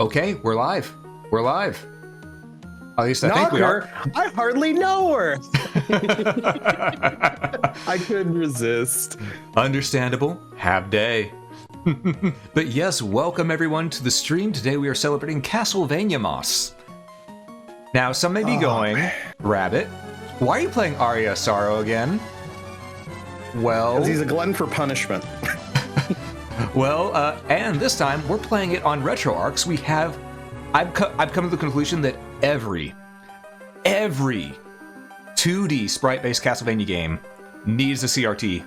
Okay, we're live. We're live. At least I think we are. I hardly know her. I couldn't resist. Understandable. Have day. But yes, welcome everyone to the stream. Today we are celebrating Castlevania-mas. Now, some may be going, Rabbit, why are you playing Aria Sorrow again? Well... Because he's a glutton for punishment. Well, and this time we're playing it on RetroArch. We have... I've come to the conclusion that every 2D sprite-based Castlevania game needs a CRT.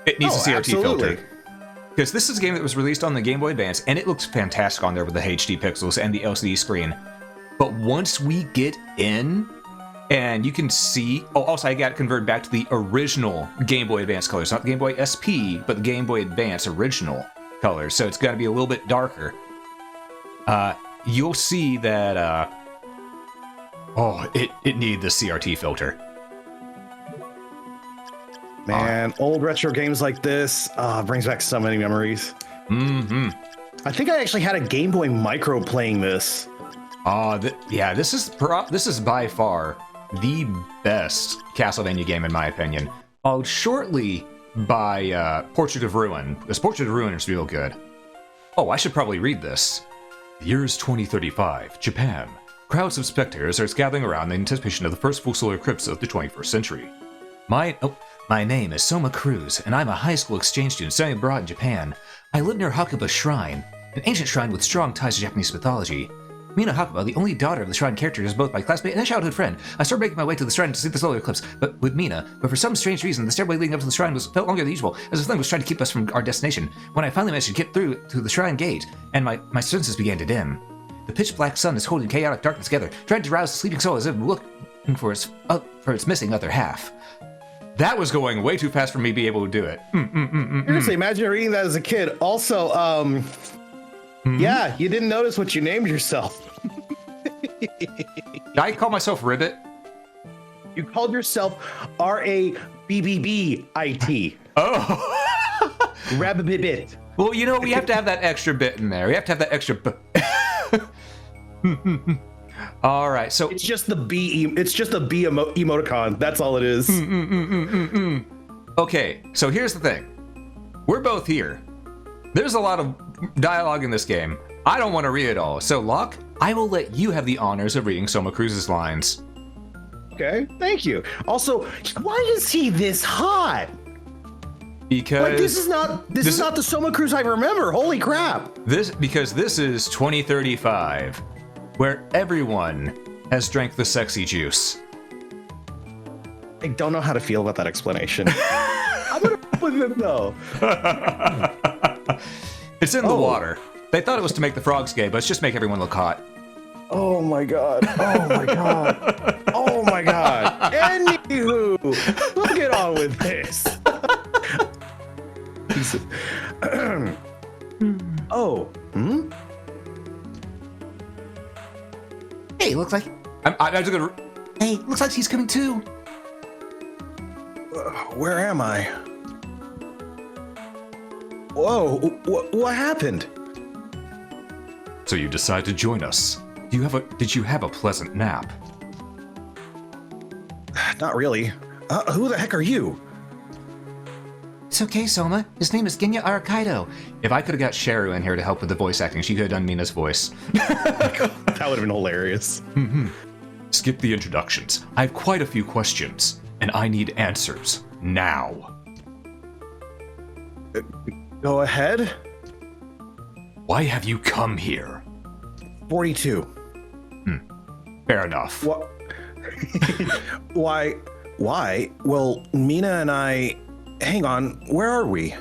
It needs a CRT filter. Because this is a game that was released on the Game Boy Advance, and it looks fantastic on there with the HD pixels and the LCD screen. But once we get in, and you can see... Oh, also, I got it converted back to the original Game Boy Advance colors. Not the Game Boy SP, but the Game Boy Advance original colors. So it's going to be a little bit darker. You'll see that... it needed the CRT filter. Man, old retro games like this brings back so many memories. Mm-hmm. I think I actually had a Game Boy Micro playing this. This is by far the best Castlevania game in my opinion. Followed shortly by Portrait of Ruin. This Portrait of Ruin is real good. Oh, I should probably read this. The year is 2035, Japan. Crowds of spectators are gathering around in anticipation of the first full solar eclipse of the 21st century. My name is Soma Cruz, and I'm a high school exchange student studying abroad in Japan. I live near Hakuba Shrine, an ancient shrine with strong ties to Japanese mythology. Mina Hakuba, the only daughter of the shrine character, is both my classmate and a childhood friend. I started making my way to the shrine to see the solar eclipse, but for some strange reason, the stairway leading up to the shrine felt longer than usual, as the thing was trying to keep us from our destination. When I finally managed to get through to the shrine gate, and my senses began to dim. The pitch-black sun is holding chaotic darkness together, trying to rouse the sleeping soul as if looking for its missing other half. That was going way too fast for me to be able to do it. Seriously, imagine reading that as a kid. Also, yeah, you didn't notice what you named yourself. I call myself Ribbit. You called yourself R-A-B-B-B-I-T. Oh. Rabbit. Well, you know, we have to have that extra bit in there. We have to have that extra All right, so it's just the B. It's just a B emoticon. That's all it is. Okay, so here's the thing. We're both here. There's a lot of dialogue in this game. I don't want to read it all. So, Locke, I will let you have the honors of reading Soma Cruz's lines. Okay, thank you. Also, why is he this hot? Because like, this is not the Soma Cruz I remember. Holy crap! Because this is 2035, where everyone has drank the sexy juice. I don't know how to feel about that explanation. I'm gonna put it though. It's in the water. They thought it was to make the frogs gay, but it's just make everyone look hot. Oh my god. Oh my god. Oh my god. Anywho, let's get on with this. Hey, looks like I'm just gonna. Hey, looks like he's coming too. Where am I? Whoa! What happened? So you decide to join us. Did you have a pleasant nap? Not really. Who the heck are you? It's okay, Soma. His name is Genya Arakaido. If I could have got Cheru in here to help with the voice acting, she could have done Mina's voice. That would have been hilarious. Skip the introductions. I have quite a few questions, and I need answers now. Go ahead. Why have you come here? 42. Fair enough. What? Why? Well, Mina and I... Hang on, where are we?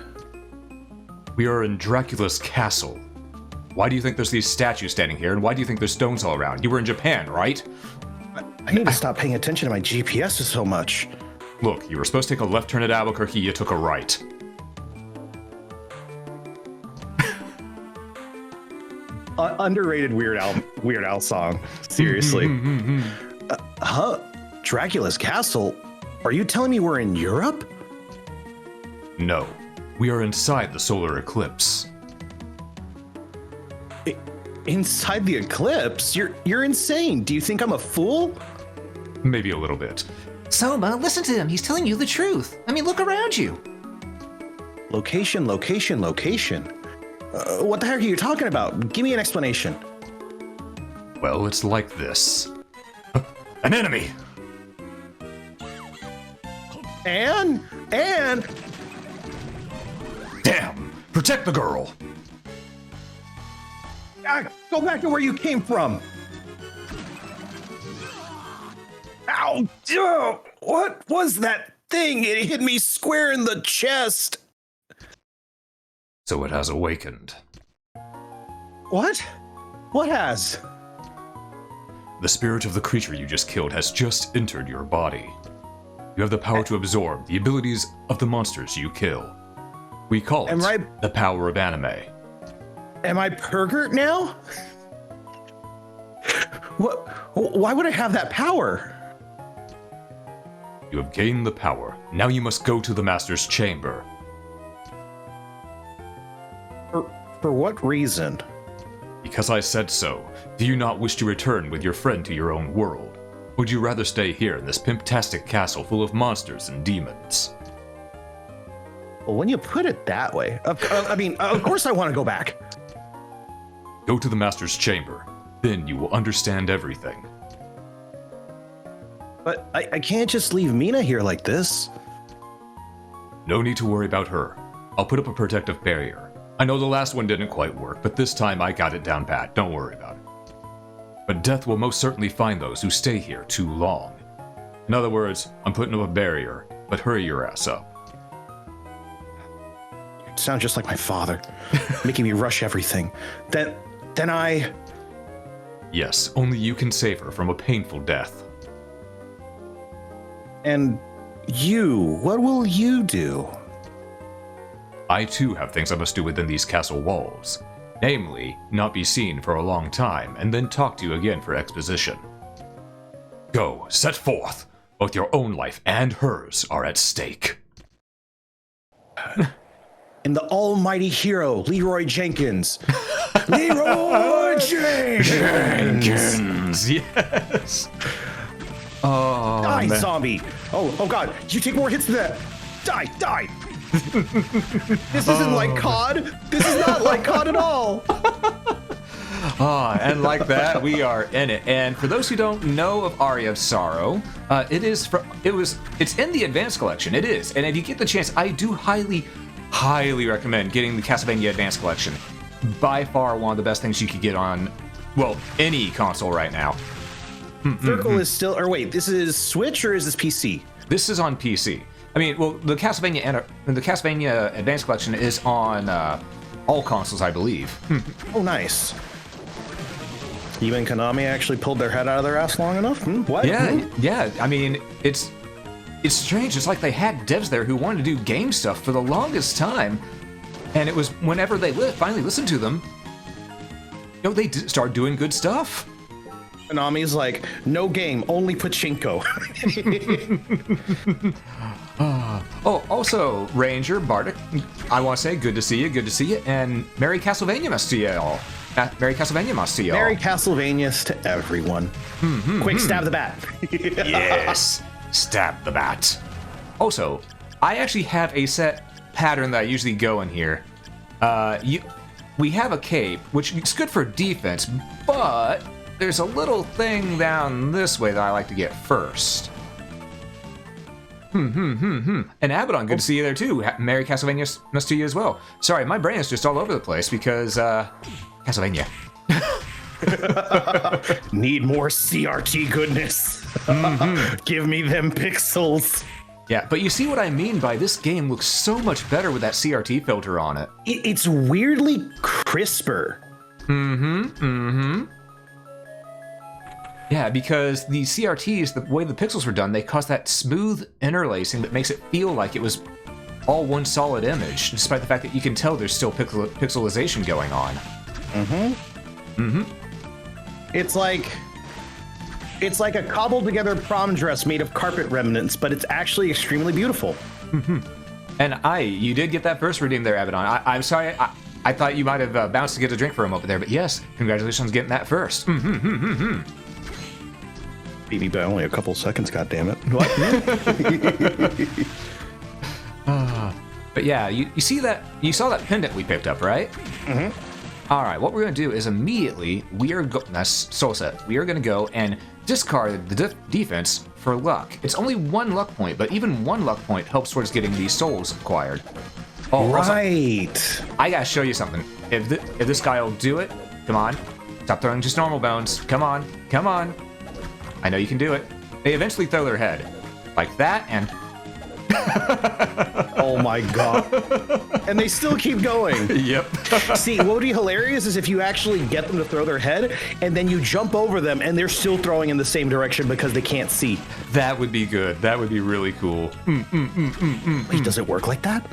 We are in Dracula's castle. Why do you think there's these statues standing here, and why do you think there's stones all around? You were in Japan, right? I need to stop paying attention to my GPS so much. Look, you were supposed to take a left turn at Albuquerque, you took a right. Underrated Weird Al song. Seriously. Dracula's castle? Are you telling me we're in Europe? No, we are inside the solar eclipse. Inside the eclipse? You're insane. Do you think I'm a fool? Maybe a little bit. Soma, listen to him. He's telling you the truth. I mean, look around you. Location, location, location. What the heck are you talking about? Give me an explanation. Well, it's like this. An enemy! And Damn! Protect the girl! go back to where you came from. Ow! Ugh, what was that thing? It hit me square in the chest. So it has awakened. What? What has? The spirit of the creature you just killed has just entered your body. You have the power to absorb the abilities of the monsters you kill. We call it the power of anime. Am I pervert now? What? Why would I have that power? You have gained the power. Now you must go to the Master's chamber. For what reason? Because I said so. Do you not wish to return with your friend to your own world? Would you rather stay here in this pimptastic castle full of monsters and demons? Well, when you put it that way, of course I want to go back. Go to the Master's chamber. Then you will understand everything. But I can't just leave Mina here like this. No need to worry about her. I'll put up a protective barrier. I know the last one didn't quite work, but this time I got it down pat. Don't worry about it. But death will most certainly find those who stay here too long. In other words, I'm putting up a barrier, but hurry your ass up. You sound just like my father, making me rush everything. Then I... Yes, only you can save her from a painful death. And you, what will you do? I too have things I must do within these castle walls. Namely, not be seen for a long time, and then talk to you again for exposition. Go, set forth! Both your own life and hers are at stake. And the almighty hero, Leroy Jenkins. Leroy Jenkins! Yes! Oh, Die, man. zombie! Oh god, you take more hits than that! Die! This isn't like COD! This is not like COD at all! And like that, we are in it. And for those who don't know of Aria of Sorrow, it's in the Advanced Collection. It is. And if you get the chance, I do highly recommend getting the Castlevania Advanced Collection. By far one of the best things you could get on, well, any console right now. Circle is still, or wait, this is Switch or is this PC? This is on PC. I mean, well, the Castlevania Advanced Collection is on all consoles, I believe. Oh, nice. Even Konami actually pulled their head out of their ass long enough? What? Yeah. I mean, it's strange. It's like they had devs there who wanted to do game stuff for the longest time, and it was whenever they finally listened to them, they start doing good stuff. Konami's like, no game, only pachinko. Also, Ranger, Bardic, I want to say good to see you, and Merry Castlevania-mas to y'all. Merry Castlevania-mas to y'all. Merry Castlevanias to everyone. Quick, stab the bat. Yes, stab the bat. Also, I actually have a set pattern that I usually go in here. We have a cape, which is good for defense, but there's a little thing down this way that I like to get first. And Abaddon, good to see you there too. Merry Castlevania-mas to you as well. Sorry, my brain is just all over the place because, Castlevania. Need more CRT goodness. Give me them pixels. Yeah, but you see what I mean by this game looks so much better with that CRT filter on it. It's weirdly crisper. Yeah, because the CRTs, the way the pixels were done, they caused that smooth interlacing that makes it feel like it was all one solid image, despite the fact that you can tell there's still pixelization going on. It's like a cobbled together prom dress made of carpet remnants, but it's actually extremely beautiful. And you did get that first redeem there, Abaddon. I'm sorry, I thought you might have bounced to get a drink for him over there, but yes, congratulations on getting that first. Beat me by only a couple seconds, goddammit. What? But yeah, you saw that pendant we picked up, right? All right, what we're going to do is immediately, that's soul set. We are going to go and discard the defense for luck. It's only 1 luck point, but even 1 luck point helps towards getting these souls acquired. Oh, right. Also, I got to show you something. If this guy will do it, come on. Stop throwing just normal bones. Come on. Come on. I know you can do it. They eventually throw their head. Like that, and... Oh my god. And they still keep going. Yep. See, what would be hilarious is if you actually get them to throw their head, and then you jump over them, and they're still throwing in the same direction because they can't see. That would be good. That would be really cool. Wait, does it work like that?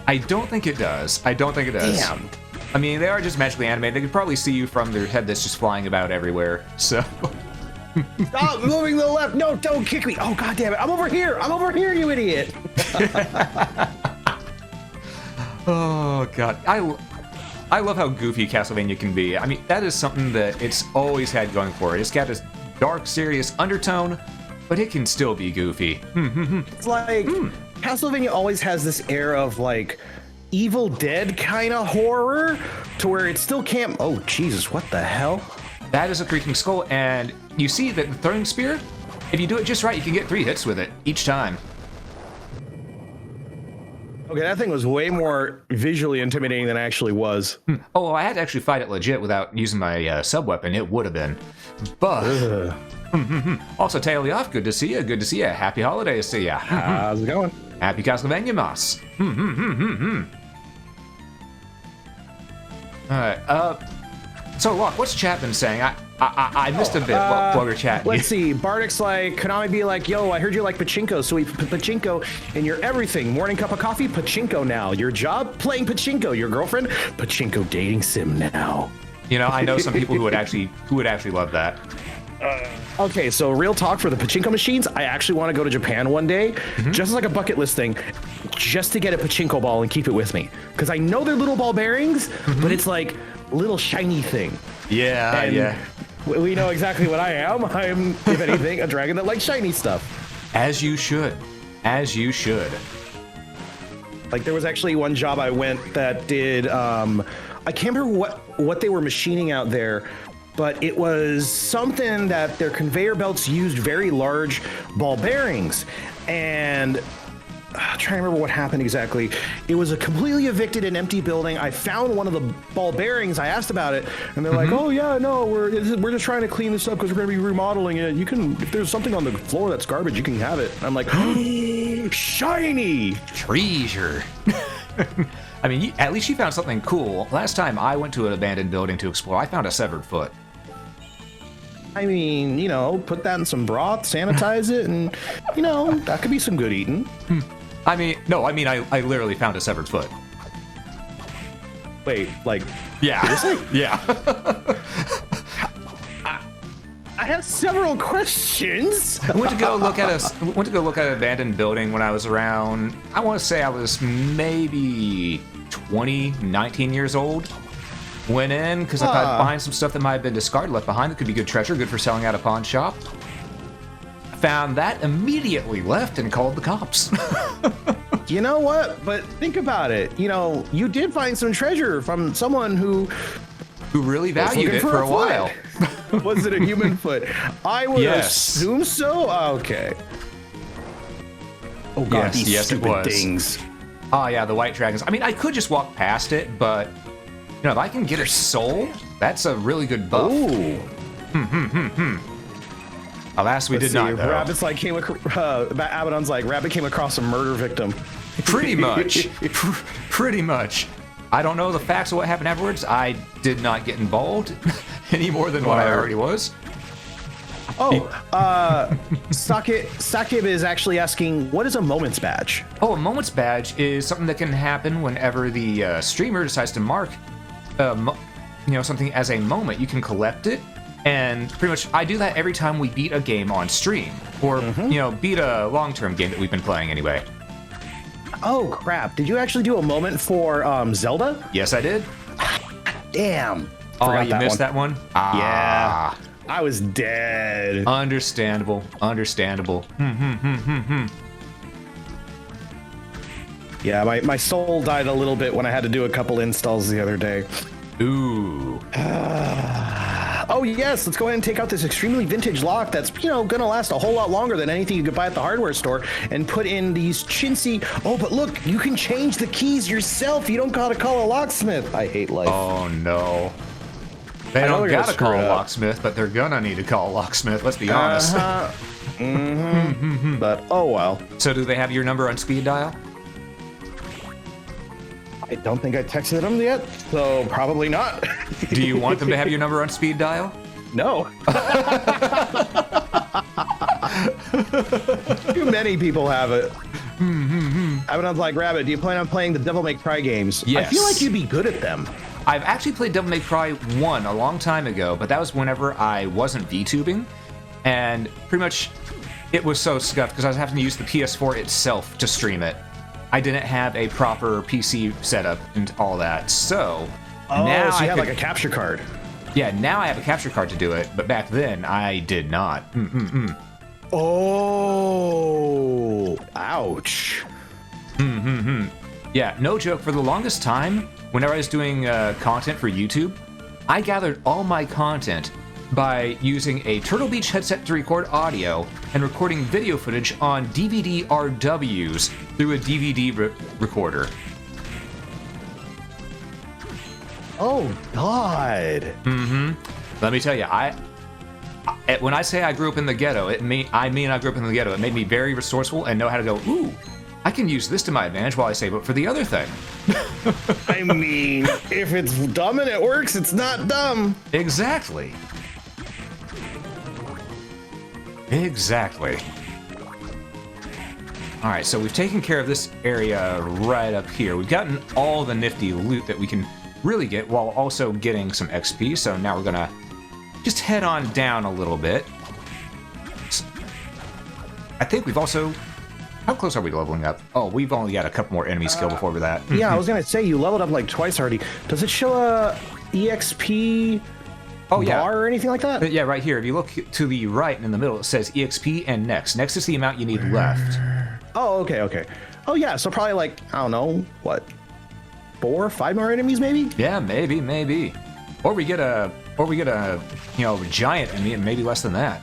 I don't think it does. Damn. I mean, they are just magically animated. They could probably see you from their head that's just flying about everywhere, so... Stop moving to the left. No, don't kick me. Oh, god damn it. I'm over here. I'm over here, you idiot. Oh, God. I love how goofy Castlevania can be. I mean, that is something that it's always had going for it. It's got this dark, serious undertone, but it can still be goofy. It's like, Castlevania always has this air of, like, Evil Dead kind of horror, to where it still can't... Oh, Jesus, what the hell? That is a creaking skull, and you see that the throwing spear, if you do it just right, you can get 3 hits with it each time. Okay, that thing was way more visually intimidating than it actually was. Oh, well, I had to actually fight it legit without using my sub-weapon. It would have been. But... Also, Tail off, good to see you. Good to see you. Happy holidays to you. How's it going? Happy Castlevania-mas. Alright, so, Locke, what's chat been saying? I missed a bit while we were chatting. Let's see. Bardic's like, Konami be like, yo, I heard you like pachinko, so we put pachinko in your everything. Morning cup of coffee, pachinko now. Your job, playing pachinko. Your girlfriend, pachinko dating sim now. You know, I know some people who would actually love that. Okay, so real talk for the pachinko machines, I actually want to go to Japan one day, just as like a bucket list thing, just to get a pachinko ball and keep it with me. Because I know they're little ball bearings, but it's like little shiny thing. Yeah, And yeah. we know exactly what I am. I'm, if anything, a dragon that likes shiny stuff. As you should. As you should. Like, there was actually one job I went that did, I can't remember what they were machining out there, but it was something that their conveyor belts used very large ball bearings. And I'm trying to remember what happened exactly. It was a completely evicted and empty building. I found one of the ball bearings. I asked about it, and they're like, "Oh yeah, no, we're just trying to clean this up because we're going to be remodeling it. You can, if there's something on the floor that's garbage, you can have it." I'm like, shiny treasure. I mean, at least you found something cool. Last time I went to an abandoned building to explore, I found a severed foot. I mean, you know, put that in some broth, sanitize it, and, you know, that could be some good eating. I mean, I literally found a severed foot. Wait, like... Yeah. Seriously? Yeah. I have several questions. I went to go look at an abandoned building when I was around, I want to say I was maybe 19 years old. Went in because I thought I'd find some stuff that might have been discarded, left behind, that could be good treasure, good for selling at a pawn shop. Found that, immediately left and called the cops. You know what? But think about it. You know, you did find some treasure from someone who really valued it for a while. Was it a human foot? I would assume so. Okay. Oh god, these stupid things. Oh yeah, the white dragons. I mean, I could just walk past it, but you know, if I can get a soul, that's a really good buff. Ooh. Alas, we did not. Rabbit's like Abaddon's like, Rabbit came across a murder victim. Pretty much. Pretty much. I don't know the facts of what happened afterwards. I did not get involved any more than what I already was. Oh, Sakib is actually asking, what is a moments badge? Oh, a moments badge is something that can happen whenever the streamer decides to mark, something as a moment. You can collect it, and pretty much I do that every time we beat a game on stream, or beat a long-term game that we've been playing anyway. Oh crap! Did you actually do a moment for Zelda? Yes, I did. Damn. Oh, Forgot you that missed one. that one? Yeah. I was dead. Understandable. Understandable. Yeah, my soul died a little bit when I had to do a couple installs the other day. Ooh. Oh yes, let's go ahead and take out this extremely vintage lock that's, you know, gonna last a whole lot longer than anything you could buy at the hardware store, and put in these chintzy. Oh, but look, you can change the keys yourself. You don't gotta call a locksmith. I hate life. Oh no. They I know don't they're gonna gotta screw call it a up. locksmith, but they're gonna need to call a locksmith, let's be honest. But oh well. So do they have your number on speed dial? I don't think I texted them yet, so probably not. Do you want them to have your number on speed dial? No. Too many people have it. I would like, Rabbit, do you plan on playing the Devil May Cry games? Yes. I feel like you'd be good at them. I've actually played Devil May Cry 1 a long time ago, but that was whenever I wasn't VTubing, and pretty much it was so scuffed because I was having to use the PS4 itself to stream it. I didn't have a proper PC setup and all that, so now so you I have could, like a capture card. yeah, now I have a capture card to do it, but back then I did not. Oh, ouch. Yeah, no joke, for the longest time, whenever I was doing content for YouTube, I gathered all my content by using a Turtle Beach headset to record audio and recording video footage on DVD RWs through a DVD recorder. Oh, God. Let me tell you, when I say I grew up in the ghetto, I mean I grew up in the ghetto. It made me very resourceful and know how to go, ooh, I can use this to my advantage while I save up for the other thing. I mean, if it's dumb and it works, it's not dumb. Exactly. Exactly. All right, so we've taken care of this area right up here. We've gotten all the nifty loot that we can really get while also getting some XP. So now we're gonna just head on down a little bit. I think we've also... How close are we to leveling up? Oh, we've only got a couple more enemy skill before that. Yeah, I was going to say, you leveled up like twice already. Does it show a EXP bar or anything like that? Yeah, right here. If you look to the right and in the middle, it says EXP and next. Next is the amount you need left. Oh, okay. Oh, yeah, so probably like, I don't know, what, 4 or 5 more enemies maybe? Yeah, maybe. Or we get a, you know, giant enemy and maybe less than that.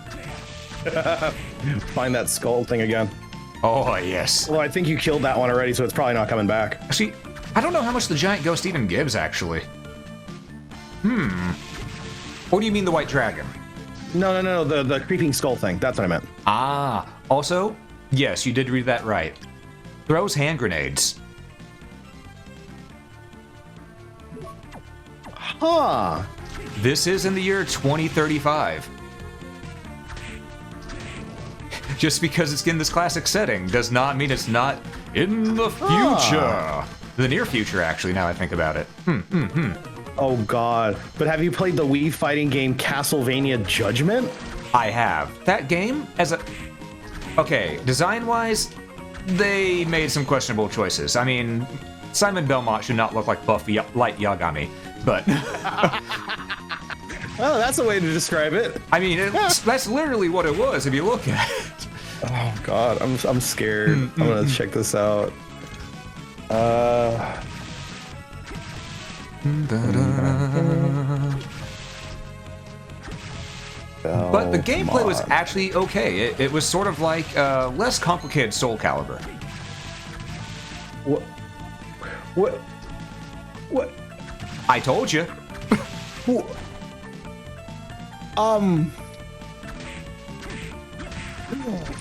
Find that skull thing again. Oh, yes. Well, I think you killed that one already, so it's probably not coming back. Actually, I don't know how much the giant ghost even gives, actually. Or do you mean the white dragon? No, the creeping skull thing. That's what I meant. Ah, also, yes, you did read that right. Throws hand grenades. Huh. This is in the year 2035. Just because it's in this classic setting does not mean it's not in the future. The near future, actually, now I think about it. Oh, God. But have you played the Wii fighting game Castlevania Judgment? I have. That game, okay, design-wise, they made some questionable choices. I mean, Simon Belmont should not look like buff light Yagami, but... Oh, that's a way to describe it. I mean, that's literally what it was, if you look at it. Oh, God, I'm scared. I'm gonna check this out. But the gameplay was actually okay. It was sort of like less complicated Soul Calibur. What? I told you.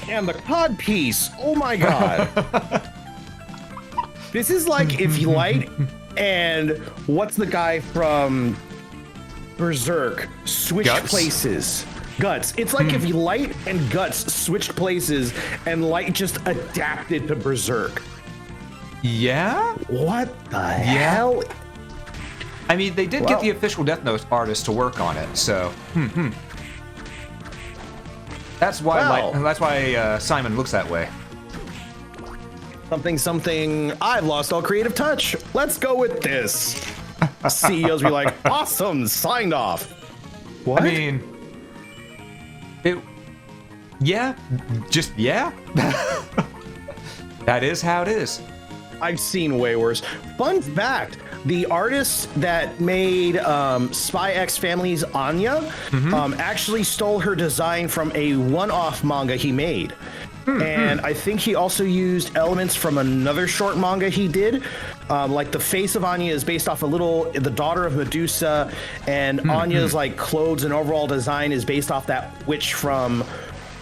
And the cod piece. Oh my God. This is like if you Light and what's the guy from Berserk switched Guts? places. Guts. It's like if Light and Guts switched places and Light just adapted to Berserk. Yeah? What the hell? I mean, they did get the official Death Note artist to work on it, so... That's why Simon looks that way. Something. I've lost all creative touch. Let's go with this. CEOs be like, awesome, signed off. What? I mean, yeah. That is how it is. I've seen way worse. Fun fact, the artist that made Spy X Family's Anya actually stole her design from a one-off manga he made. And I think he also used elements from another short manga he did. Like the face of Anya is based off the daughter of Medusa, and Anya's like clothes and overall design is based off that witch from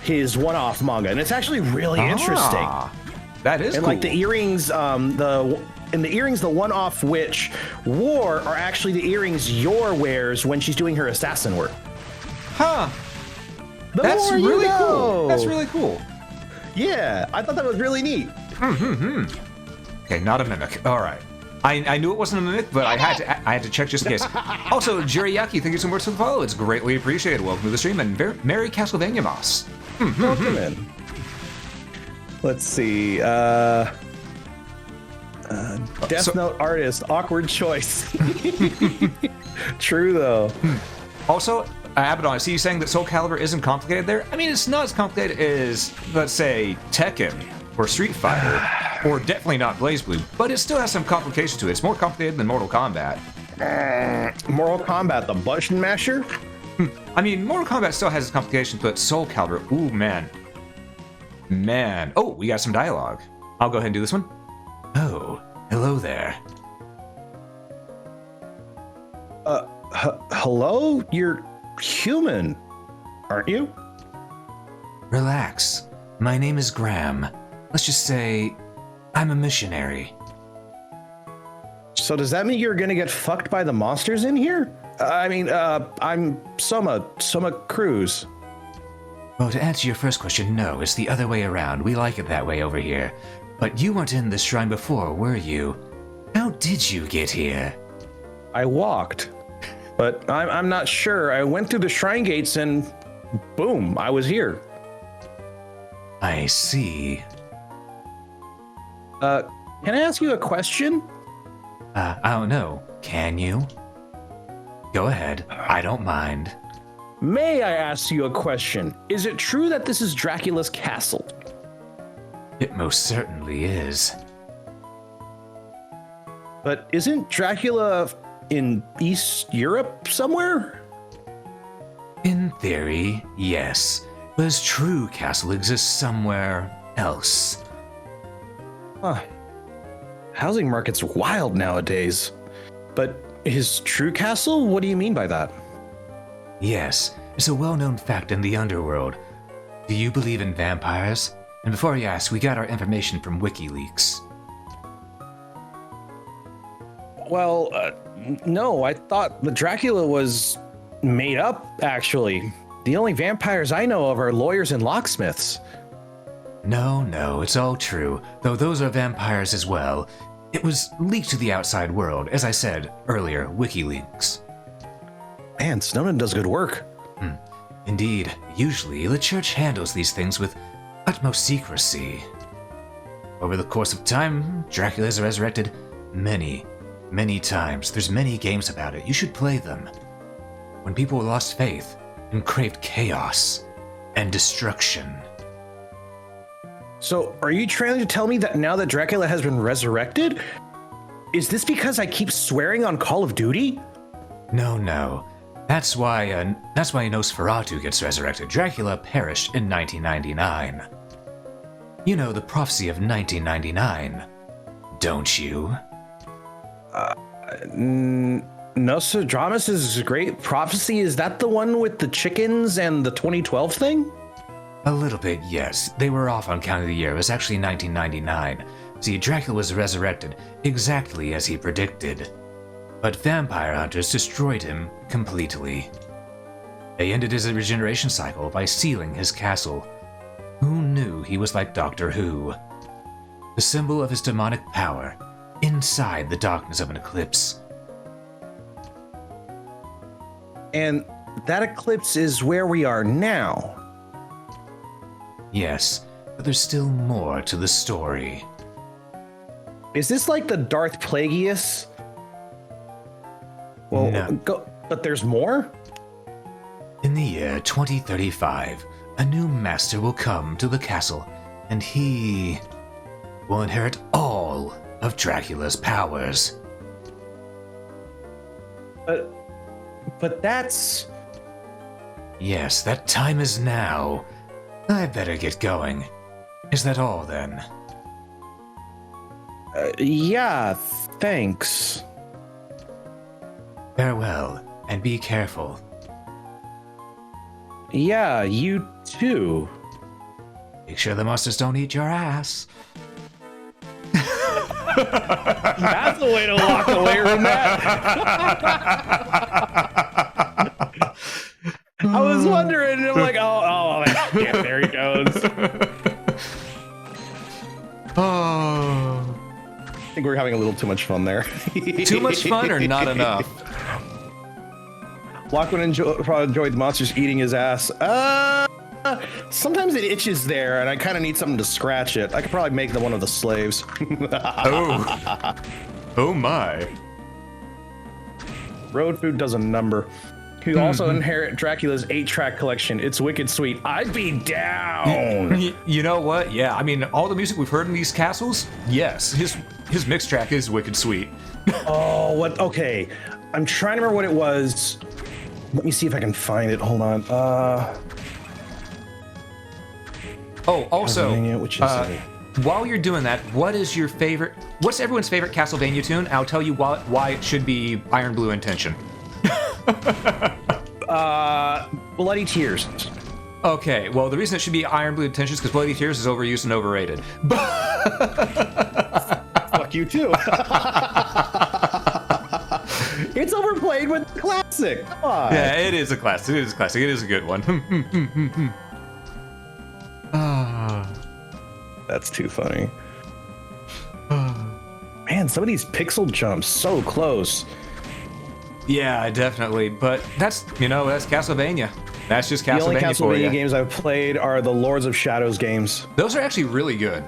his one-off manga. And it's actually really interesting. That is and cool. like the earrings, the earrings the one-off witch wore are actually the earrings Yor wears when she's doing her assassin work. Huh. The That's more you really know. cool. That's really cool. Yeah, I thought that was really neat. Okay, not a mimic. All right. I knew it wasn't a mimic, but I had to check just in case. Also, Jiriaki, thank you so much for the follow. It's greatly appreciated. Welcome to the stream, and Merry Castlevania-mas. Welcome in. Let's see. Death Note artist, awkward choice. True though. Also, Abaddon, I see you saying that Soul Calibur isn't complicated there. I mean, it's not as complicated as, let's say, Tekken or Street Fighter, or definitely not BlazBlue, but it still has some complication to it. It's more complicated than Mortal Kombat. Mortal Kombat, the button masher? I mean, Mortal Kombat still has its complications, but Soul Calibur, ooh, man. Man. Oh, we got some dialogue. I'll go ahead and do this one. Oh, hello there. Hello? You're human, aren't you? Relax. My name is Graham. Let's just say I'm a missionary. So does that mean you're gonna get fucked by the monsters in here? I'm Soma Cruz. Well, to answer your first question, no, it's the other way around. We like it that way over here. But you weren't in this shrine before, were you? How did you get here? I walked, but I'm not sure. I went through the shrine gates and boom, I was here. I see. Can I ask you a question? I don't know. Can you? Go ahead. I don't mind. May I ask you a question? Is it true that this is Dracula's castle? It most certainly is. But isn't Dracula in East Europe somewhere? In theory, yes. But his true castle exists somewhere else. Huh. Housing market's wild nowadays. But his true castle? What do you mean by that? Yes, it's a well-known fact in the underworld. Do you believe in vampires? And before you ask, we got our information from WikiLeaks. Well, no, I thought the Dracula was made up, actually. The only vampires I know of are lawyers and locksmiths. No, it's all true, though those are vampires as well. It was leaked to the outside world, as I said earlier, WikiLeaks. Man, Snowden does good work. Indeed, usually the church handles these things with utmost secrecy. Over the course of time, Dracula is resurrected many times. There's many games about it. You should play them. When people lost faith and craved chaos and destruction. So, are you trying to tell me that now that Dracula has been resurrected, is this because I keep swearing on Call of Duty? No. That's why Nosferatu gets resurrected. Dracula perished in 1999. You know the prophecy of 1999, don't you? Nostradamus' great prophecy, is that the one with the chickens and the 2012 thing? A little bit, yes. They were off on count of the year. It was actually 1999. See, Dracula was resurrected exactly as he predicted. But vampire hunters destroyed him completely. They ended his regeneration cycle by sealing his castle. Who knew he was like Doctor Who? The symbol of his demonic power, inside the darkness of an eclipse. And that eclipse is where we are now. Yes, but there's still more to the story. Is this like the Darth Plagueis? Well, No. go. But there's more. In the year 2035, a new master will come to the castle, and he will inherit all of Dracula's powers. But that's. Yes, that time is now. I better get going. Is that all, then? Yeah, thanks. Farewell, and be careful. Yeah, you too. Make sure the monsters don't eat your ass. That's the way to walk away from that. I was wondering, and I'm like, oh, yeah, there he goes. Oh. I think we're having a little too much fun there. Too much fun or not enough? Locke would probably enjoyed the monsters eating his ass. Sometimes it itches there, and I kind of need something to scratch it. I could probably make them one of the slaves. Oh. Oh my. Road food does a number. You also inherit Dracula's 8-track collection. It's wicked sweet. I'd be down. You know what? Yeah, I mean, all the music we've heard in these castles, yes, his mix track is wicked sweet. Oh, what? Okay. I'm trying to remember what it was. Let me see if I can find it. Hold on. Oh, also, Castlevania, which is while you're doing that, what's everyone's favorite Castlevania tune? I'll tell you why it should be Iron Blue Intention. Bloody Tears. Okay, well, the reason it should be Iron Blue Intention is because Bloody Tears is overused and overrated. Fuck you too. It's overplayed with classic. Come on. Yeah, it is a classic. It is a classic. It is a good one. That's too funny. Man, some of these pixel jumps so close. Yeah, definitely. But that's Castlevania. That's just Castlevania The only for you. Castlevania games I've played are the Lords of Shadows games. Those are actually really good.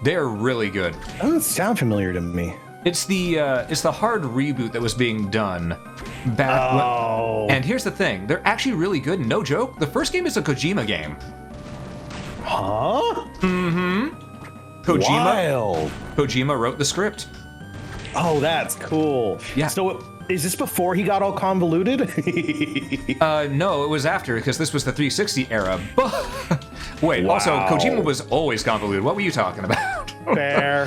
They're really good. That doesn't sound familiar to me. It's the hard reboot that was being done back when. And here's the thing, they're actually really good. No joke. The first game is a Kojima game. Huh? Kojima wrote the script. Oh, that's cool. Yeah. So is this before he got all convoluted? No, it was after, because this was the 360 era. Wait, Wow. Also, Kojima was always convoluted. What were you talking about? Fair.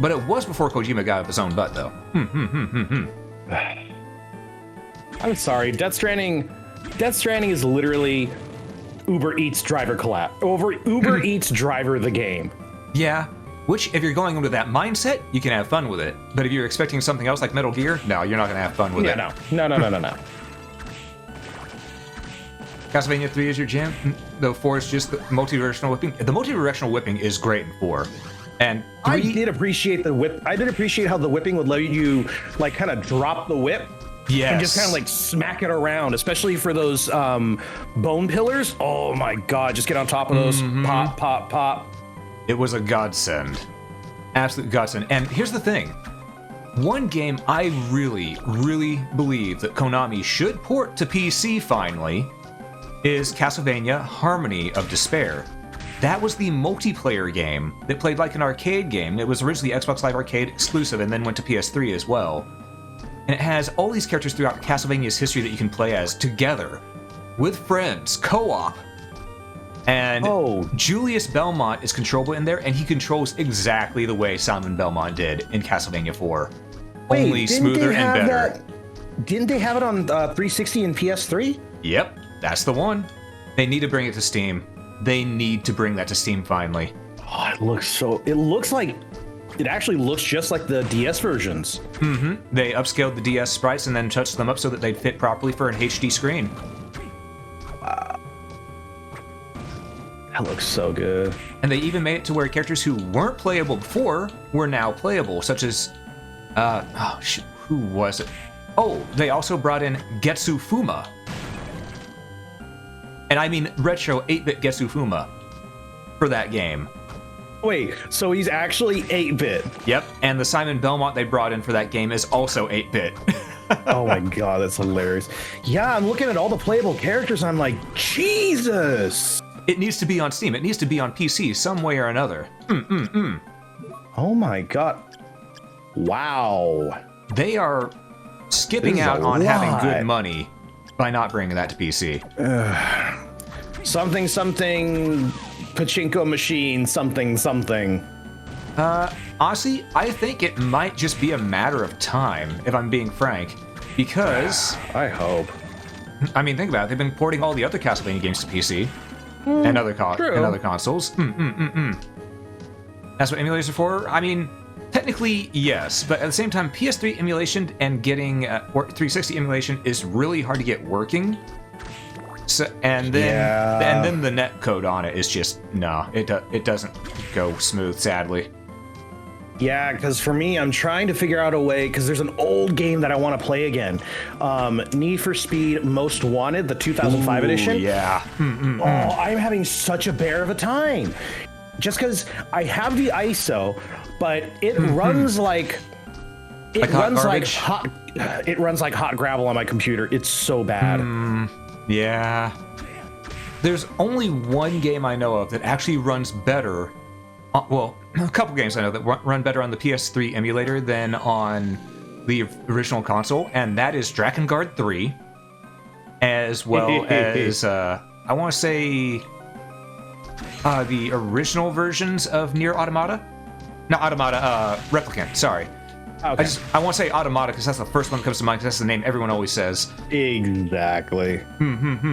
But it was before Kojima got up his own butt, though. I'm sorry. Death Stranding is literally Uber Eats driver collab. Uber Eats driver the game. Yeah, which, if you're going into that mindset, you can have fun with it. But if you're expecting something else like Metal Gear, no, you're not going to have fun with it. No. Castlevania 3 is your jam, though 4 is just the multi-directional whipping. The multi-directional whipping is great in 4. And 3... I did appreciate the whip. I did appreciate how the whipping would let you, like, kind of drop the whip. Yes. And just kind of, like, smack it around, especially for those bone pillars. Oh, my God. Just get on top of those. Pop, pop, pop. It was a godsend. Absolute godsend. And here's the thing. One game I really, really believe that Konami should port to PC finally is Castlevania Harmony of Despair. That was the multiplayer game that played like an arcade game. It was originally Xbox Live Arcade exclusive and then went to PS3 as well. And it has all these characters throughout Castlevania's history that you can play as together, with friends, co-op. And Julius Belmont is controllable in there, and he controls exactly the way Simon Belmont did in Castlevania 4. Wait, only smoother and better. Didn't they have it on 360 and PS3? Yep, that's the one. They need to bring it to Steam. They need to bring that to Steam finally. Oh, it actually looks just like the DS versions. They upscaled the DS sprites and then touched them up so that they'd fit properly for an HD screen. That looks so good. And they even made it to where characters who weren't playable before were now playable, such as... who was it? Oh, they also brought in Getsu Fuma. And I mean retro 8-bit Getsu Fuma for that game. Wait, so he's actually 8-bit. Yep, and the Simon Belmont they brought in for that game is also 8-bit. Oh my god, that's hilarious. Yeah, I'm looking at all the playable characters and I'm like, Jesus! It needs to be on Steam. It needs to be on PC some way or another. Oh my god. Wow. They are skipping This is out a on having lot. good money by not bringing that to PC. Something, pachinko machine, something. Honestly, I think it might just be a matter of time, if I'm being frank, because, I hope. I mean, think about it. They've been porting all the other Castlevania games to PC and other consoles. That's what emulators are for. I mean, technically, yes, but at the same time, PS3 emulation and getting or 360 emulation is really hard to get working. So, and then the net code on it is just it doesn't go smooth, sadly. Yeah, because for me, I'm trying to figure out a way, because there's an old game that I want to play again. Need for Speed Most Wanted, the 2005 edition. Yeah. Oh, I'm having such a bear of a time. Just because I have the ISO, but it runs like... It runs like hot... It runs like hot gravel on my computer. It's so bad. Yeah. There's only one game I know of that actually runs better. Well, a couple games I know that run better on the PS3 emulator than on the original console, and that is Drakengard 3, as well as, I want to say, the original versions of Nier Automata? Not Automata, Replicant, sorry. Okay. I want to say Automata because that's the first one that comes to mind because that's the name everyone always says. Exactly.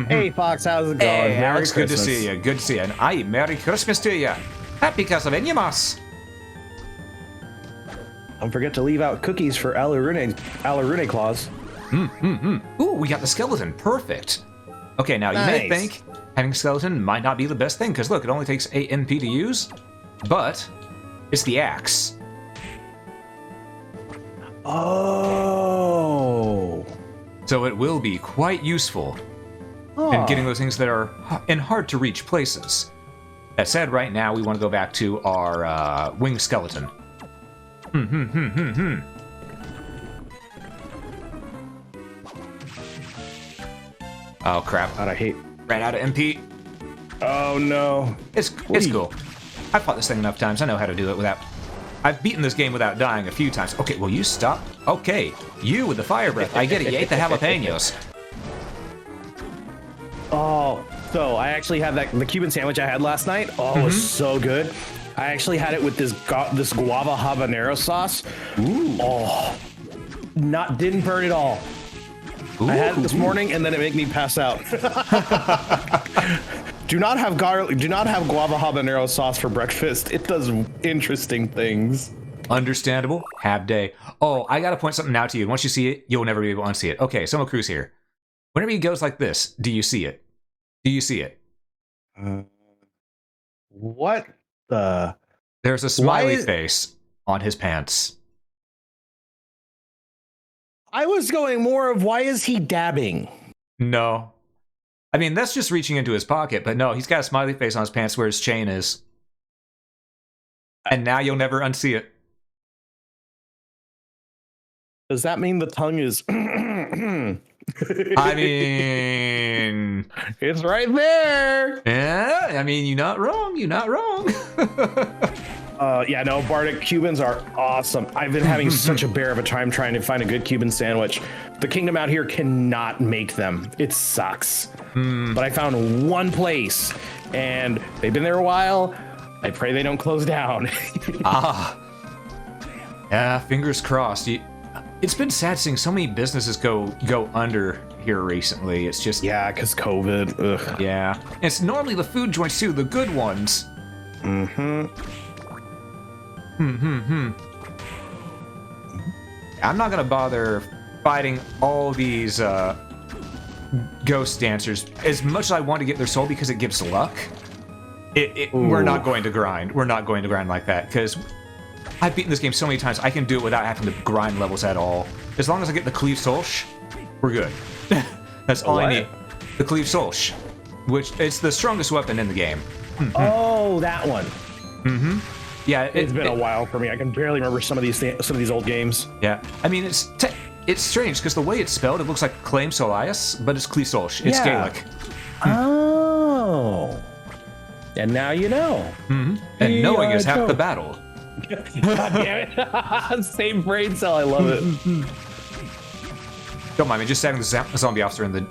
Hey, Fox, how's it going? Hey, Merry Alex, good to Christmas. see you. Good to see you. And aye, Merry Christmas to you. Happy Castlevania-mas. Don't forget to leave out cookies for Alarune Claus. Ooh, we got the skeleton. Perfect. Okay, now you may Nice. think having a skeleton might not be the best thing because look, it only takes 8 MP to use, but it's the axe. Oh. So it will be quite useful in getting those things that are in hard to reach places. That said, right now we want to go back to our winged skeleton. Oh crap! God, I hate. Ran out of MP. Oh no. It's cool. I've fought this thing enough times. I know how to do it without. I've beaten this game without dying a few times. Okay, will you stop? Okay, you with the fire breath. I get it. You ate the jalapenos. Oh, so I actually had the Cuban sandwich I had last night. Oh, it was so good. I actually had it with this guava habanero sauce. Ooh. Oh, didn't burn at all. Ooh. I had it this morning, and then it made me pass out. Do not have guava habanero sauce for breakfast. It does interesting things. Understandable. Have day. Oh, I gotta point something out to you. Once you see it, you'll never be able to unsee it. Okay, Summer Cruz here. Whenever he goes like this, do you see it? Do you see it? What the? There's a smiley face on his pants. I was going more of why is he dabbing? No. I mean, that's just reaching into his pocket, but no, he's got a smiley face on his pants where his chain is. And now you'll never unsee it. Does that mean the tongue is... I mean... It's right there! Yeah, I mean, you're not wrong. You're not wrong. Yeah, no, Bardic Cubans are awesome. I've been having such a bear of a time trying to find a good Cuban sandwich. The Kingdom out here cannot make them. It sucks. But I found one place, and they've been there a while. I pray they don't close down. Yeah, fingers crossed. It's been sad seeing so many businesses go under here recently. It's just... Yeah, because COVID. Ugh. Yeah. It's normally the food joints, too, the good ones. I'm not gonna bother fighting all these ghost dancers as much as I want to get their soul because it gives luck. We're not going to grind. We're not going to grind like that because I've beaten this game so many times. I can do it without having to grind levels at all. As long as I get the Cleave Solsh, we're good. That's all I need. The Cleave Solsh, which it's the strongest weapon in the game. Oh, that one. Yeah, It's been a while for me. I can barely remember some of these old games. Yeah, I mean it's strange because the way it's spelled, it looks like Claim Solias, but it's Clissolch. It's Gaelic. Oh, and now you know. Mm-hmm. And knowing is half the battle. God damn it! Same brain cell. I love it. Don't mind me, just having the zombie officer in the.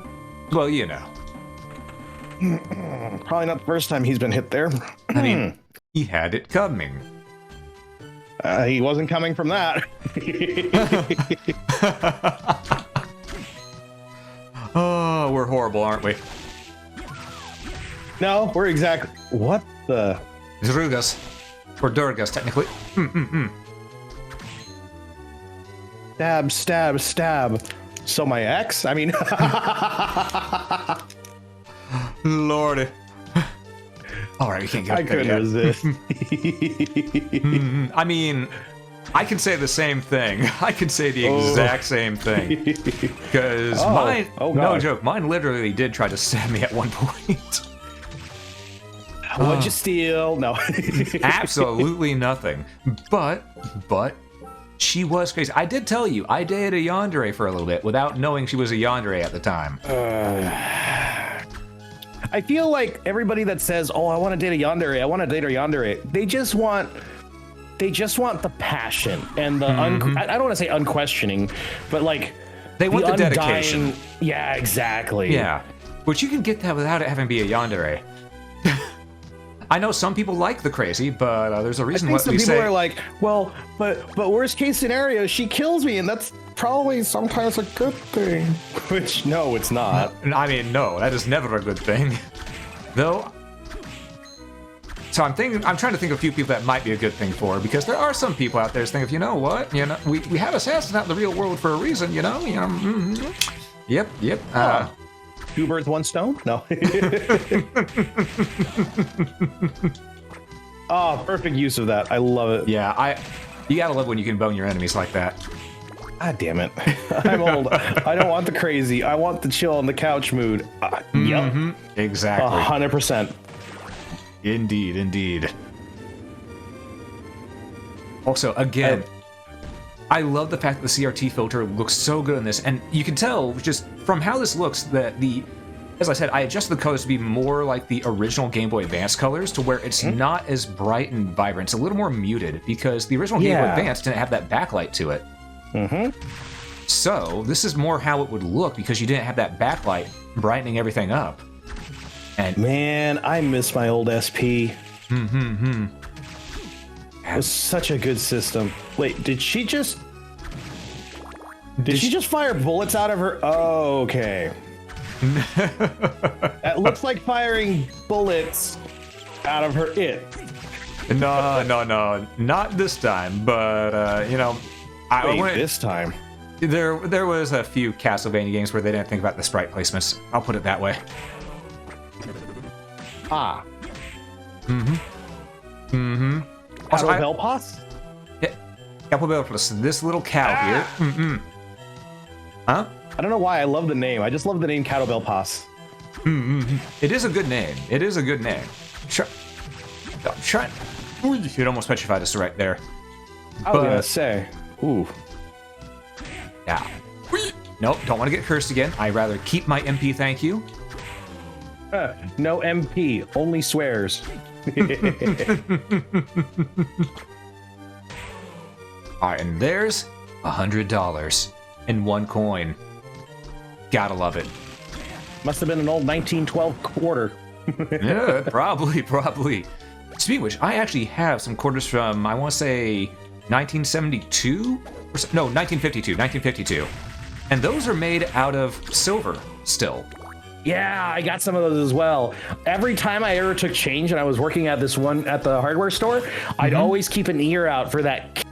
Well, you know. Probably not the first time he's been hit there. I mean, he had it coming. He wasn't coming from that. Oh, we're horrible, aren't we? No, we're exactly. What the? Drugas. Or Durgas, technically. Stab, stab, stab. So my ex? I mean. Lordy. All right, we can't get up there couldn't yet. resist. I mean, I can say the same thing. I can say the exact same thing. Because mine, no joke, mine literally did try to stab me at one point. What'd you steal? No. Absolutely nothing. But she was crazy. I did tell you, I dated a yandere for a little bit without knowing she was a yandere at the time. I feel like everybody that says, "Oh, I want to date a yandere. I want to date a yandere," they just want the passion and the I don't want to say unquestioning, but like they want the dedication. Yeah, exactly. Yeah, but you can get that without it having to be a yandere. I know some people like the crazy, but there's a reason why some people are like, well, but worst case scenario, she kills me, and that's probably sometimes a good thing. Which, no, it's not. I mean, no, that is never a good thing. Though, so I'm trying to think of a few people that might be a good thing for, because there are some people out there thinking, you know what, we have assassins out in the real world for a reason, Yep. Two birds, one stone? No. Oh, perfect use of that. I love it. Yeah, you gotta love when you can bone your enemies like that. God damn it. I'm old. I don't want the crazy. I want the chill on the couch mood. Yep. Exactly. 100%. Indeed. Also, again, I love the fact that the CRT filter looks so good in this, and you can tell just from how this looks that as I said, I adjusted the colors to be more like the original Game Boy Advance colors, to where it's not as bright and vibrant. It's a little more muted because the original Game Boy Advance didn't have that backlight to it. So this is more how it would look because you didn't have that backlight brightening everything up. And man, I miss my old SP. It was such a good system. Wait, did she just fire bullets out of her? Oh, okay. That looks like firing bullets out of her No, not this time. But this time. There was a few Castlevania games where they didn't think about the sprite placements. I'll put it that way. Ah. Also, Belpas? Yeah, Belpas. This little cow here. Huh? I don't know why I love the name. I just love the name Cattle Pass. It is a good name. It almost petrified us right there. I was gonna say. Ooh. Yeah. Nope, don't want to get cursed again. I'd rather keep my MP, thank you. No MP, only swears. Alright, and there's $100 in one coin. Gotta love it. Must have been an old 1912 quarter. Yeah, probably. Speaking of which, I actually have some quarters from, I want to say, 1972? No, 1952. And those are made out of silver still. Yeah, I got some of those as well. Every time I ever took change and I was working at this one at the hardware store, I'd always keep an ear out for that.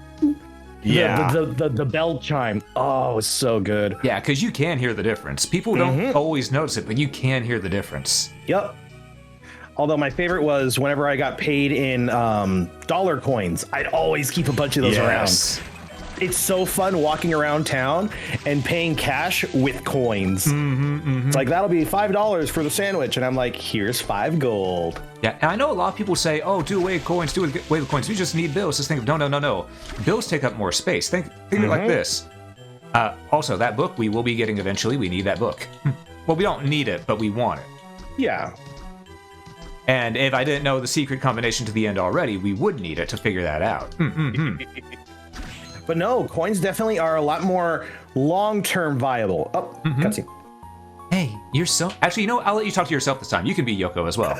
Yeah. The bell chime. Oh, it's so good. Yeah, because you can hear the difference. People don't always notice it, but you can hear the difference. Yep. Although my favorite was whenever I got paid in dollar coins, I'd always keep a bunch of those around. It's so fun walking around town and paying cash with coins. It's like, that'll be $5 for the sandwich. And I'm like, here's 5 gold. Yeah, and I know a lot of people say, "Oh, do away with coins, do away with coins. We just need bills." Just think of no. Bills take up more space. Think of it like this. Also, that book we will be getting eventually. We need that book. Well, we don't need it, but we want it. Yeah. And if I didn't know the secret combination to the end already, we would need it to figure that out. But no, coins definitely are a lot more long-term viable. Oh, cutscene. Hey, you're so... Actually, you know, I'll let you talk to yourself this time. You can be Yoko as well.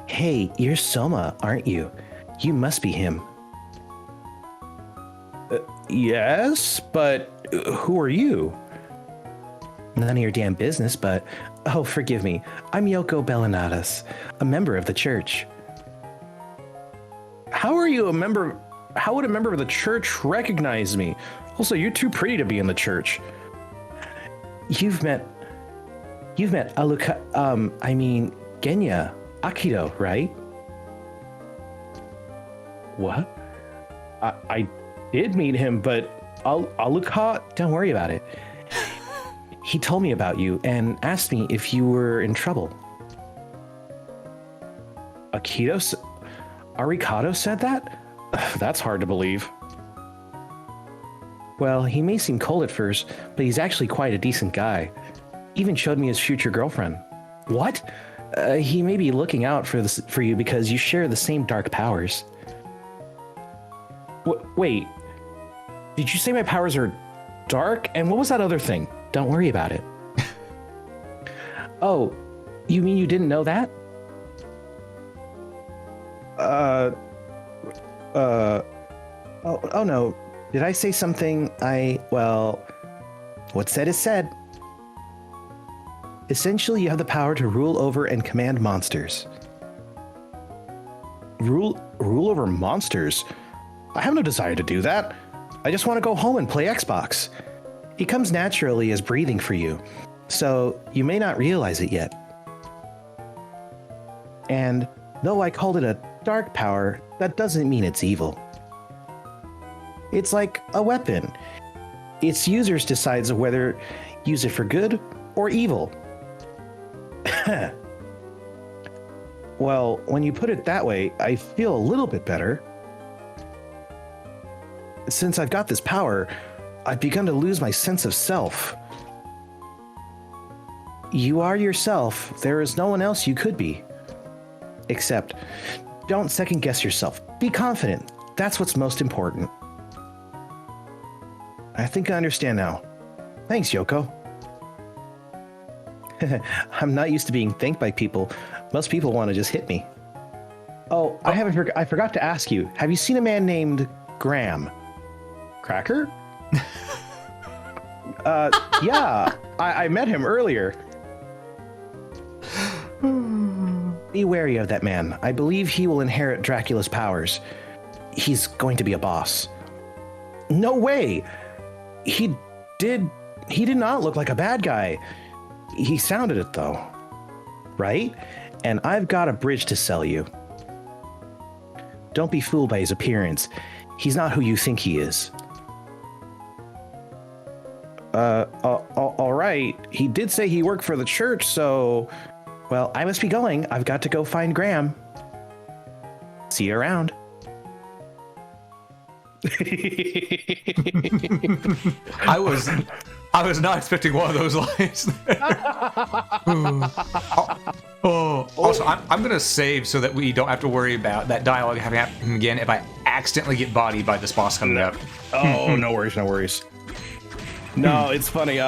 Hey, you're Soma, aren't you? You must be him. Yes, but who are you? None of your damn business, but... Oh, forgive me. I'm Yoko Bellinatus, a member of the church. How are you a member... How would a member of the church recognize me? Also, you're too pretty to be in the church. You've met Genya Akito, right? What? I did meet him, but Aluka, don't worry about it. He told me about you and asked me if you were in trouble. Arikado said that? That's hard to believe. Well, he may seem cold at first, but he's actually quite a decent guy. Even showed me his future girlfriend. What? He may be looking out for you because you share the same dark powers. Wait, did you say my powers are dark? And what was that other thing? Don't worry about it. Oh, you mean you didn't know that? Oh no. Did I say something? Well, what's said is said. Essentially, you have the power to rule over and command monsters. Rule over monsters? I have no desire to do that. I just want to go home and play Xbox. It comes naturally as breathing for you, so you may not realize it yet. And though I called it a dark power, that doesn't mean it's evil. It's like a weapon. Its users decides whether use it for good or evil. Well, when you put it that way, I feel a little bit better. Since I've got this power, I've begun to lose my sense of self. You are yourself. There is no one else you could be. Except, don't second guess yourself. Be confident. That's what's most important. I think I understand now. Thanks, Yoko. I'm not used to being thanked by people. Most people want to just hit me. Oh, I forgot to ask you. Have you seen a man named Graham? Cracker? Yeah, I met him earlier. Be wary of that man. I believe he will inherit Dracula's powers. He's going to be a boss. No way! He did not look like a bad guy. He sounded it though. Right? And I've got a bridge to sell you. Don't be fooled by his appearance. He's not who you think he is. All right. He did say he worked for the church, so... Well, I must be going. I've got to go find Graham. See you around. I was not expecting one of those lines. Also, I'm gonna save so that we don't have to worry about that dialogue having happen again if I accidentally get bodied by this boss coming up. Oh, no worries, no worries. No, it's funny.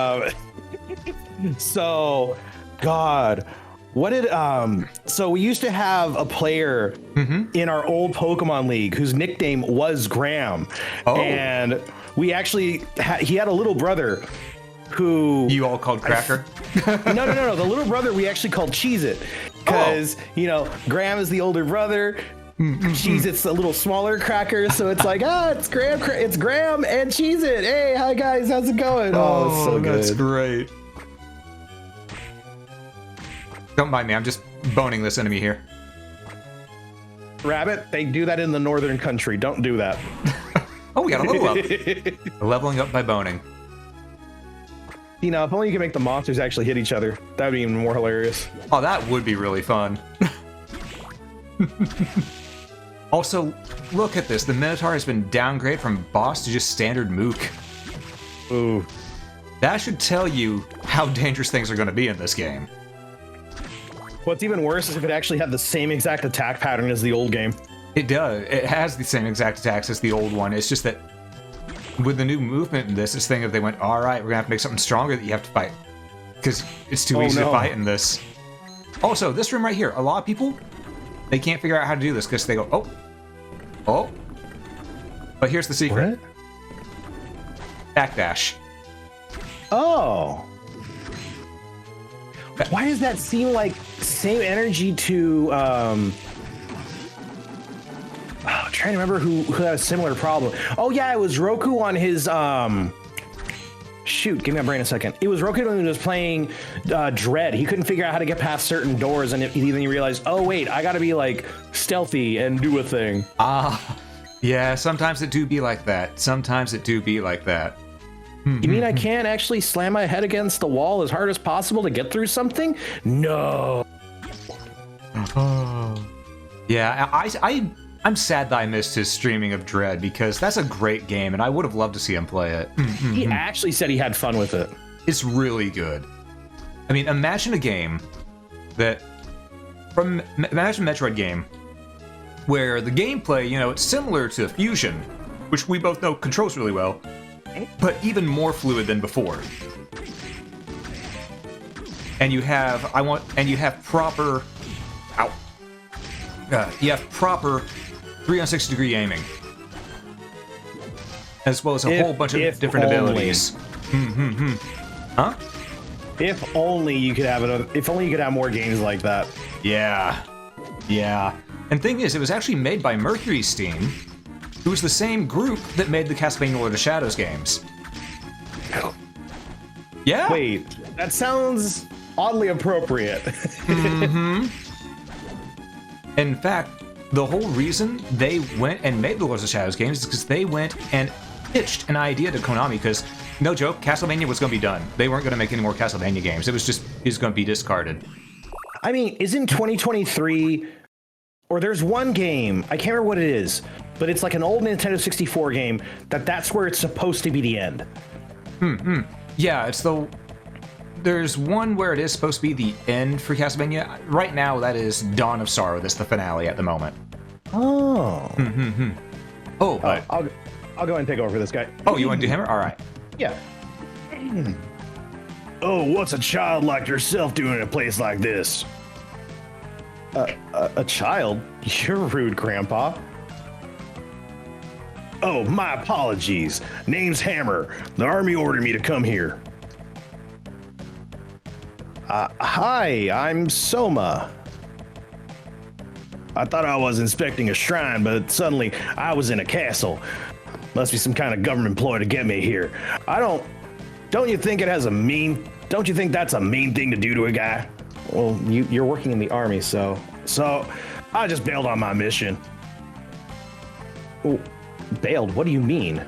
So, God, what did so we used to have a player in our old Pokemon League whose nickname was Graham, and we actually he had a little brother who you all called Cracker. No. The little brother we actually called Cheez-It because you know Graham is the older brother. Cheez-It's a little smaller cracker, so it's like it's Graham and Cheez-It. Hey, hi guys, how's it going? Oh, it's so good. That's great. Don't mind me, I'm just boning this enemy here. Rabbit, they do that in the northern country. Don't do that. Oh, we got a level up. Leveling up by boning. You know, if only you could make the monsters actually hit each other. That would be even more hilarious. Oh, that would be really fun. Also, look at this. The Minotaur has been downgraded from boss to just standard mook. Ooh. That should tell you how dangerous things are going to be in this game. What's even worse is if it actually had the same exact attack pattern as the old game. It does. It has the same exact attacks as the old one. It's just that with the new movement in this thing of they went, all right, we're going to have to make something stronger that you have to fight. Because it's too easy to fight in this. Also, this room right here, a lot of people, they can't figure out how to do this because they go, oh. But here's the secret. What? Backdash. Oh. Why does that seem like same energy to I'm trying to remember who had a similar problem. Oh yeah, it was Roku on his shoot, give me my brain a second. It was Roku when he was playing Dread. He couldn't figure out how to get past certain doors, and then he realized, oh wait, I gotta be like stealthy and do a thing. Yeah, sometimes it do be like that. You mean I can't actually slam my head against the wall as hard as possible to get through something? No. Yeah, I'm sad that I missed his streaming of Dread because that's a great game and I would have loved to see him play it. He actually said he had fun with it. It's really good. I mean, imagine a game that imagine a Metroid game where the gameplay, you know, it's similar to Fusion, which we both know controls really well, but even more fluid than before. And you have proper you have proper 360 degree aiming, as well as a whole bunch of different abilities. Huh? If only you could have it. If only you could have more games like that. Yeah. And thing is, it was actually made by Mercury Steam, who was the same group that made the Castlevania Lord of Shadows games. Yeah. Wait, that sounds oddly appropriate. In fact, the whole reason they went and made the Lords of Shadows games is because they went and pitched an idea to Konami because, no joke, Castlevania was going to be done. They weren't going to make any more Castlevania games. It was going to be discarded. I mean, isn't 2023, or there's one game, I can't remember what it is, but it's like an old Nintendo 64 game that's where it's supposed to be the end. Yeah, there's one where it is supposed to be the end for Castlevania. Right now, that is Dawn of Sorrow. That's the finale at the moment. Oh. Oh, but... I'll go and take over for this guy. Oh, you want to do Hammer? All right. Yeah. Oh, what's a child like yourself doing in a place like this? A child? You're rude, Grandpa. Oh, my apologies. Name's Hammer. The army ordered me to come here. Hi, I'm Soma. I thought I was inspecting a shrine, but suddenly I was in a castle. Must be some kind of government ploy to get me here. Don't you think that's a mean thing to do to a guy? Well, you're working in the army, so I just bailed on my mission. Oh, bailed? What do you mean?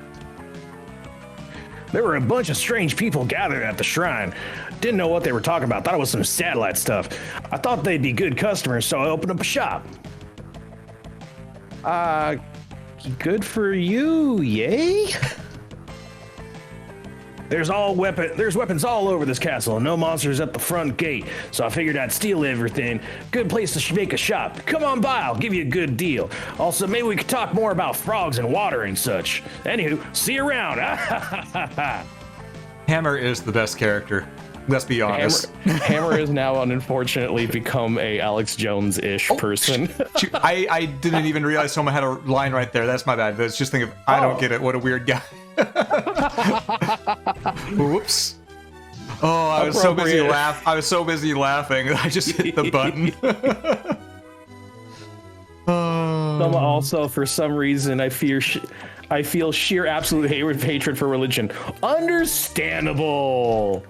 There were a bunch of strange people gathered at the shrine. Didn't know what they were talking about. Thought it was some satellite stuff. I thought they'd be good customers, so I opened up a shop. Good for you, yay? There's weapons all over this castle, and no monsters at the front gate, so I figured I'd steal everything. Good place to make a shop. Come on by, I'll give you a good deal. Also, maybe we could talk more about frogs and water and such. Anywho, see you around. Hammer is the best character. Let's be honest. Hammer is now unfortunately become a Alex Jones-ish person. I didn't even realize someone had a line right there. That's my bad. That's just thinking, I don't get it. What a weird guy. Whoops. Oh, I was so busy laughing. I just hit the button. Also, for some reason, I feel sheer absolute hatred for religion. Understandable.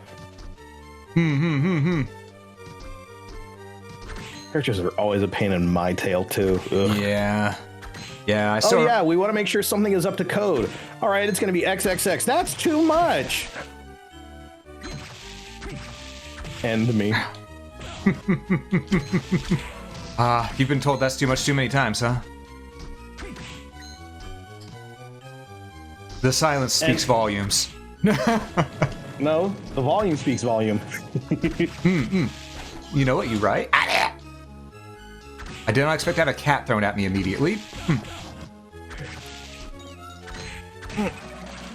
Characters are always a pain in my tail too. Ugh. Yeah. We want to make sure something is up to code. All right, it's going to be XXX. That's too much. End me. You've been told that's too much too many times, huh? The silence speaks volumes. No, the volume speaks volume. You know what, you right? I did not expect to have a cat thrown at me immediately.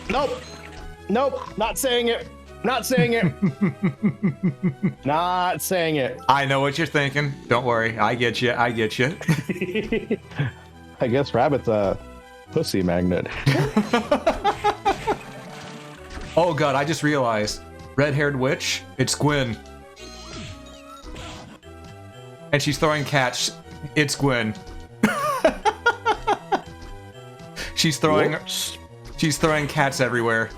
Nope. Nope. Not saying it. Not saying it. Not saying it. I know what you're thinking. Don't worry. I get you. I get you. I guess Rabbit's a pussy magnet. Oh god, I just realized. Red-haired witch, it's Gwen. And she's throwing cats. It's Gwen. She's throwing cats everywhere.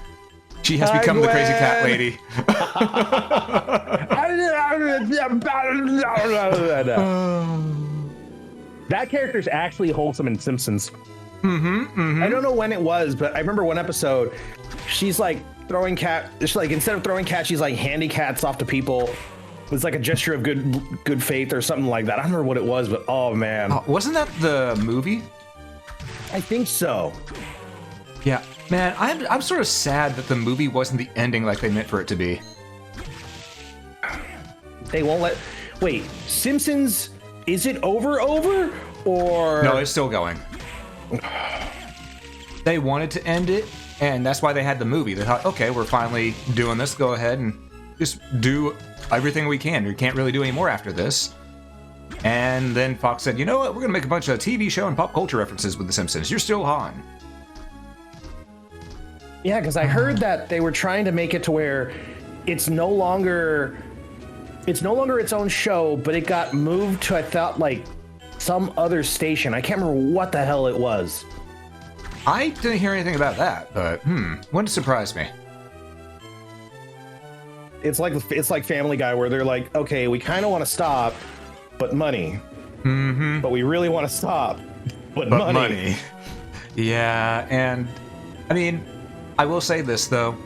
She has become the crazy cat lady. That character's actually wholesome in Simpsons. I don't know when it was, but I remember one episode. She's like throwing instead of throwing cats, she's like handing cats off to people. It's like a gesture of good faith or something like that. I don't remember what it was, but oh man, wasn't that the movie? I think so. Yeah, man, I'm sort of sad that the movie wasn't the ending like they meant for it to be. They won't let. Wait, Simpsons? Is it over or? No, it's still going. They wanted to end it, and that's why they had the movie. They thought, okay, we're finally doing this. Go ahead and just do everything we can. We can't really do any more after this. And then Fox said, you know what? We're gonna make a bunch of TV show and pop culture references with The Simpsons. You're still on. Yeah, because I heard that they were trying to make it to where it's no longer its own show, but it got moved to, I thought, like some other station. I can't remember what the hell it was. I didn't hear anything about that, but wouldn't surprise me. It's like Family Guy, where they're like, okay, we kind of want to stop, but money. But we really want to stop, but money. Yeah, and I mean, I will say this though.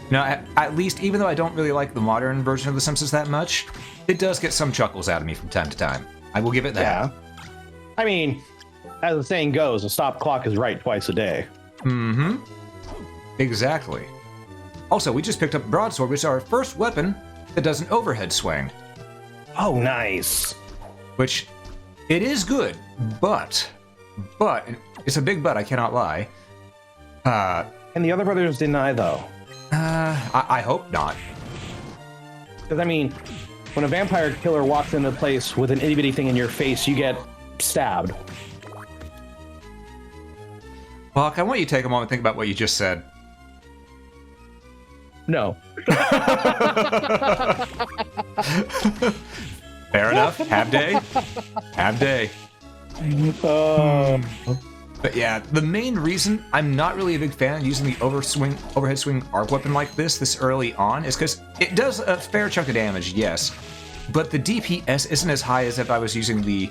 You know, at least, even though I don't really like the modern version of The Simpsons that much, it does get some chuckles out of me from time to time. I will give it that. Yeah. I mean, as the saying goes, a stop clock is right twice a day. Exactly. Also, we just picked up Broadsword, which is our first weapon that does an overhead swing. Oh, nice. Which, it is good, but, and it's a big but, I cannot lie. And the other brothers deny, though. I hope not. Because, I mean, when a vampire killer walks into a place with an itty-bitty thing in your face, you get stabbed. Locke, I want you to take a moment and think about what you just said. No. Fair enough. Have day. Have day. But yeah, the main reason I'm not really a big fan of using the overhead swing arc weapon like this early on is because it does a fair chunk of damage, yes, but the DPS isn't as high as if I was using the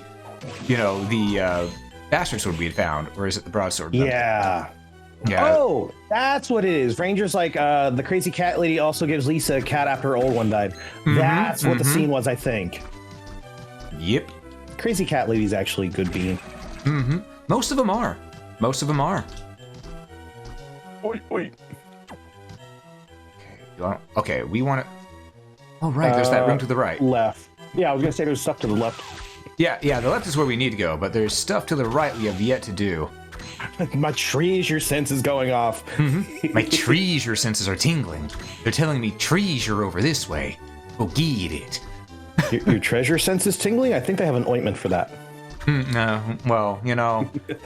bastard sword we had found, or is it the broadsword? Yeah. Yeah. Oh, that's what it is. Ranger's like, the crazy cat lady also gives Lisa a cat after her old one died. That's what the scene was, I think. Yep. Crazy cat lady's actually good being. Most of them are. Wait. Okay, we want to... Oh, right, there's that room to the right. Left. Yeah, I was going to say there's stuff to the left. Yeah, the left is where we need to go, but there's stuff to the right we have yet to do. My treasure sense is going off. My treasure senses are tingling. They're telling me treasure over this way. Go get it. Your treasure sense is tingling? I think they have an ointment for that. No, well,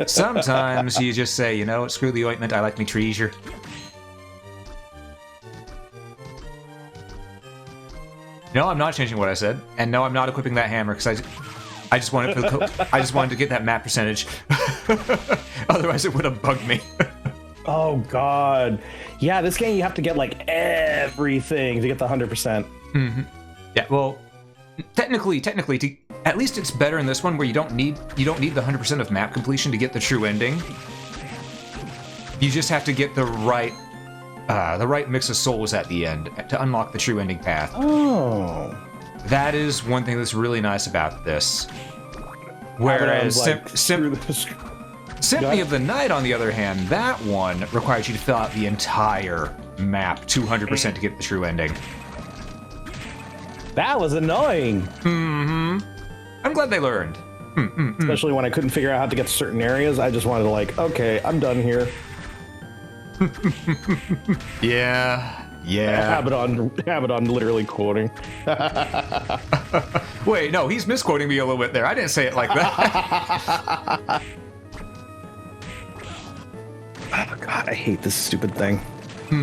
sometimes you just say, screw the ointment, I like me treasure. No, I'm not changing what I said, and no, I'm not equipping that hammer because I just wanted to get that map percentage. Otherwise, it would have bugged me. Oh God, yeah, this game you have to get like everything to get the 100%. Yeah, well, technically, at least it's better in this one where you don't need the 100% of map completion to get the true ending. You just have to get the right mix of souls at the end to unlock the true ending path. Oh. That is one thing that's really nice about this. Whereas screw the- Symphony of the Night, on the other hand, that one requires you to fill out the entire map 200% to get the true ending. That was annoying. I'm glad they learned. Especially when I couldn't figure out how to get to certain areas. I just wanted to like, okay, I'm done here. Yeah. Have it on literally quoting. Wait, no, he's misquoting me a little bit there. I didn't say it like that. Oh god, I hate this stupid thing. I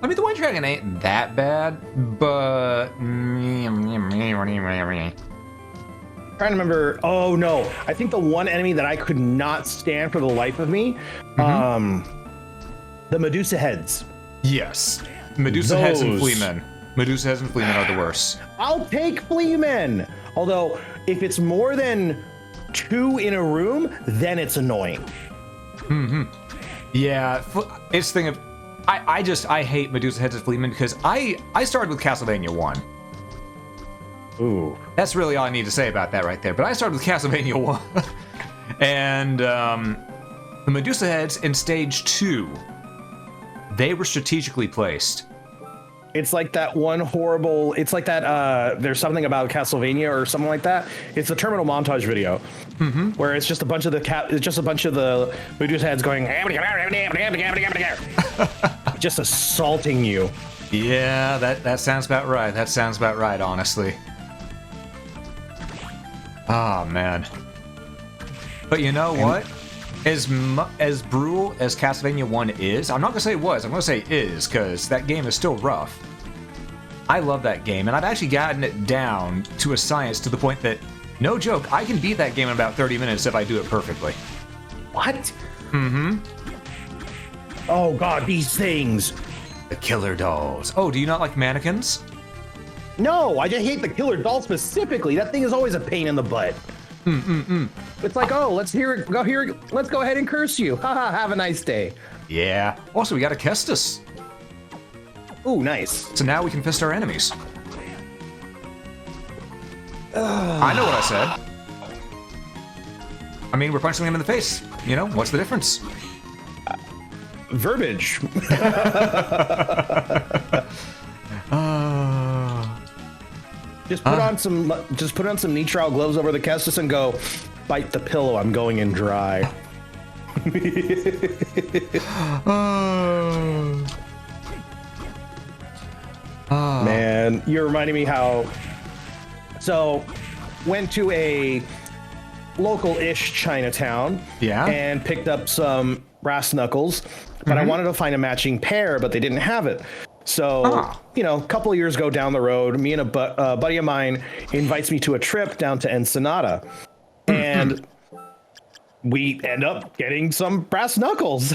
mean, the White Dragon ain't that bad, but... Trying to remember. Oh no, I think the one enemy that I could not stand for the life of me, the Medusa heads. Yes. Medusa heads and Those. Fleamen. Medusa heads and Fleamen are the worst. I'll take Fleamen. Although, if it's more than 2 in a room, then it's annoying. Yeah, it's the thing of... I hate Medusa heads and Fleamen because I started with Castlevania 1. Ooh. That's really all I need to say about that right there. But I started with Castlevania 1. And the Medusa heads in stage 2, they were strategically placed. It's like that one horrible. It's like that. There's something about Castlevania or something like that. It's a terminal montage video, where it's just a bunch of the Medusa heads going, just assaulting you. Yeah, that sounds about right. That sounds about right, honestly. Oh man. But you know what? As brutal as Castlevania 1 is, I'm not gonna say was, I'm gonna say is, because that game is still rough. I love that game, and I've actually gotten it down to a science to the point that, no joke, I can beat that game in about 30 minutes if I do it perfectly. What? Oh god, these things. The killer dolls. Oh, do you not like mannequins? No, I just hate the killer doll specifically. That thing is always a pain in the butt. It's like, oh, let's go ahead and curse you. Haha, have a nice day. Yeah. Also, we got a Kestis. Ooh, nice. So now we can fist our enemies. I know what I said. I mean, we're punching them in the face. You know, what's the difference? Verbiage. Just put on some nitrile gloves over the Kestis and go, bite the pillow, I'm going in dry. Man, you're reminding me how... So, went to a local-ish Chinatown and picked up some brass knuckles, but I wanted to find a matching pair, but they didn't have it. So, you know, a couple of years ago down the road, me and a buddy of mine invites me to a trip down to Ensenada. And we end up getting some brass knuckles.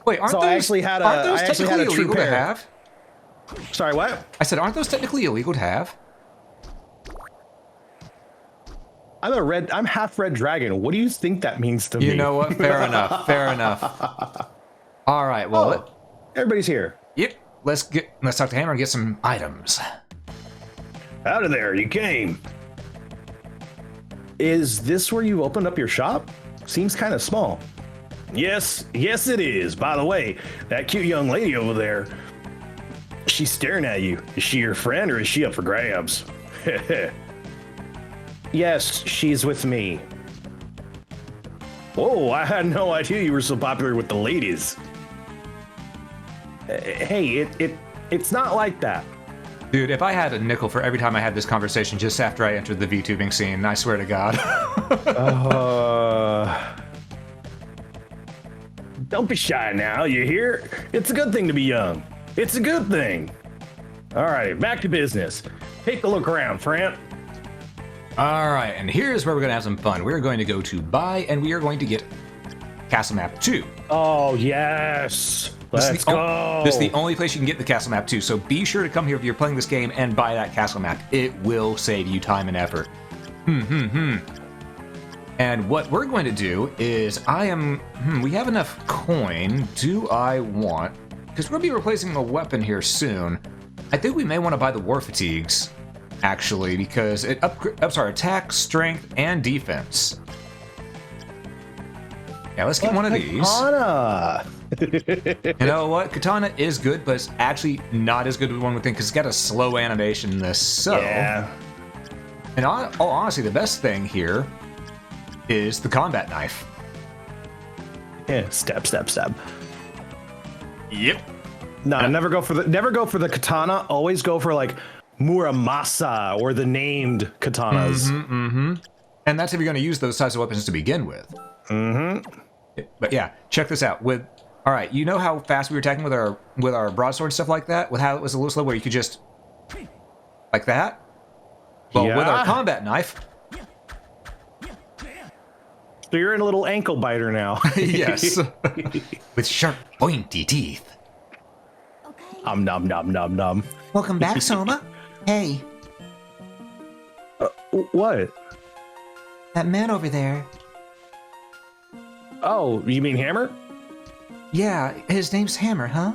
Wait, aren't So those, I actually had aren't those a true technically illegal to pair. have? Sorry, what? I said, aren't those technically illegal to have? I'm half red dragon. What do you think that means to me? You know what? Fair enough. Fair enough. All right. Well, everybody's here. yep. Let's talk to Hammer and get some items. Out of there, you came. Is this where you opened up your shop? Seems kind of small. Yes, it is. By the way, that cute young lady over there, she's staring at you. Is she your friend or is she up for grabs? Yes, she's with me. Whoa, I had no idea you were so popular with the ladies. Hey, it's not like that. Dude, if I had a nickel for every time I had this conversation just after I entered the VTubing scene, I swear to God. Don't be shy now, you hear? It's a good thing to be young. It's a good thing. All right, back to business. Take a look around, friend. All right, and here's where we're going to have some fun. We're going to go to buy, and we are going to get Castle Map 2. Oh, yes. Let's go. This is the only place you can get the Castle Map 2, so be sure to come here if you're playing this game and buy that Castle Map. It will save you time and effort. And what we're going to do is we have enough coin. Do I want... Because we're going to be replacing a weapon here soon. I think we may want to buy the War Fatigues. actually, because it ups our attack, strength, and defense. Yeah, let's get one of these. Katana. You know what? Katana is good, but it's actually not as good as one would think because it's got a slow animation in this. So, Yeah. and honestly, the best thing here is the combat knife. Yeah. Stab, stab, stab. Yep. No, never go for the katana. Always go for like Muramasa or the named katanas. And that's if you're going to use those types of weapons to begin with. But yeah, check this out. All right, you know how fast we were attacking with our broadsword and stuff like that? With how it was a little slow where you could just like that? Well, with our combat knife. So you're in a little ankle biter now. Yes. With sharp, pointy teeth. Nom nom nom nom. Welcome back, Soma. Hey, What? that man over there. Oh, you mean Hammer? Yeah, his name's Hammer, huh?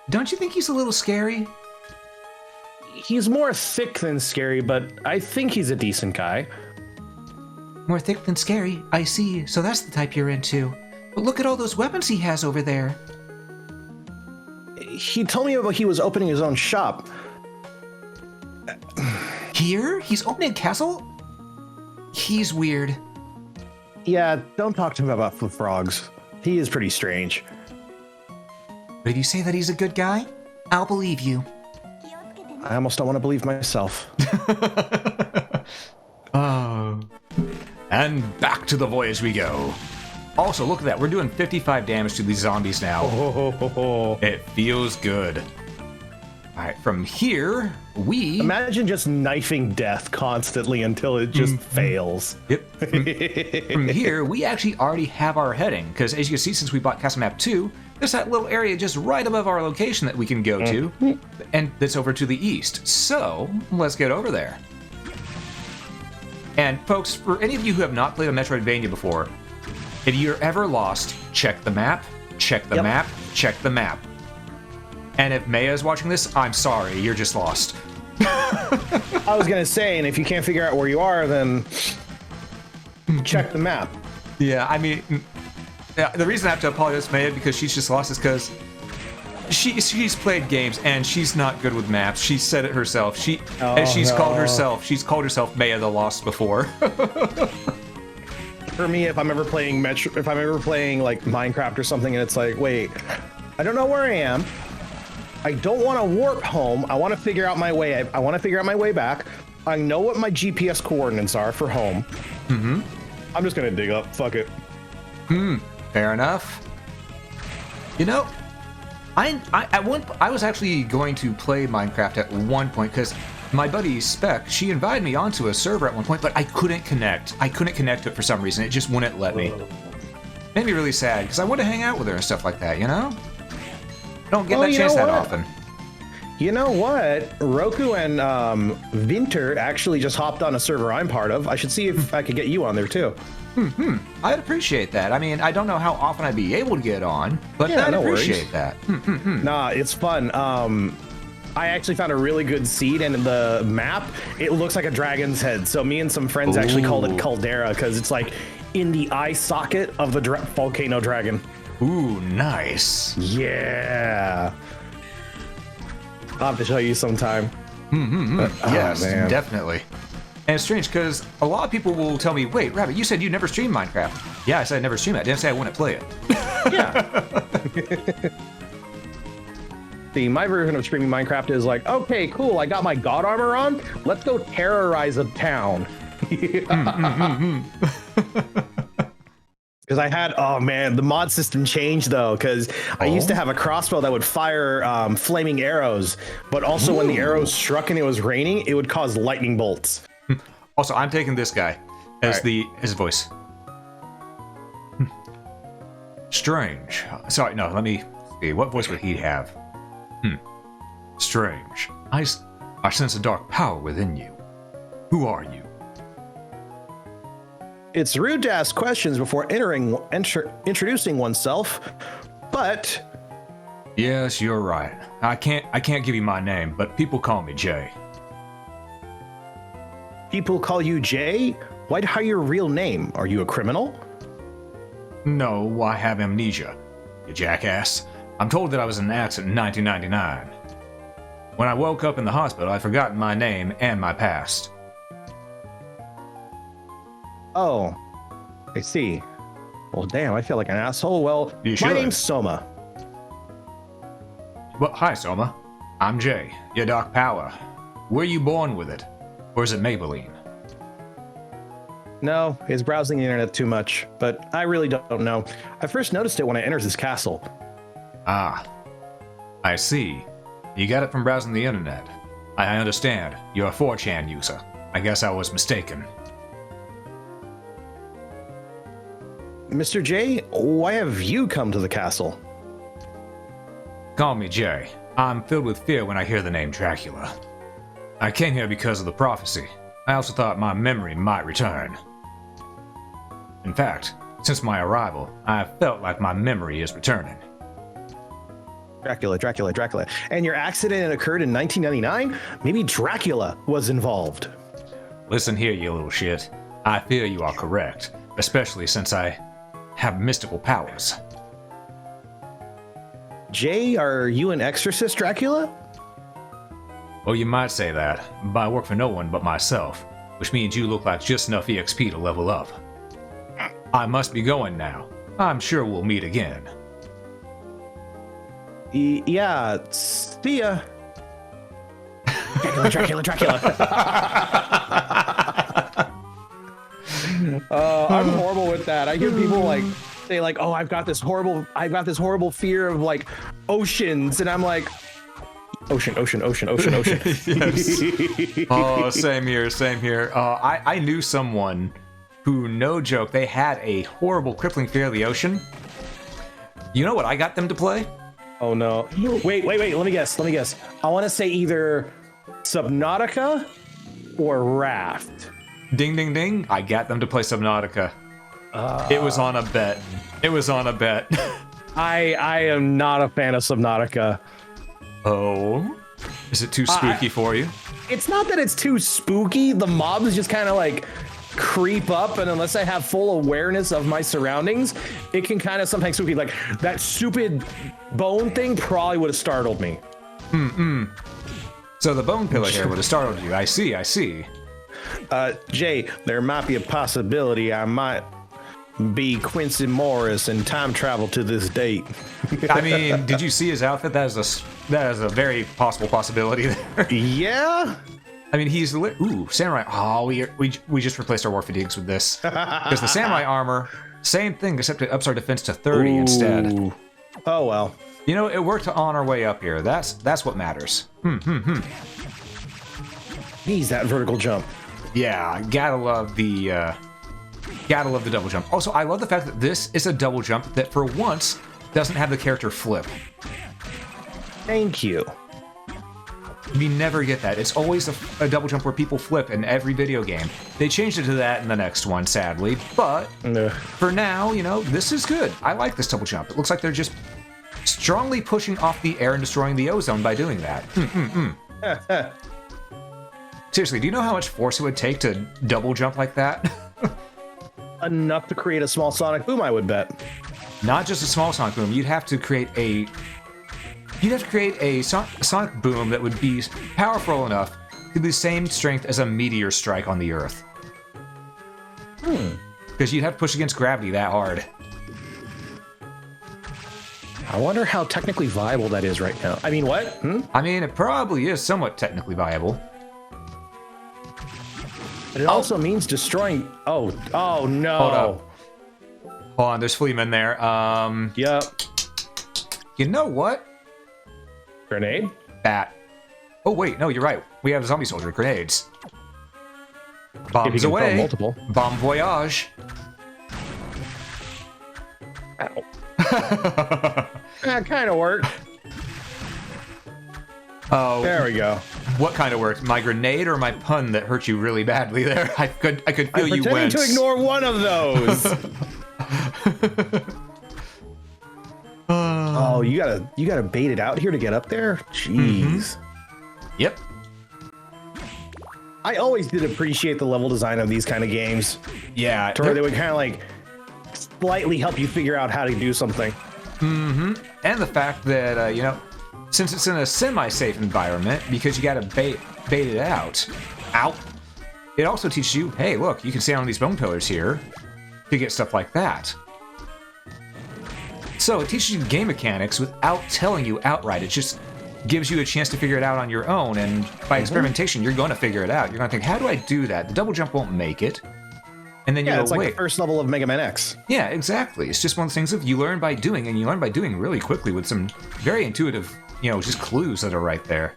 Don't you think he's a little scary? He's more thick than scary, but I think he's a decent guy. More thick than scary, I see. So that's the type you're into. But look at all those weapons he has over there. He told me about he was opening his own shop. Here? He's opening a castle? He's weird. Yeah, don't talk to him about the frogs. He is pretty strange. But if you say that he's a good guy, I'll believe you. I almost don't want to believe myself. Oh. And back to the voyage we go. Also, look at that. We're doing 55 damage to these zombies now. It feels good. All right, from here, we... Imagine just knifing death constantly until it just fails. Yep. From here, we actually already have our heading, because as you can see, since we bought Castle Map 2, there's that little area just right above our location that we can go to, and that's over to the east. So, let's get over there. And folks, for any of you who have not played a Metroidvania before, if you're ever lost, check the map, check the map, check the map. And if Maya is watching this, I'm sorry, you're just lost. I was gonna say, and if you can't figure out where you are, then check the map. Yeah, I mean, the reason I have to apologize to Maya because she's just lost is because she's played games and she's not good with maps. She said it herself. She's called herself Maya the Lost before. For me, if I'm ever playing like Minecraft or something, and it's like, wait, I don't know where I am. I don't want to warp home. I want to figure out my way. I want to figure out my way back. I know what my GPS coordinates are for home. I'm just gonna dig up. Fuck it. Fair enough. You know, I was actually going to play Minecraft at one point because my buddy Spec, she invited me onto a server at one point, but I couldn't connect. I couldn't connect to it for some reason. It just wouldn't let me. Made me really sad because I wanted to hang out with her and stuff like that, you know? Don't get that chance that often. You know what? Roku and Vinter actually just hopped on a server I'm part of. I should see if I could get you on there too. I'd appreciate that. I mean, I don't know how often I'd be able to get on, but Yeah, I'd no appreciate worries. that. Nah, it's fun. I actually found a really good seed, and in the map, it looks like a dragon's head. So me and some friends actually called it Caldera because it's like in the eye socket of the volcano dragon. Ooh, nice. Yeah. I'll have to show you sometime. Yes, man. definitely. And it's strange because a lot of people will tell me, wait, Rabbit, you said you never streamed Minecraft. Yeah, I said I never streamed it. I didn't say I wouldn't play it. Yeah. See, my version of streaming Minecraft is like, okay, cool, I got my god armor on. Let's go terrorize a town. Because I had, oh man, the mod system changed though, because I used to have a crossbow that would fire flaming arrows, but also when the arrows struck and it was raining, it would cause lightning bolts. Also, I'm taking this guy as his voice. Strange. Sorry, no, let me see. What voice would he have? Strange. I sense a dark power within you. Who are you? It's rude to ask questions before introducing oneself, but Yes, you're right. I can't give you my name, but people call me Jay. People call you Jay? Why'd hide your real name? Are you a criminal? No, I have amnesia, you jackass. I'm told that I was in an accident in 1999. When I woke up in the hospital, I'd forgotten my name and my past. Oh, I see. Well, damn, I feel like an asshole. Well, You my should. name's Soma. Well, hi, Soma. I'm Jay, your Dark Power. Were you born with it? Or is it Maybelline? No, it's browsing the internet too much, but I really don't know. I first noticed it when I entered this castle. Ah, I see. You got it from browsing the internet. I understand. You're a 4chan user. I guess I was mistaken. Mr. J, why have you come to the castle? Call me Jay. I'm filled with fear when I hear the name Dracula. I came here because of the prophecy. I also thought my memory might return. In fact, since my arrival, I have felt like my memory is returning. Dracula. And your accident occurred in 1999? Maybe Dracula was involved. Listen here, you little shit. I fear you are correct, especially since I have mystical powers. Jay, are you an exorcist, Dracula? Well, you might say that, but I work for no one but myself, which means you look like just enough EXP to level up. I must be going now. I'm sure we'll meet again. Yeah, see ya. Dracula. I'm horrible with that. I hear people like say like, "Oh, I've got this horrible fear of like oceans," and I'm like, ocean. Yes. Oh, same here. I knew someone who, no joke, they had a horrible, crippling fear of the ocean. You know what I got them to play? Oh no! Wait. Let me guess. I want to say either Subnautica or Raft. Ding, ding, ding. I got them to play Subnautica. It was on a bet. I am not a fan of Subnautica. Oh? Is it too spooky for you? It's not that it's too spooky. The mobs just kind of like creep up, and unless I have full awareness of my surroundings, it can kind of sometimes spooky. Like that stupid bone thing probably would have startled me. So the bone pillar here would have startled you. I see. Jay, there might be a possibility I might be Quincy Morris and time travel to this date. I mean, did you see his outfit? That is a very possible possibility there. Yeah. I mean, he's ooh, samurai. Oh, we just replaced our war fatigues with this because the samurai armor, same thing, except it ups our defense to 30 instead. Oh well. You know, it worked on our way up here. That's what matters. Geez, that vertical jump. Yeah, gotta love the double jump. Also, I love the fact that this is a double jump that for once doesn't have the character flip. Thank you. We never get that. It's always a double jump where people flip in every video game. They changed it to that in the next one, sadly. But for now, you know, this is good. I like this double jump. It looks like they're just strongly pushing off the air and destroying the ozone by doing that. Seriously, do you know how much force it would take to double jump like that? Enough to create a small sonic boom, I would bet. Not just a small sonic boom. You'd have to create a sonic boom that would be powerful enough to be the same strength as a meteor strike on the Earth. Because you'd have to push against gravity that hard. I wonder how technically viable that is right now. I mean, what? I mean, it probably is somewhat technically viable. But it also means destroying. Oh no. Hold up. Hold on, there's Fleeman there. Yep. You know what? Grenade? Bat. Oh wait, no, you're right. We have a zombie soldier. Grenades. If you Bombs can throw away. multiple. Bomb voyage. Ow. That kind of worked. Oh, There we go. what kind of worked? My grenade or my pun that hurt you really badly there? I could feel you Pretending wince. to ignore one of those. Oh, you gotta bait it out here to get up there? Jeez. Yep. I always did appreciate the level design of these kind of games. Yeah, To where they would kind of like slightly help you figure out how to do something. and the fact that since it's in a semi-safe environment, because you got to bait it out, it also teaches you, hey, look, you can stand on these bone pillars here to get stuff like that. So it teaches you game mechanics without telling you outright. It just gives you a chance to figure it out on your own, and by experimentation, you're going to figure it out. You're going to think, how do I do that? The double jump won't make it. And then you go, it's like wait. the first level of Mega Man X. Yeah, exactly. It's just one of the things of you learn by doing, and you learn by doing really quickly with some very intuitive, just clues that are right there.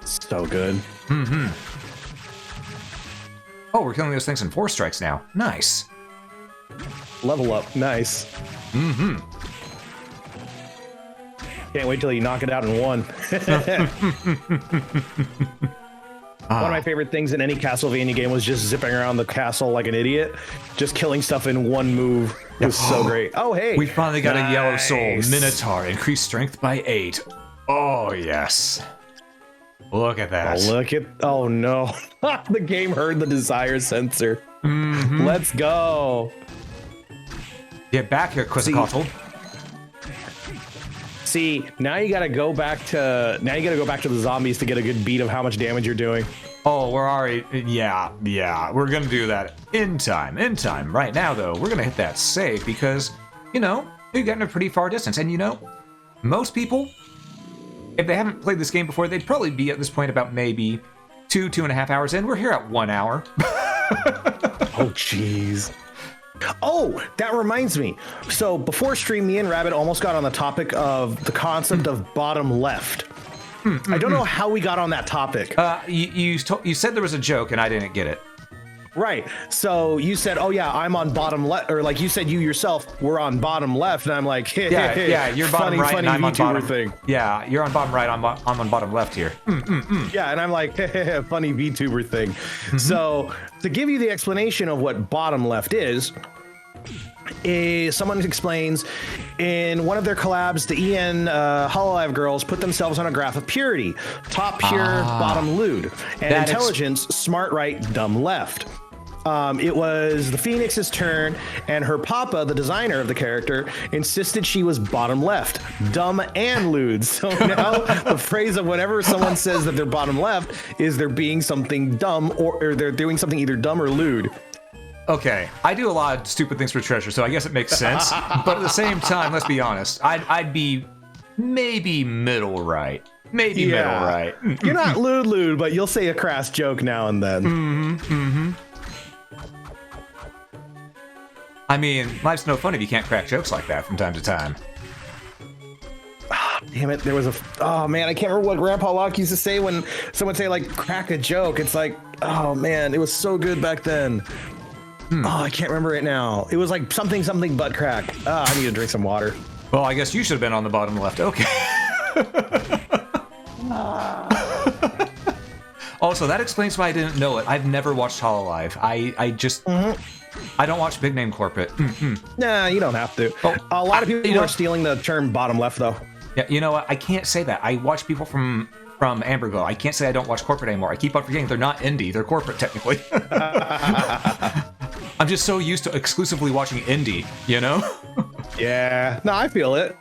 So good. Oh, we're killing those things in 4 strikes now. Nice. Level up. Nice. Can't wait till you knock it out in 1. One of my favorite things in any Castlevania game was just zipping around the castle like an idiot, just killing stuff in 1 move. It was so great. Oh, hey. We finally got a yellow soul Nice. Minotaur, increased strength by 8. Oh, yes. Look at that. Oh no. The game heard the desire sensor. Let's go. Get back here, Quetzalcoatl. See, now you gotta go back to the zombies to get a good beat of how much damage you're doing. Oh, we're already... Yeah, we're gonna do that in time. Right now, though, we're gonna hit that save because, we've gotten a pretty far distance. And, most people, if they haven't played this game before, they'd probably be at this point about maybe 2.5 hours in. We're here at 1 hour. Oh, jeez. Oh, that reminds me. So before stream, me and Rabbit almost got on the topic of the concept of bottom left. I don't know how we got on that topic. You said there was a joke, and I didn't get it. Right. So you said, "Oh yeah, I'm on bottom left," or like you said, you yourself were on bottom left, and I'm like, Yeah, you're bottom right, and I'm on VTuber bottom. thing. Yeah, you're on bottom right. I'm on bottom left here. Yeah, and I'm like, funny VTuber thing. So to give you the explanation of what bottom left is someone explains in one of their collabs, the EN Hololive girls put themselves on a graph of purity: top pure, bottom lewd, and That intelligence, smart right, dumb left. It was the Phoenix's turn, and her papa, the designer of the character, insisted she was bottom left, dumb and lewd. So now the phrase of whenever someone says that they're bottom left is they're being something dumb, or they're doing something either dumb or lewd. Okay, I do a lot of stupid things for treasure, so I guess it makes sense. But at the same time, let's be honest, I'd be maybe middle right. Middle right. You're not lewd, but you'll say a crass joke now and then. I mean, life's no fun if you can't crack jokes like that from time to time. Damn it, there was oh man, I can't remember what Grandpa Locke used to say when someone say like crack a joke. It's like, oh man, it was so good back then. Oh, I can't remember it now. It was like something butt crack. I need to drink some water. Well, I guess you should have been on the bottom left. Okay. Also, that explains why I didn't know it. I've never watched Hololive. I just... I don't watch big name corporate. Nah, you don't have to. A lot of people are stealing the term bottom left, though. Yeah, you know what? I can't say that. I watch people from Amberglow. I can't say I don't watch corporate anymore. I keep on forgetting they're not indie. They're corporate, technically. I'm just so used to exclusively watching indie, Yeah. No, I feel it.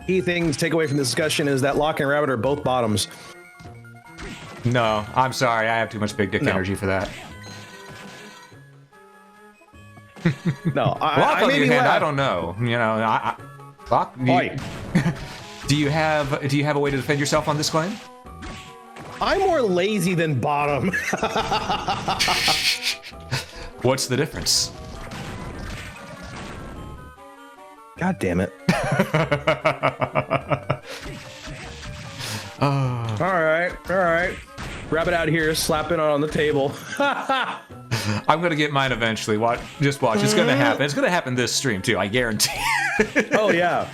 Key things to take away from this discussion is that Locke and Rabbit are both bottoms. No, I'm sorry. I have too much big dick energy for that. No, Locke, on the other hand, I don't know. Locke, do you have a way to defend yourself on this claim? I'm more lazy than bottom. What's the difference? God damn it. All right. Rabbit out here, slapping on the table. I'm gonna get mine eventually. Just watch. It's gonna happen. It's gonna happen this stream too. I guarantee. Oh yeah.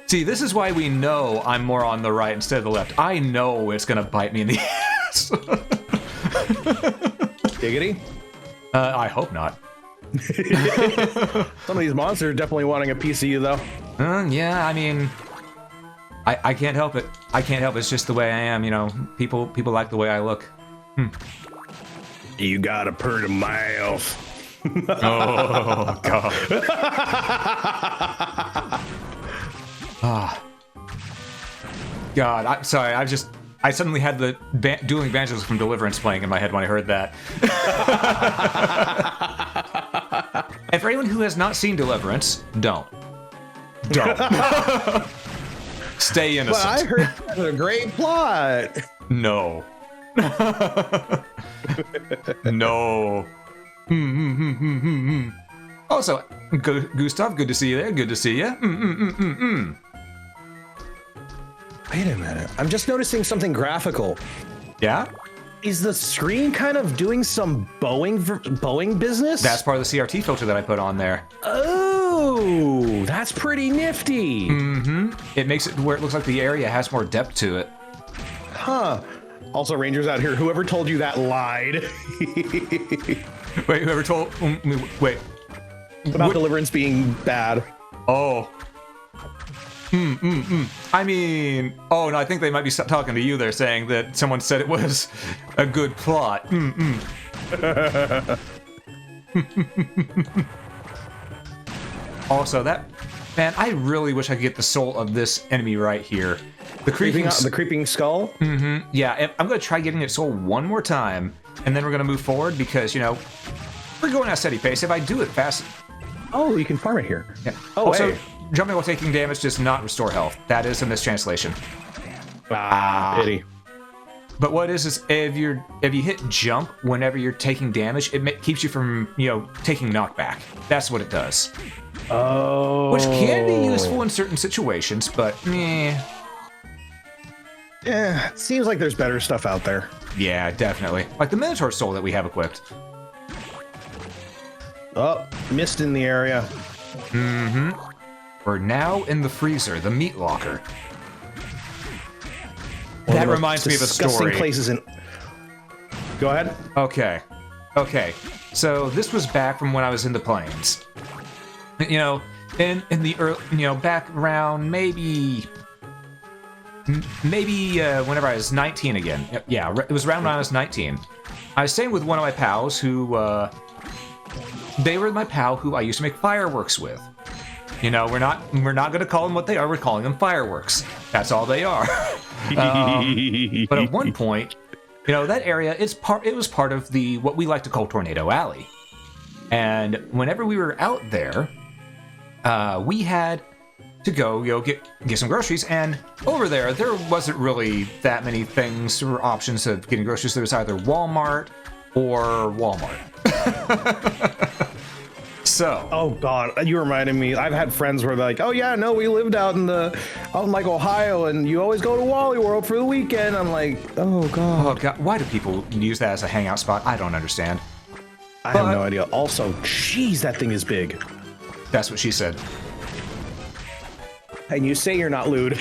See, this is why we know I'm more on the right instead of the left. I know it's gonna bite me in the ass. Giggity. I hope not. Some of these monsters are definitely wanting a piece of you, though. Yeah, I mean, I can't help it. I can't help it. It's just the way I am, you know. People like the way I look. You got a pretty mouth. Oh, God. God, I'm sorry. I suddenly had the dueling banjos from Deliverance playing in my head when I heard that. And for anyone who has not seen Deliverance, don't. Stay innocent. But I heard it was a great plot. No. No. Also, Gustav, good to see you there. Good to see you. Wait a minute. I'm just noticing something graphical. Yeah? Is the screen kind of doing some bowing business? That's part of the CRT filter that I put on there. Oh, that's pretty nifty. It makes it where it looks like the area has more depth to it. Huh. Also, Rangers out here, whoever told you that lied. Wait, whoever told... wait. About Deliverance being bad. Oh. I mean... Oh, no, I think they might be talking to you there, saying that someone said it was a good plot. Also, that... Man, I really wish I could get the soul of this enemy right here. The creeping skull? Yeah, I'm going to try getting its soul one more time, and then we're going to move forward because, you know, we're going at a steady pace. If I do it fast... Oh, you can farm it here. Yeah. Oh, also, hey. Jumping while taking damage does not restore health. That is a mistranslation. Pity. But what it is if you hit jump whenever you're taking damage, it keeps you from, you know, taking knockback. That's what it does. Oh. Which can be useful in certain situations, but meh. Yeah, it seems like there's better stuff out there. Yeah, definitely. Like the Minotaur Soul that we have equipped. Oh, mist in the area. We're now in the freezer, the meat locker. One That of the reminds me of a disgusting story. Places in... Go ahead. Okay. So this was back from when I was in the plains. You know, in the early, you know, back around maybe whenever I was 19 again. Yeah, it was around when I was 19. I was staying with one of my pals who, they were my pal who I used to make fireworks with. You know, we're not gonna call them what they are. We're calling them fireworks. That's all they are. But at one point, you know, that area it was part of the what we like to call Tornado Alley. And whenever we were out there, we had to go, you know, get some groceries. And over there wasn't really that many things or options of getting groceries. There was either Walmart or Walmart. So. Oh God, you reminded me. I've had friends where they're like, "Oh yeah, no, we lived out in like Ohio, and you always go to Wally World for the weekend." I'm like, "Oh God." Oh God, why do people use that as a hangout spot? I don't understand. I have no idea. Also, jeez, that thing is big. That's what she said. And you say you're not lewd.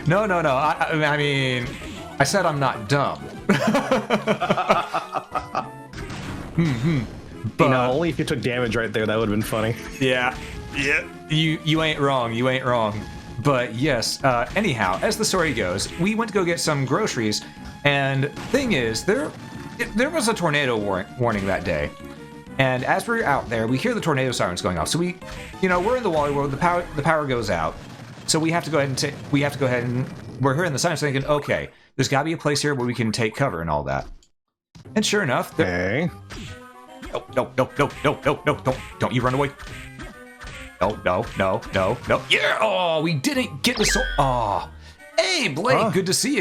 No. I mean, I said I'm not dumb. But, you know, only if you took damage right there, that would have been funny. Yeah. You ain't wrong. But yes, anyhow, as the story goes, we went to go get some groceries, and thing is, there was a tornado warning that day. And as we're out there, we hear the tornado sirens going off. So we're in the Wally World, the power goes out. So we have to go ahead and we're hearing the sirens thinking, okay, there's gotta be a place here where we can take cover and all that. And sure enough, Okay. No, don't you run away. No. Yeah, oh, we didn't get the soul. Oh, hey, Blake, Huh? good to see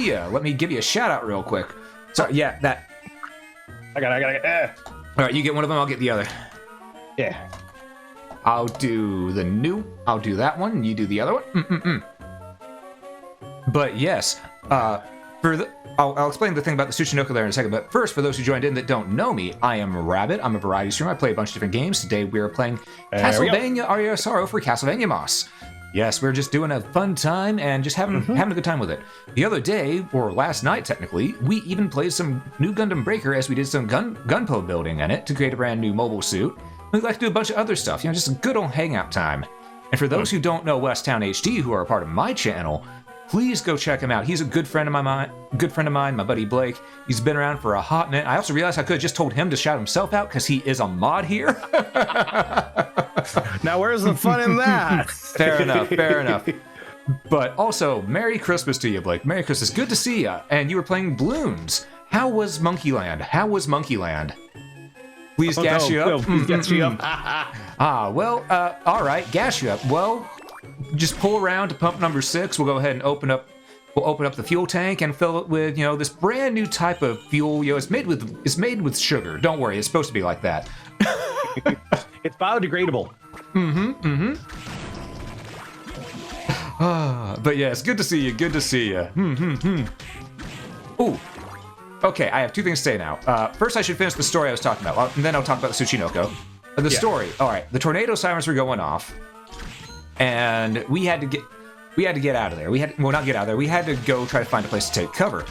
you. Let me give you a shout out real quick. So, yeah, that. I got it. All right, you get one of them, I'll get the other. Yeah. I'll do that one, you do the other one. But yes, I'll explain the thing about the Tsuchinoko there in a second, but first, for those who joined in that don't know me, I am Rabbit. I'm a variety streamer. I play a bunch of different games. Today we are playing Castlevania Aria for Castlevania-mas. Yes, we're just doing a fun time and just having a good time with it. The other day, or last night technically, we even played some new Gundam Breaker as we did some gunpowder building in it to create a brand new mobile suit. We'd like to do a bunch of other stuff, just a good old hangout time. And for those who don't know West Town HD, who are a part of my channel, please go check him out. He's a good friend of mine, my buddy Blake. He's been around for a hot minute. I also realized I could have just told him to shout himself out because he is a mod here. Now, where's the fun in that? Fair enough, fair enough. But also, Merry Christmas to you, Blake. Merry Christmas. Good to see ya. And you were playing Bloons. How was Monkeyland? How was Monkeyland? Please gas you up. Please gas you up. All right, gas you up. Well, just pull around to pump number 6. We'll go ahead and open up the fuel tank and fill it with, this brand new type of fuel. It's made with sugar. Don't worry, it's supposed to be like that. It's biodegradable. But yeah, it's good to see you. Good to see you. Ooh. Okay, I have 2 things to say now. First, I should finish the story I was talking about, and then I'll talk about the Tsuchinoko. The story. All right, the tornado sirens were going off, and we had to get out of there. We had to go try to find a place to take cover.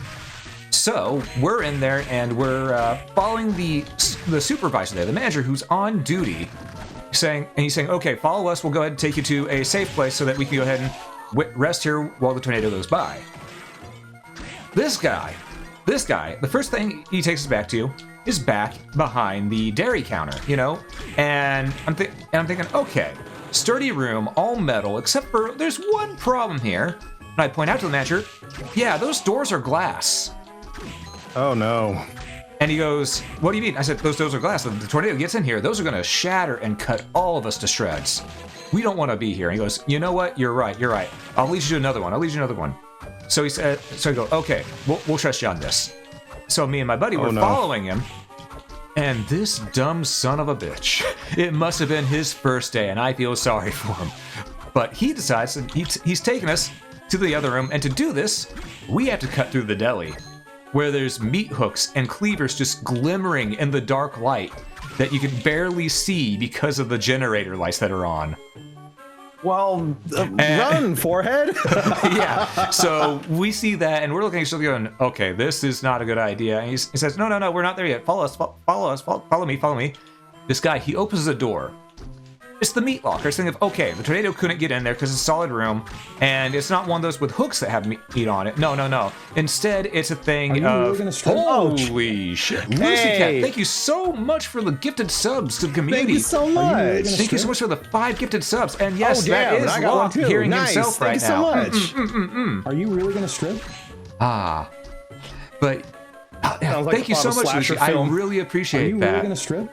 So we're in there, and we're following the supervisor there, the manager who's on duty, he's saying, okay, follow us. We'll go ahead and take you to a safe place so that we can go ahead and rest here while the tornado goes by. This guy, the first thing he takes us back to is back behind the dairy counter, and I'm thinking, okay, sturdy room, all metal, except for there's one problem here. And I point out to the manager, yeah, those doors are glass. Oh no. And he goes, what do you mean? I said, those doors are glass. If the tornado gets in here, those are going to shatter and cut all of us to shreds. We don't want to be here. And he goes, you know what? You're right. I'll lead you to another one. So I go, okay, we'll trust you on this. So me and my buddy were following him, and this dumb son of a bitch, it must have been his first day, and I feel sorry for him. But he decides that he's taking us to the other room, and to do this, we have to cut through the deli, where there's meat hooks and cleavers just glimmering in the dark light that you can barely see because of the generator lights that are on. Well, run, forehead. Yeah. So we see that, and we're looking at each other going, okay, this is not a good idea. And he says, no, we're not there yet. Follow us, follow me. This guy, he opens the door. It's the meat locker. It's thinking of, okay, the tornado couldn't get in there because it's a solid room, and it's not one of those with hooks that have meat on it. No. Instead, it's a thing of, holy shit. Lucy Cat, thank you so much for the gifted subs to the community. Thank you so much. Thank you so much for the 5 gifted subs. And yes, that is Locke hearing himself right now. Thank you so much. Are you really going to strip? But thank you so much, Lucy. I really appreciate that. Are you really going to strip?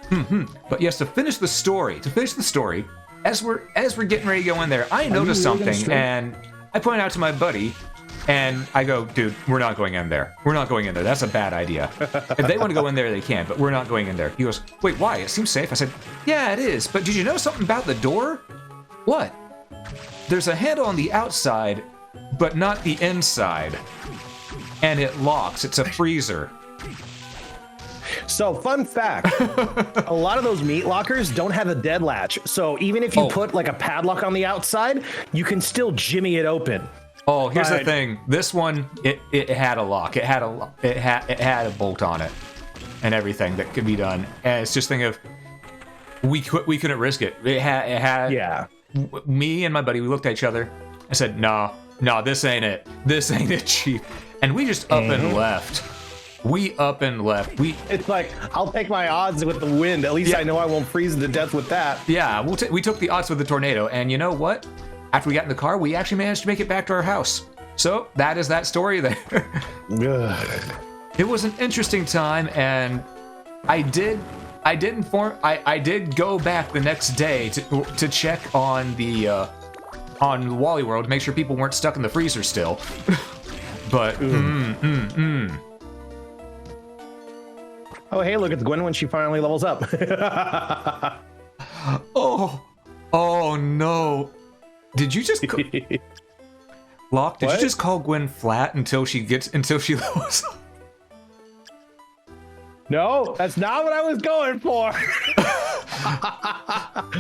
But yes, to finish the story, as we're getting ready to go in there, I noticed something, and I point out to my buddy, and I go, dude, we're not going in there. That's a bad idea. If they want to go in there, they can, but we're not going in there. He goes, wait, why? It seems safe. I said, yeah, it is. But did you know something about the door? What? There's a handle on the outside, but not the inside. And it locks. It's a freezer. So, fun fact, a lot of those meat lockers don't have a dead latch. So even if you put like a padlock on the outside, you can still jimmy it open. Oh, here's the thing. This one, it had a lock. It had a bolt on it and everything that could be done. And it's just thinking of, we couldn't risk it. It had me and my buddy, we looked at each other and said, no, this ain't it. This ain't it, Chief. And we just up and left. It's like, I'll take my odds with the wind. At least I know I won't freeze to death with that. Yeah, we took the odds with the tornado. And you know what? After we got in the car, we actually managed to make it back to our house. So that is that story there. It was an interesting time, and I did go back the next day to check on the Wally World to make sure people weren't stuck in the freezer still. But oh, hey, look, it's Gwen when she finally levels up. Oh no. Did you just Locke, did you just call Gwen flat until she levels up? No, that's not what I was going for.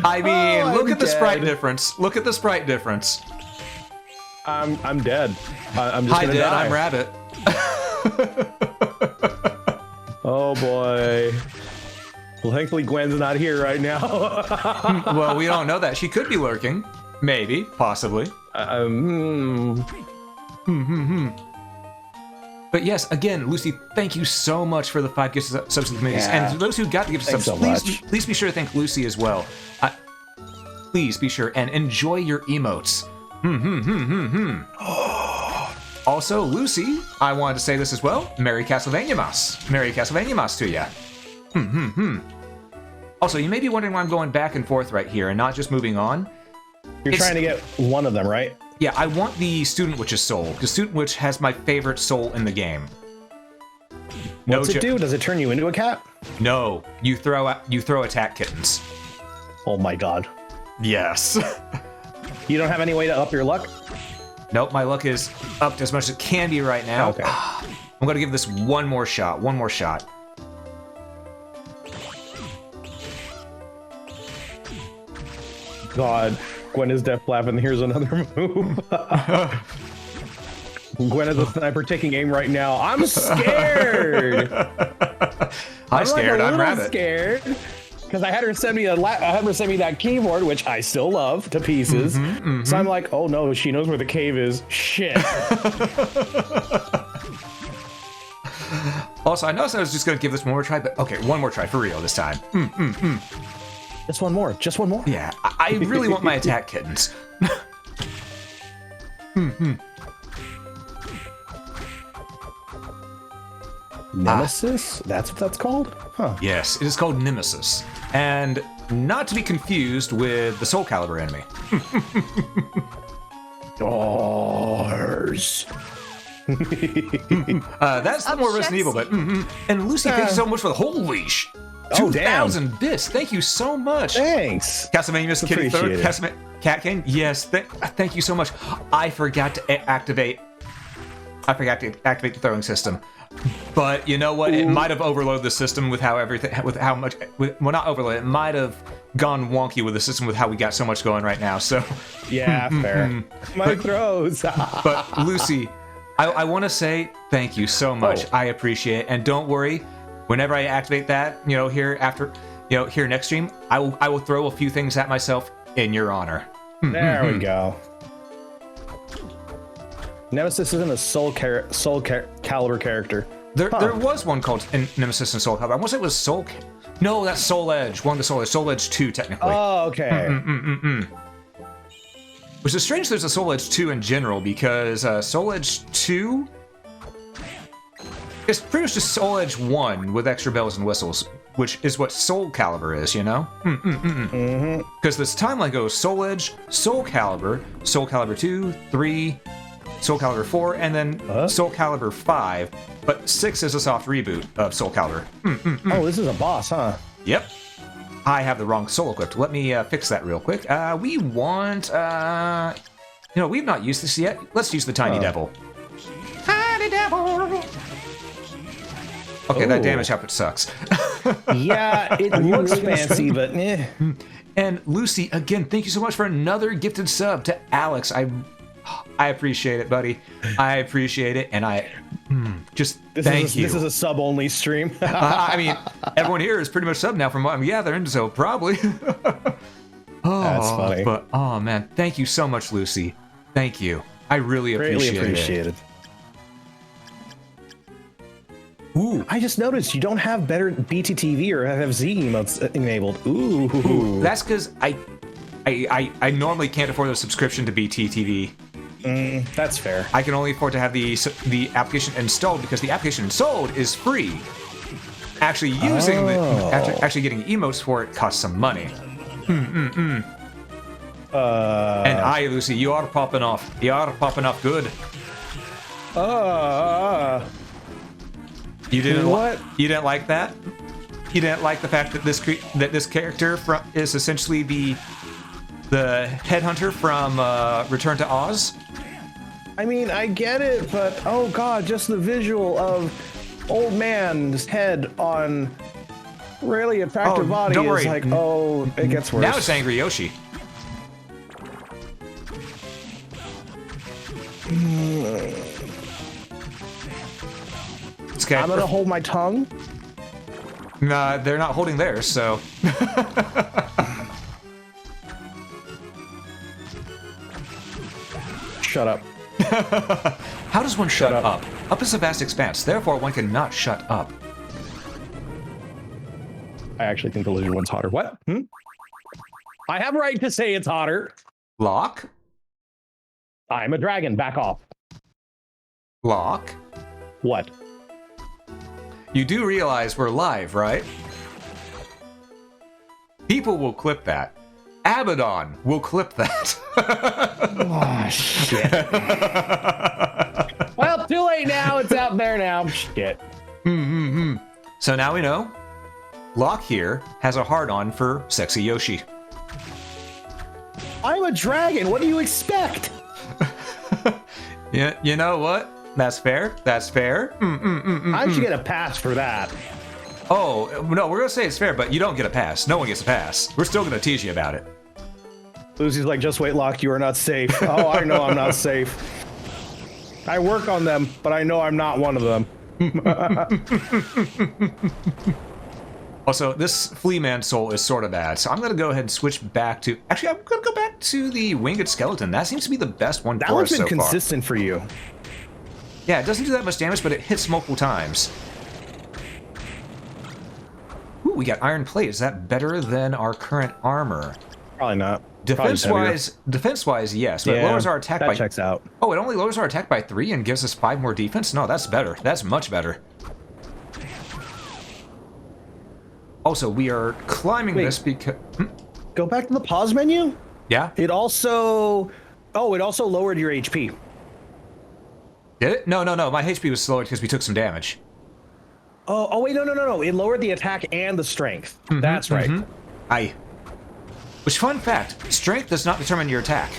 I mean, look at the sprite difference. Look at the sprite difference. I'm dead. I'm just gonna die. I'm Rabbit. Oh boy. Well, thankfully Gwen's not here right now. Well, we don't know that. She could be lurking. Maybe, possibly. But yes, again, Lucy, thank you so much for the 5 gifts subs to the communities. Yeah. And those who got the gifts subs, Thanks so much. please be sure to thank Lucy as well. Please be sure and enjoy your emotes. Also, Lucy, I wanted to say this as well. Merry Castlevania-mas. Merry Castlevania-mas to ya. Also, you may be wondering why I'm going back and forth right here and not just moving on. You're trying to get one of them, right? Yeah, I want the Student Witch's soul, because Student Witch has my favorite soul in the game. What's it do? Does it turn you into a cat? No, you throw attack kittens. Oh my god. Yes. You don't have any way to up your luck? Nope, my luck is upped as much as it can be right now. Okay. I'm gonna give this one more shot. One more shot. God, Gwen is deaf laughing. Here's another move. Gwen is a sniper taking aim right now. I'm scared. I'm scared. I'm I'm rabbit. scared because I had her send me that keyboard, which I still love to pieces. So I'm like, oh no, she knows where the cave is. Shit. Also, I noticed I was just gonna give this one more try, but okay, one more try for real this time. Just one more. Just one more. Yeah, I really want my attack kittens. Nemesis? That's what that's called? Huh. Yes, it is called Nemesis, and not to be confused with the Soul Calibur enemy. Doors. That's the more Resident Evil, but and Lucy, thank you so much for the holy sh. Oh, damn. 2,000 bits. Thank you so much. Thanks. Castlevania-mas Kitty Third. Appreciate it. Cat King. Yes. Thank you so much. I forgot to activate the throwing system. But you know what? It might have overloaded the system with how well, not overload. It might have gone wonky with the system with how we got so much going right now. So Yeah, fair. My throws. but Lucy, I want to say thank you so much. I appreciate it, and don't worry. Whenever I activate that, here next stream, I will throw a few things at myself in your honor. There we go. Nemesis isn't a Soul Calibur character. There was one called Nemesis and Soul Calibur. I want to say it was Soul. No, that's Soul Edge. One of the Soul Edge. Soul Edge 2, technically. Oh, okay. Which is strange. There's a Soul Edge 2 in general because Soul Edge 2. It's pretty much just Soul Edge 1 with extra bells and whistles, which is what Soul Calibur is, you know? Because this timeline goes Soul Edge, Soul Calibur 2, 3, Soul Calibur 4, and then Soul Calibur 5, but 6 is a soft reboot of Soul Calibur. Oh, this is a boss, huh? Yep. I have the wrong soul equipped. Let me fix that real quick. We want, we've not used this yet. Let's use the Tiny Devil. Tiny Devil! Okay, that damage output sucks. Yeah, it looks fancy, but eh. And Lucy, again, thank you so much for another gifted sub to Alex. I appreciate it, buddy. I appreciate it, and I just thank you. This is a sub-only stream. I mean, everyone here is pretty much sub now from what I'm gathering, so probably. That's funny. But, oh, man, thank you so much, Lucy. Thank you. I really appreciate it. Ooh. I just noticed you don't have better BTTV or FFZ emotes enabled. Ooh. That's because I normally can't afford a subscription to BTTV. That's fair. I can only afford to have the application installed because the application installed is free. Actually using actually getting emotes for it costs some money. And Lucy, you are popping off. You are popping off good. You didn't you didn't like that? You didn't like the fact that this character is essentially the headhunter from Return to Oz? I mean, I get it, but oh god, just the visual of old man's head on really attractive body don't worry. is like, oh, it gets worse. Now it's Angry Yoshi. Okay. I'm gonna hold my tongue. Nah, they're not holding theirs, so. Shut up. How does one shut up? Up is a vast expanse, therefore one cannot shut up. I actually think the lizard one's hotter. What? I have a right to say it's hotter. Locke? I'm a dragon. Back off. Locke? What? You do realize we're live, right? People will clip that. Abaddon will clip that. Oh, shit. Well, too late now. It's out there now. Shit. So now we know. Locke here has a hard-on for sexy Yoshi. I'm a dragon. What do you expect? Yeah, you know what? That's fair. That's fair. I should get a pass for that. Oh, no, we're going to say it's fair, but you don't get a pass. No one gets a pass. We're still going to tease you about it. Lucy's like, just wait, Locke, you are not safe. Oh, I know I'm not safe. I work on them, but I know I'm not one of them. Also, this Flea Man soul is sort of bad, so I'm going to go ahead and switch back to... Actually, I'm going to go back to the Winged Skeleton. That seems to be the best one That for one's us been so far. consistent for you. Yeah, it doesn't do that much damage, but it hits multiple times. Ooh, we got iron plate. Is that better than our current armor? Probably not. Defense-wise, yes, but it lowers our attack by... That checks out. Oh, it only lowers our attack by 3 and gives us 5 more defense? No, that's better. That's much better. Also, we are climbing this because... Go back to the pause menu? Yeah? It also... Oh, it also lowered your HP. Did it? No. My HP was slower because we took some damage. Oh, wait, no. It lowered the attack and the strength. That's right. Which, fun fact, strength does not determine your attack.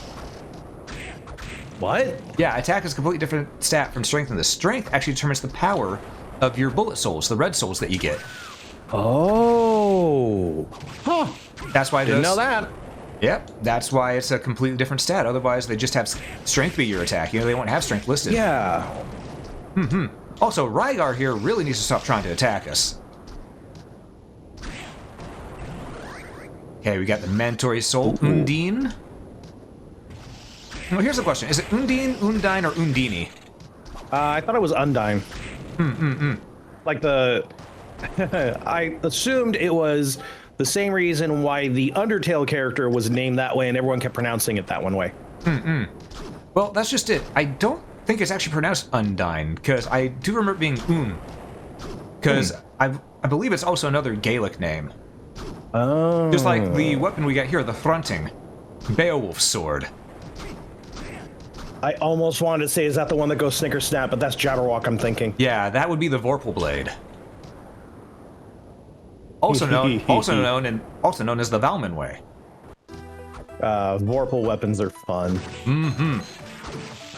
What? Yeah, attack is a completely different stat from strength, and the strength actually determines the power of your bullet souls, the red souls that you get. Oh. Huh. That's why it Didn't does... know that. Yep, that's why it's a completely different stat. Otherwise, they just have strength be your attack. You know, they won't have strength listed. Yeah. Also, Rygar here really needs to stop trying to attack us. Okay, we got the Mandatory Soul, Undine. Well, here's the question. Is it Undine, Undine, or Undini? I thought it was Undyne. Like the... I assumed it was the same reason why the Undertale character was named that way and everyone kept pronouncing it that one way. Well, that's just it. I don't think it's actually pronounced Undine, because I do remember it being Because I believe it's also another Gaelic name. Oh. Just like the weapon we got here, the Fronting. Beowulf's sword. I almost wanted to say, is that the one that goes snicker snap, but that's Jabberwock I'm thinking. Yeah, that would be the Vorpal blade. Also known as the Valman way. Vorpal weapons are fun.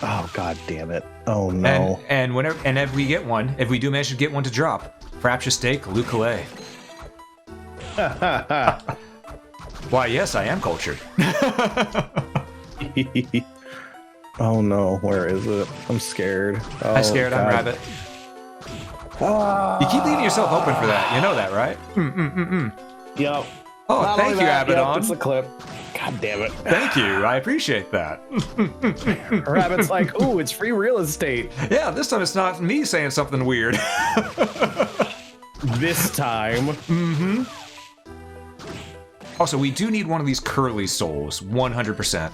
Oh, god damn it. Oh no. And if we get one, if we do manage to get one to drop, Fraptious Steak, Lucale. Why, yes, I am cultured. Oh no, where is it? I'm scared. Oh, I'm scared, god. I'm Rabbit. You keep leaving yourself open for that, you know that, right? Yep. Oh, Not thank only you, that, Abaddon. Yep, it's a clip. God damn it. Thank you, I appreciate that. Rabbit's like, ooh, it's free real estate. Yeah, this time it's not me saying something weird. This time. Also, we do need one of these curly souls, 100%.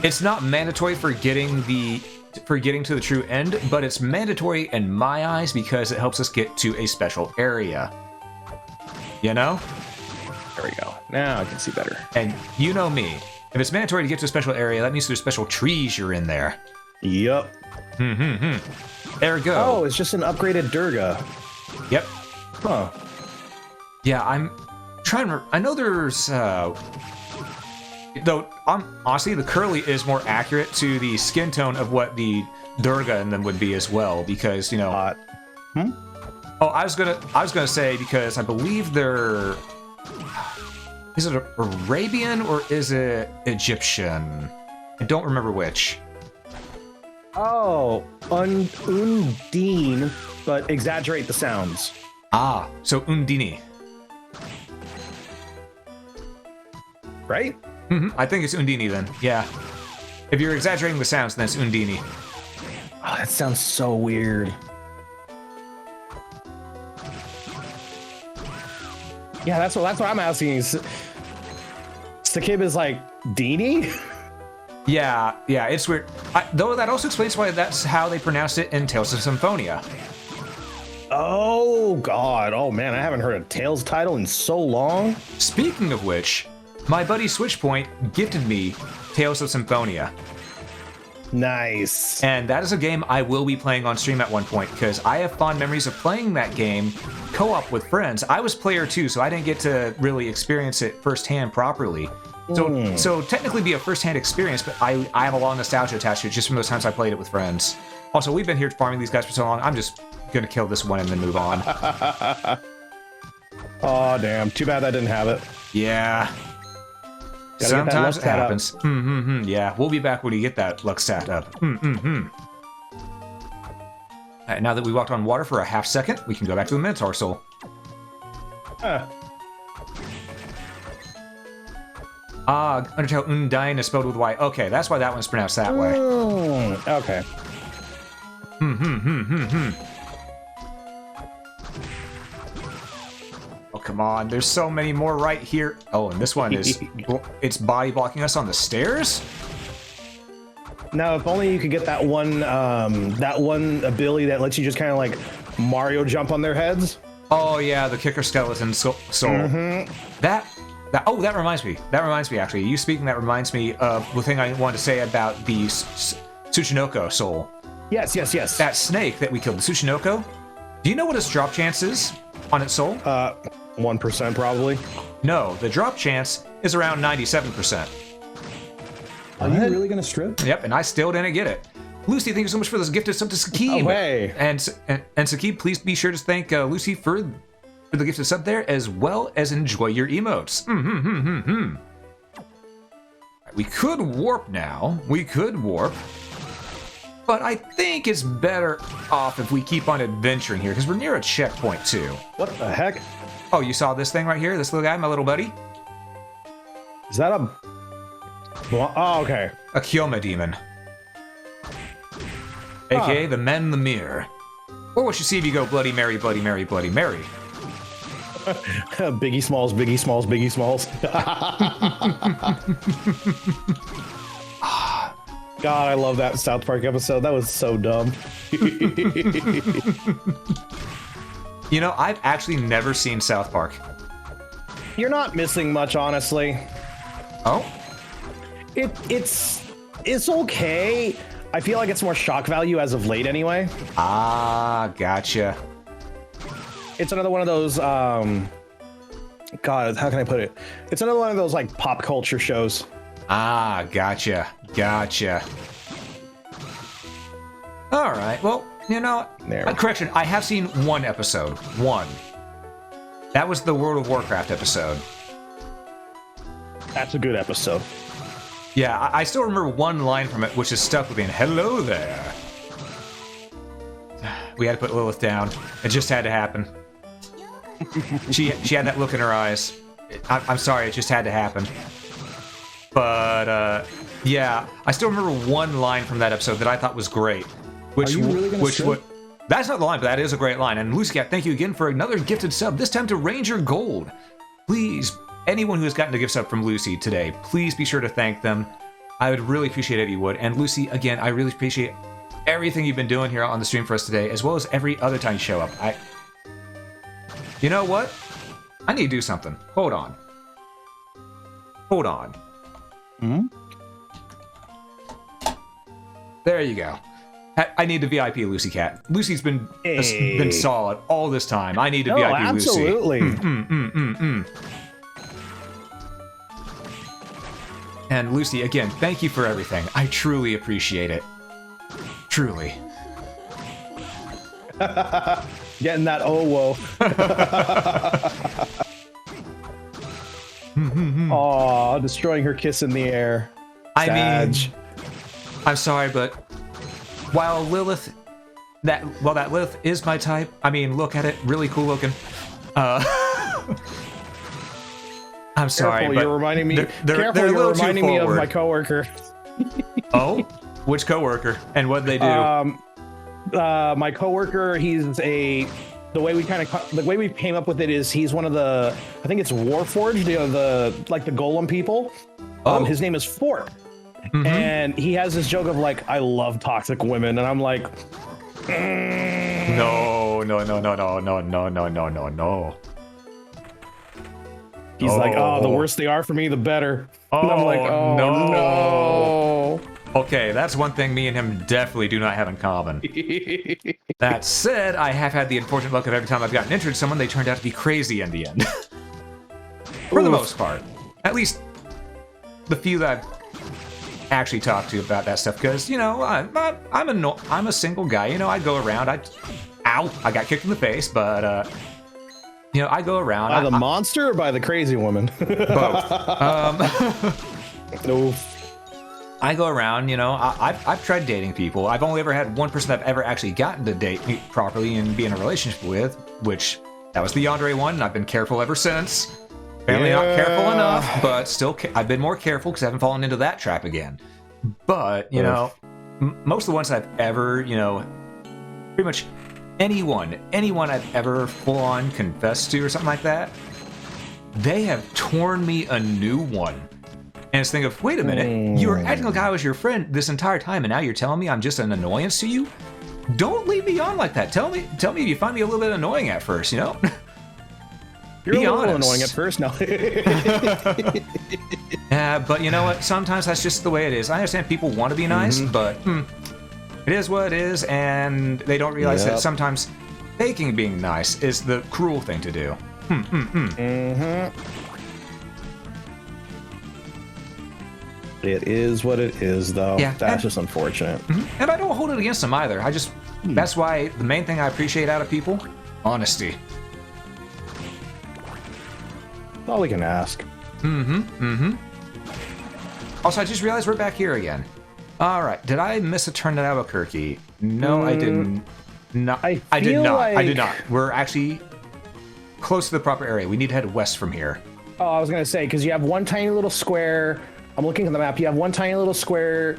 It's not mandatory for getting to the true end, but it's mandatory in my eyes because it helps us get to a special area. You know? There we go. Now I can see better. And you know me. If it's mandatory to get to a special area, that means there's special trees you're in there. Yup. There we go. Oh, it's just an upgraded Durga. Yep. Huh. Yeah, I'm trying to... I know there's... Though, honestly, the curly is more accurate to the skin tone of what the Durga in them would be as well, because, you know... Oh, I was gonna say, because I believe they're... Is it Arabian or is it Egyptian? I don't remember which. Oh, Undine, but exaggerate the sounds. Ah, so Undini. Right? I think it's Undini then. Yeah. If you're exaggerating the sounds, then it's Undini. Oh, that sounds so weird. Yeah, that's what I'm asking. Sakib is like Dini? Yeah, it's weird. Though that also explains why that's how they pronounced it in Tales of Symphonia. Oh God! Oh man, I haven't heard a Tales title in so long. Speaking of which, my buddy Switchpoint gifted me Tales of Symphonia. Nice. And that is a game I will be playing on stream at one point, because I have fond memories of playing that game co-op with friends. I was player 2, so I didn't get to really experience it firsthand properly. So technically be a first-hand experience, but I have a long nostalgia attached to it just from those times I played it with friends. Also, we've been here farming these guys for so long, I'm just gonna kill this one and then move on. Oh damn, too bad I didn't have it. Yeah. Gotta Sometimes get it that luck happens. Yeah, we'll be back when you get that luck stat up. Alright, now that we walked on water for a half second, we can go back to the Minotaur Soul. Undertale Undyne is spelled with Y. Okay, that's why that one's pronounced that way. Okay. Oh, come on. There's so many more right here. Oh, and this one is... it's body blocking us on the stairs? Now, if only you could get that one ability that lets you just kind of like Mario jump on their heads. Oh, yeah, the kicker skeleton soul. That reminds me. That reminds me, actually. You speaking, that reminds me of the thing I wanted to say about the Tsuchinoko soul. Yes. That snake that we killed, the Tsuchinoko. Do you know what its drop chance is on its soul? 1% probably. No, the drop chance is around 97%. Are you really gonna strip? Yep, and I still didn't get it. Lucy, thank you so much for this gifted sub to Sakib. Oh, hey. And Sakib, please be sure to thank Lucy for the gifted sub there, as well as enjoy your emotes. We could warp now. We could warp. But I think it's better off if we keep on adventuring here, because we're near a checkpoint too. What the heck? Oh, you saw this thing right here? This little guy, my little buddy? Is that a... Oh, okay. A Kyoma demon. AKA the Men in the Mirror. Or what you see if you go Bloody Mary, Bloody Mary, Bloody Mary. Biggie Smalls, Biggie Smalls, Biggie Smalls. God, I love that South Park episode. That was so dumb. You know, I've actually never seen South Park. You're not missing much, honestly. Oh? It's okay. I feel like it's more shock value as of late anyway. Ah, gotcha. It's another one of those, God, how can I put it? It's another one of those, like, pop culture shows. Ah, gotcha. Alright, well, you know, correction, I have seen one episode. One. That was the World of Warcraft episode. That's a good episode. Yeah, I still remember one line from it, which is stuck with me. Hello there. We had to put Lilith down. It just had to happen. She had that look in her eyes. I'm sorry, it just had to happen. But, yeah, I still remember one line from that episode that I thought was great. Are you really gonna strip? That's not the line, but that is a great line. And Lucy Cat, thank you again for another gifted sub, this time to Ranger Gold. Please, anyone who has gotten a gift sub from Lucy today, please be sure to thank them. I would really appreciate it if you would. And Lucy, again, I really appreciate everything you've been doing here on the stream for us today, as well as every other time you show up. You know what? I need to do something. Hold on. There you go. I need the VIP Lucy Cat. Lucy's been solid all this time. I need the VIP absolutely. Lucy. And Lucy, again, thank you for everything. I truly appreciate it. Truly. Getting that whoa. Aw, destroying her kiss in the air. I mean, I'm sorry, but while that Lilith is my type, I mean, look at it, really cool looking. I'm sorry, Careful, but you're reminding me. they're a you're little too reminding me of forward. my coworker. Oh, which coworker? And what'd they do? My coworker, the way we came up with it is he's one of the, I think it's Warforged, the golem people. Oh. His name is Fort, and he has this joke of like, I love toxic women, and I'm like, No. He's like, oh, the worse they are for me, the better. And I'm like, oh no. Okay, that's one thing me and him definitely do not have in common. That said, I have had the unfortunate luck of every time I've gotten interested in someone, they turned out to be crazy in the end. For the most part. At least the few that I've actually talked to about that stuff, because, you know, I'm a single guy, you know, I go around, I got kicked in the face, but, you know, I go around. By the monster or by the crazy woman? Both. No. I go around, you know, I've tried dating people. I've only ever had one person I've ever actually gotten to date me properly and be in a relationship with, which, that was the Andre one, and I've been careful ever since. Apparently not careful enough, but still, I've been more careful because I haven't fallen into that trap again. But, you know, most of the ones I've ever, you know, pretty much anyone I've ever full-on confessed to or something like that, they have torn me a new one. And it's thinking of, wait a minute, you were acting like I was your friend this entire time, and now you're telling me I'm just an annoyance to you? Don't leave me on like that. Tell me if you find me a little bit annoying at first, you know? You're Be a little honest. annoying at first, no. Yeah, but you know what? Sometimes that's just the way it is. I understand people want to be nice, but it is what it is, and they don't realize that sometimes faking being nice is the cruel thing to do. It is what it is, though. Yeah, That's just unfortunate. And I don't hold it against them either. That's why the main thing I appreciate out of people, honesty. That's all we can ask. Also, I just realized we're back here again. All right, did I miss a turn to Albuquerque? No, I didn't. No, I did not. I did not. We're actually close to the proper area. We need to head west from here. Oh, I was gonna say, because you have one tiny little square. I'm looking at the map. You have one tiny little square,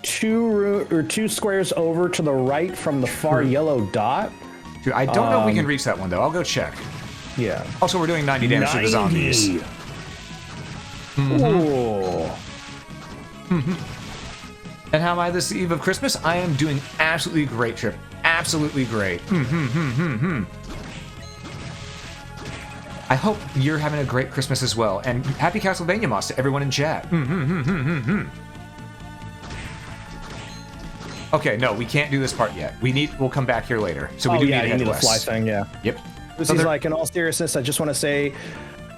two squares over to the right from the far yellow dot. Dude, I don't know if we can reach that one though. I'll go check. Yeah. Also, we're doing 90 damage to the zombies. Ooh. And how am I this eve of Christmas? I am doing absolutely great, Trip. Absolutely great. I hope you're having a great Christmas as well. And happy Castlevania-mas to everyone in chat. Okay, no, we can't do this part yet. We'll come back here later. So we do need to head the west. fly thing, yeah. Yep. This is like, in all seriousness, I just want to say,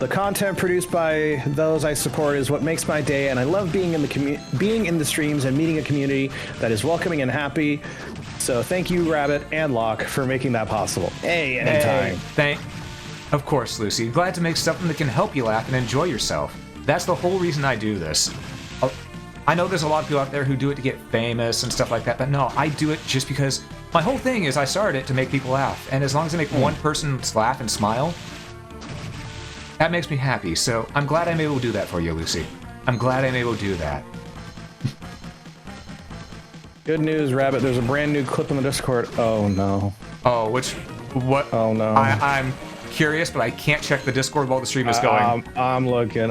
the content produced by those I support is what makes my day, and I love being in the streams and meeting a community that is welcoming and happy. So thank you, Rabbit and Locke, for making that possible. Hey, anytime. Of course, Lucy. Glad to make something that can help you laugh and enjoy yourself. That's the whole reason I do this. I know there's a lot of people out there who do it to get famous and stuff like that, but no, I do it just because my whole thing is I started it to make people laugh, and as long as I make one person laugh and smile, that makes me happy. So I'm glad I'm able to do that for you, Lucy. I'm glad I'm able to do that. Good news, Rabbit. There's a brand new clip in the Discord. Oh, no. Oh, what? Oh, no. I'm curious, but I can't check the Discord while the stream is going. I'm looking.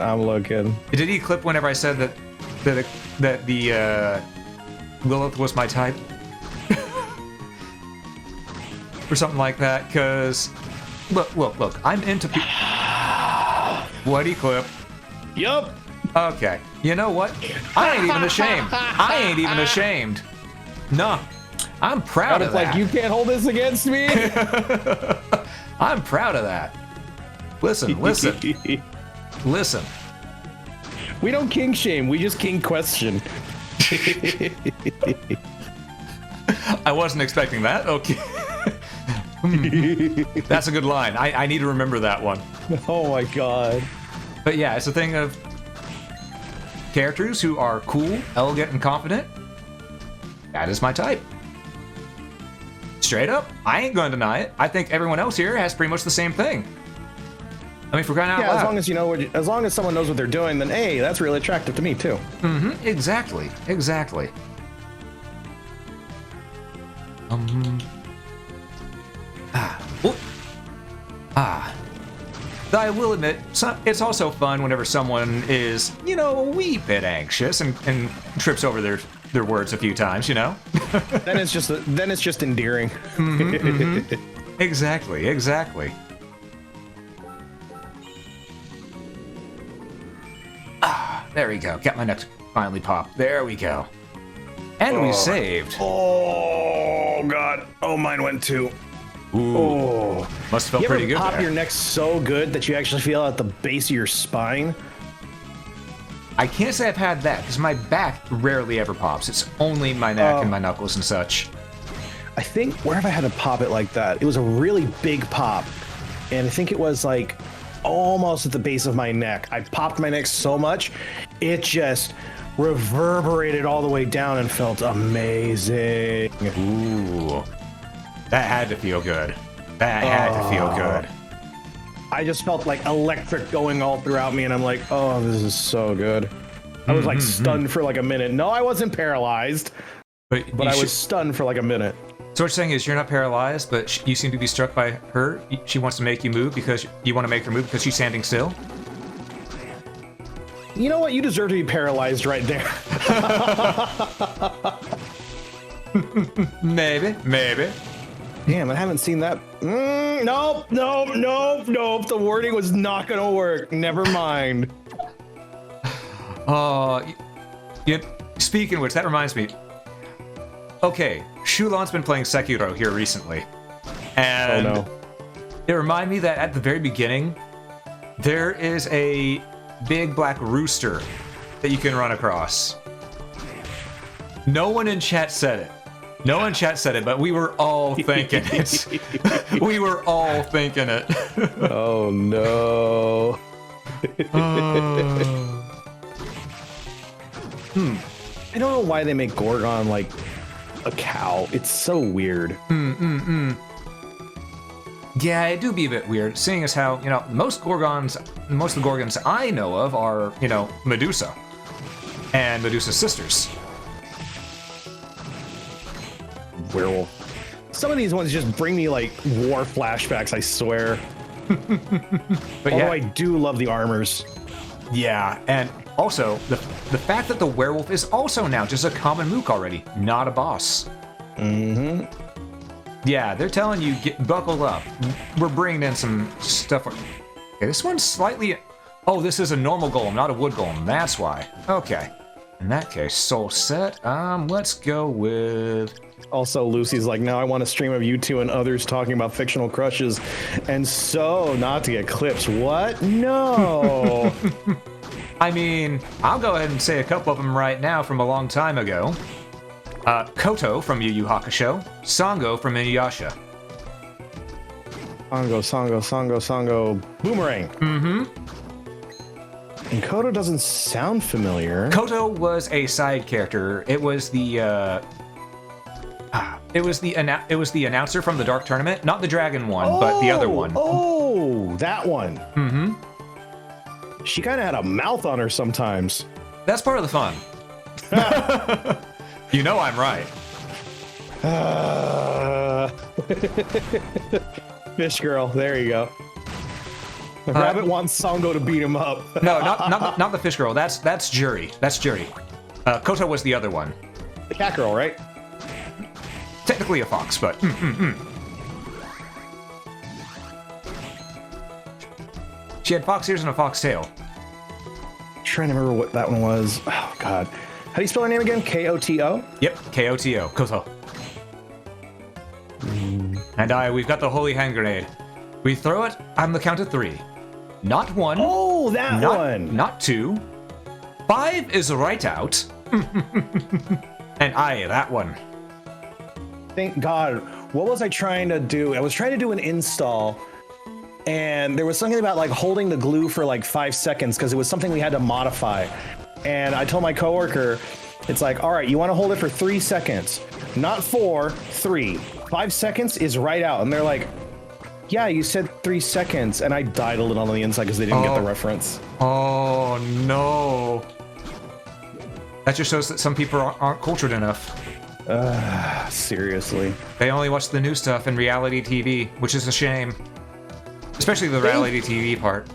Did he clip whenever I said that the Lilith was my type? Or something like that, because look, I'm into people. Bloody clip. Yup. Okay, you know what? I ain't even ashamed. No, I'm proud of that. Like, you can't hold this against me? I'm proud of that. Listen. We don't king shame, we just king question. I wasn't expecting that. Okay. That's a good line. I need to remember that one. Oh my god. But yeah, it's a thing of characters who are cool, elegant, and confident. That is my type. Straight up, I ain't going to deny it. I think everyone else here has pretty much the same thing. I mean, for crying out Yeah, loud. as long as you know, as long as someone knows what they're doing, then hey, that's really attractive to me too. Exactly. Exactly. I will admit, it's also fun whenever someone is, a wee bit anxious and trips over their words a few times, Then it's just endearing. Exactly. There we go. Got my neck finally popped. There we go. And we saved. Oh God! Oh, mine went too. Ooh. Oh, Must have felt you ever pretty good pop there. your neck so good that you actually feel at the base of your spine? I can't say I've had that, because my back rarely ever pops. It's only my neck and my knuckles and such. I think, where have I had to pop it like that? It was a really big pop, and I think it was like almost at the base of my neck. I popped my neck so much, it just reverberated all the way down and felt amazing. Ooh. That had to feel good. That had to feel good. I just felt like electric going all throughout me, and I'm like, oh, this is so good. I was like stunned for like a minute. No, I wasn't paralyzed, but I was stunned for like a minute. So what you're saying is you're not paralyzed, but you seem to be struck by her. She wants to make you move because you want to make her move because she's standing still? You know what? You deserve to be paralyzed right there. Maybe. Damn, I haven't seen that. Nope. The wording was not gonna work. Never mind. Yep. Speaking of which, that reminds me. Okay, Shulan's been playing Sekiro here recently. And it reminded me that at the very beginning, there is a big black rooster that you can run across. No one in chat said it. But we were all thinking it. We were all thinking it. Oh no. I don't know why they make Gorgon like a cow. It's so weird. Yeah, it do be a bit weird, seeing as how, most of the Gorgons I know of are, Medusa. And Medusa's sisters. Werewolf. Some of these ones just bring me like war flashbacks, I swear. But although I do love the armors. Yeah, and also the fact that the werewolf is also now just a common mook already, not a boss. Yeah, they're telling you, buckle up. We're bringing in some stuff. Okay, this one's slightly... Oh, this is a normal golem, not a wood golem. That's why. Okay. In that case, soul set. Let's go with... Also, Lucy's like, now I want a stream of you two and others talking about fictional crushes, and so not to get clips. What? No. I mean, I'll go ahead and say a couple of them right now from a long time ago. Koto from Yu Yu Hakusho, Sango from Inuyasha. Sango, Boomerang. And Koto doesn't sound familiar. Koto was a side character. It was the announcer from the Dark Tournament, not the dragon one, but the other one. Oh, that one. She kind of had a mouth on her sometimes. That's part of the fun. You know I'm right. Fish girl, there you go. The rabbit wants Sango to beat him up. No, not the fish girl. That's Jury. Koto was the other one. The cat girl, right? Technically a fox, but she had fox ears and a fox tail. I'm trying to remember what that one was. Oh God, how do you spell her name again? Koto. Yep, Koto. Koto. And we've got the holy hand grenade. We throw it on the count of 3. Not 1. Oh, that one. Not 2. 5 is right out. And that one. Thank God. What was I trying to do? I was trying to do an install, and there was something about like holding the glue for like 5 seconds because it was something we had to modify. And I told my coworker, it's like, all right, you want to hold it for 3 seconds, not 4, 3. 5 seconds is right out. And they're like, yeah, you said 3 seconds, and I died a little on the inside because they didn't get the reference. Oh, no. That just shows that some people aren't cultured enough. Seriously. They only watch the new stuff in reality TV, which is a shame. Especially the reality TV part.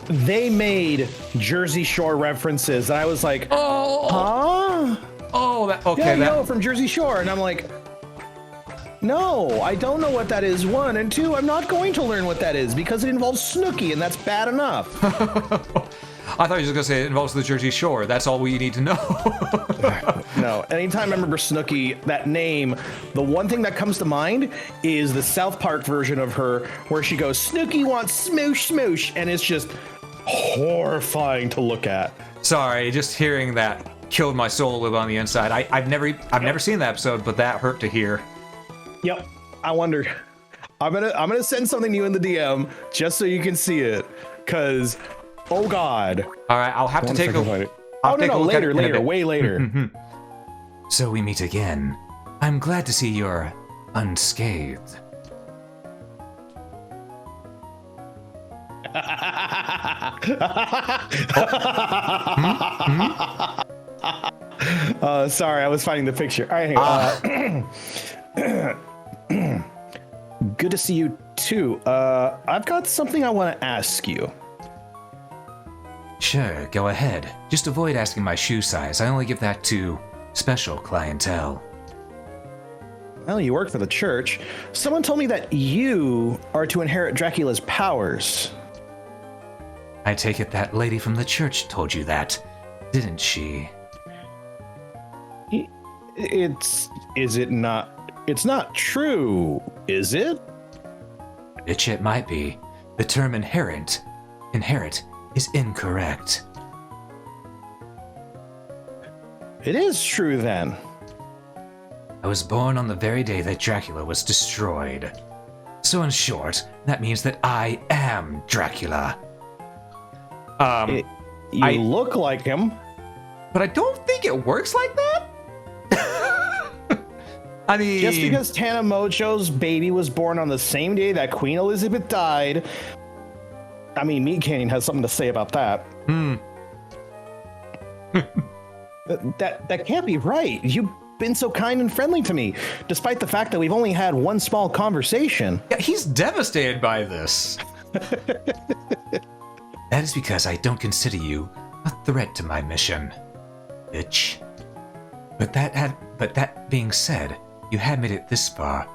They made Jersey Shore references, and I was like, huh? Oh, Yeah, no, from Jersey Shore. And I'm like, no, I don't know what that is, 1. And 2, I'm not going to learn what that is because it involves Snooki, and that's bad enough. I thought you were going to say it involves the Jersey Shore. That's all we need to know. No, anytime I remember Snooki, that name, the one thing that comes to mind is the South Park version of her where she goes, Snooki wants smoosh smoosh, and it's just horrifying to look at. Sorry, just hearing that killed my soul a little on the inside. I've never seen that episode, but that hurt to hear. Yep. I wonder. I'm gonna send something to you in the DM just so you can see it, cause oh god. All right, I'll have to take a. Later, way later. So we meet again. I'm glad to see you're unscathed. Sorry, I was finding the picture. All right. Good to see you too. I've got something I want to ask you. Sure, go ahead. Just avoid asking my shoe size. I only give that to special clientele. Well, you work for the church. Someone told me that you are to inherit Dracula's powers. I take it that lady from the church told you that, didn't she? It's not true, is it? Which it might be. The term inherit is incorrect. It is true then. I was born on the very day that Dracula was destroyed. So in short, that means that I am Dracula. You look like him. But I don't think it works like that. I mean, just because Tana Mocho's baby was born on the same day that Queen Elizabeth died, I mean, Meat Canyon has something to say about that. That can't be right. You've been so kind and friendly to me, despite the fact that we've only had one small conversation. Yeah, he's devastated by this. That is because I don't consider you a threat to my mission, bitch. But that being said, you have made it this far.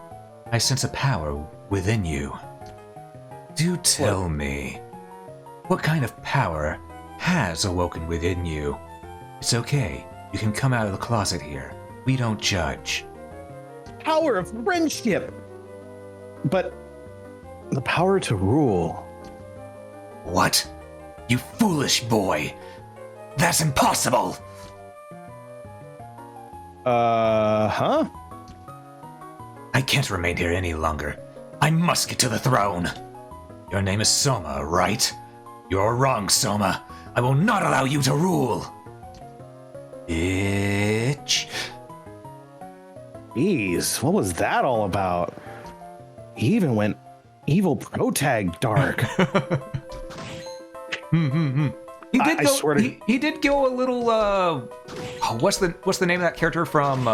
I sense a power within you. Do tell me, what kind of power has awoken within you? It's okay. You can come out of the closet here. We don't judge. Power of friendship. But the power to rule. What? You foolish boy. That's impossible. Huh? I can't remain here any longer. I must get to the throne. Your name is Soma, right? You're wrong, Soma. I will not allow you to rule. Bitch. Jeez, what was that all about? He even went evil protag dark. He did go a little. What's the name of that character from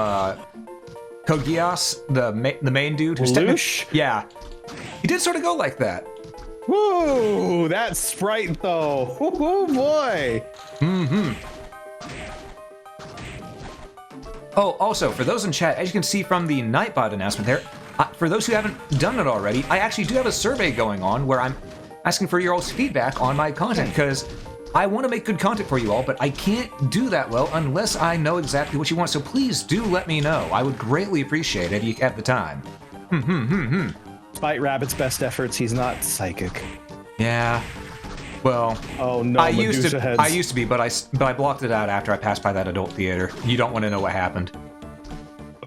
Code Geass? The main dude who's Lush? Yeah, he did sort of go like that. Whoa, that sprite though. Oh boy. Oh, also, for those in chat, as you can see from the Nightbot announcement there, for those who haven't done it already, I actually do have a survey going on where I'm asking for your all's feedback on my content, because I want to make good content for you all, but I can't do that well unless I know exactly what you want, so please do let me know. I would greatly appreciate it if you have the time. Despite Rabbit's best efforts, he's not psychic. Yeah. Well, oh no, I used to be, but I blocked it out after I passed by that adult theater. You don't want to know what happened.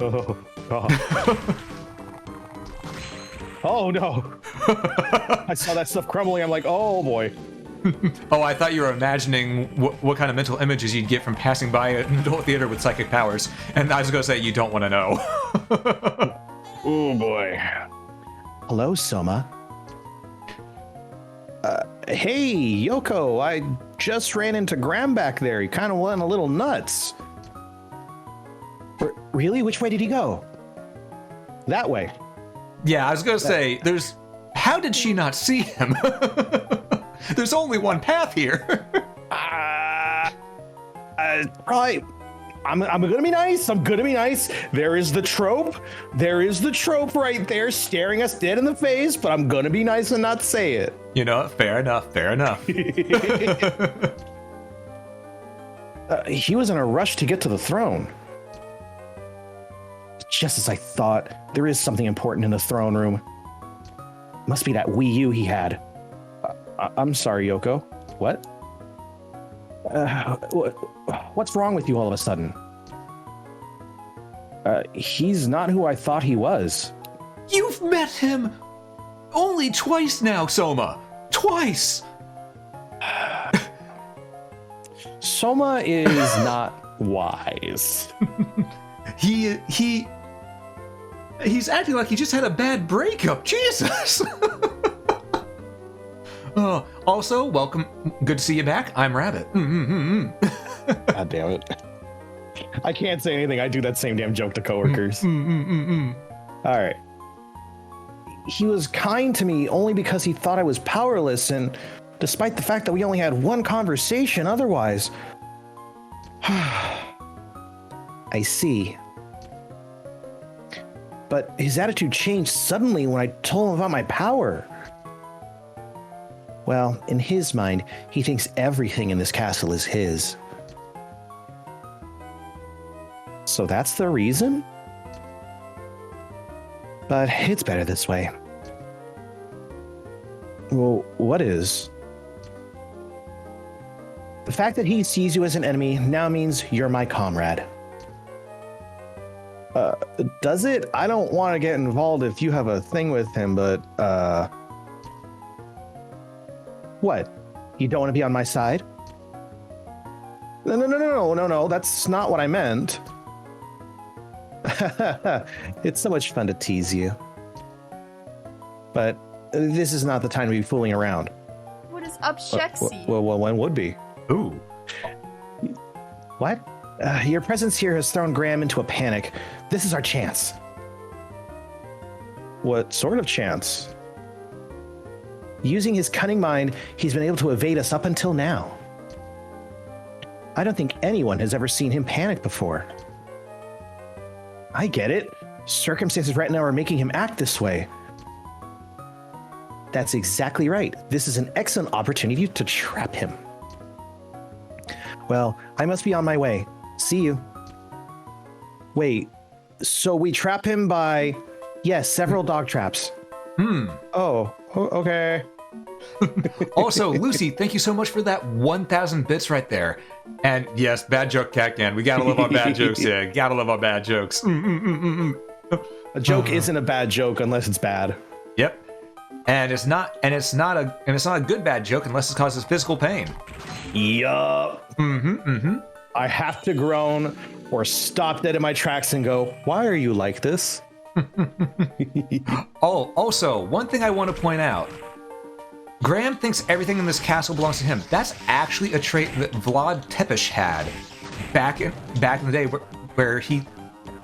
Oh god. Oh no. I saw that stuff crumbling. I'm like, oh boy. Oh, I thought you were imagining what kind of mental images you'd get from passing by an adult theater with psychic powers, and I was going to say you don't want to know. Oh boy. Hello, Soma. Hey, Yoko, I just ran into Graham back there. He kind of went a little nuts. Really? Which way did he go? That way. Yeah, I was gonna say, how did she not see him? There's only one path here. Probably. I'm gonna be nice. I'm gonna be nice. There is the trope. There is the trope right there staring us dead in the face, but I'm gonna be nice and not say it. You know, fair enough, fair enough. He was in a rush to get to the throne. Just as I thought, there is something important in the throne room. Must be that Wii U he had. I'm sorry, Yoko. What? What's wrong with you all of a sudden? He's not who I thought he was. You've met him only twice now, Soma. Twice. Soma is not wise. He's acting like he just had a bad breakup. Jesus. Also, welcome. Good to see you back. I'm Rabbit. God damn it. I can't say anything. I do that same damn joke to coworkers. All right. He was kind to me only because he thought I was powerless, and despite the fact that we only had one conversation otherwise. I see. But his attitude changed suddenly when I told him about my power. Well, in his mind, he thinks everything in this castle is his. So that's the reason? But it's better this way. Well, what is? The fact that he sees you as an enemy now means you're my comrade. Does it? I don't want to get involved if you have a thing with him, but, what? You don't want to be on my side? No, that's not what I meant. It's so much fun to tease you. But this is not the time to be fooling around. What is up, Shexy? Well, when would be? Ooh. What? Your presence here has thrown Graham into a panic. This is our chance. What sort of chance? Using his cunning mind, he's been able to evade us up until now. I don't think anyone has ever seen him panic before. I get it. Circumstances right now are making him act this way. That's exactly right. This is an excellent opportunity to trap him. Well, I must be on my way. See you. Wait, so we trap him by... Yes, several dog traps. Oh, okay. Also, Lucy, thank you so much for that 1,000 bits right there. And yes, bad joke, Cactan. We gotta love our bad jokes here. Gotta love our bad jokes. A joke isn't a bad joke unless it's bad. Yep. And it's not a good bad joke unless it causes physical pain. Yup. I have to groan or stop dead in my tracks and go, why are you like this? Oh, also, one thing I want to point out. Graham thinks everything in this castle belongs to him. That's actually a trait that Vlad Tepes had back in the day where he,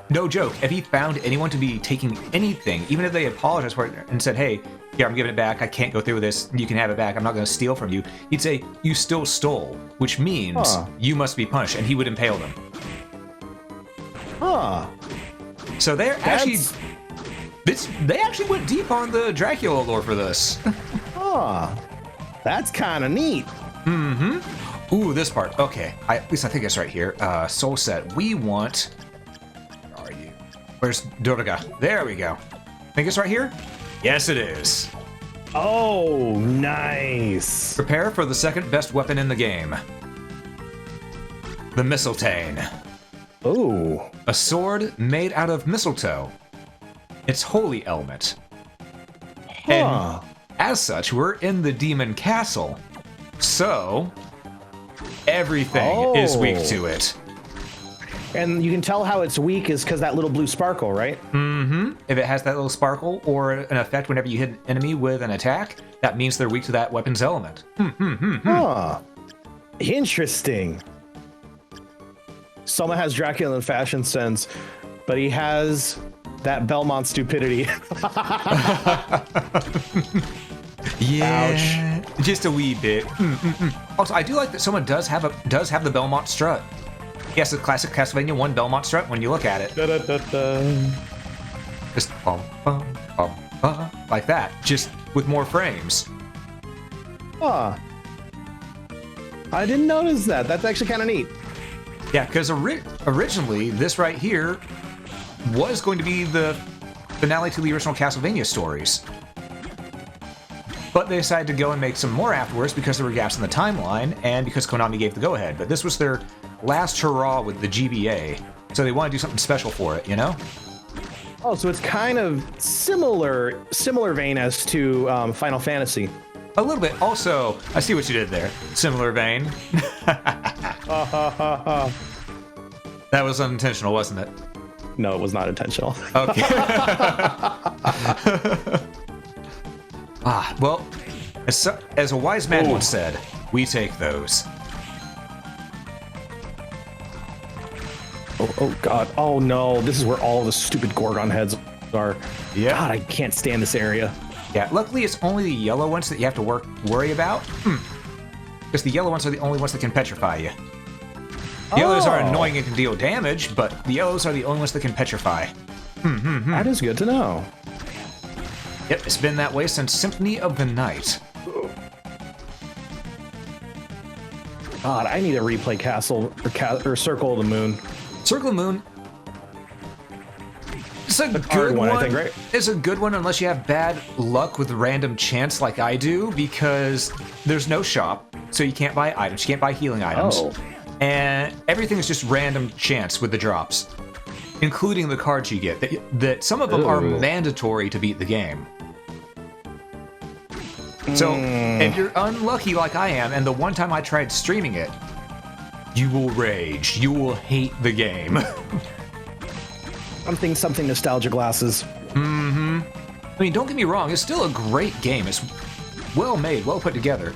no joke, if he found anyone to be taking anything, even if they apologized for it and said, hey, here, I'm giving it back, I can't go through with this, you can have it back, I'm not going to steal from you, he'd say, you still stole, which means you must be punished, and he would impale them. So they actually went deep on the Dracula lore for this. That's kind of neat. Ooh, this part. Okay, at least I think it's right here. Soul set. We want... Where are you? Where's Durga? There we go. Think it's right here? Yes, it is. Oh, nice. Prepare for the second best weapon in the game. The Mistletoe. Ooh. A sword made out of mistletoe. It's holy element. And as such, we're in the demon castle. So, everything is weak to it. And you can tell how it's weak is because that little blue sparkle, right? Mm-hmm. If it has that little sparkle or an effect whenever you hit an enemy with an attack, that means they're weak to that weapon's element. Huh. Interesting. Soma has Dracula in fashion sense, but he has that Belmont stupidity. Yeah. Ouch. Just a wee bit. Also, I do like that someone does have the Belmont strut. Yes, the classic Castlevania 1 Belmont strut when you look at it. Just bum, bum, bum, bum, like that, just with more frames. Huh. I didn't notice that. That's actually kind of neat. Yeah, because originally, this right here was going to be the finale to the original Castlevania stories. But they decided to go and make some more afterwards because there were gaps in the timeline and because Konami gave the go-ahead. But this was their last hurrah with the GBA, so they want to do something special for it, you know? Oh, so it's kind of similar vein as to Final Fantasy. A little bit. Also, I see what you did there. Similar vein. That was unintentional, wasn't it? No, it was not intentional. Okay. Well, as a wise man once said, we take those. Oh God! Oh no! This is where all the stupid Gorgon heads are. Yeah. God, I can't stand this area. Yeah. Luckily, it's only the yellow ones that you have to worry about. Because the yellow ones are the only ones that can petrify you. The yellows are annoying and can deal damage, but the yellows are the only ones that can petrify. That is good to know. Yep, it's been that way since Symphony of the Night. God, I need to replay Castle or Circle of the Moon. Circle of the Moon. It's a good one, I think, right? It's a good one unless you have bad luck with random chance like I do, because there's no shop, so you can't buy items. You can't buy healing items. Oh. And everything is just random chance with the drops, including the cards you get. That some of them are mandatory to beat the game. So if you're unlucky like I am, and the one time I tried streaming it, you will rage. You will hate the game. Something nostalgia glasses. I mean, don't get me wrong, it's still a great game. It's well made, well put together.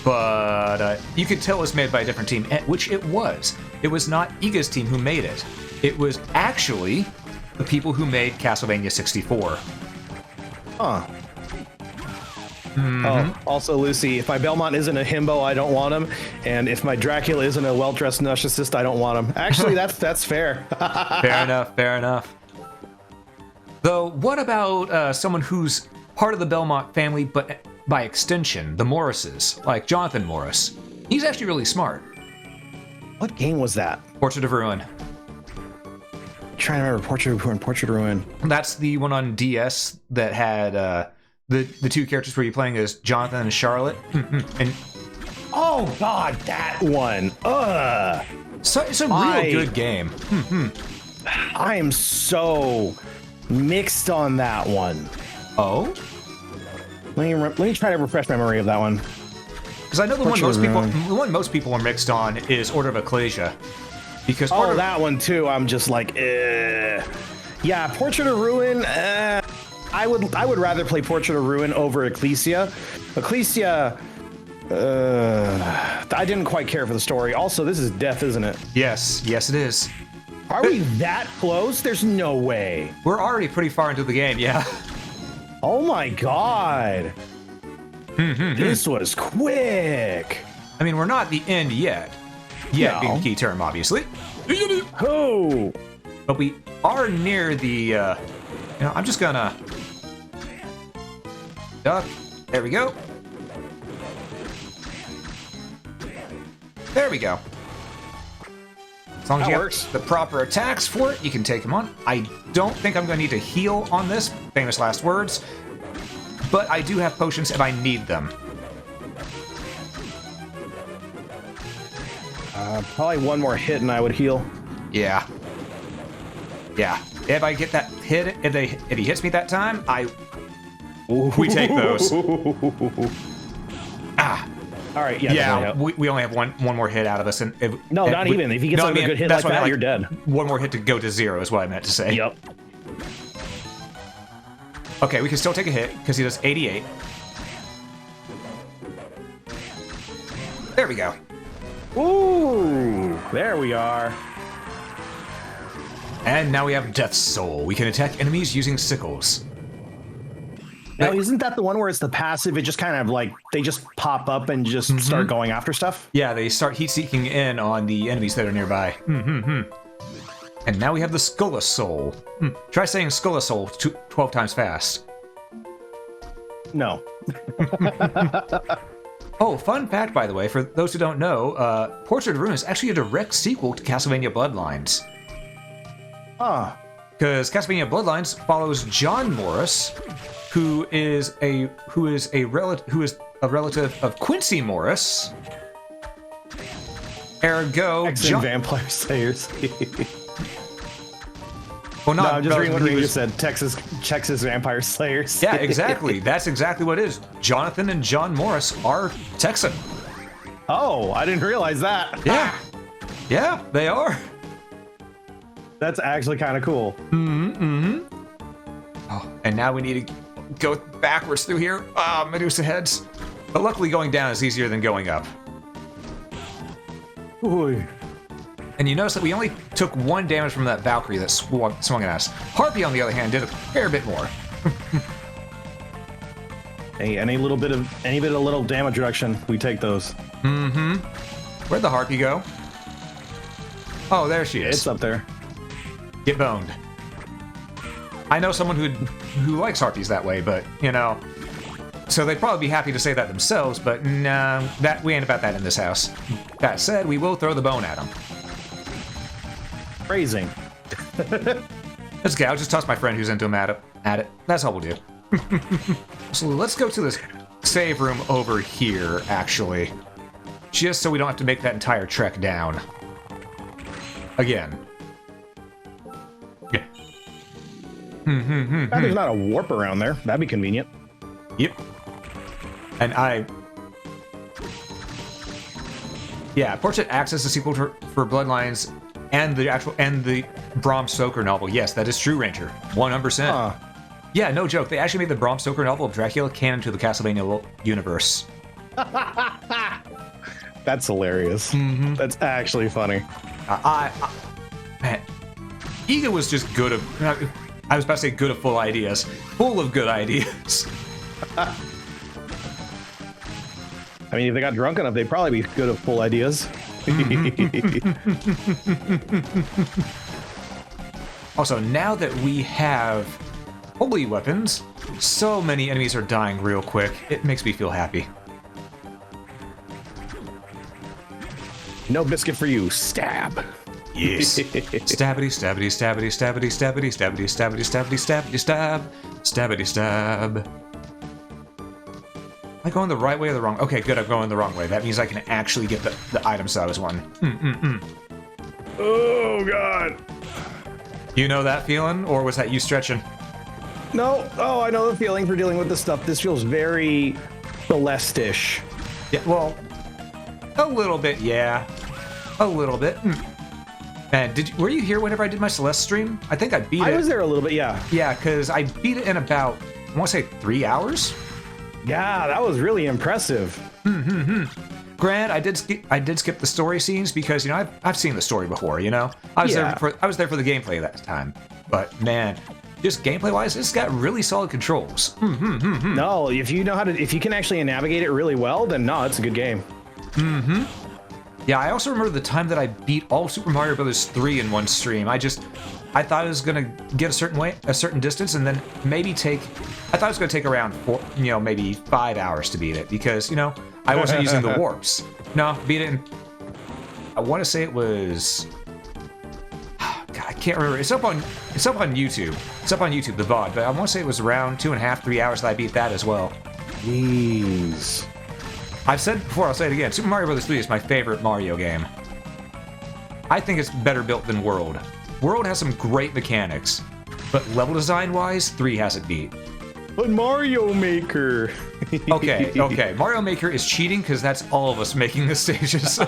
But you could tell it was made by a different team, which it was. It was not Iga's team who made it. It was actually the people who made Castlevania 64. Huh. Oh, also, Lucy, if my Belmont isn't a himbo, I don't want him. And if my Dracula isn't a well-dressed narcissist, I don't want him. Actually, that's fair. Fair enough, fair enough. Though, what about someone who's part of the Belmont family, but by extension, the Morrises, like Jonathan Morris? He's actually really smart. What game was that? Portrait of Ruin. I'm trying to remember Portrait of Ruin. That's the one on DS that had the two characters where you're playing as Jonathan and Charlotte. And oh God, that one. so it's a real good game. I am so mixed on that one. Oh? Let me try to refresh my memory of that one. Because I know the one most people are mixed on is Order of Ecclesia. Because that one too. I'm just like, yeah, Portrait of Ruin. I would rather play Portrait of Ruin over Ecclesia. Ecclesia, I didn't quite care for the story. Also, this is death, isn't it? Yes, it is. Are we that close? There's no way. We're already pretty far into the game, yeah. Oh my God. This was quick. I mean, we're not at the end yet. Yet being the key term, obviously. Oh. But we are near the, I'm just gonna duck. There we go. There we go. As long as you have the proper attacks for it, you can take them on. I don't think I'm going to need to heal on this, famous last words, but I do have potions if I need them. Probably one more hit and I would heal. Yeah. Yeah. If I get that hit, if he hits me that time, we take those. All right, yeah. We only have one more hit out of us, and not even. If he gets another good hit like that, you're dead. One more hit to go to 0 is what I meant to say. Yep. Okay, we can still take a hit because he does 88. There we go. Ooh, there we are. And now we have Death's Soul. We can attack enemies using sickles. Now, isn't that the one where it's the passive? It just kind of like, they just pop up and just start going after stuff? Yeah, they start heat-seeking in on the enemies that are nearby. And now we have the Skulla Soul. Try saying Skulla Soul 12 times fast. No. Oh, fun fact, by the way, for those who don't know, Portrait of Ruin is actually a direct sequel to Castlevania Bloodlines. Because Castlevania Bloodlines follows John Morris, who is a relative of Quincy Morris. Ergo, Vampire Slayers. Well, no, I'm just reading what you just said. Texas Vampire Slayers. Yeah, exactly. That's exactly what it is. Jonathan and John Morris are Texan. Oh, I didn't realize that. Yeah. Yeah, they are. That's actually kind of cool. Oh, and now we need to go backwards through here. Medusa heads. But luckily going down is easier than going up. Ooh. And you notice that we only took 1 damage from that Valkyrie that swung at us. Harpy, on the other hand, did a fair bit more. Hey, any bit of little damage reduction, we take those. Where'd the Harpy go? Oh, there she is. It's up there. Get boned. I know someone who likes Harpies that way, but, you know... So they'd probably be happy to say that themselves, but no, we ain't about that in this house. That said, we will throw the bone at them. Phrasing. That's okay, I'll just toss my friend who's into him at it. That's all we'll do. So let's go to this save room over here, actually. Just so we don't have to make that entire trek down. Again. Yeah. There's not a warp around there. That'd be convenient. Yep. And yeah, Portrait acts as a sequel for Bloodlines and the Bram Stoker novel. Yes, that is true, Ranger. 100%. Yeah, no joke. They actually made the Bram Stoker novel of Dracula canon to the Castlevania universe. That's hilarious. That's actually funny. Man, Ega was just good of... I was about to say good of full ideas. Full of good ideas. I mean, if they got drunk enough, they'd probably be good at full ideas. Also, now that we have holy weapons, so many enemies are dying real quick. It makes me feel happy. No biscuit for you. Stab. Yes. Stabbity, stabbity, stabbity, stabbity, stabbity, stabbity, stabbity, stabbity, stabbity, stab. Stabbity, stab. Am I going the right way or the wrong? Okay, good, I'm going the wrong way. That means I can actually get the items I was wanting. Oh, God. You know that feeling, or was that you stretching? No. Oh, I know the feeling for dealing with this stuff. This feels very Celeste-ish. Yeah, well, a little bit, yeah. A little bit. And were you here whenever I did my Celeste stream? I think I beat it. I was there a little bit, yeah. Yeah, because I beat it in about, I want to say 3 hours? Yeah, that was really impressive. Grant, I did skip the story scenes because, you know, I've seen the story before, you know? I was there for the gameplay that time. But, man, just gameplay-wise, it's got really solid controls. No, if you can actually navigate it really well, then no, it's a good game. Yeah, I also remember the time that I beat all Super Mario Bros. 3 in one stream. I thought it was gonna get a certain distance, and then maybe I thought it was gonna take around maybe 5 hours to beat it because, you know, I wasn't using the warps. No, beat it in, I want to say it was, God, I can't remember. It's up on YouTube. It's up on YouTube, the VOD, but I want to say it was around 2.5, 3 hours that I beat that as well. Jeez. I've said before, I'll say it again. Super Mario Bros. 3 is my favorite Mario game. I think it's better built than World. World has some great mechanics, but level design-wise, 3 has it beat. But Mario Maker. Okay. Mario Maker is cheating because that's all of us making the stages.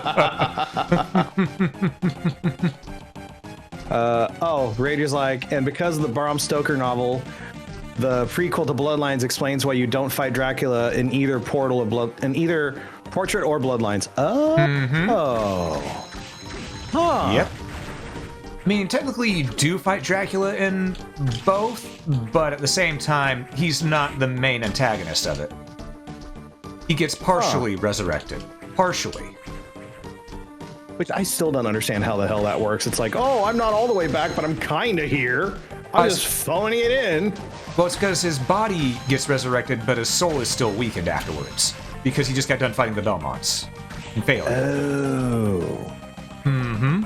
Radio's like, and because of the Bram Stoker novel, the prequel to Bloodlines explains why you don't fight Dracula in either Portrait or Bloodlines. Huh. Yep. I mean, technically you do fight Dracula in both, but at the same time, he's not the main antagonist of it. He gets partially resurrected. Partially. Which I still don't understand how the hell that works. It's like, oh, I'm not all the way back, but I'm kind of here. I'm just phoning it in. Well, it's because his body gets resurrected, but his soul is still weakened afterwards. Because he just got done fighting the Belmonts. And failed. Oh. Mm-hmm.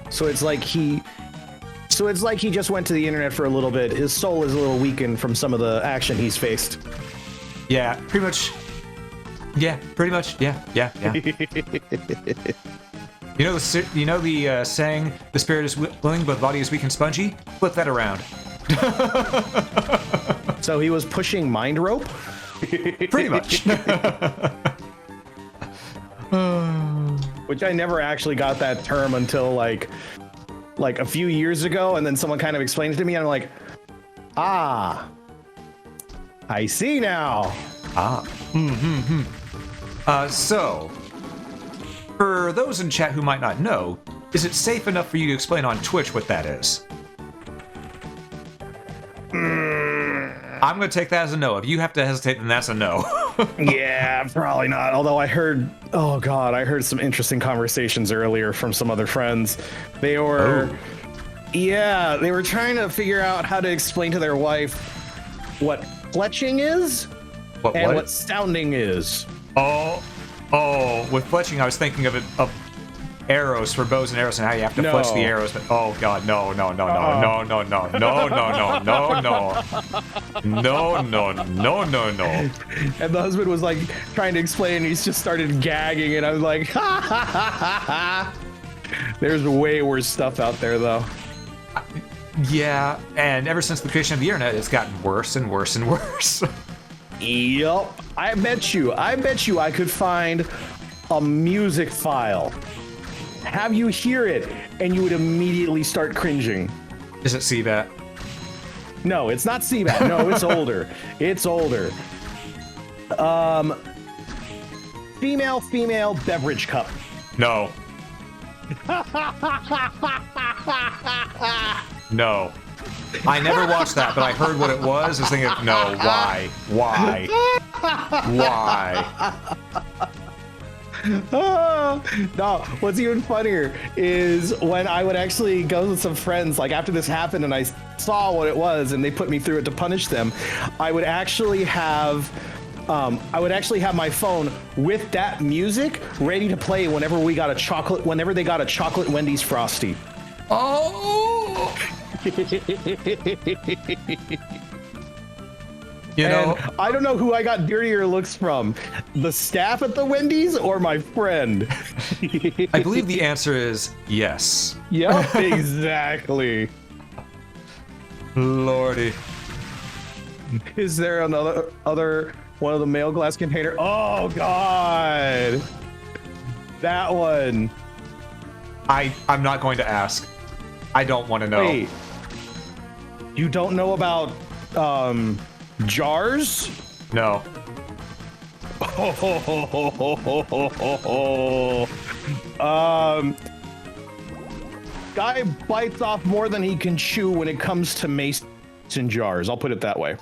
So it's like he just went to the internet for a little bit. His soul is a little weakened from some of the action he's faced. Yeah, pretty much. Yeah. You know the saying, the spirit is willing, but the body is weak and spongy? Flip that around. So he was pushing mind rope? Pretty much. Which I never actually got that term until like a few years ago, and then someone kind of explained it to me, and I'm like, I see now. So, for those in chat who might not know, is it safe enough for you to explain on Twitch what that is? I'm going to take that as a no. If you have to hesitate, then that's a no. Yeah, probably not. Although I heard some interesting conversations earlier from some other friends. They were trying to figure out how to explain to their wife what fletching is and what sounding is. Oh, with fletching, I was thinking of arrows for bows and arrows and how you have to fletch the arrows. But oh god, no. And the husband was like trying to explain, and he's just started gagging, and I was like, ha. There's way worse stuff out there, though. Yeah, and ever since the creation of the internet, it's gotten worse and worse and worse. Yup. I bet you I could find a music file, have you hear it, and you would immediately start cringing. Is it CBAT? No, it's not CBAT. No, it's older. It's older. Female beverage cup. No. No. I never watched that, but I heard what it was. I was thinking, no, why? No, what's even funnier is when I would actually go with some friends, like after this happened and I saw what it was and they put me through it to punish them, I would actually have my phone with that music ready to play whenever they got a chocolate Wendy's Frosty. Oh! You know, and I don't know who I got dirtier looks from, the staff at the Wendy's or my friend. I believe the answer is yes. Yep, exactly. Lordy. Is there another one of the mail glass container? Oh god, that one. I'm not going to ask. I don't want to know. Wait, you don't know about jars? No. Guy bites off more than he can chew when it comes to mason jars. I'll put it that way.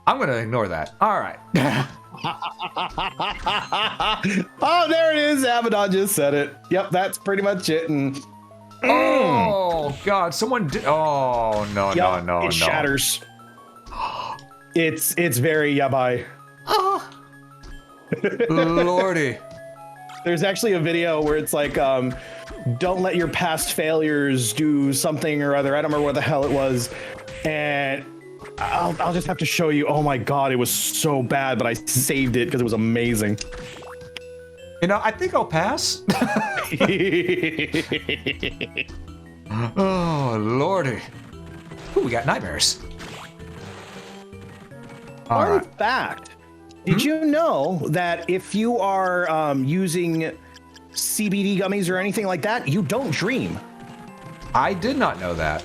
I'm going to ignore that. All right. Oh, there it is. Abaddon just said it. Yep, that's pretty much it. And oh god, someone did. Oh no, yep, no. It shatters. It's very yabai. Oh. Lordy. There's actually a video where it's like, don't let your past failures do something or other. I don't remember what the hell it was, and I'll just have to show you. Oh my god, it was so bad, but I saved it because it was amazing. You know, I think I'll pass. Oh, lordy. Ooh, we got nightmares. Fun fact. Did you know that if you are using CBD gummies or anything like that, you don't dream? I did not know that.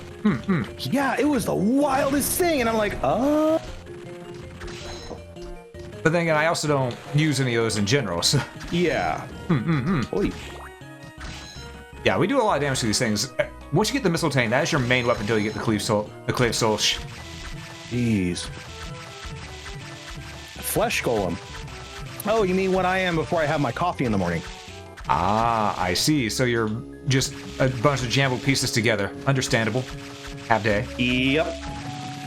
Yeah, it was the wildest thing. And I'm like, oh. But then again, I also don't use any of those in general, so... Yeah. Oy. Yeah, we do a lot of damage to these things. Once you get the Mistletoe, that is your main weapon until you get the Cleave Soul. Jeez. Flesh Golem. Oh, you mean what I am before I have my coffee in the morning? Ah, I see. So you're just a bunch of jumbled pieces together. Understandable. Half day. Yep.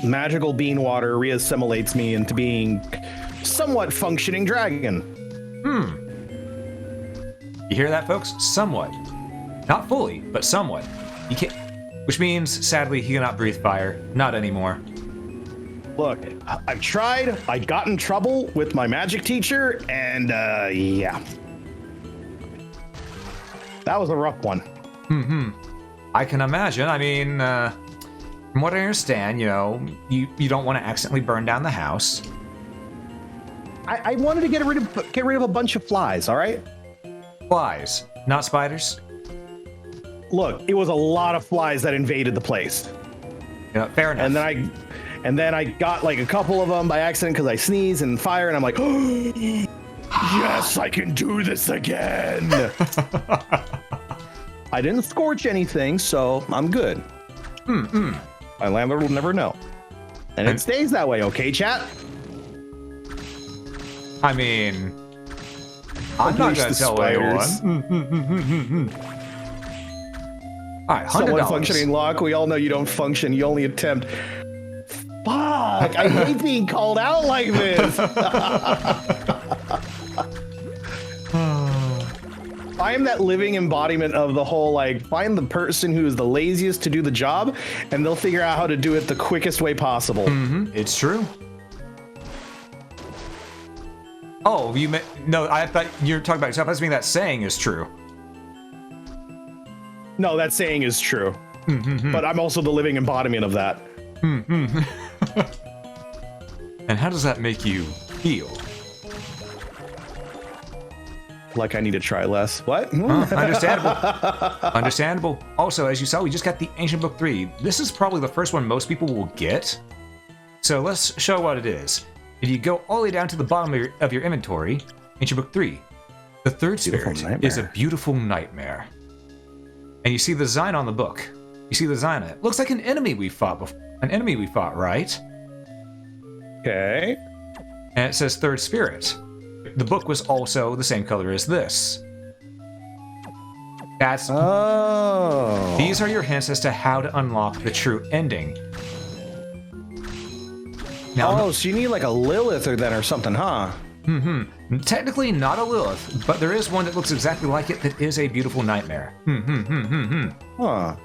Magical bean water reassimilates me into being somewhat functioning dragon. You hear that, folks? Somewhat. Not fully, but somewhat. You can't... Which means, sadly, he cannot breathe fire. Not anymore. Look, I've tried. I got in trouble with my magic teacher, and yeah. That was a rough one. I can imagine. I mean, from what I understand, you know, you don't want to accidentally burn down the house. I wanted to get rid of a bunch of flies, all right? Flies, not spiders. Look, it was a lot of flies that invaded the place. You know, fair enough. And then I got like a couple of them by accident because I sneezed and fire, and I'm like, oh, yes, I can do this again. I didn't scorch anything, so I'm good. My landlord will never know. And it stays that way, okay, chat? I mean, I'm not going to tell anyone. All right, $100. Someone functioning Locke. We all know you don't function. You only attempt. Fuck! I hate being called out like this. I am that living embodiment of the whole, like, find the person who is the laziest to do the job, and they'll figure out how to do it the quickest way possible. It's true. Oh, no, I thought you were talking about yourself. I was mean that saying is true. No, that saying is true. But I'm also the living embodiment of that. And how does that make you feel? Like I need to try less. What? Understandable. Understandable. Also, as you saw, we just got the Ancient Book 3. This is probably the first one most people will get. So let's show what it is. If you go all the way down to the bottom of your inventory, Ancient Book 3, the third spirit is a beautiful nightmare. And you see the design on the book. You see the design on it. Looks like an enemy we fought before. An enemy we fought, right? Okay. And it says third spirit. The book was also the same color as this. That's... Oh. These are your hints as to how to unlock the true ending. Now, so you need like a Lilith or something, huh? Technically not a Lilith, but there is one that looks exactly like it that is a beautiful nightmare. Huh.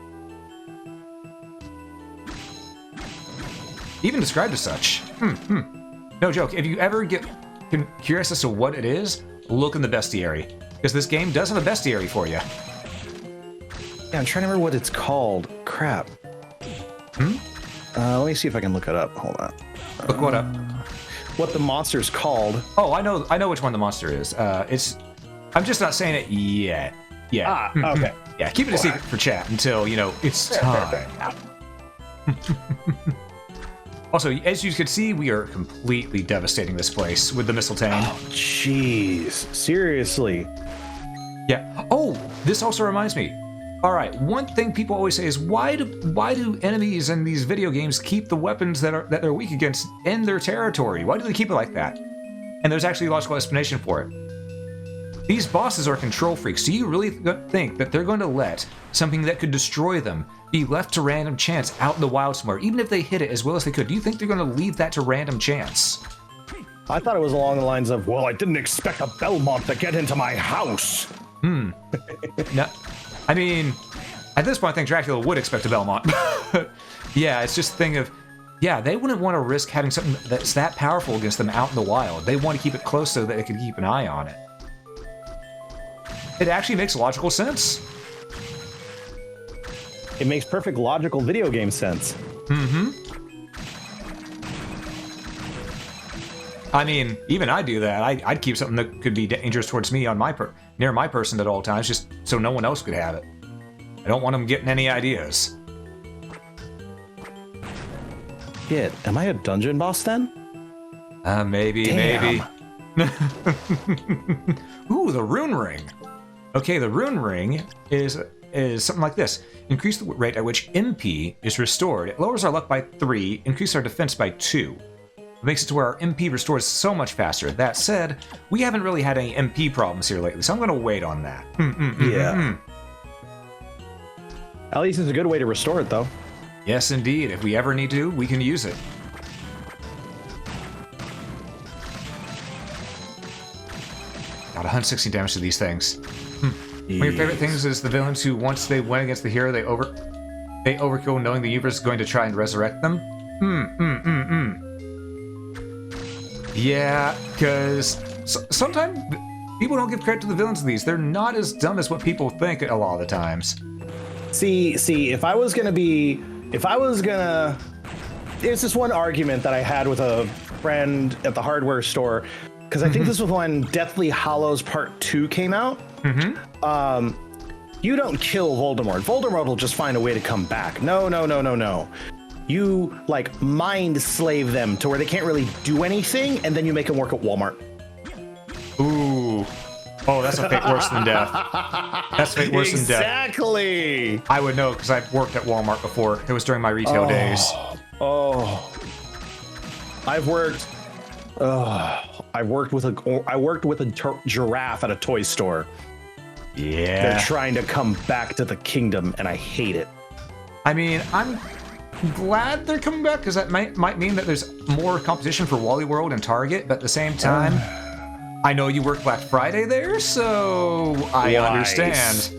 Even described as such. No joke, if you ever get curious as to what it is, look in the bestiary. Because this game does have a bestiary for you. Yeah, I'm trying to remember what it's called. Crap. Let me see if I can look it up. Hold on. Look what up. What the monster's called. Oh, I know which one the monster is. I'm just not saying it yet. Yeah. Okay. Yeah, keep it a secret for chat until, you know, it's time. Also, as you can see, we are completely devastating this place with the mistletoe. Oh, jeez. Seriously. Yeah. Oh, this also reminds me. All right, one thing people always say is why do enemies in these video games keep the weapons that they're weak against in their territory? Why do they keep it like that? And there's actually a logical explanation for it. These bosses are control freaks. Do you really think that they're going to let something that could destroy them be left to random chance out in the wild somewhere, even if they hit it as well as they could? Do you think they're going to leave that to random chance? I thought it was along the lines of, well, I didn't expect a Belmont to get into my house. No. I mean, at this point, I think Dracula would expect a Belmont. Yeah, it's just a thing of, yeah, they wouldn't want to risk having something that's that powerful against them out in the wild. They want to keep it close so that they can keep an eye on it. It actually makes logical sense. It makes perfect logical video game sense. I mean, even I do that. I'd keep something that could be dangerous towards me on near my person at all times, just so no one else could have it. I don't want them getting any ideas. Shit, am I a dungeon boss then? Maybe, Damn. maybe. Ooh, the rune ring. Okay, the rune ring is something like this. Increase the rate at which MP is restored. It lowers our luck by 3, increases our defense by 2. It makes it to where our MP restores so much faster. That said, we haven't really had any MP problems here lately, so I'm going to wait on that. At least it's a good way to restore it, though. Yes, indeed. If we ever need to, we can use it. Got 116 damage to these things. One of your favorite things is the villains who, once they went against the hero, they overkill knowing the universe is going to try and resurrect them. Yeah, because sometimes people don't give credit to the villains of these. They're not as dumb as what people think a lot of the times. See, if I was gonna, there's this one argument that I had with a friend at the hardware store, because I think this was when Deathly Hallows Part 2 came out. You don't kill Voldemort. Voldemort will just find a way to come back. No. You, like, mind slave them to where they can't really do anything, and then you make them work at Walmart. Ooh. Oh, that's a fate worse than death. That's fate worse than death. Exactly. I would know, because I've worked at Walmart before. It was during my retail days. I worked with a giraffe at a toy store. Yeah. They're trying to come back to the kingdom, and I hate it. I mean, I'm glad they're coming back, because that might mean that there's more competition for Wally World and Target, but at the same time, I know you work Black Friday there, so I understand.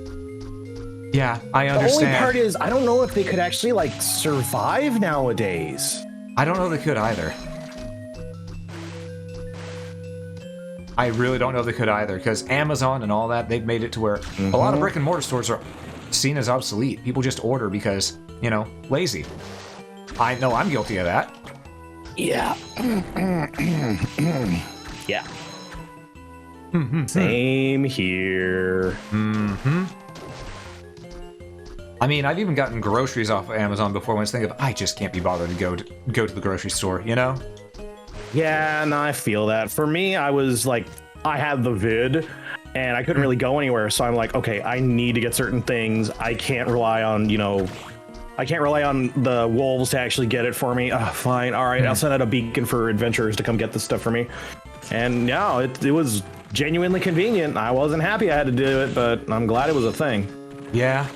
Yeah, I understand. The only part is, I don't know if they could actually, like, survive nowadays. I don't know if they could either. I really don't know if they could either, because Amazon and all that, they've made it to where a lot of brick and mortar stores are seen as obsolete. People just order because, you know, lazy. I know I'm guilty of that. Yeah. Yeah. Same here. I mean, I've even gotten groceries off of Amazon before when I was thinking of, I just can't be bothered to go to the grocery store, you know? Yeah, no, I feel that. For me, I was like, I had the vid, and I couldn't really go anywhere, so I'm like, okay, I need to get certain things. I can't rely on, I can't rely on the wolves to actually get it for me. Fine, all right, I'll send out a beacon for adventurers to come get this stuff for me. And yeah, it was genuinely convenient. I wasn't happy I had to do it, but I'm glad it was a thing. Yeah.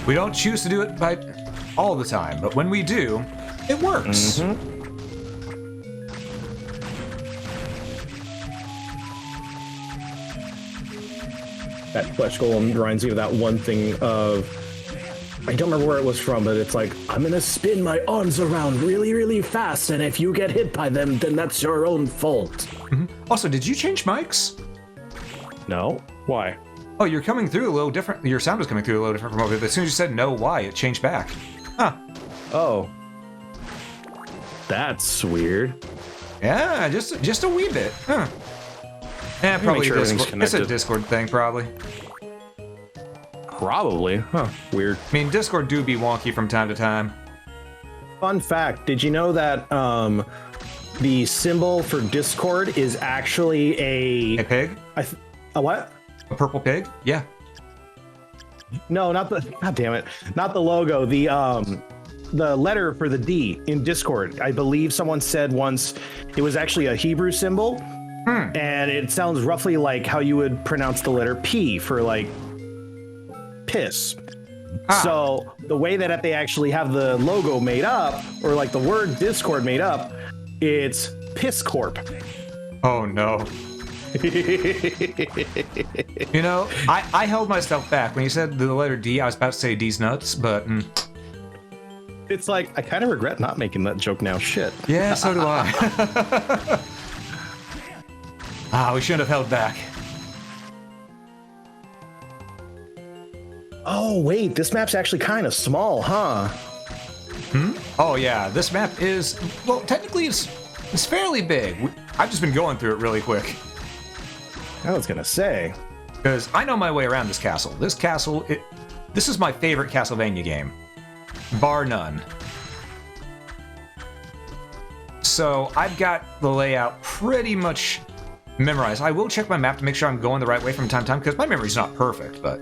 We don't choose to do it all the time, but when we do, it works. That flesh golem reminds me of that one thing of, I don't remember where it was from, but it's like, I'm gonna spin my arms around really, really fast, and if you get hit by them, then that's your own fault. Also, did you change mics? No? Why? Oh, you're coming through a little different. Your sound was coming through a little different from over there. As soon as you said no, why? It changed back. Huh. Oh. That's weird. Yeah, just a wee bit. Huh. Yeah, probably sure Discord. It's a Discord thing, probably. Probably. Huh. Weird. I mean, Discord do be wonky from time to time. Fun fact, did you know that the symbol for Discord is actually A pig? A what? A purple pig? Yeah. No, not the. God damn it! Not the logo. The letter for the D in Discord. I believe someone said once it was actually a Hebrew symbol, and it sounds roughly like how you would pronounce the letter P for like piss. So the way that they actually have the logo made up, or like the word Discord made up, it's Piss Corp. Oh no. You know, I held myself back when you said the letter D. I was about to say D's nuts, but it's like, I kind of regret not making that joke now. Shit. Yeah, so do I. We shouldn't have held back. Oh wait, this map's actually kind of small, huh? Oh yeah, this map is, well, technically it's It's fairly big. I've just been going through it really quick. I was gonna say. Because I know my way around this castle. This is my favorite Castlevania game. Bar none. So I've got the layout pretty much memorized. I will check my map to make sure I'm going the right way from time to time, because my memory's not perfect, but...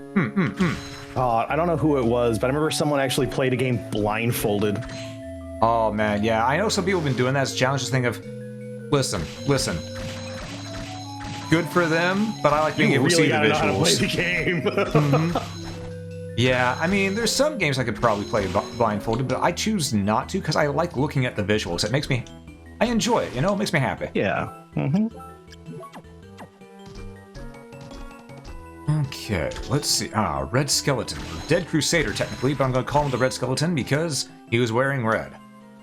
I don't know who it was, but I remember someone actually played a game blindfolded. Oh, man, yeah. I know some people have been doing that as a challenge, this thing of... Listen. Good for them, but I like being able to see the visuals. Know how to play the game. Yeah, I mean, there's some games I could probably play blindfolded, but I choose not to because I like looking at the visuals. It makes me... I enjoy it, you know? It makes me happy. Yeah. Okay, let's see. Red Skeleton. Dead Crusader, technically, but I'm going to call him the Red Skeleton because he was wearing red.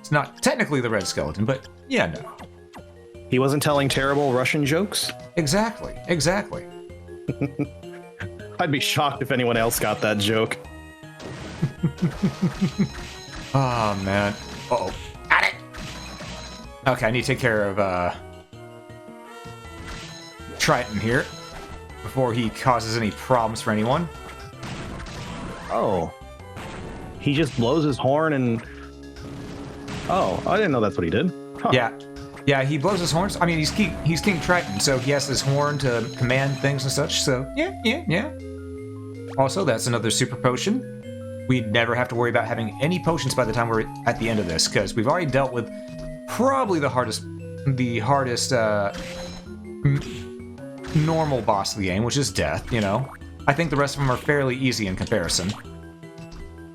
It's not technically the Red Skeleton, but yeah, no. He wasn't telling terrible Russian jokes? Exactly. I'd be shocked if anyone else got that joke. Oh, man. Uh-oh. Got it! Okay, I need to take care of, Triton here before he causes any problems for anyone. Oh. He just blows his horn and... Oh, I didn't know that's what he did. Huh. Yeah, he blows his horns. I mean, he's King Triton, so he has his horn to command things and such, so yeah. Also, that's another super potion. We'd never have to worry about having any potions by the time we're at the end of this, because we've already dealt with probably the hardest normal boss of the game, which is death, you know? I think the rest of them are fairly easy in comparison.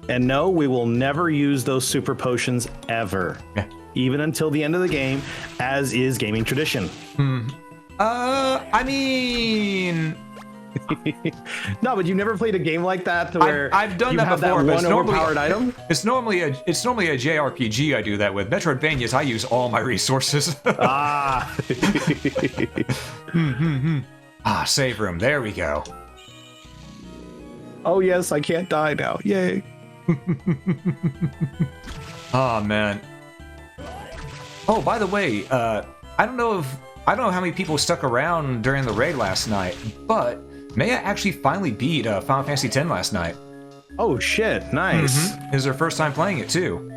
And no, we will never use those super potions ever. Yeah. Even until the end of the game, as is gaming tradition. I mean... No, but you never played a game like that to where I've done you that have before, that but one it's normally overpowered item? It's normally a JRPG I do that with. Metroidvanias, I use all my resources. Save room. There we go. Oh yes, I can't die now. Yay. Oh man. Oh, by the way, I don't know how many people stuck around during the raid last night, but Maya actually finally beat Final Fantasy X last night. Oh shit, nice. It was her first time playing it too.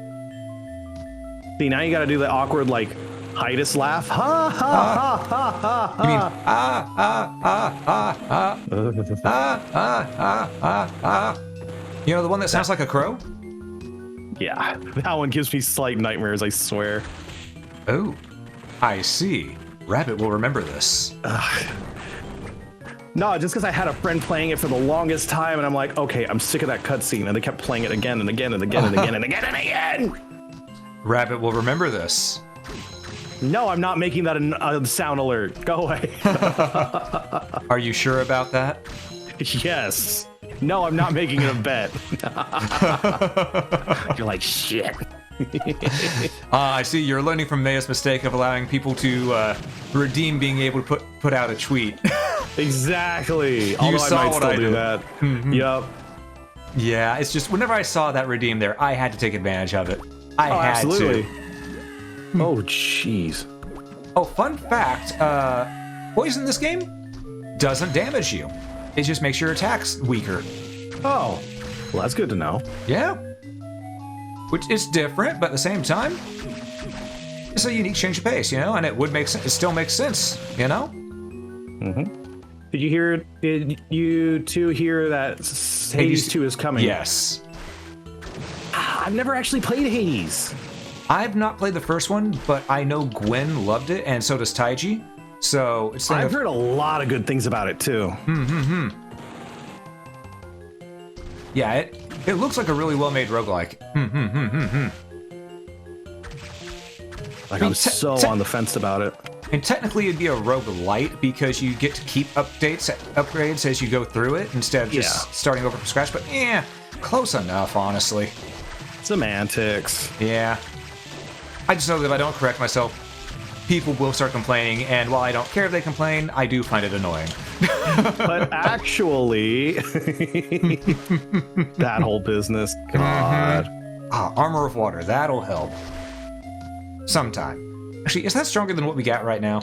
See, now you gotta do the awkward, like, Hiatus laugh. Ha ha ha ha ha ha. You mean You know, the one that sounds like a crow? Yeah, that one gives me slight nightmares, I swear. Oh, I see. Rabbit will remember this. No, just because I had a friend playing it for the longest time, and I'm like, okay, I'm sick of that cutscene, and they kept playing it again and again and again and again and again and again. Rabbit will remember this. No, I'm not making that a sound alert. Go away. Are you sure about that? Yes. No, I'm not making it a bet. You're like, shit. I see. You're learning from Maya's mistake of allowing people to redeem being able to put out a tweet. Exactly. Although I might still do that. Mm-hmm. Yep. Yeah, it's just whenever I saw that redeem there, I had to take advantage of it. I had absolutely. to. Oh, jeez. Oh, fun fact, poison in this game doesn't damage you. It just makes your attacks weaker. Oh, well, that's good to know. Yeah. Which is different, but at the same time, it's a unique change of pace, you know, and it would make sense. It still makes sense, you know? Mm-hmm. Did you two hear that Hades 2 is coming? Yes. I've never actually played Hades. I've not played the first one, but I know Gwen loved it, and so does Taiji. So it's I've heard a lot of good things about it too. Yeah, it looks like a really well-made roguelike. Like I'm so on the fence about it. And technically it'd be a roguelite because you get to keep upgrades as you go through it instead of just starting over from scratch, but yeah, close enough, honestly. Semantics. Yeah. I just know that if I don't correct myself, people will start complaining, and while I don't care if they complain, I do find it annoying. But actually, that whole business, God. Armor of Water, that'll help. Sometime. Actually, is that stronger than what we got right now?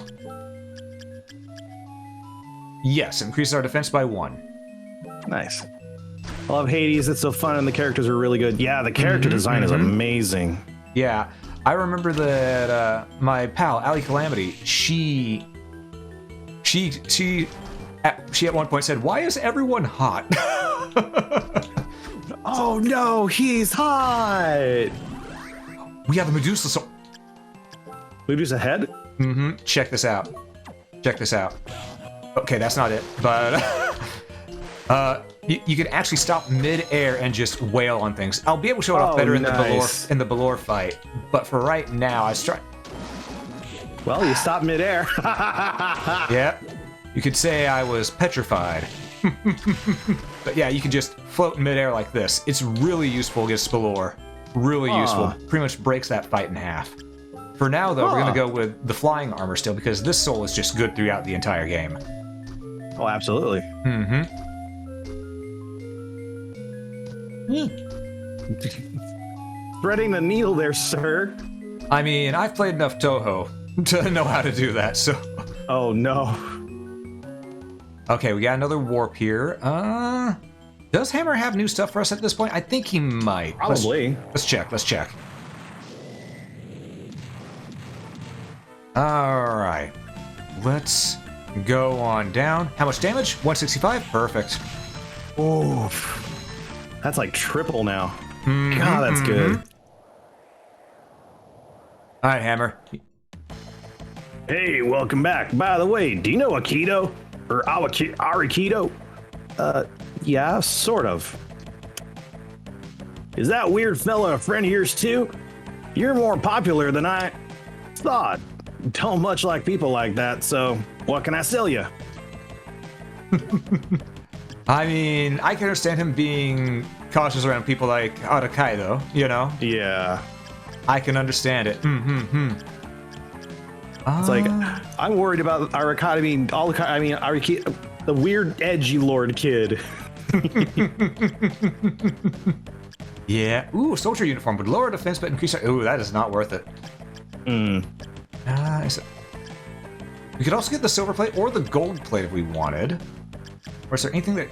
Yes, increases our defense by 1. Nice. I love Hades. It's so fun, and the characters are really good. Yeah, the character design is amazing. Yeah, I remember that my pal Ali Calamity, she at one point said, "Why is everyone hot?" Oh no, he's hot. We have the Medusa. So Medusa head. Check this out. Check this out. Okay, that's not it, but you can actually stop mid-air and just wail on things. I'll be able to show it off better in the Balor fight, but for right now, I try. Well, you stop mid-air. Yeah, you could say I was petrified. But yeah, you can just float in mid-air like this. It's really useful against Balor. Really useful. Pretty much breaks that fight in half. For now, though, we're going to go with the flying armor still, because this soul is just good throughout the entire game. Oh, absolutely. Threading the needle there, sir. I mean, I've played enough Toho to know how to do that, so... Oh, no. Okay, we got another warp here. Does Hammer have new stuff for us at this point? I think he might. Probably. Let's check. Alright. Let's go on down. How much damage? 165? Perfect. Oof. That's like triple now. God, that's good. Alright, Hammer. Hey, welcome back. By the way, do you know Aikido? Or Arikido? Yeah, sort of. Is that weird fella a friend of yours too? You're more popular than I thought. Don't much like people like that, so what can I sell you? I mean, I can understand him being cautious around people like Arakaido, you know? Yeah. I can understand it. It's like, I'm worried about Araki, Araki, the weird edgy lord kid. Yeah. Ooh, soldier uniform would lower defense but increase our... Ooh, that is not worth it. We could also get the silver plate or the gold plate if we wanted. Or is there anything that...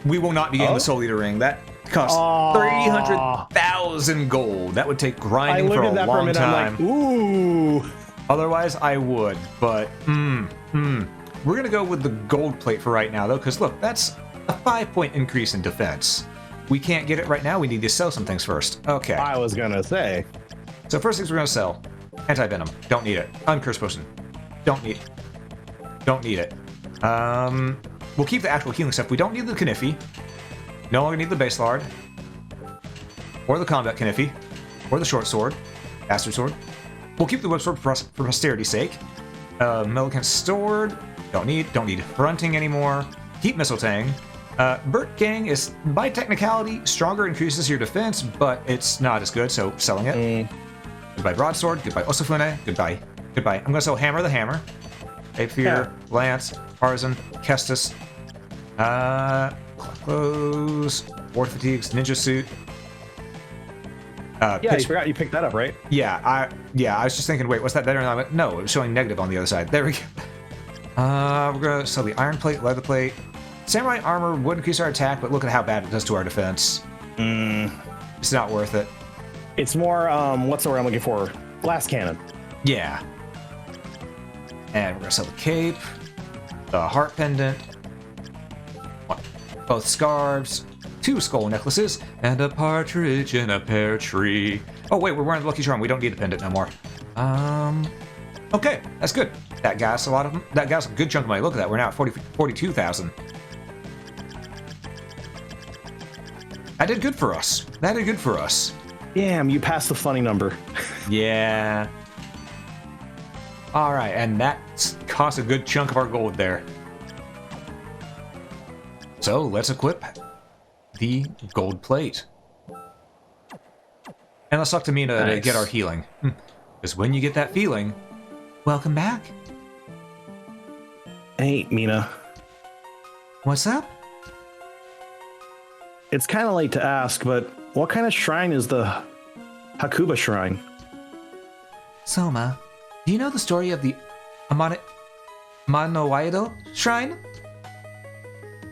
We will not be getting the Soul Eater ring. That costs 300,000 gold. That would take grinding for a long time. I'm like, ooh. Otherwise, I would, but we're gonna go with the gold plate for right now, though, because look, that's a 5-point increase in defense. We can't get it right now. We need to sell some things first. Okay. I was gonna say. So first things we're gonna sell: anti-venom. Don't need it. Uncurse potion. Don't need it. Don't need it. We'll keep the actual healing stuff. We don't need the Kniffy. No longer need the base lard, or the combat Kniffy, or the short sword, bastard sword. We'll keep the web sword for posterity's sake. Millicent sword, don't need fronting anymore. Keep Mistletoe. Burt Gang is, by technicality, stronger, increases your defense, but it's not as good, so selling it. Goodbye Broadsword, goodbye Osafune, goodbye. I'm gonna sell Hammer the Hammer. Rapier, Lance, Tarzan, Kestis. Clothes, War Fatigues, Ninja Suit. Yeah, you forgot you picked that up, right? Yeah, I was just thinking, wait, what's that better? And I went, no, it was showing negative on the other side. There we go. We're gonna sell the Iron Plate, Leather Plate. Samurai Armor would increase our attack, but look at how bad it does to our defense. It's not worth it. It's more, what's the word I'm looking for? Glass Cannon. Yeah. And we're gonna sell the Cape, the Heart Pendant, both scarves, 2 skull necklaces, and a partridge in a pear tree. Oh wait, we're wearing the Lucky Charm. We don't need the pendant no more. Okay, that's good. That got us that got us a good chunk of money. Look at that. We're now at 42,000. That did good for us. Damn, you passed the funny number. Yeah. All right, and that cost a good chunk of our gold there. So let's equip the gold plate. And let's talk to Mina to get our healing. Because when you get that feeling, welcome back. Hey, Mina. What's up? It's kind of late to ask, but what kind of shrine is the Hakuba Shrine? Soma, Do you know the story of the Manowaido shrine?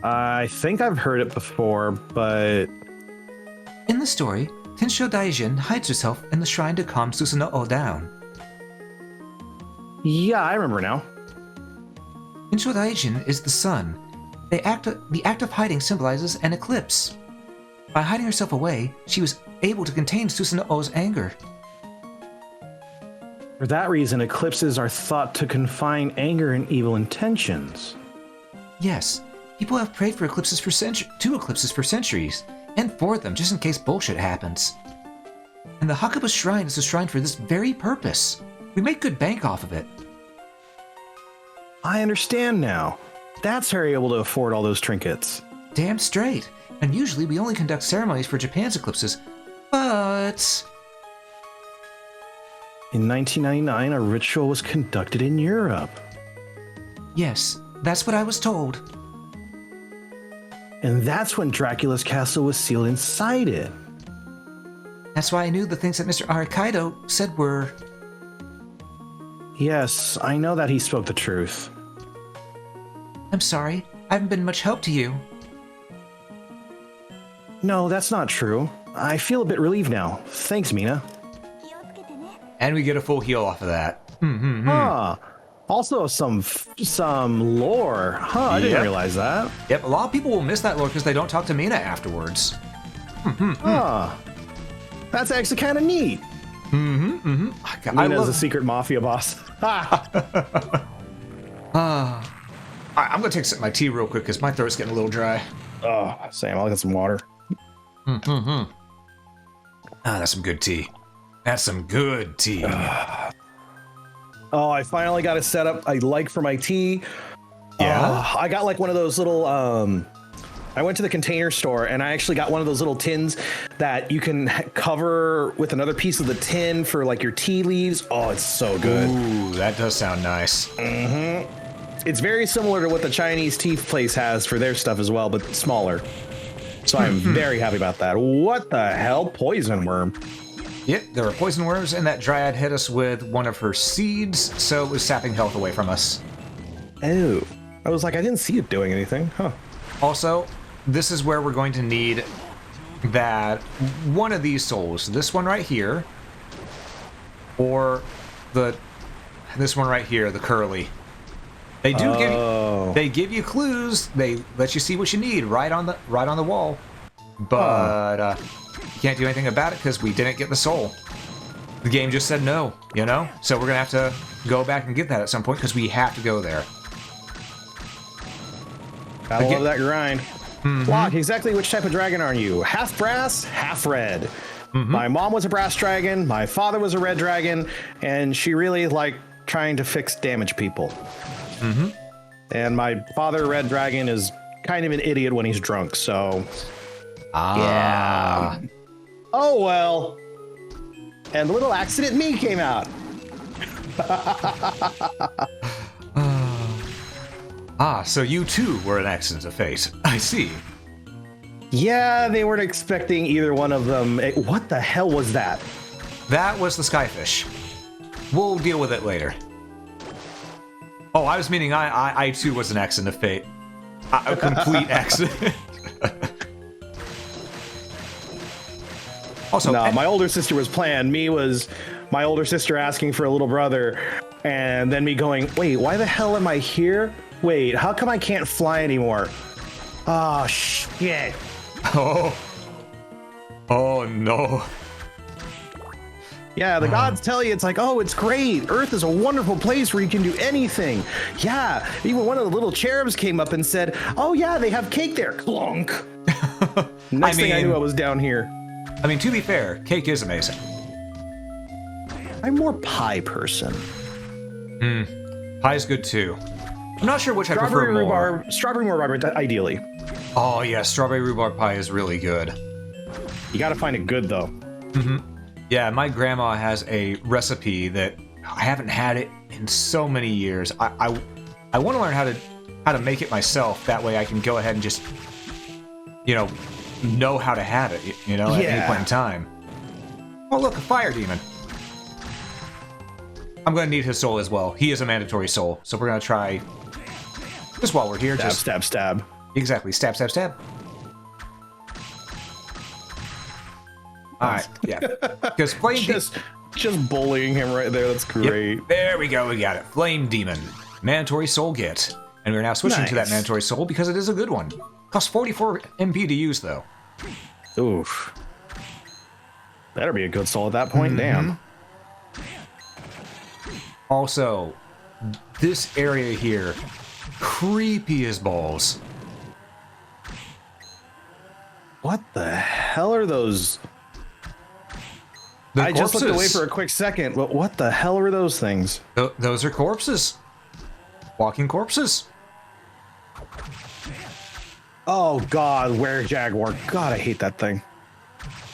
I think I've heard it before, but... In the story, Tensho Daijin hides herself in the shrine to calm Susanoo down. Yeah, I remember now. Tensho Daijin is the sun. The act of hiding symbolizes an eclipse. By hiding herself away, she was able to contain Susanoo's anger. For that reason, eclipses are thought to confine anger and evil intentions. Yes, people have prayed for eclipses for two eclipses for centuries, and for them just in case bullshit happens. And the Hakuba Shrine is a shrine for this very purpose. We make good bank off of it. I understand now. That's how you're able to afford all those trinkets. Damn straight. And usually we only conduct ceremonies for Japan's eclipses, but... In 1999, a ritual was conducted in Europe. Yes, that's what I was told. And that's when Dracula's castle was sealed inside it. That's why I knew the things that Mr. Arikaido said were... Yes, I know that he spoke the truth. I'm sorry, I haven't been much help to you. No, that's not true. I feel a bit relieved now. Thanks, Mina. And we get a full heal off of that. Huh. Also some lore. Huh, I didn't realize that. Yep, a lot of people will miss that lore because they don't talk to Mina afterwards. Huh. That's actually kind of neat. Mina's a secret mafia boss. I'm going to take a sip of my tea real quick because my throat's getting a little dry. Oh, Sam, I'll get some water. Ah, that's some good tea. That's some good tea. Oh, I finally got a setup I like for my tea. Yeah? I got like one of those little, I went to the container store and I actually got one of those little tins that you can cover with another piece of the tin for like your tea leaves. Oh, it's so good. Ooh, that does sound nice. It's very similar to what the Chinese tea place has for their stuff as well, but smaller. So I'm very happy about that. What the hell? Poison worm. Yep, there were poison worms, and that dryad hit us with one of her seeds, so it was sapping health away from us. Oh. I was like, I didn't see it doing anything. Huh. Also, this is where we're going to need that one of these souls. This one right here, or this one right here, the curly. They do give you clues. They let you see what you need right on the wall. But you can't do anything about it because we didn't get the soul. The game just said no, you know? So we're going to have to go back and get that at some point because we have to go there. Gotta love that grind. Locke, exactly which type of dragon are you? Half brass, half red. My mom was a brass dragon, my father was a red dragon, and she really liked trying to fix damaged people. And my father, red dragon, is kind of an idiot when he's drunk, so... Yeah. Oh, well. And the little accident me came out. So you too were an accident of fate. I see. Yeah, they weren't expecting either one of them. What the hell was that? That was the skyfish. We'll deal with it later. Oh, I was meaning I too was an accident of fate. A complete accident. Also, no, my older sister was planned. Me was my older sister asking for a little brother, and then me going, wait, why the hell am I here? Wait, how come I can't fly anymore? Oh, shit. Oh no. Yeah, the gods tell you, it's like, oh, it's great. Earth is a wonderful place where you can do anything. Yeah, even one of the little cherubs came up and said, oh yeah, they have cake there. Clunk. Next thing I knew, I was down here. I mean, to be fair, cake is amazing. I'm more pie person. Pie's good too. I'm not sure which I prefer more. Strawberry rhubarb, ideally. Oh yeah, strawberry rhubarb pie is really good. You gotta find it good though. Yeah, my grandma has a recipe that I haven't had it in so many years. I want to learn how to make it myself. That way I can go ahead and just, know how to have it, at any point in time. Oh look, a fire demon. I'm going to need his soul as well. He is a mandatory soul, so we're going to try, just while we're here, Stab. Exactly, stab. Alright, yeah. Because Flame... Just bullying him right there, that's great. Yep, there we go, we got it. Flame Demon. Mandatory soul get. And we're now switching to that mandatory soul because it is a good one. Costs 44 MP to use, though. Oof. Better be a good soul at that point, damn. Also, this area here, creepy as balls. What the hell are those? I just looked away for a quick second, but what the hell are those things? Those are corpses. Walking corpses. Oh god, Were-Jaguar. God, I hate that thing.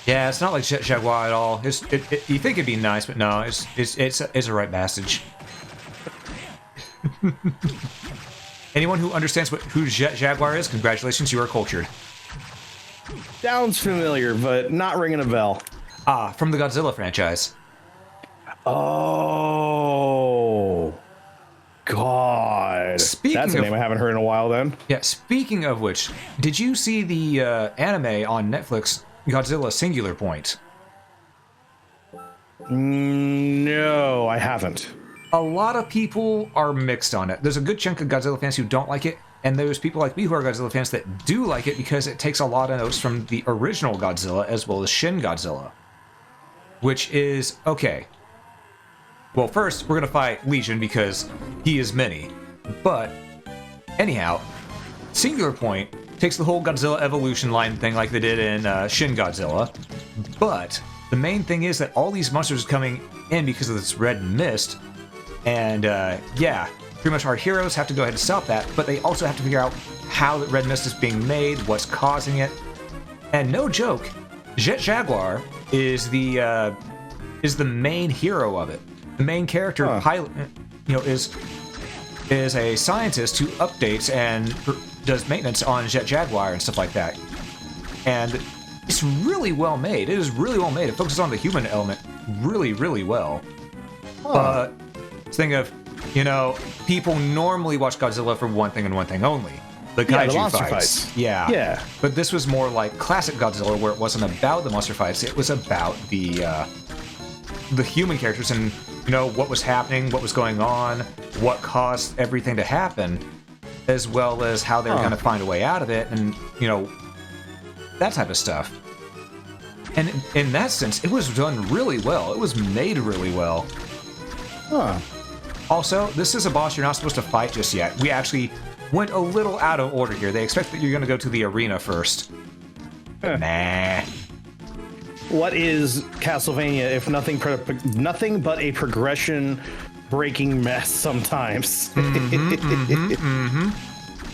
Yeah, it's not like Jaguar at all. You think it'd be nice, but no, it's a right passage. Anyone who understands who Jaguar is, congratulations, you are cultured. Sounds familiar, but not ringing a bell. Ah, from the Godzilla franchise. Oh, God. That's a name I haven't heard in a while then. Yeah, speaking of which, did you see the anime on Netflix, Godzilla Singular Point? No, I haven't. A lot of people are mixed on it. There's a good chunk of Godzilla fans who don't like it, and there's people like me who are Godzilla fans that do like it because it takes a lot of notes from the original Godzilla as well as Shin Godzilla. Which is, okay. Well, first, we're going to fight Legion because he is many. But, anyhow, Singular Point takes the whole Godzilla evolution line thing like they did in Shin Godzilla. But, the main thing is that all these monsters are coming in because of this red mist. And, yeah, pretty much our heroes have to go ahead and stop that. But they also have to figure out how the red mist is being made, what's causing it. And no joke, Jaguar is the main hero of it. The main character pilot, is a scientist who updates and does maintenance on Jaguar and stuff like that. And it's really well made. It is really well made. It focuses on the human element really, really well. But think of, people normally watch Godzilla for one thing and one thing only. The kaiju fights. Yeah. But this was more like classic Godzilla, where it wasn't about the monster fights. It was about the human characters and, what was happening, what was going on, what caused everything to happen, as well as how they were going to find a way out of it, and, that type of stuff. And in that sense, it was done really well. It was made really well. Also, this is a boss you're not supposed to fight just yet. We actually went a little out of order here. They expect that you're going to go to the arena first. Nah. What is Castlevania if nothing but a progression-breaking mess sometimes?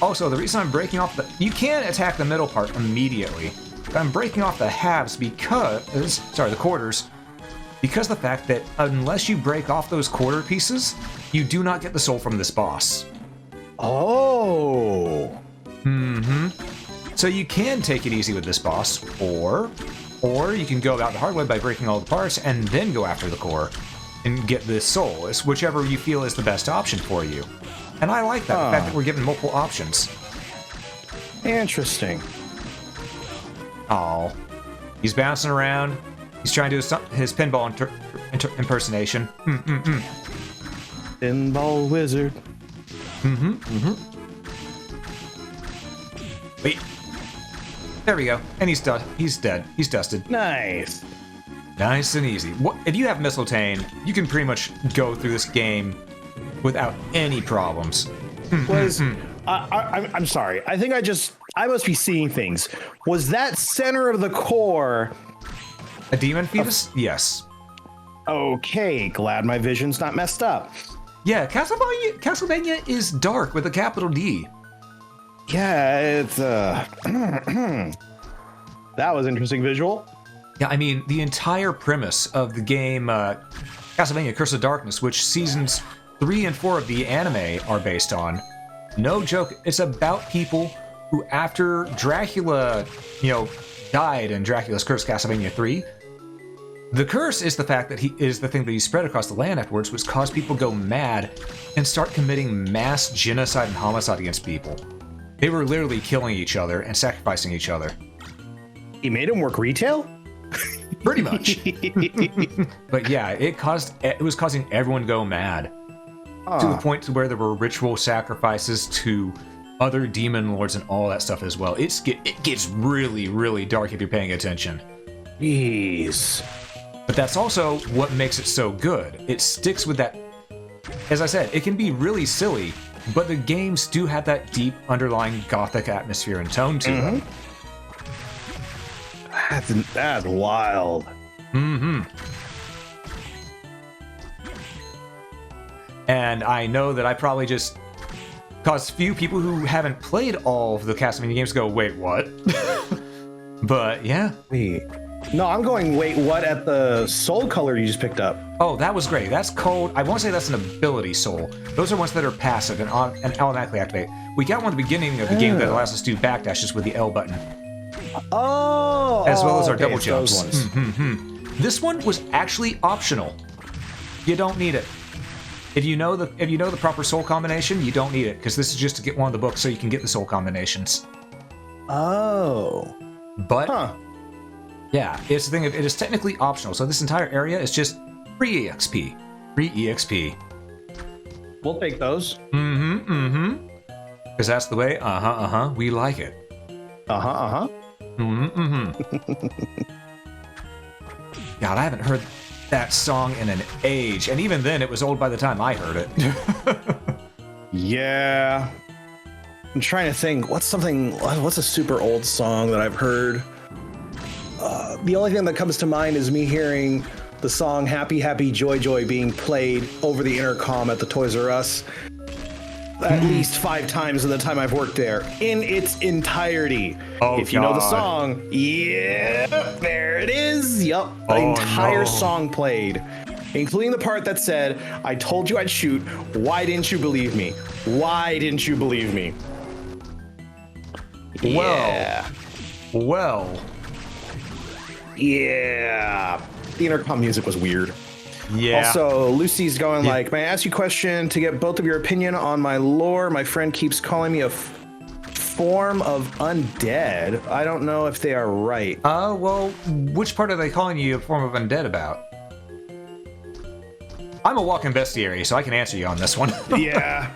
Also, the reason I'm breaking off you can't attack the middle part immediately. I'm breaking off the halves the quarters, because the fact that unless you break off those quarter pieces, you do not get the soul from this boss. Oh. So you can take it easy with this boss, or you can go about the hard way by breaking all the parts and then go after the core and get this soul. It's whichever you feel is the best option for you. And I like that, the fact that we're given multiple options. Interesting. Oh, he's bouncing around. He's trying to do his pinball impersonation. Pinball wizard. Wait. There we go. And he's done. He's dead. He's dusted. Nice. Nice and easy. If you have Mistletoe, you can pretty much go through this game without any problems. I'm sorry. I think I must be seeing things. Was that center of the core a demon fetus? Yes. Okay, glad my vision's not messed up. Yeah, Castlevania is dark with a capital D. Yeah, it's that was interesting visual. Yeah, I mean, the entire premise of the game Castlevania Curse of Darkness, which seasons 3 and 4 of the anime are based on. No joke, it's about people who, after Dracula, died in Dracula's Curse Castlevania 3, The curse is the fact that he is the thing that he spread across the land afterwards, which caused people to go mad and start committing mass genocide and homicide against people. They were literally killing each other and sacrificing each other. He made him work retail? Pretty much. But yeah, it was causing everyone to go mad. To the point to where there were ritual sacrifices to other demon lords and all that stuff as well. It gets really, really dark if you're paying attention. Jeez. But that's also what makes it so good. It sticks with that. As I said, it can be really silly, but the games do have that deep underlying gothic atmosphere and tone to them. That's wild. Mm-hmm. And I know that I probably just caused few people who haven't played all of the Castlevania games to go, wait, what? But yeah. Wait. No, I'm going, wait, what at the soul color you just picked up? Oh, that was great. That's called, I won't say that's an ability soul. Those are ones that are passive and automatically activate. We got one at the beginning of the game that allows us to do backdashes with the L button. Oh! As well as our double it's jumps. those ones. This one was actually optional. You don't need it. If you know the proper soul combination, you don't need it, because this is just to get one of the books so you can get the soul combinations. Oh. But yeah, it's the thing. It is technically optional. So this entire area is just free EXP. Free EXP. We'll take those. Because that's the way. We like it. God, I haven't heard that song in an age, and even then, it was old by the time I heard it. Yeah. I'm trying to think. What's a super old song that I've heard? The only thing that comes to mind is me hearing the song Happy Happy Joy Joy being played over the intercom at the Toys R Us at least 5 times in the time I've worked there, in its entirety. Oh, if you know the song, yeah, there it is. Yup, the entire song played, including the part that said, I told you I'd shoot. Why didn't you believe me? Why didn't you believe me? Yeah. Well. Yeah. The intercom music was weird. Yeah. Also, Lucy's going like, may I ask you a question to get both of your opinion on my lore? My friend keeps calling me a form of undead. I don't know if they are right. Well, which part are they calling you a form of undead about? I'm a walking bestiary, so I can answer you on this one. Yeah.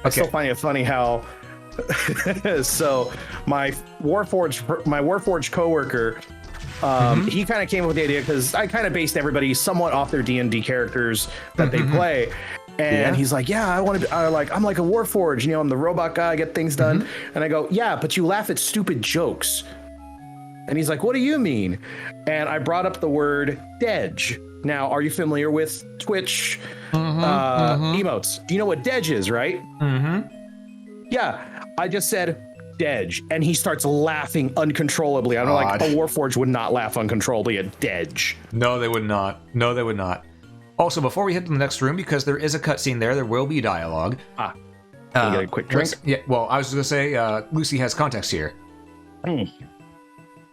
I still find it funny how so my Warforged coworker, he kind of came up with the idea because I kind of based everybody somewhat off their D&D characters that they play, and he's like, yeah, I want to I'm like a Warforged, you know, I'm the robot guy, I get things done, and I go, yeah, but you laugh at stupid jokes. And he's like, what do you mean? And I brought up the word Dej. Now, are you familiar with Twitch emotes? Do you know what Dej is, right? Yeah, I just said Dej, and he starts laughing uncontrollably. I'm like, a Warforged would not laugh uncontrollably at Dej. No, they would not. No, they would not. Also, before we head to the next room, because there is a cutscene there will be dialogue. Can you get a quick drink? Yeah, well, I was going to say, Lucy has context here.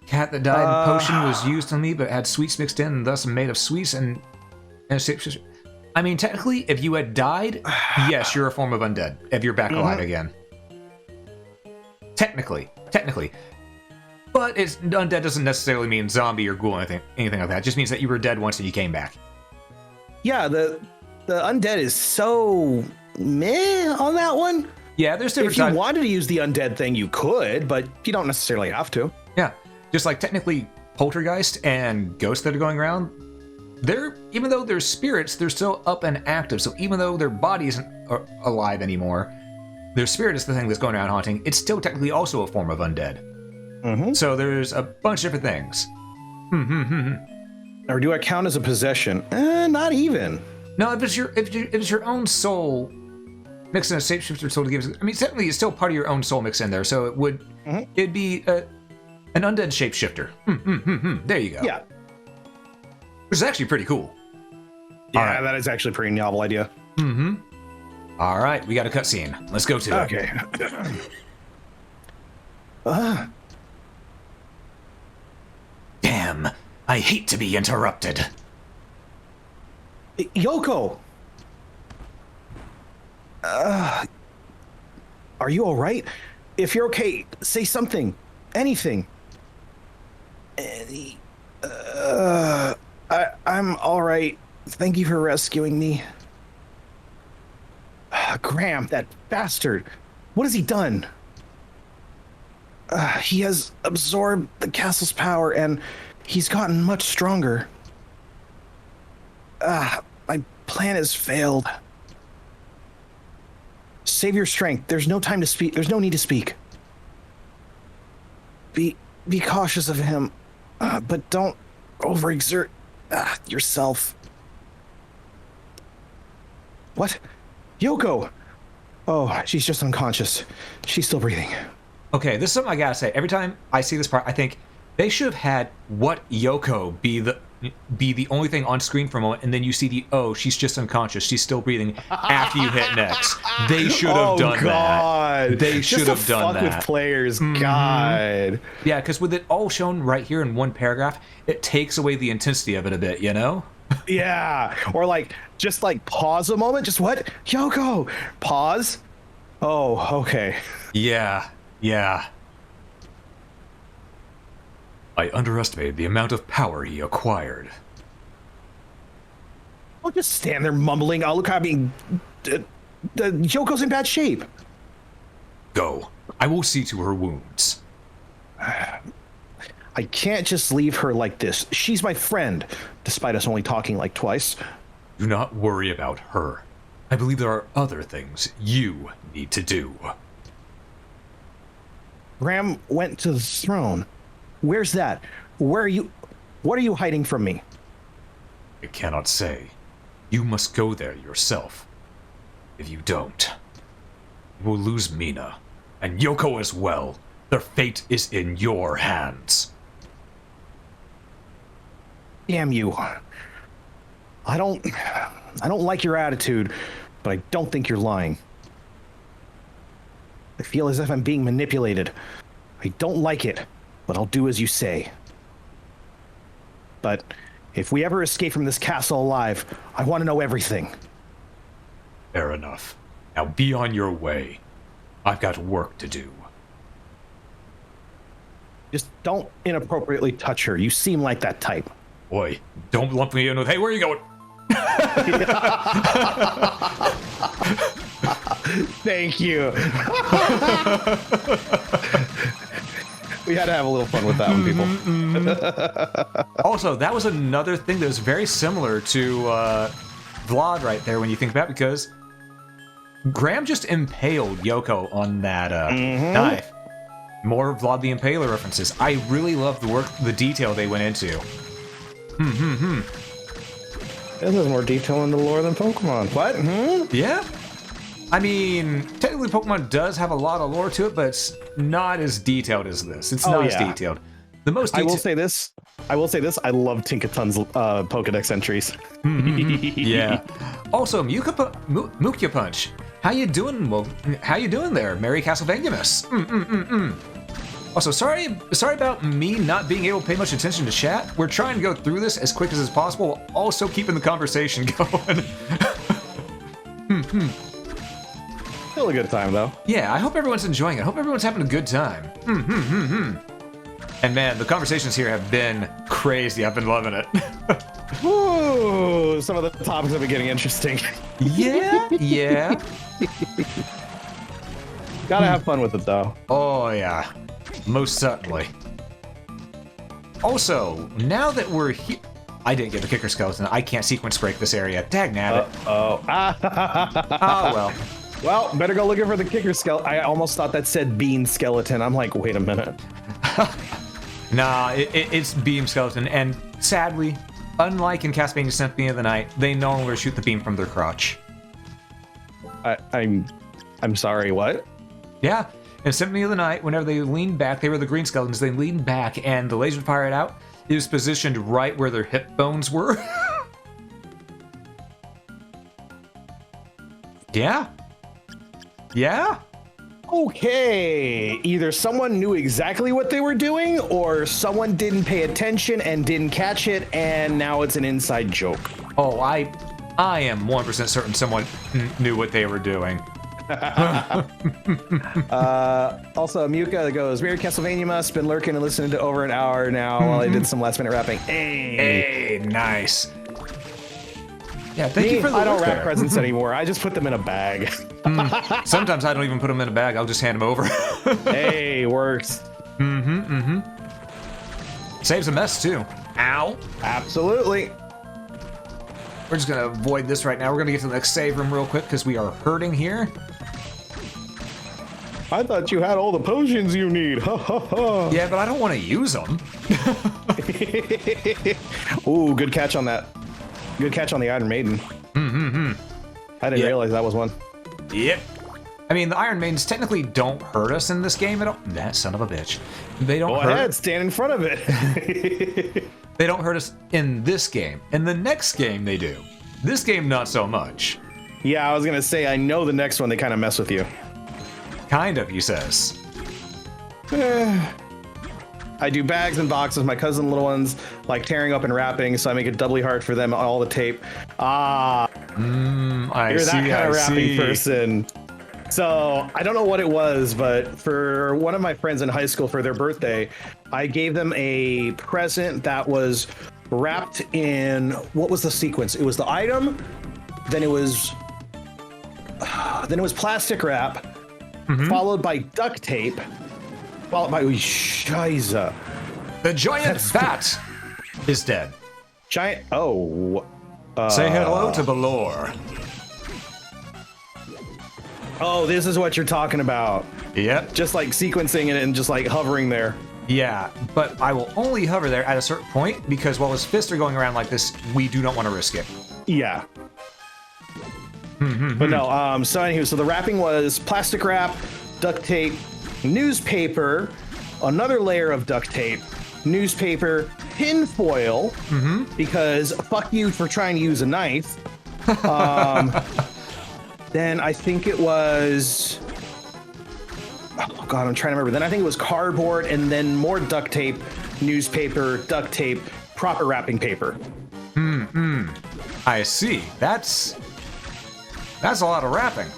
Cat that died potion was used on me, but had sweets mixed in, and thus made of sweets and I mean, technically, if you had died, yes, you're a form of undead. If you're back alive again. Technically. But undead doesn't necessarily mean zombie or ghoul or anything like that. It just means that you were dead once and you came back. Yeah, the undead is so meh on that one. Yeah, there's different If you wanted to use the undead thing, you could, but you don't necessarily have to. Yeah, just like technically poltergeist and ghosts that are going around, even though they're spirits, they're still up and active. So even though their body isn't alive anymore, their spirit is the thing that's going around haunting. It's still technically also a form of undead. So there's a bunch of different things. Or do I count as a possession? Not even. No, if it's your own soul mixed in a shapeshifter soul to give. I mean, technically, it's still part of your own soul mixed in there. So it'd be an undead shapeshifter. There you go. Yeah. Which is actually pretty cool. Yeah, that is actually a pretty novel idea. All right, we got a cutscene. Let's go to it. Okay. I hate to be interrupted. Yoko! Are you alright? If you're okay, say something. Anything. I'm alright. Thank you for rescuing me. Graham, that bastard. What has he done? He has absorbed the castle's power and he's gotten much stronger. My plan has failed. Save your strength. There's no time to speak. There's no need to speak. Be cautious of him, but don't overexert yourself. What? Yoko! Oh, she's just unconscious. She's still breathing. Okay, this is something I gotta say. Every time I see this part, I think they should have had what Yoko be the only thing on screen for a moment, and then you see she's just unconscious, she's still breathing after you hit next. They should have done that. They should have done that. With players, God. Yeah, because with it all shown right here in one paragraph, it takes away the intensity of it a bit, you know? Yeah, or just pause a moment. Just what? Yoko, pause. Oh, okay. Yeah. I underestimated the amount of power he acquired. I'll just stand there mumbling. I'll look. I mean, Yoko's in bad shape. Go. I will see to her wounds. I can't just leave her like this. She's my friend, despite us only talking twice. Do not worry about her. I believe there are other things you need to do. Graham went to the throne. Where's that? Where are you? What are you hiding from me? I cannot say. You must go there yourself. If you don't, you will lose Mina, and Yoko as well. Their fate is in your hands. Damn you. I don't like your attitude, but I don't think you're lying. I feel as if I'm being manipulated. I don't like it, but I'll do as you say. But if we ever escape from this castle alive, I want to know everything. Fair enough. Now be on your way. I've got work to do. Just don't inappropriately touch her. You seem like that type. Boy, don't lump me in with, hey, where are you going? Thank you. We had to have a little fun with that one, people. Also, that was another thing that was very similar to Vlad right there when you think about it, because Graham just impaled Yoko on that knife. More Vlad the Impaler references. I really love the detail they went into. There's more detail in the lore than Pokemon. What? Yeah. I mean, technically Pokemon does have a lot of lore to it, but it's not as detailed as this. It's not as detailed. The most I will say this. I love Tinkaton's Pokedex entries. Yeah. Also, Mukya Punch. How you doing? Well, how you doing there, Merry Castlevania-mas? Also, sorry about me not being able to pay much attention to chat. We're trying to go through this as quick as possible, while also keeping the conversation going. Still a good time, though. Yeah, I hope everyone's enjoying it. I hope everyone's having a good time. And man, the conversations here have been crazy. I've been loving it. Ooh, some of the topics have been getting interesting. Yeah. Gotta have fun with it, though. Oh, yeah. Most certainly. Also, now that we're here... I didn't get the kicker skeleton. I can't sequence break this area. Dagnabbit. Oh, well. Well, better go looking for the kicker skeleton. I almost thought that said bean skeleton. I'm like, wait a minute. Nah, it's beam skeleton, and sadly, unlike in Castlevania Symphony of the Night, they no longer shoot the beam from their crotch. I'm sorry, what? Yeah, in Symphony of the Night, whenever they leaned back, they were the green skeletons, they leaned back, and the laser would fire it out. It was positioned right where their hip bones were. Yeah. Okay, either someone knew exactly what they were doing, or someone didn't pay attention and didn't catch it, and now it's an inside joke. Oh, I am 1% certain someone knew what they were doing. Also, Muka goes, Merry Castlevania-mas, been lurking and listening to over an hour now while I did some last minute rapping. Hey, nice. Yeah, thank you for the I don't look wrap there. presents anymore. I just put them in a bag. Sometimes I don't even put them in a bag. I'll just hand them over. Hey, works. Saves a mess too. Ow. Absolutely. We're just gonna avoid this right now. We're gonna get to the next save room real quick because we are hurting here. I thought you had all the potions you need. Ha ha ha. Yeah, but I don't want to use them. Ooh, good catch on that. Good catch on the Iron Maiden. I didn't realize that was one. Yep. I mean, the Iron Maidens technically don't hurt us in this game at all. That son of a bitch. They don't Go hurt. ahead, stand in front of it. They don't hurt us in this game. In the next game, they do. This game, not so much. Yeah, I was gonna say, I know the next one they kind of mess with you. Kind of, he says. I do bags and boxes. My cousin little ones like tearing up and wrapping, so I make it doubly hard for them on all the tape. Ah, you're that kind of wrapping person. So I don't know what it was, but for one of my friends in high school for their birthday, I gave them a present that was wrapped in, what was the sequence? It was the item, then it was plastic wrap, followed by duct tape, followed by Shiza. The giant bat is dead. Giant. Say hello to Balor. Oh, this is what you're talking about. Yep. Just like sequencing it and just like hovering there. Yeah, but I will only hover there at a certain point because while his fists are going around like this, we do not want to risk it. Yeah. But no, so anywho, so the wrapping was plastic wrap, duct tape, newspaper, another layer of duct tape, newspaper, tinfoil, because fuck you for trying to use a knife. Then I think it was, oh God, I'm trying to remember. Then I think it was cardboard and then more duct tape, newspaper, duct tape, proper wrapping paper. I see. That's a lot of wrapping.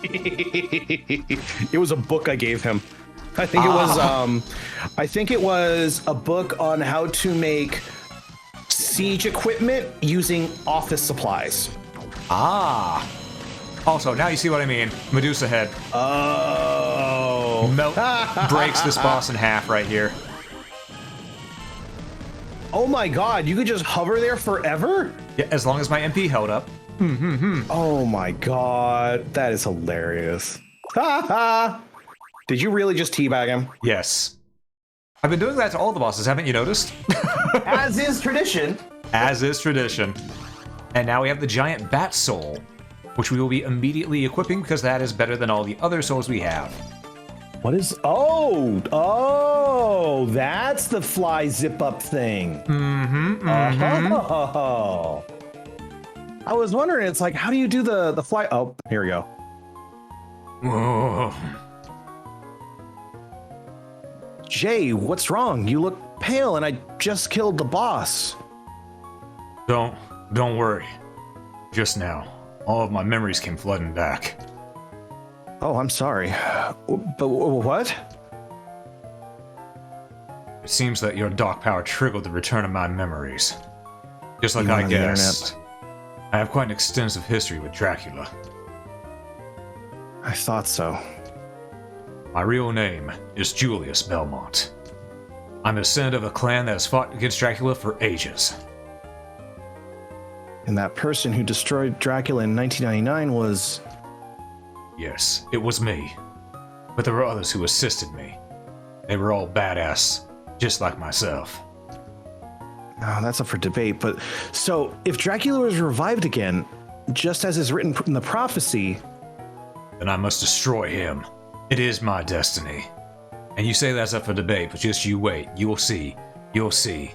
It was a book I gave him. I think it was a book on how to make siege equipment using office supplies. Ah. Also, now you see what I mean. Medusa head. Oh. Breaks this boss in half right here. Oh my God, you could just hover there forever? Yeah, as long as my MP held up. Oh my God, that is hilarious. Did you really just teabag him? Yes. I've been doing that to all the bosses, haven't you noticed? As is tradition. As is tradition. And now we have the giant bat soul, which we will be immediately equipping because that is better than all the other souls we have. What is, oh, that's the fly zip up thing. Oh. I was wondering, it's like, how do you do the fly? Oh, here we go. Whoa. Jay, what's wrong? You look pale and I just killed the boss. Don't worry. Just now, all of my memories came flooding back. Oh, I'm sorry. But what? It seems that your dark power triggered the return of my memories. Just like You I on the guessed. I have quite an extensive history with Dracula. I thought so. My real name is Julius Belmont. I'm a descendant of a clan that has fought against Dracula for ages. And that person who destroyed Dracula in 1999 was... Yes, it was me. But there were others who assisted me. They were all badass, just like myself. Oh, that's up for debate, but... So, if Dracula was revived again, just as is written in the prophecy... Then I must destroy him. It is my destiny. And you say that's up for debate, but just you wait. You will see. You'll see.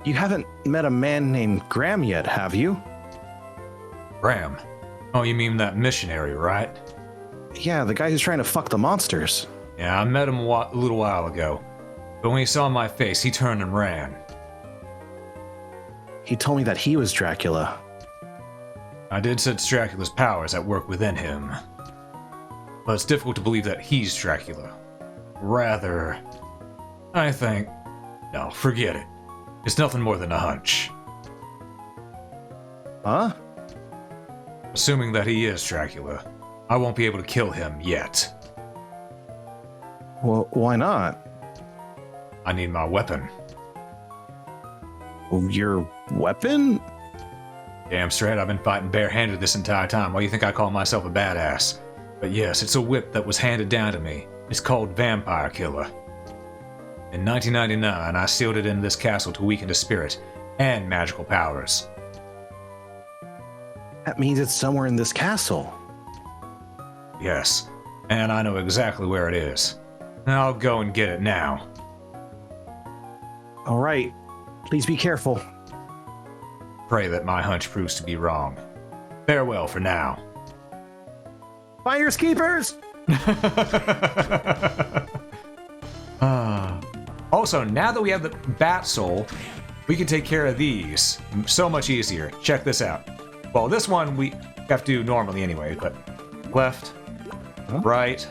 You haven't met a man named Graham yet, have you? Graham. Oh, you mean that missionary, right? Yeah, the guy who's trying to fuck the monsters. Yeah, I met him a little while ago. But when he saw my face, he turned and ran. He told me that he was Dracula. I did sense Dracula's powers at work within him. But it's difficult to believe that he's Dracula. Rather, I think... No, forget it. It's nothing more than a hunch. Huh? Assuming that he is Dracula, I won't be able to kill him yet. Well, why not? I need my weapon. Your weapon? Damn straight, I've been fighting barehanded this entire time. Why do you think I call myself a badass? But yes, it's a whip that was handed down to me. It's called Vampire Killer. In 1999, I sealed it in this castle to weaken the spirit and magical powers. That means it's somewhere in this castle. Yes, and I know exactly where it is. I'll go and get it now. All right, please be careful. Pray that my hunch proves to be wrong. Farewell for now. Finders keepers! Also, now that we have the bat soul, we can take care of these so much easier. Check this out. Well, this one we have to do normally anyway, but left, right.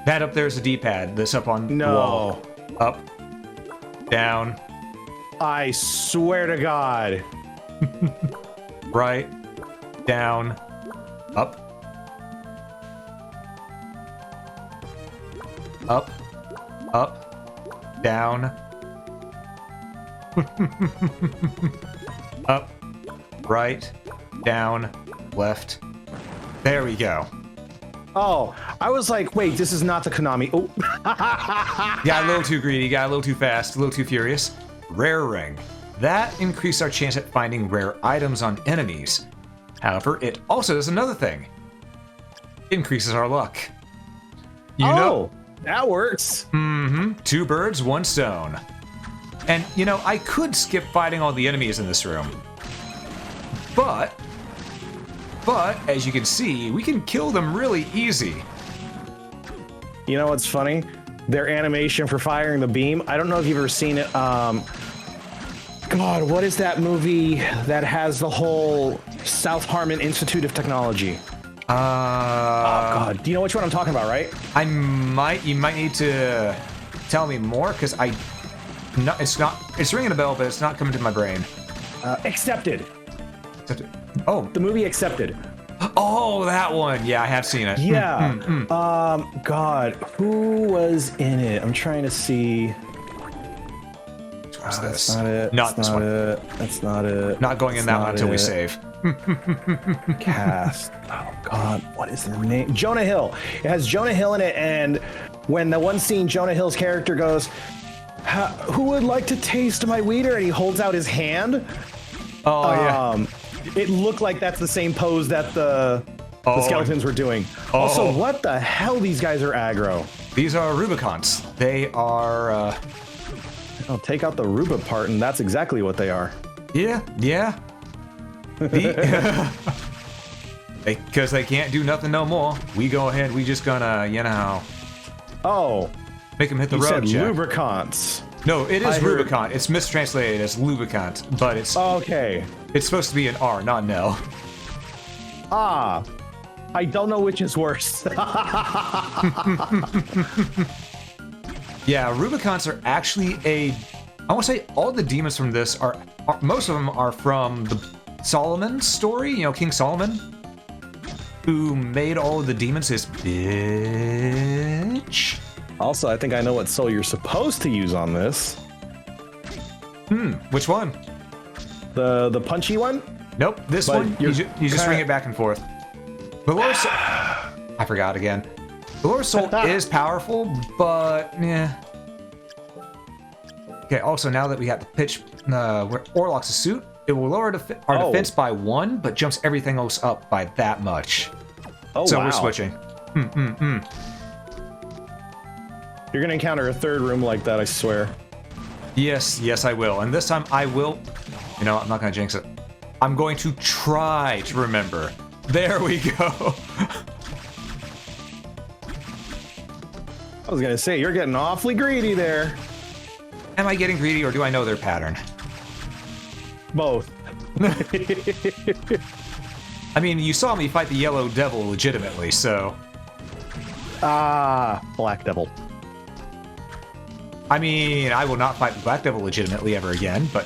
That up there is a D-pad. This up on the wall. Up, down. I swear to God. Right, down, up. Up, up, down. Up, right, down, left. There we go. Oh, I was like, wait, this is not the Konami. Oh. Got a little too greedy, got a little too fast, a little too furious. Rare ring. That increased our chance at finding rare items on enemies. However, it also does another thing. Increases our luck. You know, that works. Mm-hmm. 2 birds, 1 stone. And, you know, I could skip fighting all the enemies in this room. But, as you can see, we can kill them really easy. You know what's funny? Their animation for firing the beam. I don't know if you've ever seen it. God, what is that movie that has the whole South Harmon Institute of Technology? Oh God, do you know which one I'm talking about, right? You might need to tell me more, because it's ringing a bell, but it's not coming to my brain. Accepted. Oh, the movie Accepted. Oh, that one. Yeah, I have seen it. Yeah. God, who was in it? I'm trying to see. What's this? That's not it. Not this one. That's not it. Not going in that one until we save. Cast. Oh God, what is the name? Jonah Hill. It has Jonah Hill in it, and when the one scene Jonah Hill's character goes, "Who would like to taste my wiener?" and he holds out his hand. Oh yeah. It looked like that's the same pose that the skeletons were doing. Also, what the hell? These guys are aggro. These are Rubicons. They are. I'll take out the Ruba part, and that's exactly what they are. Yeah. Because they can't do nothing no more. We go ahead. We just gonna, you know. Oh. Make them hit the road. You said lubricants. No, it is Rubicon. It's mistranslated as lubricant, but it's okay. It's supposed to be an R, not an L. Ah, I don't know which is worse. Yeah, Rubicons are actually I want to say all the demons from this are most of them are from the Solomon story. You know, King Solomon, who made all of the demons his bitch. Also, I think I know what soul you're supposed to use on this. Which one? The punchy one? Nope, this one. You just ring it back and forth. The Lord Soul... I forgot again. The Lord Soul is powerful, but yeah. Okay. Also, now that we have the pitch, Orlock's suit, it will lower our defense by 1, but jumps everything else up by that much. So we're switching. You're gonna encounter a third room like that, I swear. Yes, I will. And this time I will. You know, I'm not gonna jinx it. I'm going to try to remember There we go. I was gonna say, you're getting awfully greedy there. Am I getting greedy or do I know their pattern? Both. I mean, you saw me fight the yellow devil legitimately, so... Black devil. I mean, I will not fight the black devil legitimately ever again, but...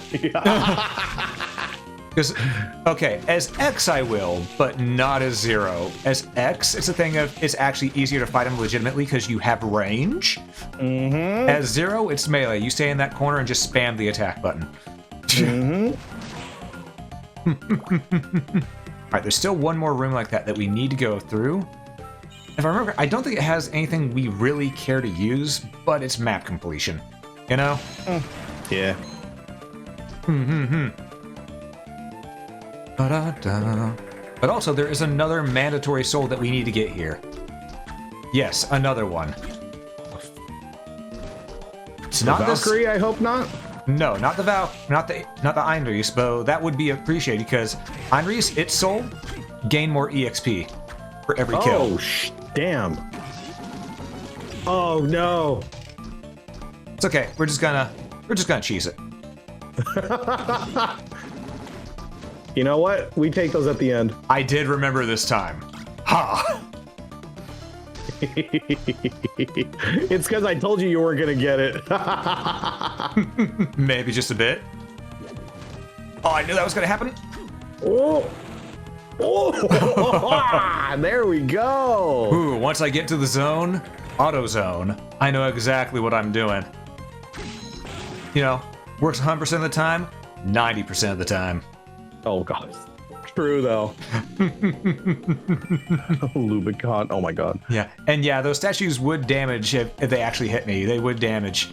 Because, okay, as X I will, but not as Zero. As X, it's a thing of, it's actually easier to fight him legitimately because you have range. Mm-hmm. As Zero, it's melee. You stay in that corner and just spam the attack button. Mm-hmm. Alright, there's still one more room like that we need to go through. If I remember, I don't think it has anything we really care to use, but it's map completion. You know? Yeah. Ba-da-da. But also, there is another mandatory soul that we need to get here. Yes, another one. It's not Valkyrie, I hope not. No, not the Einries, though that would be appreciated because Einries, its soul, gain more EXP for every kill. Oh, damn. Oh no. It's okay. We're just gonna cheese it. You know what? We take those at the end. I did remember this time. Ha! It's because I told you weren't gonna get it. Maybe just a bit. Oh, I knew that was gonna happen. Oh, there we go. Ooh, once I get to the zone, auto zone, I know exactly what I'm doing. You know, works 100% of the time, 90% of the time. Oh god. True though. Lubicon. Oh my god. Yeah, and yeah, those statues would damage if they actually hit me. They would damage.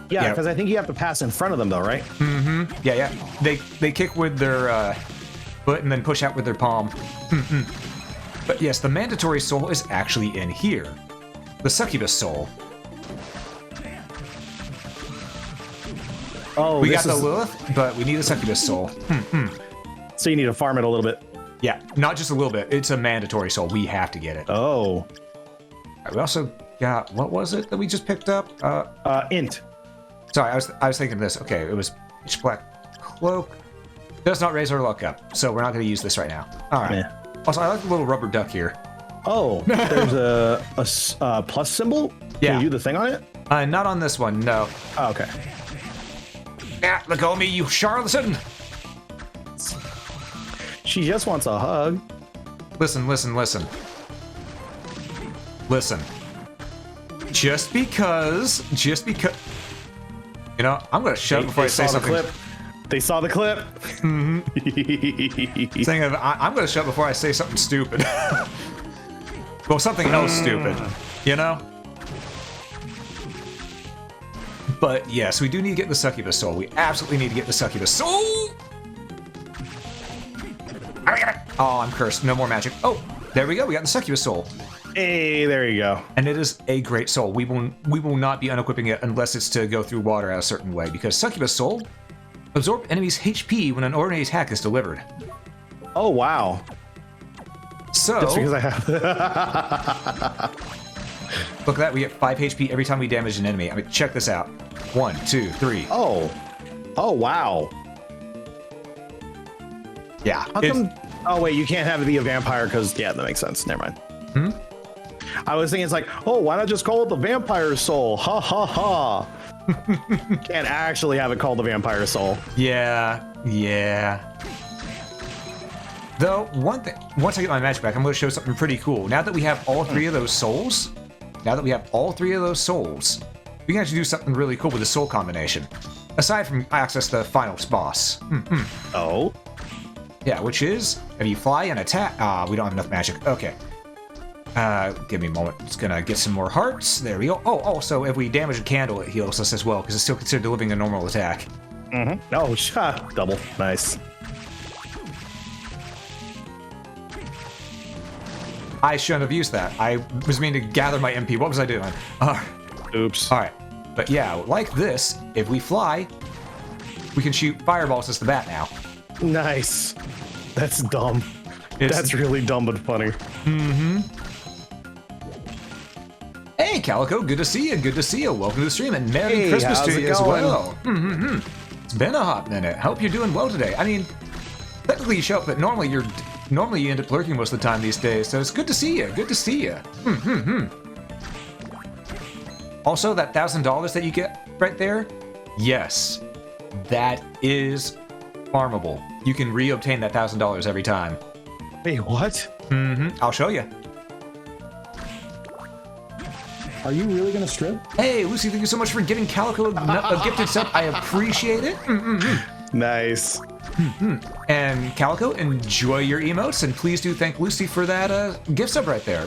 Yeah, because I think you have to pass in front of them though, right? Mm-hmm. Yeah. They kick with their foot and then push out with their palm. But yes, the mandatory soul is actually in here. The succubus soul. Oh, we got the Lilith, but we need the succubus soul. So you need to farm it a little bit. Yeah, not just a little bit. It's a mandatory soul. We have to get it. Oh. Right, we also got, what was it that we just picked up? Int. Sorry, I was thinking this. Okay, it was pitch black cloak. Does not raise our luck up, so we're not going to use this right now. All right. Yeah. Also, I like the little rubber duck here. Oh, there's a plus symbol? Yeah. Can you do the thing on it? Not on this one, no. Oh, okay. Yeah, look at me, you charlatan! She just wants a hug. Listen. Just because, you know, I'm gonna shut up before I say something. They saw the clip. Mm-hmm. Saying I'm gonna shut up before I say something stupid. Well, something else stupid, you know? But yes, we do need to get the succubus soul. We absolutely need to get the succubus soul. Oh, I'm cursed. No more magic. Oh, there we go. We got the succubus soul. Hey, there you go. And it is a great soul. We will not be unequipping it unless it's to go through water a certain way, because succubus soul absorb enemies' HP when an ordinary attack is delivered. Oh wow. So that's because I have. Look at that. We get 5 HP every time we damage an enemy. I mean, check this out. 1, 2, 3. Oh wow. Yeah. How come? Oh wait, you can't have it be a vampire because that makes sense. Never mind. I was thinking it's like, oh, why not just call it the vampire soul? Ha ha ha. Can't actually have it called the vampire soul. Yeah. Though, one thing, once I get my magic back, I'm going to show something pretty cool. Now that we have all 3 of those souls, we can actually do something really cool with the soul combination. Aside from access the final boss. Oh? Yeah, which is, if you fly and attack... we don't have enough magic. Okay. Give me a moment. It's gonna get some more hearts. There we go. Oh, also, if we damage a candle, it heals us as well, because it's still considered delivering a normal attack. Oh, shot. Double. Nice. I shouldn't have used that. I was meaning to gather my MP. What was I doing? Oops. Alright. But yeah, like this, if we fly, we can shoot fireballs as the bat now. Nice. That's dumb. That's really dumb but funny. Hey, Calico, good to see you. Good to see you. Welcome to the stream, and Merry Christmas to you as well. It's been a hot minute. Hope you're doing well today. I mean, technically you show up, but normally you end up lurking most of the time these days. So it's good to see you. Good to see you. Also, that $1,000 that you get right there, yes, that is farmable. You can reobtain that $1,000 every time. Wait, what? I'll show you. Are you really gonna strip? Hey, Lucy, thank you so much for giving Calico a gifted sub. I appreciate it. Nice. And Calico, enjoy your emotes, and please do thank Lucy for that gift sub right there.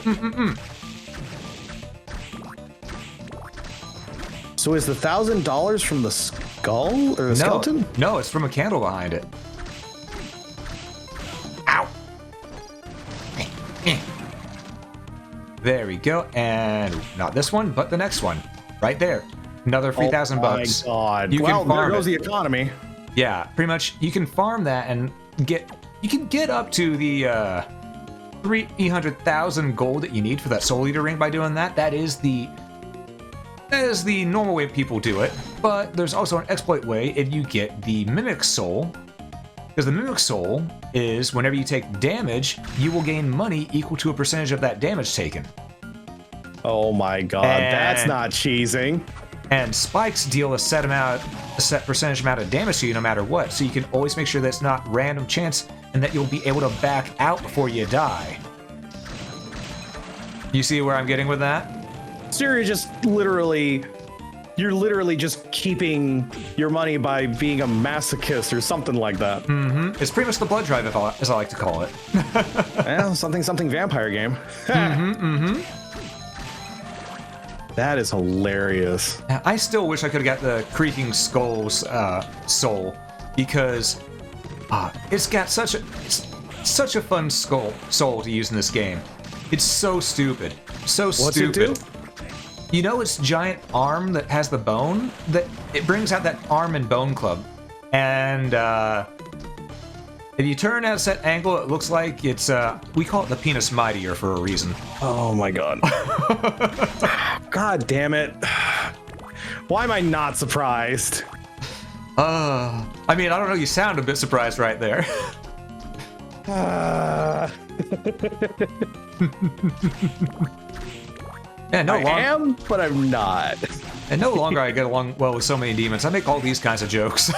So is the $1,000 from the skull or the skeleton? No, it's from a candle behind it. Ow. There we go, and not this one, but the next one, right there. Another 3,000 bucks. Oh my god! You Well, can farm there goes it. the economy. Yeah, pretty much. You can farm that and you can get up to the 300,000 gold that you need for that Soul Eater ring by doing that. That is the normal way people do it. But there's also an exploit way if you get the Mimic Soul. Because the Mimic Soul is whenever you take damage, you will gain money equal to a percentage of that damage taken. Oh my god, that's not cheesing. And spikes deal a set percentage amount of damage to you no matter what, so you can always make sure that it's not random chance and that you'll be able to back out before you die. You see where I'm getting with that? So you're literally just keeping your money by being a masochist or something like that. It's pretty much the blood drive, as I like to call it. Well, something vampire game. That is hilarious. I still wish I could have got the Creaking Skulls soul, because it's got such a fun soul to use in this game. It's so stupid. What's it do? You know its giant arm that has the bone? That it brings out that arm and bone club. And if you turn at a set angle, it looks like it's we call it the penis mightier for a reason. Oh my god. God damn it. Why am I not surprised? I mean, I don't know, you sound a bit surprised right there. Yeah, I am, but I'm not. And no longer I get along well with so many demons. I make all these kinds of jokes.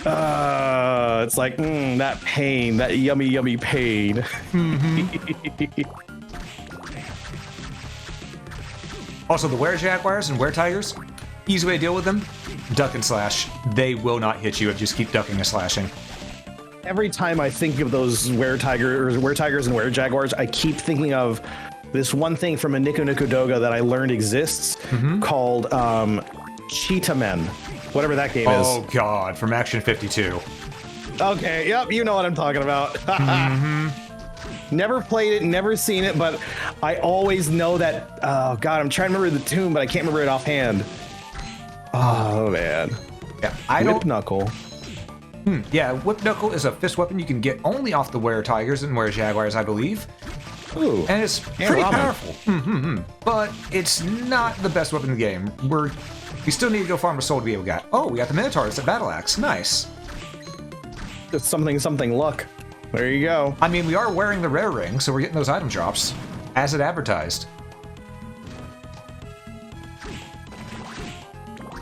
It's like, that pain, that yummy pain. Also, the were-jaguars and were-tigers, easy way to deal with them, duck and slash. They will not hit you if you just keep ducking and slashing. Every time I think of those were-tigers and were-jaguars, I keep thinking of this one thing from a Nico Nico Doga that I learned exists called Cheetah Men, whatever that game is. Oh god, from Action 52. Okay, yep, you know what I'm talking about. Never played it, never seen it, but I always know that. Oh god, I'm trying to remember the tune, but I can't remember it offhand. Oh man. Yeah, I don't. Whip Knuckle. Yeah, Whip Knuckle is a fist weapon you can get only off the were-tigers and were-jaguars, I believe. Ooh, and it's pretty powerful. But it's not the best weapon in the game. We still need to go farm a soul to be able to get. Oh, we got the Minotaur. It's a battle axe. Nice. It's something luck. There you go. I mean, we are wearing the rare ring, so we're getting those item drops as it advertised.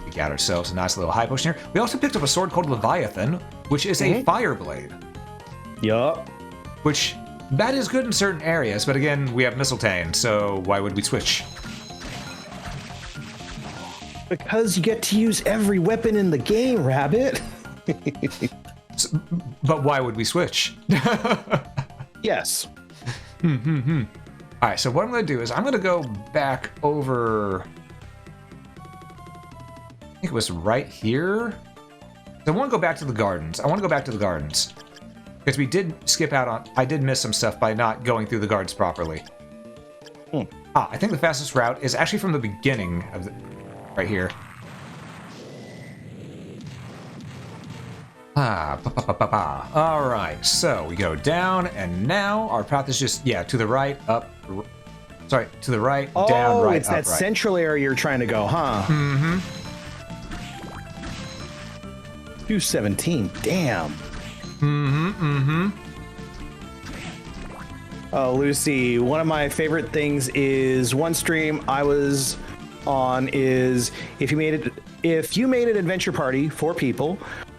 We got ourselves a nice little high potion here. We also picked up a sword called Leviathan, which is a fire blade. Yup. Which, that is good in certain areas, but again, we have Mistletoe, so why would we switch? Because you get to use every weapon in the game, Rabbit. But why would we switch? Yes. Alright, so what I'm going to do is I'm going to go back over... I think it was right here. So I want to go back to the gardens. Because we did skip out on... I did miss some stuff by not going through the gardens properly. I think the fastest route is actually from the beginning of the... Right here. All right, so we go down, and now our path is just, yeah, to the right, up, sorry, to the right, down, right, it's up, that right. central area you're trying to go, huh? Mm-hmm. 217, damn. Mm-hmm. Oh, Lucy, one of my favorite things is one stream I was on is if you made an adventure party, 4 people,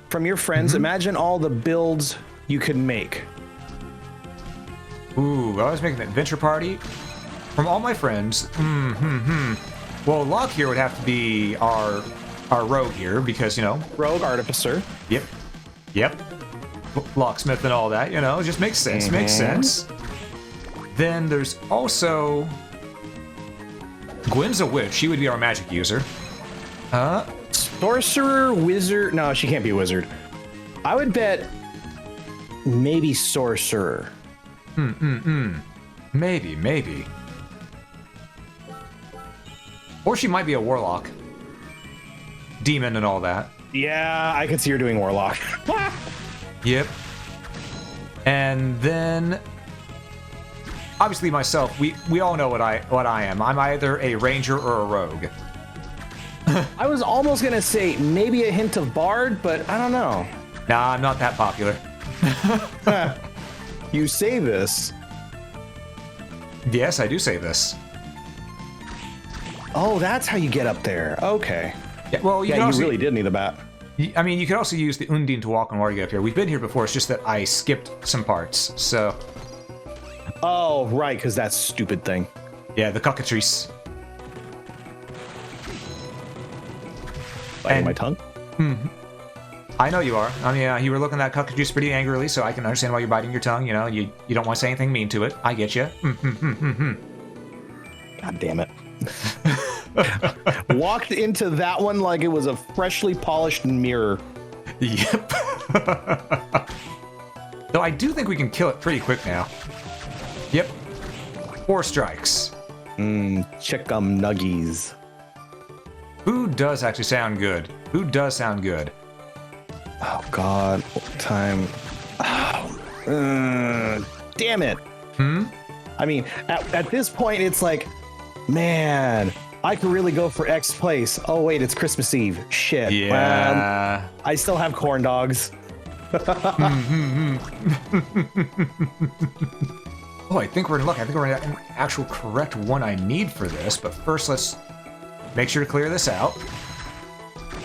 from your friends, imagine all the builds you could make. Ooh, I was making an adventure party from all my friends. Well, Locke here would have to be our rogue here because, you know. Rogue artificer. Yep. Locksmith and all that, you know, it just makes sense, makes sense. Then there's also Gwen's a witch. She would be our magic user. Sorcerer, wizard. No, she can't be a wizard. I would bet maybe sorcerer. Maybe. Or she might be a warlock. Demon and all that. Yeah, I could see her doing warlock. Yep. And then obviously myself, we all know what I am. I'm either a ranger or a rogue. I was almost gonna say maybe a hint of bard, but I don't know. Nah, I'm not that popular. You say this. Yes, I do say this. Oh, that's how you get up there. Okay. Yeah, well, you, Yeah, can you also, really did need a bat. I mean, you could also use the Undine to walk on water to get up here. We've been here before. It's just that I skipped some parts. So, Oh, right, because that stupid thing. yeah, the cockatrice. Biting my tongue? I know you are. I mean, you were looking at that cockatrice pretty angrily, so I can understand why you're biting your tongue. You know, you don't want to say anything mean to it. I get you. God damn it. Walked into that one like it was a freshly polished mirror. Yep. Though I do think we can kill it pretty quick now. Yep. 4 strikes. Chick'em nuggies. Food does actually sound good. Food does sound good. Oh, God. What time? Damn it. I mean, at this point, it's like, man, I could really go for X place. Oh, wait, it's Christmas Eve. Shit. Yeah. I still have corn dogs. Oh, I think we're in luck. I think we're in an actual correct one I need for this. But first, let's make sure to clear this out.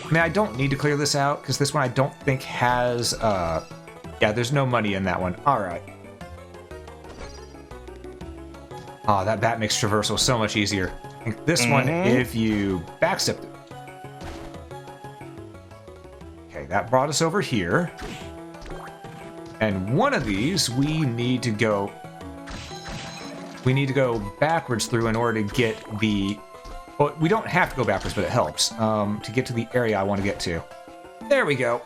I mean, I don't need to clear this out because this one I don't think has, yeah, there's no money in that one. All right. Oh, that bat makes traversal so much easier. I think this one, if you backstep it. Okay, that brought us over here. And one of these, we need to go backwards through in order to get the... Well, we don't have to go backwards, but it helps to get to the area I want to get to. There we go.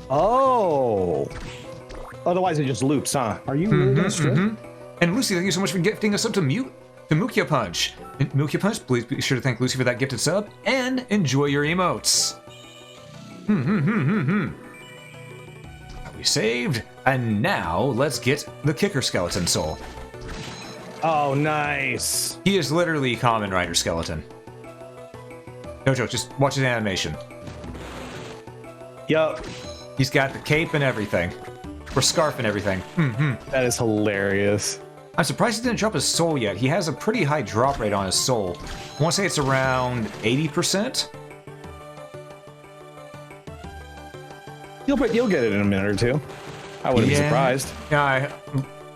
Oh. Otherwise, it just loops, huh? Are you really gonna strip? And Lucy, thank you so much for gifting us up to Mukia Punch. And Mukia Punch, please be sure to thank Lucy for that gifted sub, and enjoy your emotes. We saved, and now let's get the Kicker Skeleton Soul. Oh, nice. He is literally Kamen Rider Skeleton. No joke, just watch his animation. Yup. He's got the cape and everything. Or scarf and everything. That is hilarious. I'm surprised he didn't drop his soul yet. He has a pretty high drop rate on his soul. I want to say it's around 80%. You'll get it in a minute or two. I wouldn't be surprised. Yeah,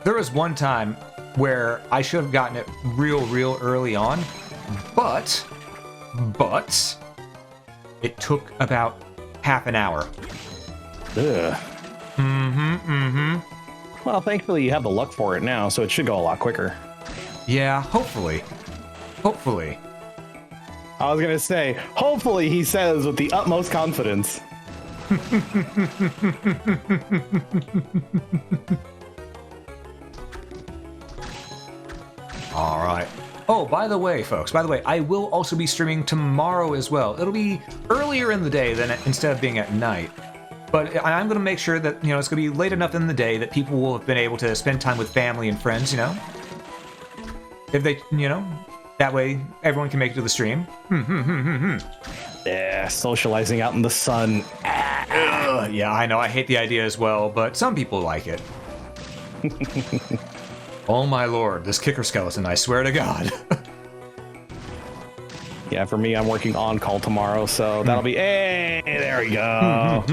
there was one time where I should have gotten it real early on, but it took about half an hour. Ugh. Well, thankfully you have the luck for it now, so it should go a lot quicker. Yeah, hopefully. Hopefully. I was gonna say, hopefully he says with the utmost confidence. All right. Oh, by the way, folks, I will also be streaming tomorrow as well. It'll be earlier in the day than instead of being at night. But I'm going to make sure that, it's going to be late enough in the day that people will have been able to spend time with family and friends, If they, that way everyone can make it to the stream. Yeah, socializing out in the sun. Yeah, I know, I hate the idea as well, but some people like it. Oh my lord, this kicker skeleton, I swear to God. Yeah, for me, I'm working on call tomorrow, so that'll be, hey, there we go.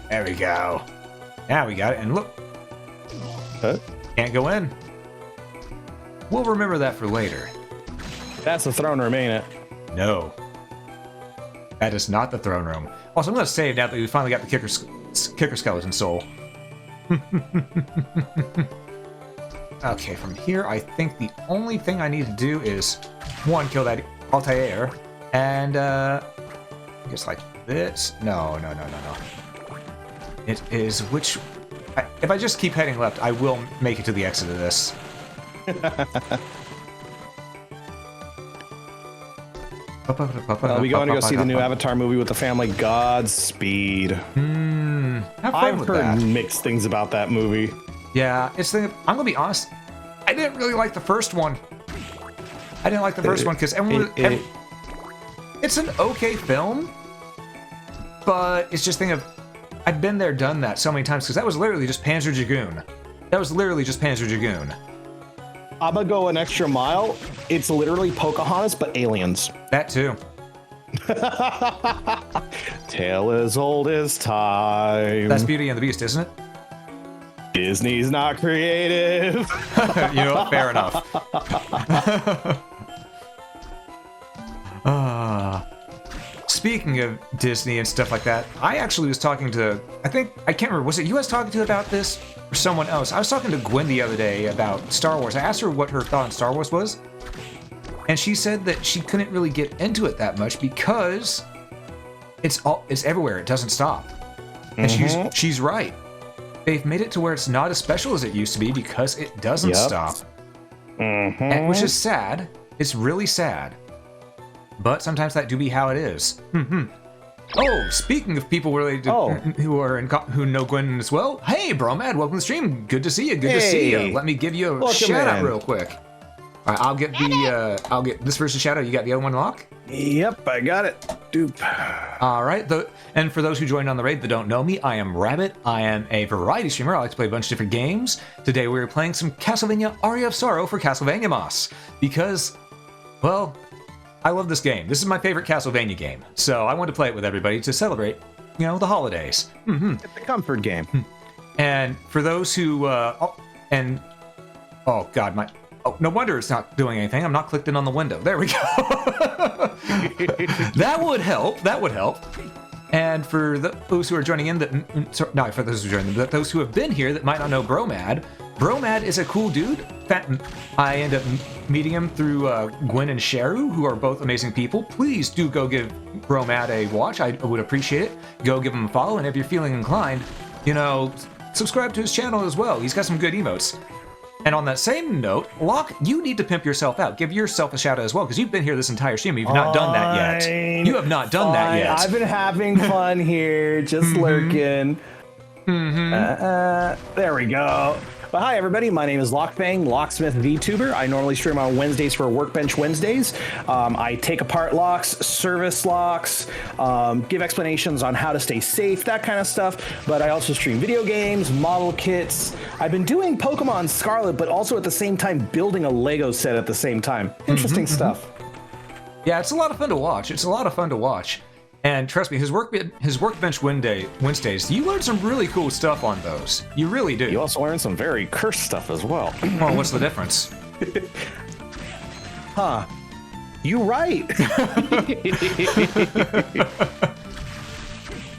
There we go. Now we got it, and look. Huh? Can't go in. We'll remember that for later. That's the throne room, ain't it? No. That is not the throne room. Also, I'm going to save now that we finally got the kicker skeleton soul. Okay, from here, I think the only thing I need to do is, one, kill that Altair, and, just like this. No. It is which... if I just keep heading left, I will make it to the exit of this. Are we going to go see the new Avatar movie with the family? Godspeed. Have fun I've with heard that. mixed things about that movie. Yeah, I'm gonna be honest. I didn't really like the first one. I didn't like the first one because it's an okay film, but it's just thing of I've been there, done that so many times because that was literally just Panzer Dragoon. I'm gonna go an extra mile. It's literally Pocahontas, but aliens. That too. Tale as old as time. That's Beauty and the Beast, isn't it? Disney's not creative. You know what? Fair enough. Speaking of Disney and stuff like that, I actually was talking to, I can't remember, was it you I was talking to about this or someone else? I was talking to Gwen the other day about Star Wars. I asked her what her thought on Star Wars was, and she said that she couldn't really get into it that much because it's everywhere. It doesn't stop. And she's right. They've made it to where it's not as special as it used to be because it doesn't stop. And, which is sad. It's really sad. But sometimes that do be how it is. Oh, speaking of people related to, who know Gwen as well. Hey, Bromad, welcome to the stream. Good to see you. Good to see you. Let me give you a shout out real quick. All right, I'll get this first shout out. You got the other one, Locke? Yep, I got it. Dupe. All right. And for those who joined on the raid that don't know me, I am Rabbit. I am a variety streamer. I like to play a bunch of different games. Today we're playing some Castlevania Aria of Sorrow for Castlevania-mas because, well, I love this game. This is my favorite Castlevania game. So I wanted to play it with everybody to celebrate, the holidays. It's a comfort game. And for those who, oh God, no wonder it's not doing anything. I'm not clicked in on the window. There we go. That would help. And for those who are joining in, for those who are joining, but those who have been here that might not know Bromad is a cool dude. I end up meeting him through Gwen and Sheru, who are both amazing people. Please do go give Bromad a watch. I would appreciate it. Go give him a follow, and if you're feeling inclined, subscribe to his channel as well. He's got some good emotes. And on that same note, Locke, you need to pimp yourself out. Give yourself a shout out as well, because you've been here this entire stream. You've not done that yet. You have not done that yet. I've been having fun here, just lurking. There we go. But hi, everybody. My name is Lockfang, Locksmith VTuber. I normally stream on Wednesdays for Workbench Wednesdays. I take apart locks, service locks, give explanations on how to stay safe, that kind of stuff. But I also stream video games, model kits. I've been doing Pokemon Scarlet, but also at the same time building a Lego set at the same time. Interesting stuff. Yeah, it's a lot of fun to watch. And trust me, his Workbench Wednesdays, you learn some really cool stuff on those. You really do. You also learn some very cursed stuff as well. Well, what's the difference? Huh. You right.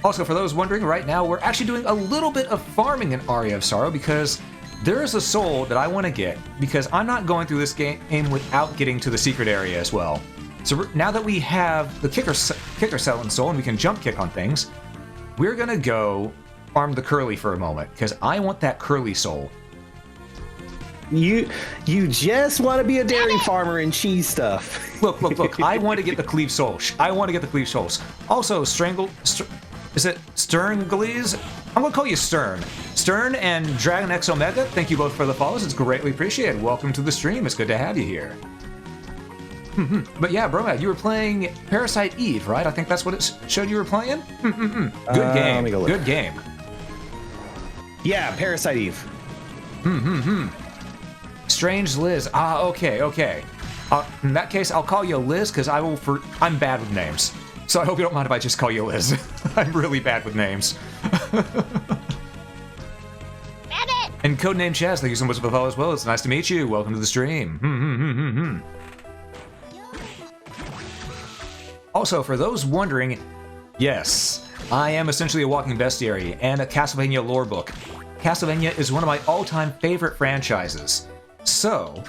Also, for those wondering, right now we're actually doing a little bit of farming in Aria of Sorrow because there is a soul that I want to get because I'm not going through this game without getting to the secret area as well. So now that we have the kicker skeleton soul and we can jump kick on things, we're gonna go farm the curly for a moment because I want that curly soul. You just want to be a dairy farmer and cheese stuff. Look! I want to get the cleave soul. Also, Is it Stern Glees? I'm gonna call you Stern. Stern and Dragon X Omega, thank you both for the follows. It's greatly appreciated. Welcome to the stream. It's good to have you here. But yeah, Bromad, you were playing Parasite Eve, right? I think that's what it showed you were playing. Good game. Let me go look. Good game. Yeah, Parasite Eve. Strange Liz. Ah, okay. In that case, I'll call you Liz because I'm bad with names. So I hope you don't mind if I just call you Liz. I'm really bad with names. And Codename Chaz, thank you so much for the follow as well. It's nice to meet you. Welcome to the stream. Also, for those wondering, yes, I am essentially a walking bestiary and a Castlevania lore book. Castlevania is one of my all-time favorite franchises. So,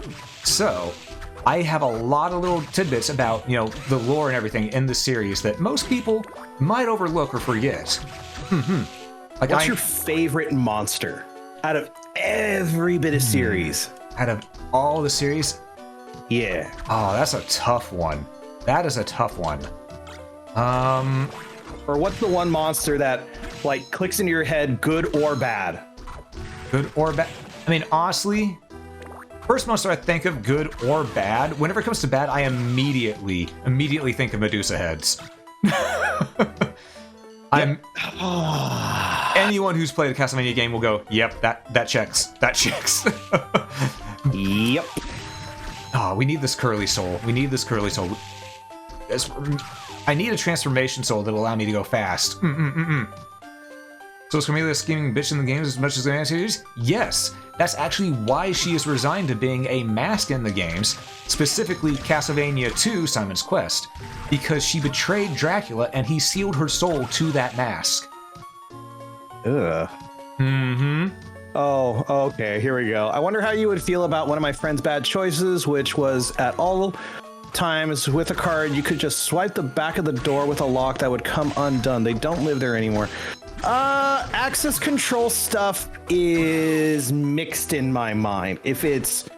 I have a lot of little tidbits about, the lore and everything in the series that most people might overlook or forget. What's your favorite monster out of every bit of series? Out of all the series? Yeah. Oh, that's a tough one. That is a tough one. Or what's the one monster that, clicks into your head, good or bad? Good or bad? I mean, honestly, first monster I think of, good or bad, whenever it comes to bad, I immediately think of Medusa heads. Anyone who's played a Castlevania game will go, yep, that checks. That checks. Yep. Oh, we need this curly soul. I need a transformation soul that'll allow me to go fast. So is Cornelia a scheming bitch in the games as much as the anime series? Yes, that's actually why she is resigned to being a mask in the games, specifically Castlevania 2 Simon's Quest, because she betrayed Dracula and he sealed her soul to that mask. Ugh. Oh, okay, here we go. I wonder how you would feel about one of my friend's bad choices, which was at all times with a card, you could just swipe the back of the door with a lock that would come undone. They don't live there anymore. Access control stuff is mixed in my mind. If it's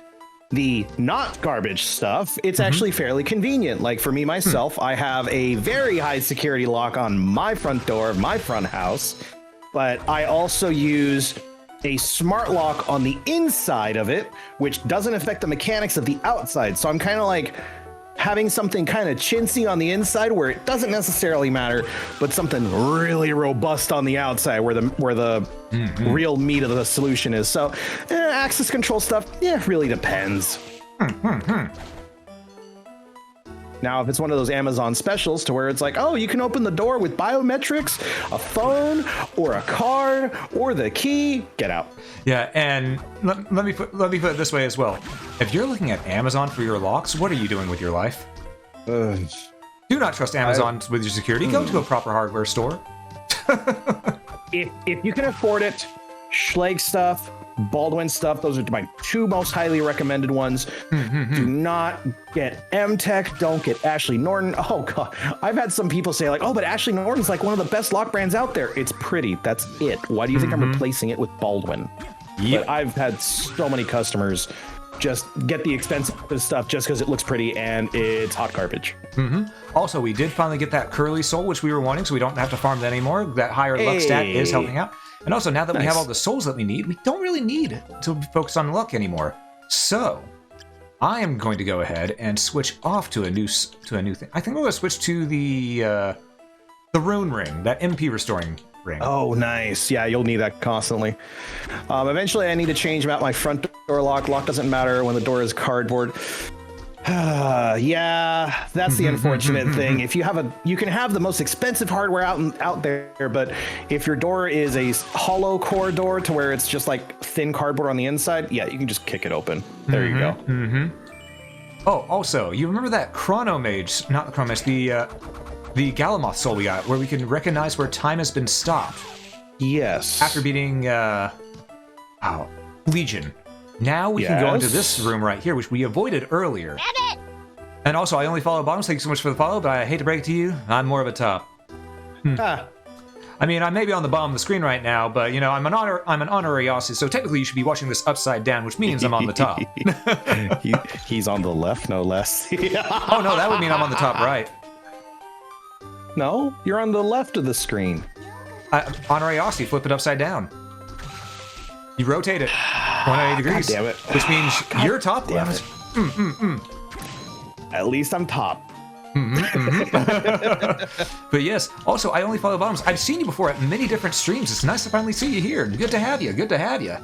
the not garbage stuff, it's actually fairly convenient. Like for me, myself, I have a very high security lock on my front door of my front house, but I also use a smart lock on the inside of it, which doesn't affect the mechanics of the outside. So I'm kind of like having something kind of chintzy on the inside where it doesn't necessarily matter, but something really robust on the outside where the real meat of the solution is. So access control stuff, really depends. Now, if it's one of those Amazon specials to where it's like, oh, you can open the door with biometrics, a phone, or a card, or the key, get out. Yeah, and let me put it this way as well. If you're looking at Amazon for your locks, what are you doing with your life? Do not trust Amazon with your security. Go to a proper hardware store. If you can afford it, Schleg stuff, Baldwin stuff, those are my two most highly recommended ones. Do not get M-Tech, don't get Ashley Norton. Oh god, I've had some people say like, oh, but Ashley Norton's like one of the best lock brands out there. It's pretty, that's it. Why do you think I'm replacing it with Baldwin? But I've had so many customers just get the expensive stuff just because it looks pretty and it's hot garbage. Also, we did finally get that curly soul, which we were wanting, so we don't have to farm that anymore. That higher luck stat is helping out. And also, now that we have all the souls that we need, we don't really need to focus on luck anymore. So, I am going to go ahead and switch off to a new thing. I think I'm going to switch to the rune ring, that MP restoring ring. Oh, nice. Yeah, you'll need that constantly. Eventually, I need to change out my front door lock. Lock doesn't matter when the door is cardboard. Yeah, that's the unfortunate thing. If you can have the most expensive hardware out there, but if your door is a hollow core door to where it's just like thin cardboard on the inside, yeah, you can just kick it open. There you go. Oh, also, you remember that Chrono Mage, not the Chrono Mage, the Galamoth soul we got, where we can recognize where time has been stopped. Yes. After beating Legion. Now we can go into this room right here, which we avoided earlier. And also, I only follow bottoms. Thank you so much for the follow, but I hate to break it to you, I'm more of a top. I mean, I may be on the bottom of the screen right now, but I'm an honorary Aussie, so technically you should be watching this upside down, which means I'm on the top. He's on the left, no less. Oh no, that would mean I'm on the top right. No, you're on the left of the screen. Honorary flip it upside down. You rotate it 180 degrees. God damn it. Which means you're top damn left. At least I'm top. But yes, also, I only follow bottoms. I've seen you before at many different streams. It's nice to finally see you here. Good to have you. Good to have you.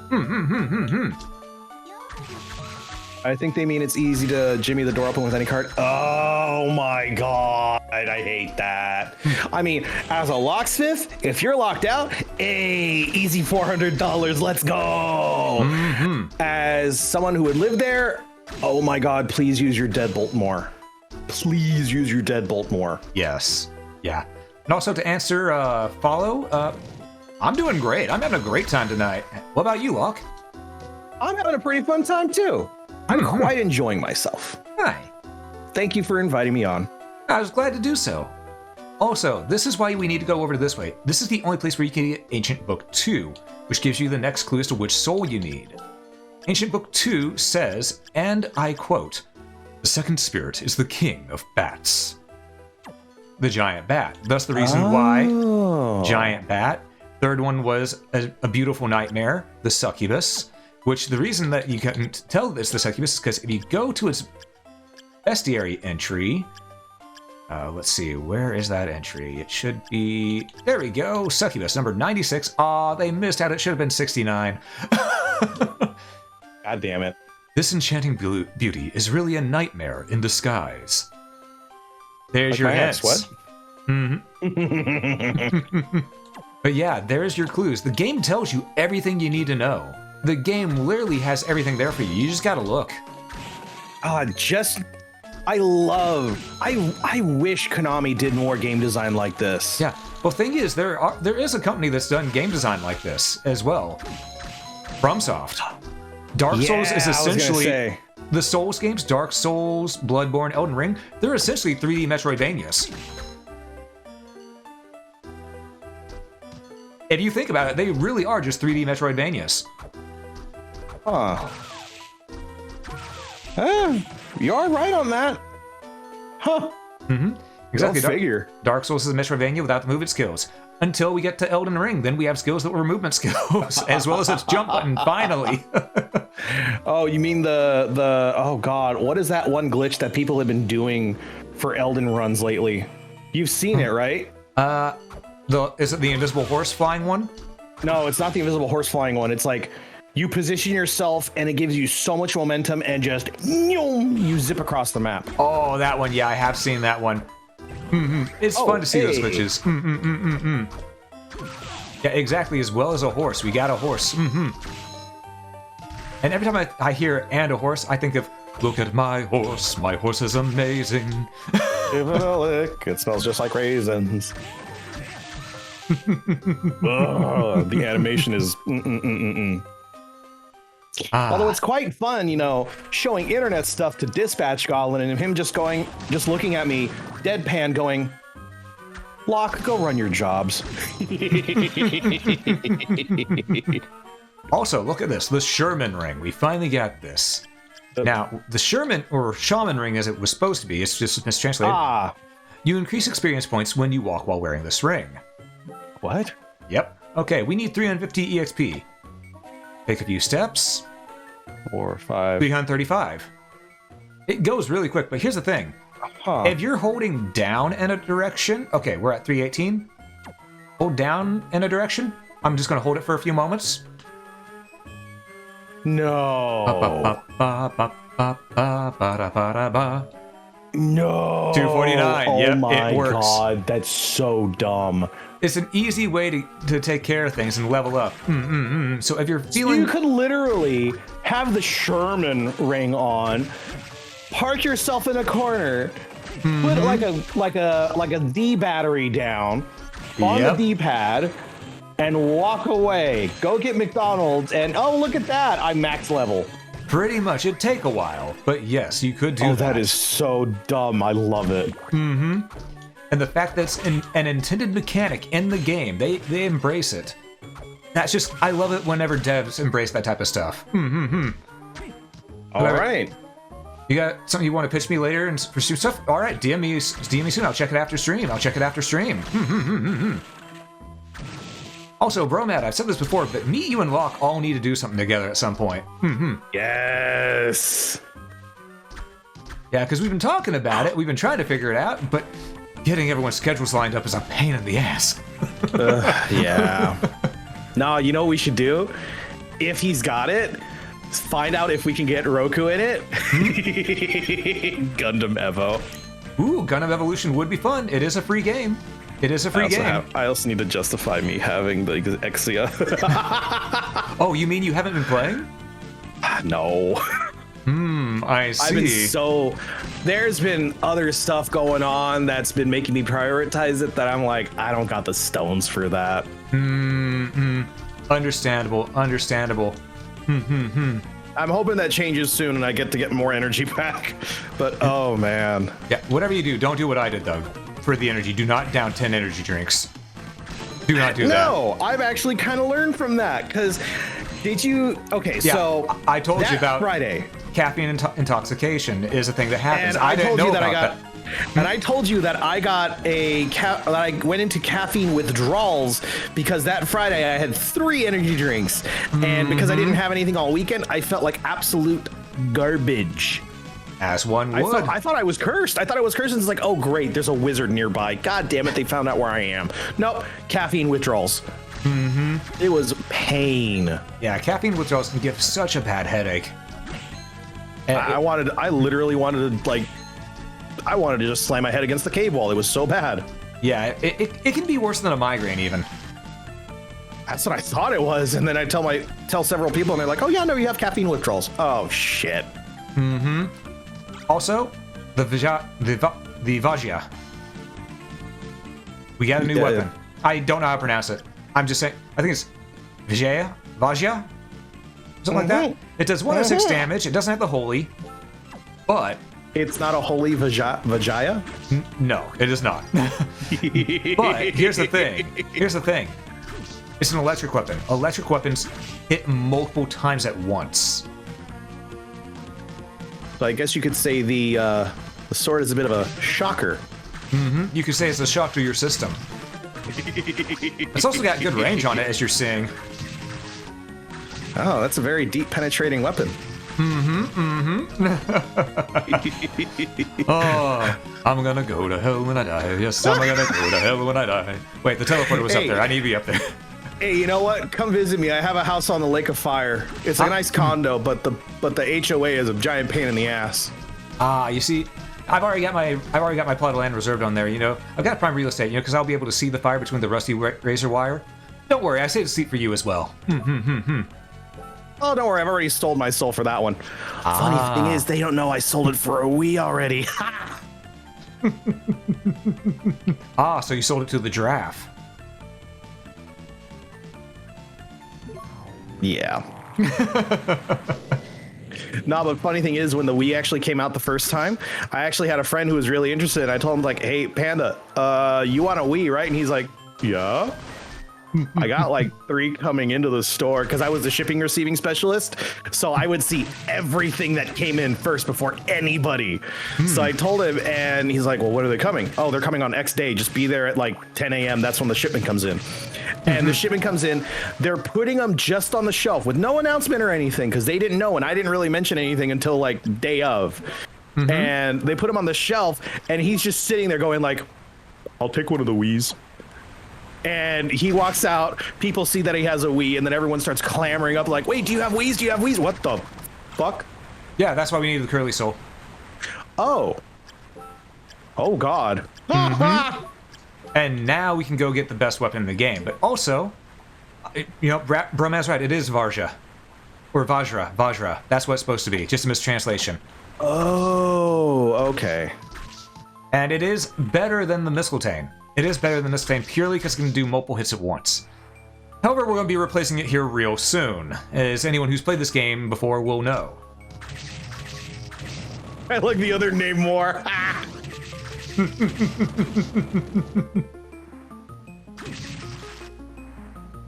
I think they mean it's easy to jimmy the door open with any card. Oh my god, I hate that. I mean, as a locksmith, if you're locked out, hey, easy $400, let's go. As someone who would live there, oh my god, please use your deadbolt more. Please use your deadbolt more. Yes. Yeah. And also to answer follow, I'm doing great. I'm having a great time tonight. What about you, Locke? I'm having a pretty fun time too. I'm quite enjoying myself. Hi. Thank you for inviting me on. I was glad to do so. Also, this is why we need to go over to this way. This is the only place where you can get Ancient Book 2, which gives you the next clue as to which soul you need. Ancient Book 2 says, and I quote, "The second spirit is the king of bats." The giant bat. Thus the reason why giant bat. Third one was a beautiful nightmare, the succubus, which the reason that you can tell it's the succubus is because if you go to its bestiary entry, let's see, where is that entry? It should be, there we go, succubus, number 96. Aw, they missed out, it should have been 69. God damn it. This enchanting beauty is really a nightmare in disguise. There's Like your my ex, hints. what? But yeah, there's your clues. The game tells you everything you need to know. The game literally has everything there for you. You just gotta look. I wish Konami did more game design like this. Yeah. Well, thing is, there is a company that's done game design like this as well. FromSoft. Dark Souls is essentially the Souls games. Dark Souls, Bloodborne, Elden Ring. They're essentially 3D Metroidvanias. If you think about it, they really are just 3D Metroidvanias. Huh. You are right on that. Huh. Exactly. Go figure. Dark Souls is a Metroidvania without the movement skills. Until we get to Elden Ring, then we have skills that were movement skills, as well as its jump button, finally. Oh, you mean the oh god, what is that one glitch that people have been doing for Elden runs lately? You've seen it, right? Is it the invisible horse flying one? No, it's not the invisible horse flying one. It's like you position yourself and it gives you so much momentum and just you zip across the map. Oh, that one. Yeah, I have seen that one. It's fun to see those switches. Yeah, exactly. As well as a horse. We got a horse. And every time I hear "and a horse," I think of, "Look at my horse. My horse is amazing." Give it a lick. It smells just like raisins. The animation is Although it's quite fun, you know, showing internet stuff to Dispatch Goblin and him just looking at me deadpan going, "Locke, go run your jobs." Also, look at this, the Sherman ring. We finally got this. Now, the Sherman, or Shaman ring as it was supposed to be, it's just mistranslated. You increase experience points when you walk while wearing this ring. What? Yep. Okay, we need 350 EXP. Take a few steps. 4, 5. 335. It goes really quick, but here's the thing. If you're holding down in a direction... Okay, we're at 318. Hold down in a direction. I'm just going to hold it for a few moments. No. No. 249. Oh Yep, my it works. god, that's so dumb. It's an easy way to take care of things and level up. So if you're feeling... You could literally have the Sherman ring on, park yourself in a corner, put like a D battery down on the D-pad, and walk away. Go get McDonald's, and oh, look at that, I'm max level. Pretty much. It'd take a while, but yes, you could do that. Oh, that is so dumb. I love it. And the fact that it's an intended mechanic in the game, they embrace it. That's just, I love it whenever devs embrace that type of stuff. All right. You got something you want to pitch me later and pursue stuff? All right, DM me soon. I'll check it after stream. Also, Bromad, I've said this before, but me, you, and Locke all need to do something together at some point. Yes. Yeah, because we've been talking about it, we've been trying to figure it out, but getting everyone's schedules lined up is a pain in the ass. Yeah. No, you know what we should do? If he's got it, find out if we can get Roku in it. Gundam Evo. Ooh, Gundam Evolution would be fun. It is a free game. It is a free game. I also need to justify me having the Exia. Oh, you mean you haven't been playing? No. I see. There's been other stuff going on that's been making me prioritize it that I'm like, I don't got the stones for that. Understandable. I'm hoping that changes soon and I get to get more energy back. But oh man. Yeah, whatever you do, don't do what I did though. For the energy, do not down 10 energy drinks. Do not do that. No, I've actually kind of learned from that because did you? Okay, Yeah, so I told you about Friday. Caffeine intoxication is a thing that happens. And I didn't told know you that about I got, and I told you that I got that I went into caffeine withdrawals because that Friday I had 3 energy drinks, and because I didn't have anything all weekend, I felt like absolute garbage. As one would. I thought I was cursed. I thought I was cursed, and it's like, oh great, there's a wizard nearby. God damn it, they found out where I am. Nope, caffeine withdrawals. It was pain. Yeah, caffeine withdrawals can give such a bad headache. And I literally wanted to just slam my head against the cave wall. It was so bad. Yeah, it can be worse than a migraine even. That's what I thought it was, and then I tell several people, and they're like, "Oh yeah, no, you have caffeine withdrawals." Oh shit. Also, the Vajia. We got a new weapon. I don't know how to pronounce it. I'm just saying. I think it's Vajia, something like that. It does 106 damage. It doesn't have the holy, but it's not a holy Vajia. No, it is not. But here's the thing. It's an electric weapon. Electric weapons hit multiple times at once. So I guess you could say the sword is a bit of a shocker. You could say it's a shock to your system. It's also got good range on it, as you're seeing. Oh, that's a very deep penetrating weapon. Oh, I'm gonna go to hell when I die. Yes, I'm gonna go to hell when I die. Wait, the teleporter was up there. I need to be up there. Hey, you know what? Come visit me. I have a house on the Lake of Fire. It's a nice condo, but the HOA is a giant pain in the ass. You see, I've already got my plot of land reserved on there. You know, I've got prime real estate. You know, because I'll be able to see the fire between the rusty razor wire. Don't worry, I saved a seat for you as well. Oh, don't worry. I've already sold my soul for that one. Funny thing is, they don't know I sold it for a Wii already. So you sold it to the giraffe. Yeah. No, but funny thing is, when the Wii actually came out the first time, I actually had a friend who was really interested. And I told him, like, hey, Panda, you want a Wii, right? And he's like, yeah. I got like 3 coming into the store because I was the shipping receiving specialist. So I would see everything that came in first before anybody. So I told him, and he's like, well, when are they coming? Oh, they're coming on X day. Just be there at like 10 a.m. That's when the shipment comes in. And the shipment comes in. They're putting them just on the shelf with no announcement or anything because they didn't know. And I didn't really mention anything until like day of. And they put them on the shelf, and he's just sitting there going like, I'll take one of the Wiis. And he walks out, people see that he has a Wii, and then everyone starts clamoring up like, wait, do you have Wiis? Do you have Wiis? What the fuck? Yeah, that's why we need the curly soul. Oh. Oh, God. And now we can go get the best weapon in the game. But also, you know, Bromaz's right, it is Varja. Or Vajra. That's what it's supposed to be, just a mistranslation. Oh, okay. And it is better than the Mistletoe. It is better than Mistletoe purely because it can do multiple hits at once. However, we're going to be replacing it here real soon, as anyone who's played this game before will know. I like the other name more.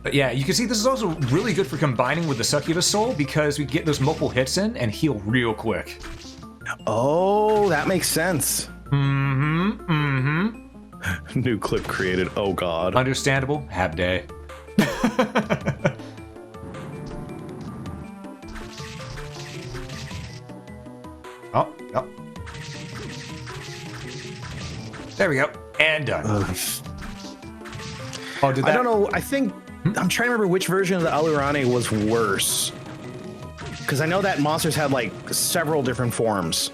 But yeah, you can see this is also really good for combining with the Succubus Soul because we get those multiple hits in and heal real quick. Oh, that makes sense. New clip created. Oh, God. Understandable. Have day. Oh, oh. There we go. And done. Oh, did that? I don't know. I think I'm trying to remember which version of the Alurane was worse. Because I know that monsters had like several different forms.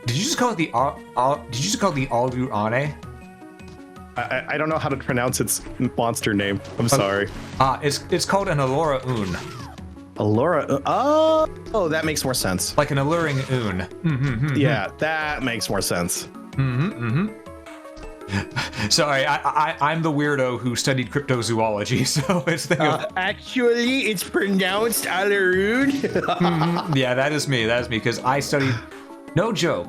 Did you just call it the Did you just call it the Alurane? I don't know how to pronounce its monster name. I'm sorry. It's called an Allura Un. Allura. Oh, that makes more sense. Like an alluring Un. Yeah, that makes more sense. Sorry, I'm the weirdo who studied cryptozoology, so it's Actually, it's pronounced Alarun. Yeah, that is me, because I studied, no joke,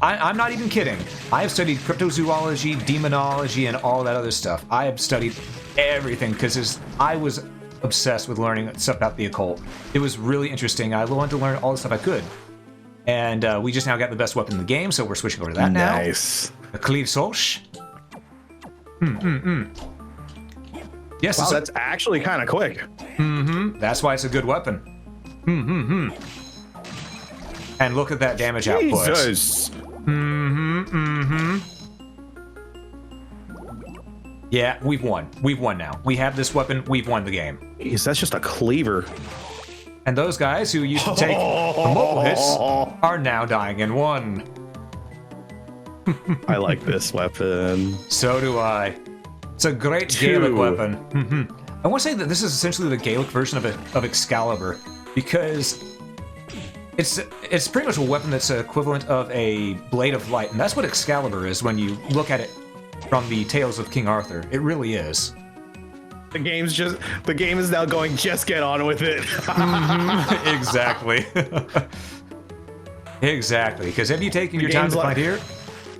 I'm not even kidding, I have studied cryptozoology, demonology, and all that other stuff. I have studied everything, because I was obsessed with learning stuff about the occult. It was really interesting. I wanted to learn all the stuff I could. And we just now got the best weapon in the game, so we're switching over to that now. Nice. The Cleave Solsh. Yes. Wow, that's actually kind of quick. That's why it's a good weapon. And look at that damage output. Jesus. Yeah, we've won. We've won now. We have this weapon. We've won the game. Jeez, that's just a cleaver. And those guys who used to take the mobile hits are now dying in one. I like this weapon. So do I. It's a great Gaelic weapon. I want to say that this is essentially the Gaelic version of Excalibur, because it's pretty much a weapon that's equivalent of a blade of light, and that's what Excalibur is when you look at it from the Tales of King Arthur. It really is. The game is now going, just get on with it. Exactly. Exactly. Because have you taken your time to find here?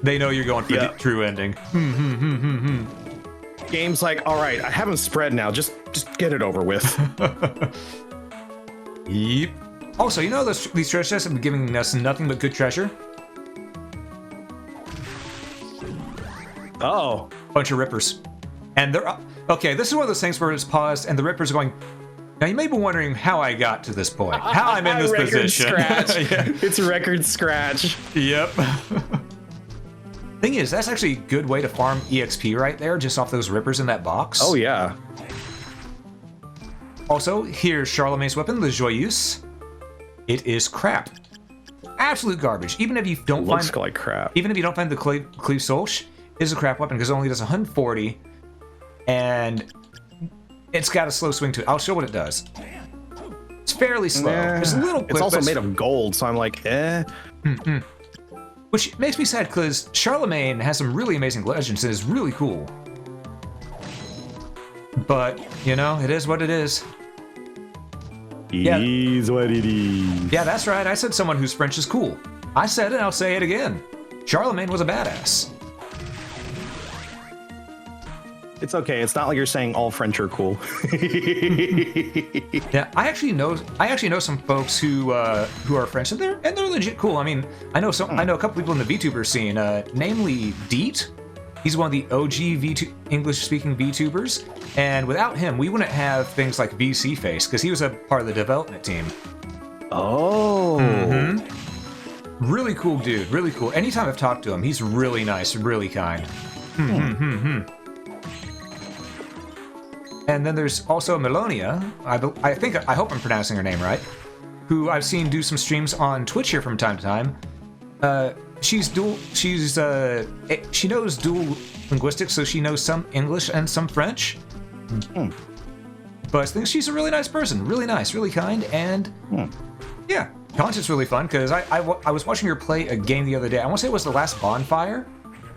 They know you're going for the true ending. Game's like, all right, I haven't spread now. Just get it over with. Yep. Also, you know these treasure chests have been giving us nothing but good treasure? Oh. Bunch of rippers. And they're... Okay, this is one of those things where it's paused and the rippers are going... Now, you may be wondering how I got to this point. How I'm in this position. Scratch. Yeah. It's record scratch. Yep. Thing is, that's actually a good way to farm EXP right there, just off those rippers in that box. Oh, yeah. Also, here's Charlemagne's weapon, the Joyeuse. It is crap. Absolute garbage. Even if you don't Looks like crap. Even if you don't find the Cleave Solsh, it's a crap weapon because it only does 140, and it's got a slow swing to it. I'll show what it does. It's fairly slow. It's a little quick. It's also made of gold, so I'm like, eh. Which makes me sad because Charlemagne has some really amazing legends and is really cool. But, you know, it is what it is. It is what it is. Yeah, that's right. I said someone whose French is cool. I said it, I'll say it again. Charlemagne was a badass. It's okay. It's not like you're saying all French are cool. Yeah, I actually know some folks who are French, and they're legit cool. I mean, I know a couple people in the VTuber scene, namely Deet. He's one of the OG English-speaking VTubers, and without him, we wouldn't have things like VC Face because he was a part of the development team. Oh. Really cool dude. Really cool. Anytime I've talked to him, he's really nice, really kind. And then there's also Melonia, I hope I'm pronouncing her name right, who I've seen do some streams on Twitch here from time to time. She knows dual linguistics, so she knows some English and some French. But I think she's a really nice person, really nice, really kind, and yeah, content's really fun because I was watching her play a game the other day. I want to say it was The Last Bonfire,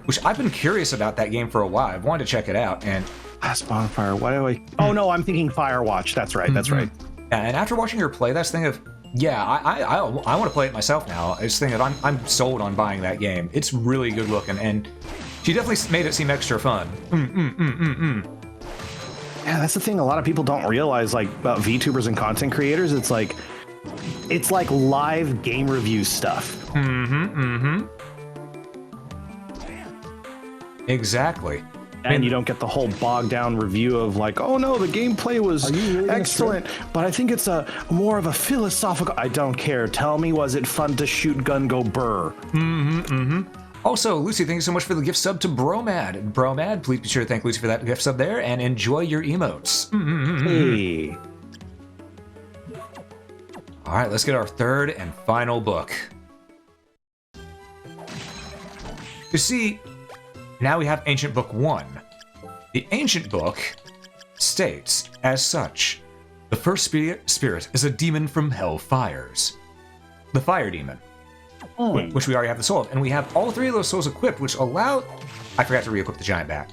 which I've been curious about that game for a while. I've wanted to check it out, and Last Bonfire. Why do I? Oh no, I'm thinking Firewatch. That's right. That's right. And after watching her play, that's the thing of, yeah, I want to play it myself now. It's the thing of I'm sold on buying that game. It's really good looking, and she definitely made it seem extra fun. Yeah, that's the thing. A lot of people don't realize, like, about VTubers and content creators. It's like live game review stuff. Exactly. And you don't get the whole bogged down review of like, oh no, the gameplay was really excellent, but I think it's a more of a philosophical. I don't care. Tell me, was it fun to shoot gun go burr? Also, Lucy, thank you so much for the gift sub to Bromad. Bromad, please be sure to thank Lucy for that gift sub there, and enjoy your emotes. Hey. All right, let's get our third and final book. You see, now we have Ancient Book 1. The Ancient Book states, as such, the first spirit is a demon from hell fires. The fire demon, which we already have the soul of. And we have all three of those souls equipped, which allow... I forgot to re-equip the giant bat.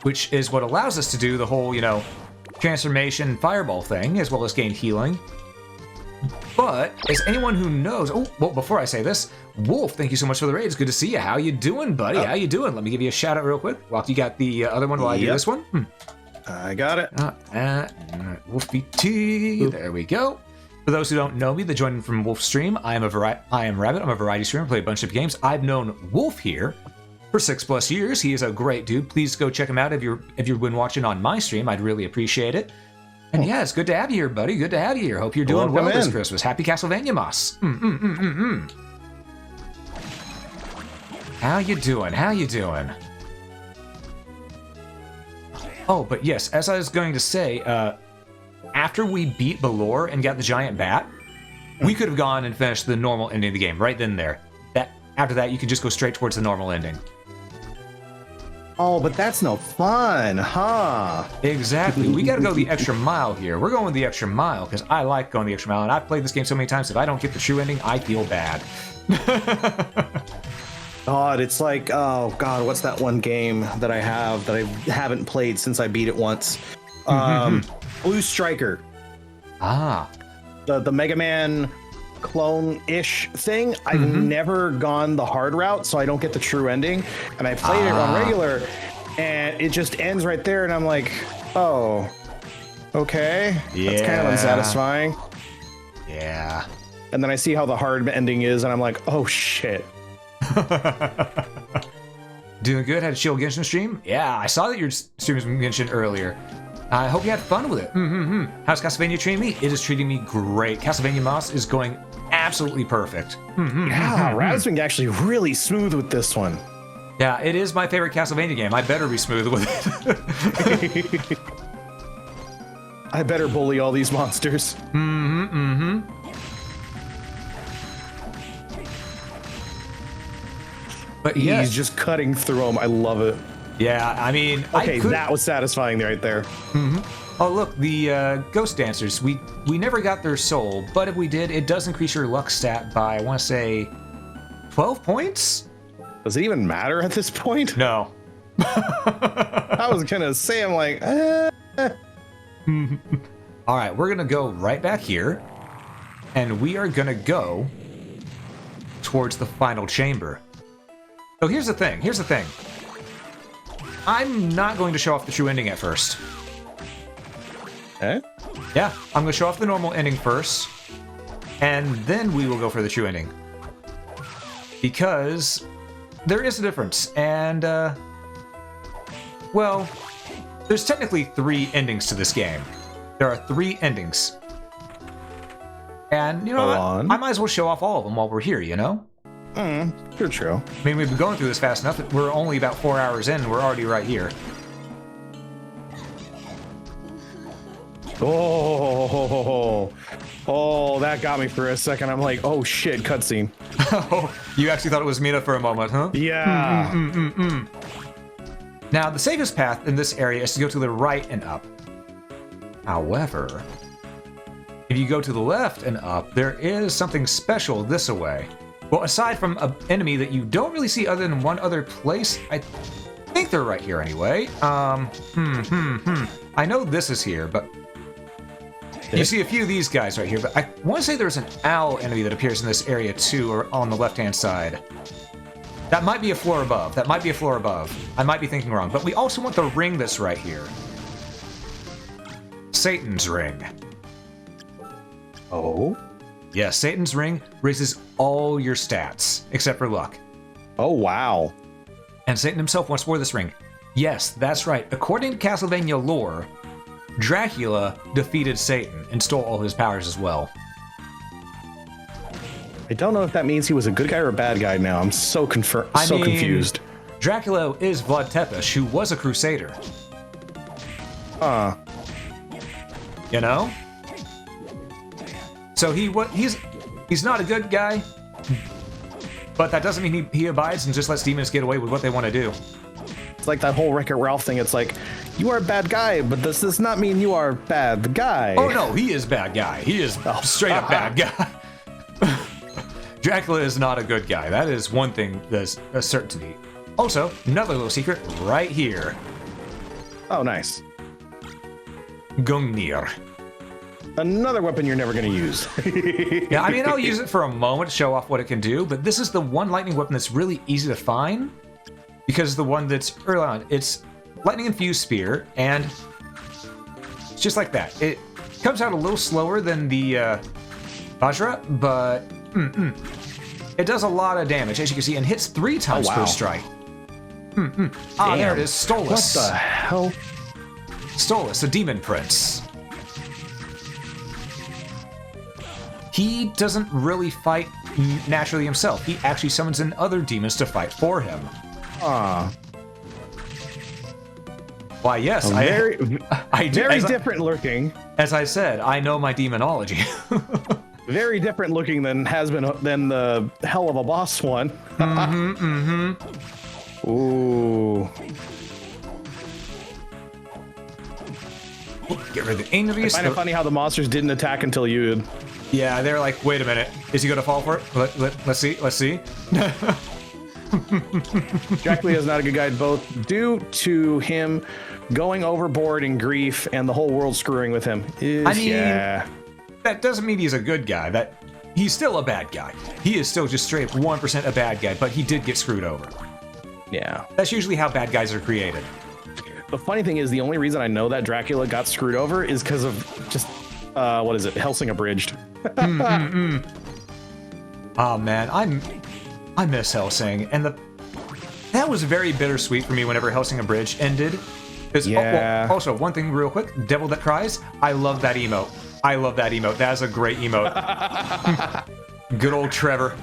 Which is what allows us to do the whole, transformation fireball thing, as well as gain healing. But, as anyone who knows... Oh, well, before I say this, Wolf, thank you so much for the raid. It's good to see you. How you doing, buddy? How you doing? Let me give you a shout-out real quick. While you got the other one while I do this one. I got it. Wolf BT. There we go. For those who don't know me, the joining from Wolf Stream, I am Rabbit. I'm a variety streamer, play a bunch of games. I've known Wolf here for 6+ years. He is a great dude. Please go check him out if you've been watching on my stream. I'd really appreciate it. And yeah, it's good to have you here, buddy. Good to have you here. Hope you're doing well this Christmas. Happy Castlevania-mas. How you doing? How you doing? Oh, but yes, as I was going to say, after we beat Balor and got the giant bat, we could have gone and finished the normal ending of the game right then and there. After that, you could just go straight towards the normal ending. Oh, but that's no fun, huh? Exactly. We got to go the extra mile here. We're going the extra mile because I like going the extra mile, and I've played this game so many times. If I don't get the true ending, I feel bad. God, it's like, oh God, what's that one game that I haven't played since I beat it once? Blue Striker. Ah. The Mega Man clone-ish thing. I've never gone the hard route, so I don't get the true ending. And I played it on regular, and it just ends right there, and I'm like, oh, okay. Yeah. That's kind of unsatisfying. Yeah. And then I see how the hard ending is, and I'm like, oh shit. Doing good? Had a chill Genshin stream? Yeah, I saw that your stream was Genshin earlier. I hope you had fun with it. How's Castlevania treating me? It is treating me great. Castlevania-mas is going absolutely perfect. Yeah, Rad's been actually really smooth with this one. Yeah, it is my favorite Castlevania game. I better be smooth with it. I better bully all these monsters. But he's just cutting through them. I love it. Yeah, I mean... Okay, that was satisfying right there. Oh, look, the Ghost Dancers. We never got their soul, but if we did, it does increase your luck stat by, I want to say, 12 points? Does it even matter at this point? No. I was going to say, I'm like... All right, we're going to go right back here, and we are going to go towards the final chamber. So here's the thing. I'm not going to show off the true ending at first. Eh? Yeah, I'm going to show off the normal ending first, and then we will go for the true ending. Because there is a difference, and, well, there's technically 3 endings to this game. There are 3 endings. And, I might as well show off all of them while we're here, You're true. I mean, we've been going through this fast enough. We're only about 4 hours in, and we're already right here. Oh, that got me for a second. I'm like, oh shit, cutscene. Oh, you actually thought it was Mina for a moment, huh? Yeah. Now, the safest path in this area is to go to the right and up. However, if you go to the left and up, there is something special this way. Well, aside from an enemy that you don't really see other than one other place, I think they're right here anyway. I know this is here, but you see a few of these guys right here, but I want to say there's an owl enemy that appears in this area too, or on the left-hand side. That might be a floor above. I might be thinking wrong, but we also want the ring that's right here. Satan's ring. Oh? Yeah, Satan's ring raises all your stats, except for luck. Oh, wow. And Satan himself once wore this ring. Yes, that's right. According to Castlevania lore, Dracula defeated Satan and stole all his powers as well. I don't know if that means he was a good guy or a bad guy now. I'm so confused. Dracula is Vlad Tepes, who was a crusader. You know? So he's not a good guy, but that doesn't mean he abides and just lets demons get away with what they want to do. It's like that whole Wreck-It Ralph thing. It's like, you are a bad guy, but this does not mean you are bad guy. Oh no, he is bad guy. He is straight up bad guy. Dracula is not a good guy. That is one thing that's a certainty. Also, another little secret right here. Oh, nice. Gungnir. Another weapon you're never going to use. Yeah, I mean, I'll use it for a moment to show off what it can do, but this is the one lightning weapon that's really easy to find, because the one that's early on, it's lightning infused spear, and it's just like that. It comes out a little slower than the Vajra, but it does a lot of damage, as you can see, and hits 3 times per strike. Ah, there it is, Stolas. What the hell? Stolas, the demon prince. He doesn't really fight naturally himself. He actually summons in other demons to fight for him. Why, yes, Very I different looking. As I said, I know my demonology. Very different looking than the hell of a boss one. Ooh. Get rid of the Angriest. I find it funny how the monsters didn't attack until you did. Yeah, they're like, wait a minute, is he gonna fall for it? Let's see. Dracula is not a good guy, both due to him going overboard in grief and the whole world screwing with him. I mean, that doesn't mean he's a good guy. That he's still a bad guy. He is still just straight up 1% a bad guy, but he did get screwed over. Yeah. That's usually how bad guys are created. The funny thing is, the only reason I know that Dracula got screwed over is because of just, what is it, Helsing Abridged. Oh man, I miss Helsing, and that was very bittersweet for me whenever Helsing Abridged ended. Yeah. Also, one thing real quick, Devil That Cries, I love that emote. That is a great emote. Good old Trevor.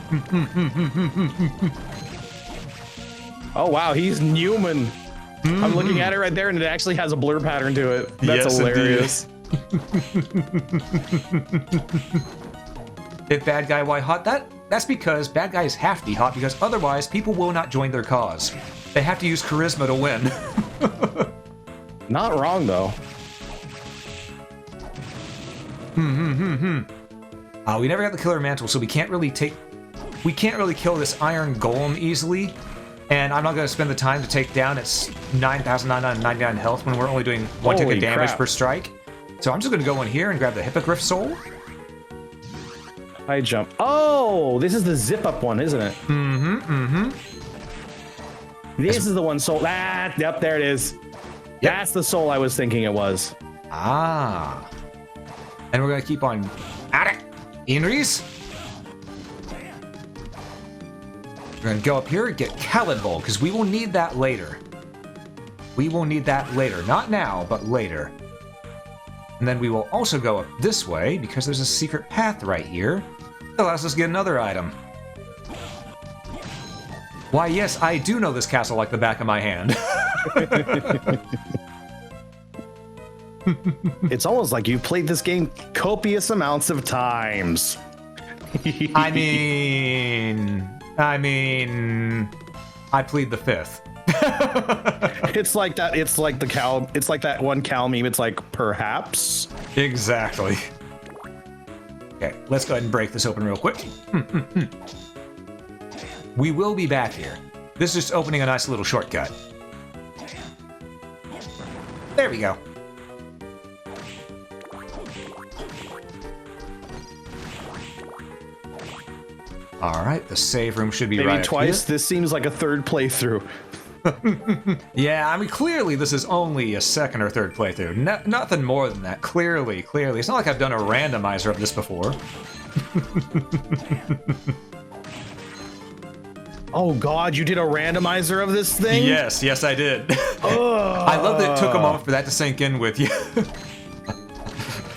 Oh wow, he's Newman. I'm looking at it right there, and it actually has a blur pattern to it. That's Yes, hilarious. If bad guy, why hot? That's because bad guys have to be hot, because otherwise people will not join their cause. They have to use charisma to win. Not wrong though. We never got the killer mantle, so we can't really kill this iron golem easily. And I'm not going to spend the time to take down its 9,999 health when we're only doing 1 tick of damage per strike. So I'm just going to go in here and grab the Hippogriff Soul. High jump. Oh, this is the zip up one, isn't it? This is the one soul. Yep, there it is. Yep. That's the soul I was thinking it was. Ah. And we're going to keep on at it. Inris. We're going to go up here and get Calidvol, because we will need that later. Not now, but later. And then we will also go up this way, because there's a secret path right here that allows us to get another item. Why, yes, I do know this castle like the back of my hand. It's almost like you've played this game copious amounts of times. I mean, I plead the fifth. It's like that. It's like the cow. It's like that one cow meme. It's like, perhaps. Exactly. Okay, let's go ahead and break this open real quick. We will be back here. This is just opening a nice little shortcut. There we go. All right, the save room should be Maybe right twice. up here. This seems like a third playthrough. Yeah, I mean, clearly this is only a second or third playthrough. Nothing more than that. Clearly. It's not like I've done a randomizer of this before. Oh God, you did a randomizer of this thing? Yes, I did. I love that it took a moment for that to sink in with you.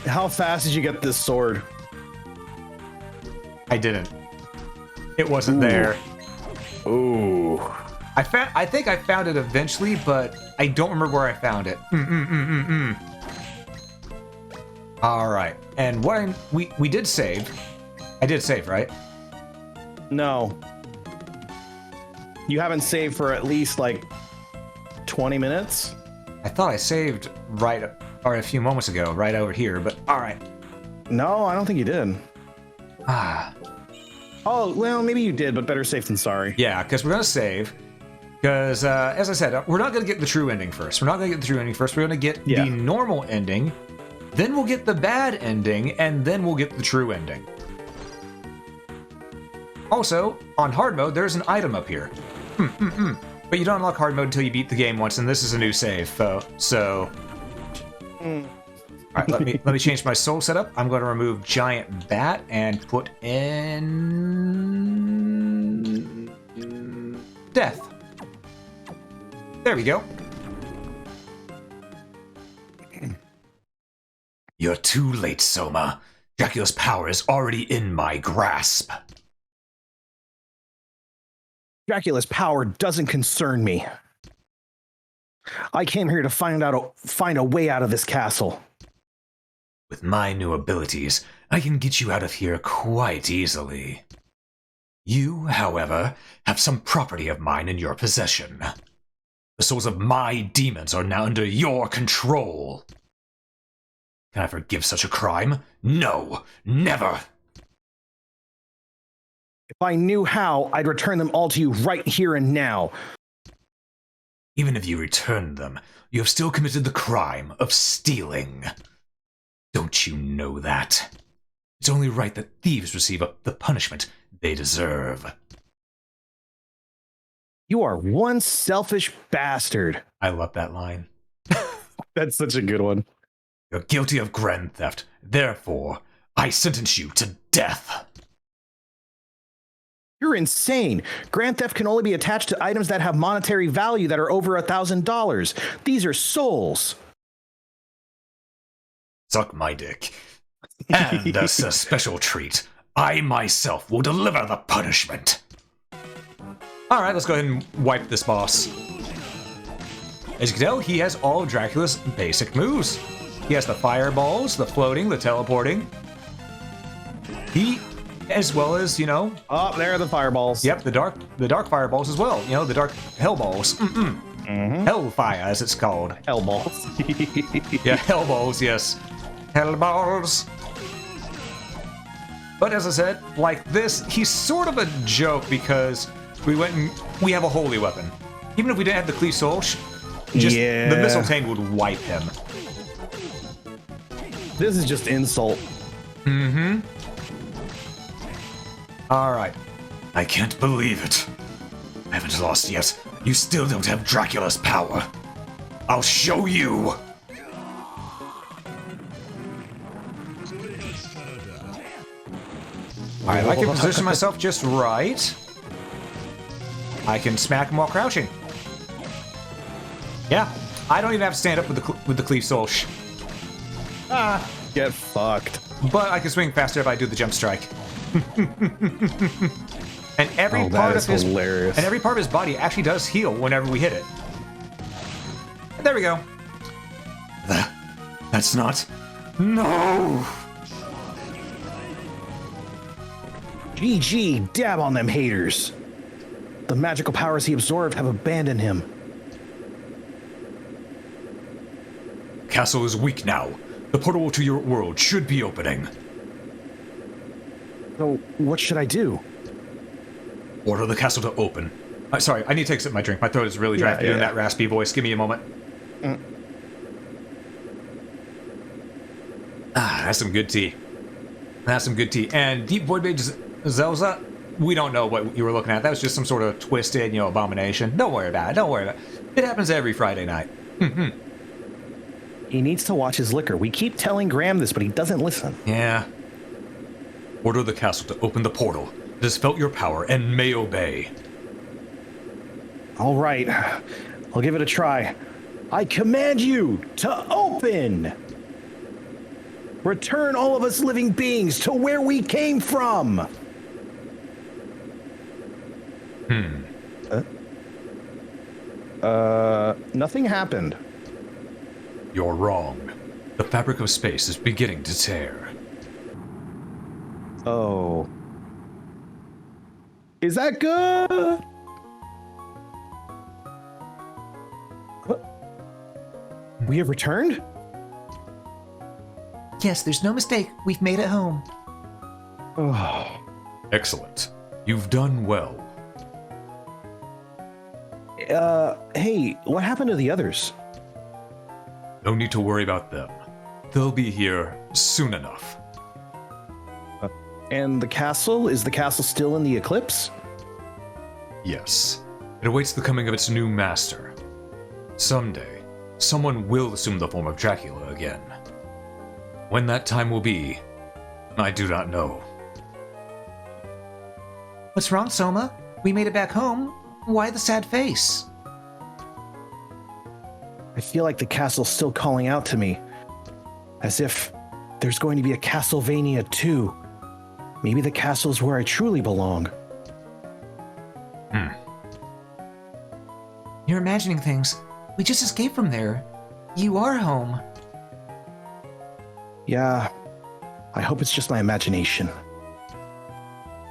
How fast did you get this sword? I didn't. It wasn't there. Ooh. I think I found it eventually, but I don't remember where I found it. All right, and we did save. I did save, right? No. You haven't saved for at least like 20 minutes? I thought I saved a few moments ago, right over here, but all right. No, I don't think you did. Ah. Oh, well, maybe you did, but better safe than sorry. Yeah, because we're going to save. Because, as I said, we're not going to get the true ending first. We're going to get the normal ending. Then we'll get the bad ending, and then we'll get the true ending. Also, on hard mode, there's an item up here. But you don't unlock hard mode until you beat the game once, and this is a new save, so... Alright, let me change my soul setup. I'm going to remove Giant Bat and put in... Death. There we go. You're too late, Soma. Dracula's power is already in my grasp. Dracula's power doesn't concern me. I came here to find a way out of this castle. With my new abilities, I can get you out of here quite easily. You, however, have some property of mine in your possession. The souls of my demons are now under your control. Can I forgive such a crime? No, never! If I knew how, I'd return them all to you right here and now. Even if you returned them, you have still committed the crime of stealing. Don't you know that? It's only right that thieves receive the punishment they deserve. You are one selfish bastard. I love that line. That's such a good one. You're guilty of grand theft. Therefore, I sentence you to death. You're insane. Grand theft can only be attached to items that have monetary value that are over $1,000. These are souls. Suck my dick. And as a special treat, I myself will deliver the punishment. Alright, let's go ahead and wipe this boss. As you can tell, he has all of Dracula's basic moves. He has the fireballs, the floating, the teleporting. As well as, you know... Oh, there are the fireballs. Yep, the dark fireballs as well. You know, the dark hell balls. Hellfire, as it's called. Hell balls. Yeah, hell balls, yes. Hell balls. But as I said, like this, he's sort of a joke because we have a holy weapon. Even if we didn't have the Cleave Soul, the Mistletoe would wipe him. This is just insult. Alright. I can't believe it. I haven't lost yet. You still don't have Dracula's power. I'll show you. Alright, I can position myself just right. I can smack him while crouching. Yeah, I don't even have to stand up with the Cleave Soul. Get fucked. But I can swing faster if I do the jump strike. And every part of his hilarious. And every part of his body actually does heal whenever we hit it. And there we go. That's not... No! GG, dab on them haters. The magical powers he absorbed have abandoned him. Castle is weak now. The portal to your world should be opening. So, what should I do? Order the castle to open. Sorry, I need to take a sip of my drink. My throat is really dry doing that raspy voice. Give me a moment. That's some good tea. That's some good tea. And Deep Void Mage Zelza, we don't know what you were looking at. That was just some sort of twisted, abomination. Don't worry about it. Don't worry about it. It happens every Friday night. He needs to watch his liquor. We keep telling Graham this, but he doesn't listen. Yeah. Order the castle to open the portal. It has felt your power and may obey. All right. I'll give it a try. I command you to open! Return all of us living beings to where we came from! Nothing happened. You're wrong. The fabric of space is beginning to tear. Oh. Is that good? What? We have returned? Yes, there's no mistake. We've made it home. Oh. Excellent. You've done well. Hey, what happened to the others? No need to worry about them. They'll be here soon enough. And the castle? Is the castle still in the eclipse? Yes. It awaits the coming of its new master. Someday, someone will assume the form of Dracula again. When that time will be, I do not know. What's wrong, Soma? We made it back home. Why the sad face? I feel like the castle's still calling out to me. As if there's going to be a Castlevania 2. Maybe the castle's where I truly belong. You're imagining things. We just escaped from there. You are home. Yeah, I hope it's just my imagination.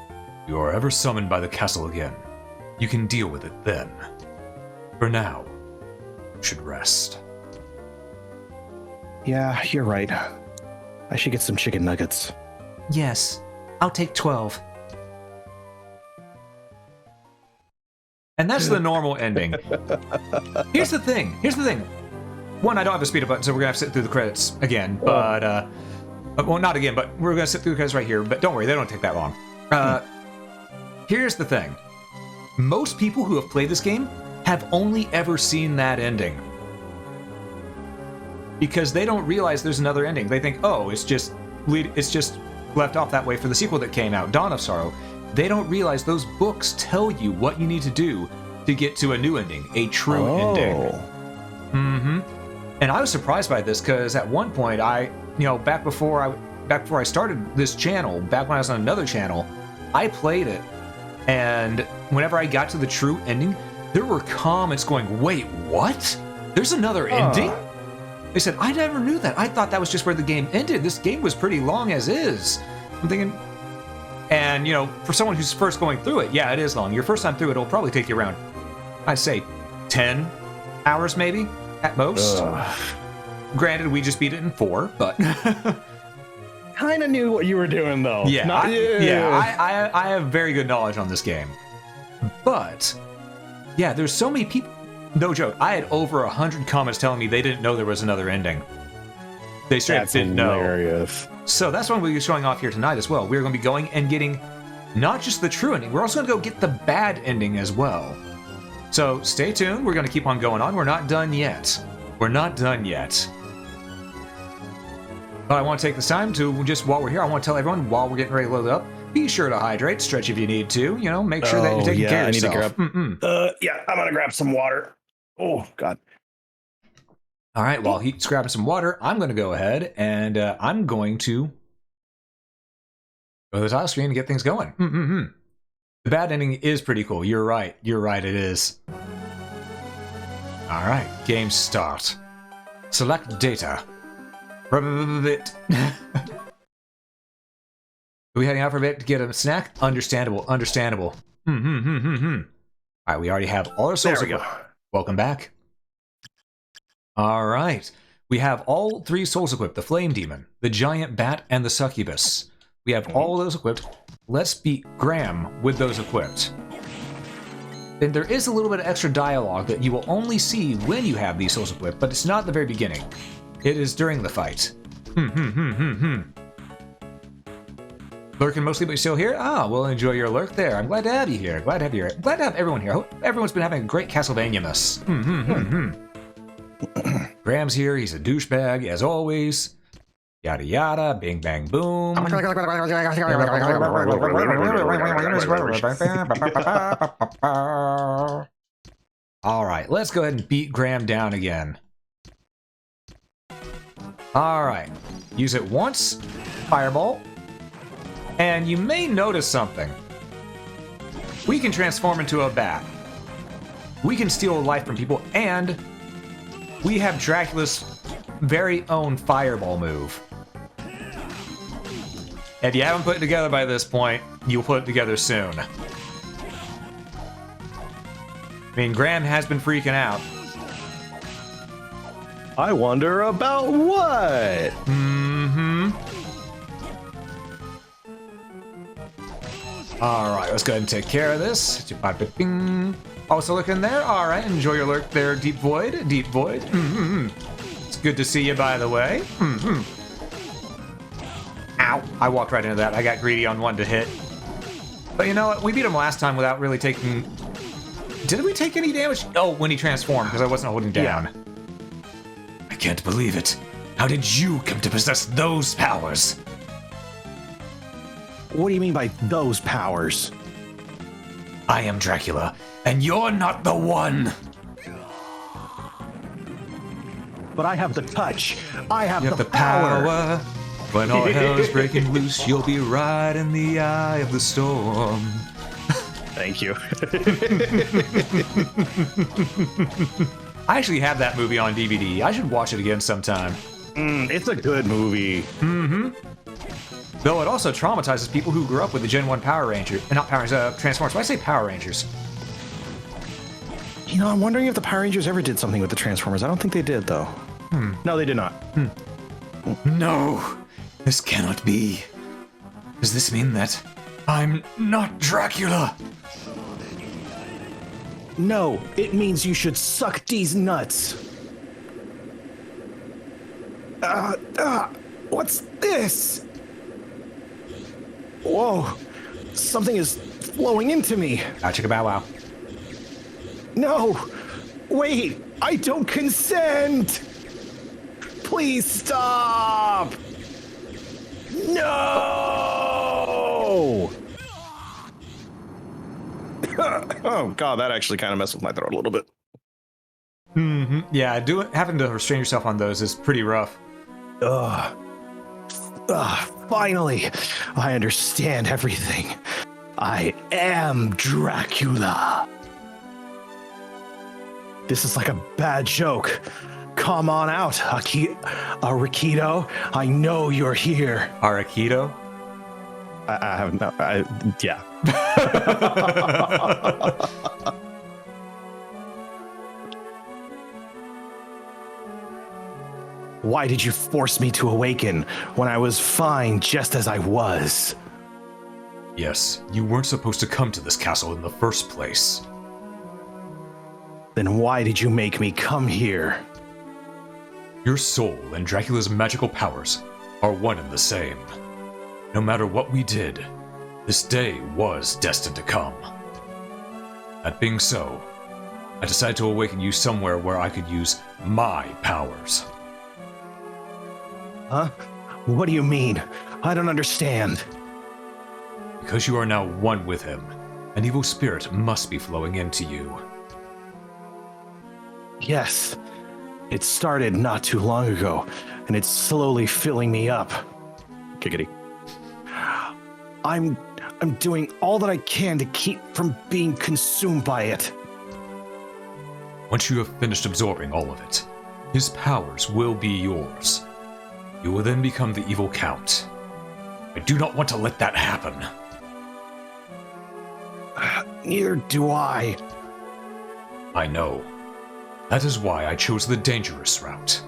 If you are ever summoned by the castle again, you can deal with it then. For now, you should rest. Yeah, you're right. I should get some chicken nuggets. Yes, I'll take 12. And that's the normal ending. Here's the thing. One, I don't have a speed up button, so we're gonna have to sit through the credits again. But well, not again, but we're gonna sit through the credits right here. But don't worry, they don't take that long. Here's the thing. Most people who have played this game have only ever seen that ending. Because they don't realize there's another ending. They think, oh, it's just left off that way for the sequel that came out, Dawn of Sorrow. They don't realize those books tell you what you need to do to get to a new ending, a true ending. And I was surprised by this because at one point back before I started this channel, back when I was on another channel, I played it, and whenever I got to the true ending, there were comments going, "Wait, what? There's another ending?" They said, "I never knew that. I thought that was just where the game ended. This game was pretty long as is." I'm thinking, and for someone who's first going through it, yeah, it is long. Your first time through it, it'll probably take you around, I'd say, 10 hours maybe at most. Granted, we just beat it in 4, but Kind of knew what you were doing, though. yeah, I have very good knowledge on this game. But yeah, there's so many people. No joke, I had over 100 comments telling me they didn't know there was another ending. They straight up didn't know. So that's what we'll be showing off here tonight as well. We're going to be going and getting not just the true ending, we're also going to go get the bad ending as well. So stay tuned, we're going to keep on going on. We're not done yet. But I want to take this time to, just while we're here, I want to tell everyone, while we're getting ready to load up, be sure to hydrate, stretch if you need to, make sure that you're taking care of yourself. Yeah, I'm going to grab some water. Oh, God. All right, while he's grabbing some water, I'm going to go ahead and I'm going to go to the title screen and get things going. The bad ending is pretty cool. You're right, it is. All right, game start. Select data. Bit. Are we heading out for a bit to get a snack? Understandable. All right, we already have all our souls. There we go. Welcome back. All right, we have all 3 souls equipped: the Flame Demon, the Giant Bat, and the Succubus. We have all those equipped. Let's beat Graham with those equipped. Then there is a little bit of extra dialogue that you will only see when you have these souls equipped, but it's not at the very beginning. It is during the fight. Lurking mostly, but you're still here? Ah, well, enjoy your lurk there. I'm glad to have you here. Glad to have everyone here. I hope everyone's been having a great Castlevania-mas. Graham's here. He's a douchebag, as always. Yada yada, bing bang boom. Alright, let's go ahead and beat Graham down again. Alright. Use it once. Fireball. And you may notice something. We can transform into a bat. We can steal life from people, and we have Dracula's very own fireball move. If you haven't put it together by this point, you'll put it together soon. I mean, Graham has been freaking out. I wonder about what? Alright, let's go ahead and take care of this. Also looking there. Alright, enjoy your lurk there, Deep Void. Deep Void. It's good to see you, by the way. Ow. I walked right into that. I got greedy on one to hit. But you know what? We beat him last time without really taking... Did we take any damage? Oh, when he transformed, because I wasn't holding down. Yeah. I can't believe it. How did you come to possess those powers? What do you mean by those powers? I am Dracula, and you're not the one. But I have the touch. I have You the have the power. power. When all hell is breaking loose, you'll be right in the eye of the storm. Thank you. I actually have that movie on DVD. I should watch it again sometime. It's a good movie. Though it also traumatizes people who grew up with the Gen 1 Power Ranger. Not Power Rangers, Transformers. Why I say Power Rangers? You know, I'm wondering if the Power Rangers ever did something with the Transformers. I don't think they did, though. No, they did not. No, this cannot be. Does this mean that I'm not Dracula? No, it means you should suck these nuts. What's this? Whoa, something is flowing into me. Chicka bow wow. No, wait, I don't consent. Please stop. No. Oh god, that actually kind of messed with my throat a little bit. Yeah, having to restrain yourself on those is pretty rough. Finally, I understand everything. I am Dracula. This is like a bad joke. Come on out, Rikido. I know you're here. Arakido? I have no. Yeah. Why did you force me to awaken when I was fine just as I was? Yes, you weren't supposed to come to this castle in the first place. Then why did you make me come here? Your soul and Dracula's magical powers are one and the same. No matter what we did, this day was destined to come. That being so, I decided to awaken you somewhere where I could use my powers. Huh? What do you mean? I don't understand. Because you are now one with him, an evil spirit must be flowing into you. Yes. It started not too long ago, and it's slowly filling me up. Giggity. I'm doing all that I can to keep from being consumed by it. Once you have finished absorbing all of it, his powers will be yours. You will then become the evil count. I do not want to let that happen. Neither do I. I know. That is why I chose the dangerous route.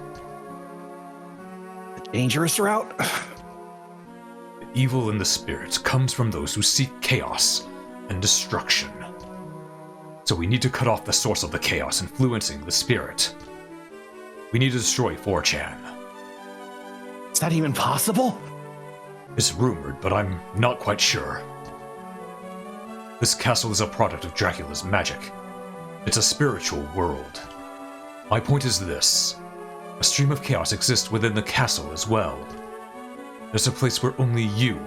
The dangerous route? The evil in the spirit comes from those who seek chaos and destruction. So we need to cut off the source of the chaos influencing the spirit. We need to destroy 4chan. Is that even possible? It's rumored, but I'm not quite sure. This castle is a product of Dracula's magic. It's a spiritual world. My point is this. A stream of chaos exists within the castle as well. There's a place where only you,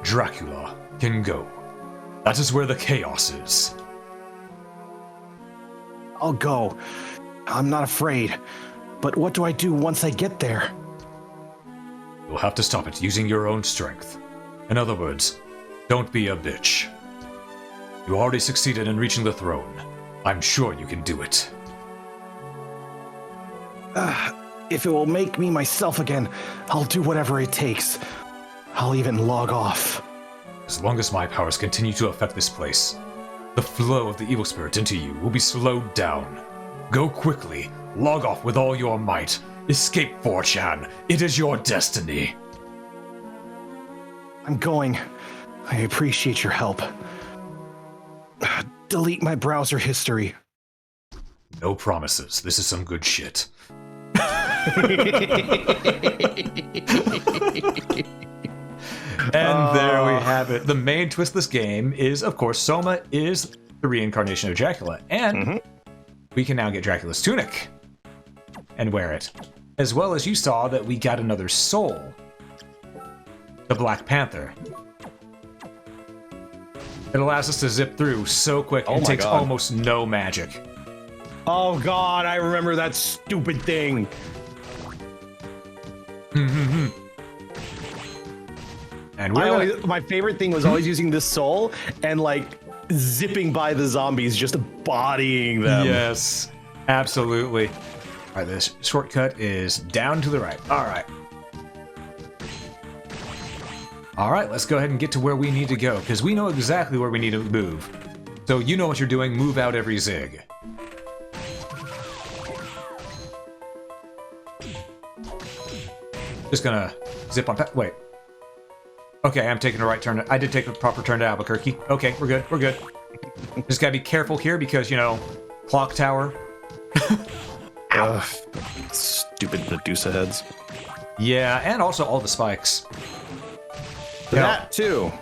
Dracula, can go. That is where the chaos is. I'll go. I'm not afraid. But what do I do once I get there? You'll have to stop it using your own strength. In other words, don't be a bitch. You already succeeded in reaching the throne. I'm sure you can do it. If it will make me myself again, I'll do whatever it takes. I'll even log off. As long as my powers continue to affect this place, the flow of the evil spirit into you will be slowed down. Go quickly, log off with all your might. Escape 4chan. It is your destiny. I'm going. I appreciate your help. Delete my browser history. No promises. This is some good shit. And there we have it. The main twist of this game is, of course, Soma is the reincarnation of Dracula. And we can now get Dracula's tunic and wear it. As well as you saw that we got another soul. The Black Panther. It allows us to zip through so quick and takes almost no magic. Oh god, I remember that stupid thing. And we're My favorite thing was always using this soul and like zipping by the zombies, just bodying them. Yes, absolutely. All right, this shortcut is down to the right. All right. All right, let's go ahead and get to where we need to go, because we know exactly where we need to move. So you know what you're doing, move out every zig. Just gonna zip on wait. Okay, I'm taking a right turn. I did take a proper turn to Albuquerque. Okay, we're good, we're good. Just gotta be careful here because, you know, clock tower. Stupid Medusa heads. Yeah, and also all the spikes. That too.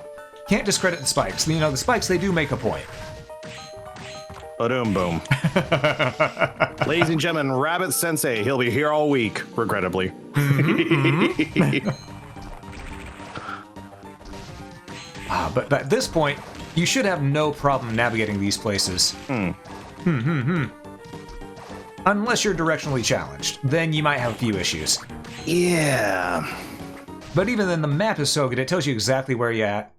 Can't discredit the spikes. You know, the spikes, they do make a point. Boom, boom. Ladies and gentlemen, Rabbit Sensei. He'll be here all week, regrettably. But at this point, you should have no problem navigating these places. Unless you're directionally challenged. Then you might have a few issues. Yeah. But even then, the map is so good, it tells you exactly where you're at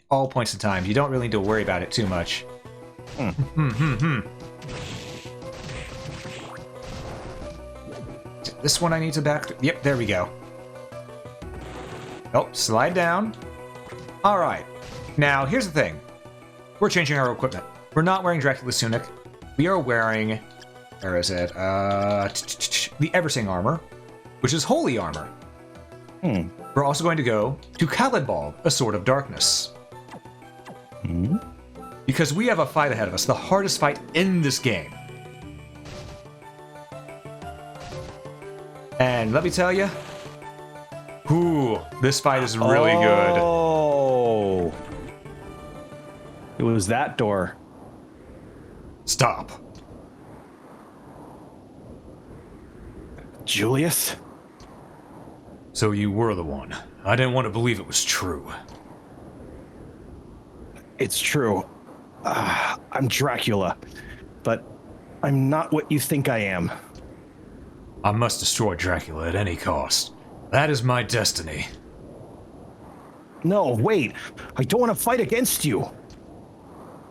all points in time. You don't really need to worry about it too much. This one I need to back... Yep, there we go. Oh, slide down. Alright. Now, here's the thing. We're changing our equipment. We're not wearing Dracula's tunic. We are wearing... Where is it? The Eversing armor, which is holy armor. We're also going to go to Khalidbal, a Sword of Darkness. Because we have a fight ahead of us, the hardest fight in this game. And let me tell you, this fight is really good. Oh, it was that door. Stop. Julius? So you were the one. I didn't want to believe it was true. It's true. I'm Dracula, but I'm not what you think I am. I must destroy Dracula at any cost. That is my destiny. No, wait. I don't want to fight against you.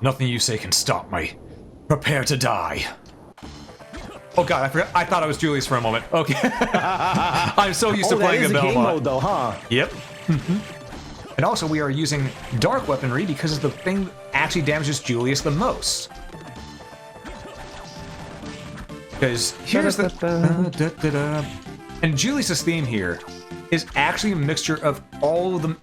Nothing you say can stop me. Prepare to die. Oh god, I forgot. I thought I was Julius for a moment. Okay. I'm so used to playing in Belmont. Game mode though, huh? Yep. And also we are using dark weaponry because it's the thing that actually damages Julius the most. Because here's the... And Julius's theme here is actually a mixture of all the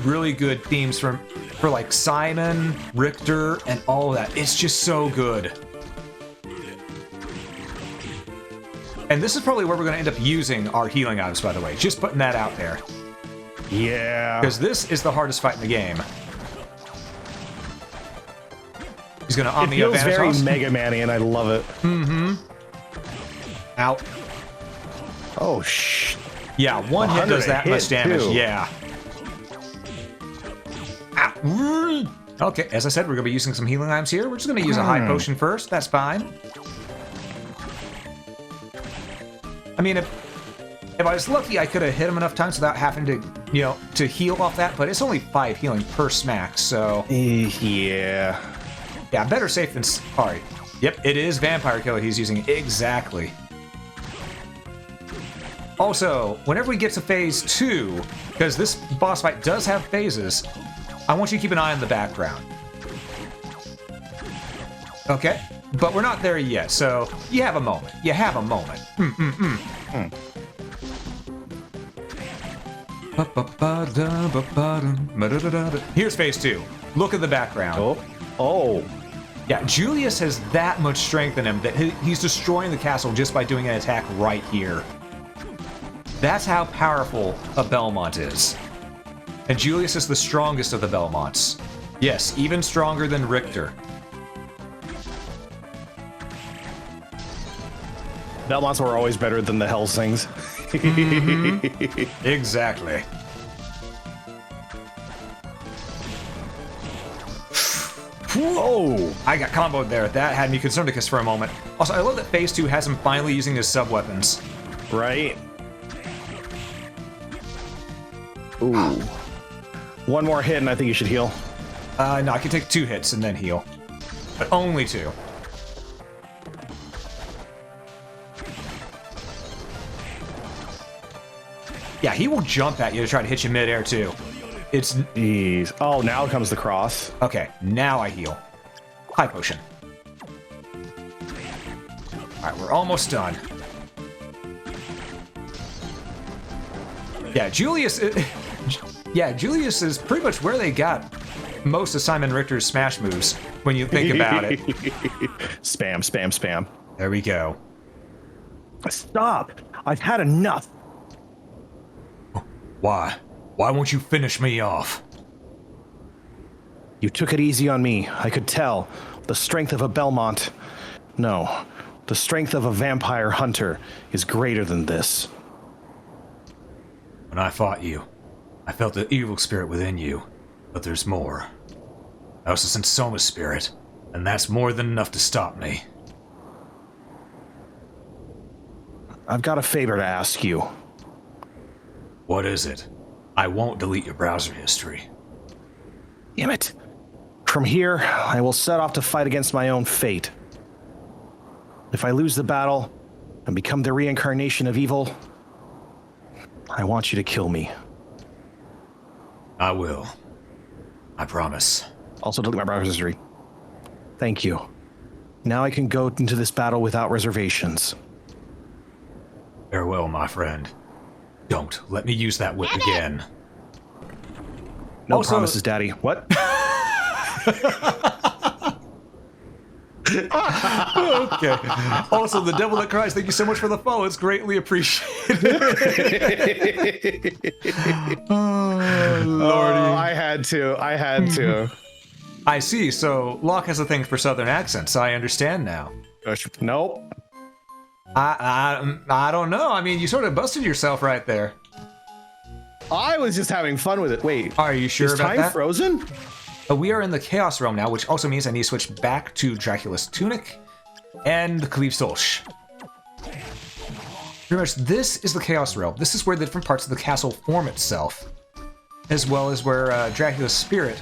really good themes for like Simon, Richter, and all of that. It's just so good. And this is probably where we're going to end up using our healing items, by the way. Just putting that out there. Yeah. Because this is the hardest fight in the game. He's going to Omni It feels Vanitas. very Mega Man-y, and I love it. Out. Oh, shh. Yeah, one hit does that much damage. Too. Yeah. Ow. Okay, as I said, we're going to be using some healing items here. We're just going to use a high potion first. That's fine. I mean, if I was lucky, I could have hit him enough times without having to, to heal off that, but it's only 5 healing per smack, so... Yeah. Yeah, better safe than sorry. Yep, it is Vampire Killer he's using. Exactly. Also, whenever we get to phase 2, because this boss fight does have phases, I want you to keep an eye on the background. Okay? But we're not there yet, so you have a moment. You have a moment. Here's phase 2. Look at the background. Oh. Yeah, Julius has that much strength in him that he's destroying the castle just by doing an attack right here. That's how powerful a Belmont is. And Julius is the strongest of the Belmonts. Yes, even stronger than Richter. Belmonts were always better than the Helsings. Exactly. Whoa! I got comboed there. That had me concerned because for a moment. Also, I love that phase 2 has him finally using his sub-weapons. Right. Ooh. One more hit and I think you should heal. No, I can take 2 hits and then heal. But only 2. Yeah, he will jump at you to try to hit you mid-air too. It's... Jeez. Oh, now comes the cross. Okay, now I heal. High potion. Alright, we're almost done. Yeah, Julius... Julius is pretty much where they got most of Simon Richter's smash moves, when you think about it. Spam, spam, spam. There we go. Stop! I've had enough! Why? Why won't you finish me off? You took it easy on me. I could tell. The strength of a Belmont. No. The strength of a vampire hunter is greater than this. When I fought you, I felt the evil spirit within you, but there's more. I also sensed Soma's spirit, and that's more than enough to stop me. I've got a favor to ask you. What is it? I won't delete your browser history. Damn it. From here, I will set off to fight against my own fate. If I lose the battle and become the reincarnation of evil, I want you to kill me. I will. I promise. Also delete my browser history. Thank you. Now I can go into this battle without reservations. Farewell, my friend. Don't let me use that whip again. No Also- promises, Daddy. What? Okay. Also, the Devil That Cries, thank you so much for the follow. It's greatly appreciated. Oh, Lordy. I had to. I see. So, Locke has a thing for Southern accents. I understand now. Nope. I don't know. I mean, you sort of busted yourself right there. I was just having fun with it. Wait. Are you sure Is about time that? frozen? We are in the Chaos Realm now, which also means I need to switch back to Dracula's Tunic and Cleave Solsh. Pretty much, this is the Chaos Realm. This is where the different parts of the castle form itself, as well as where Dracula's spirit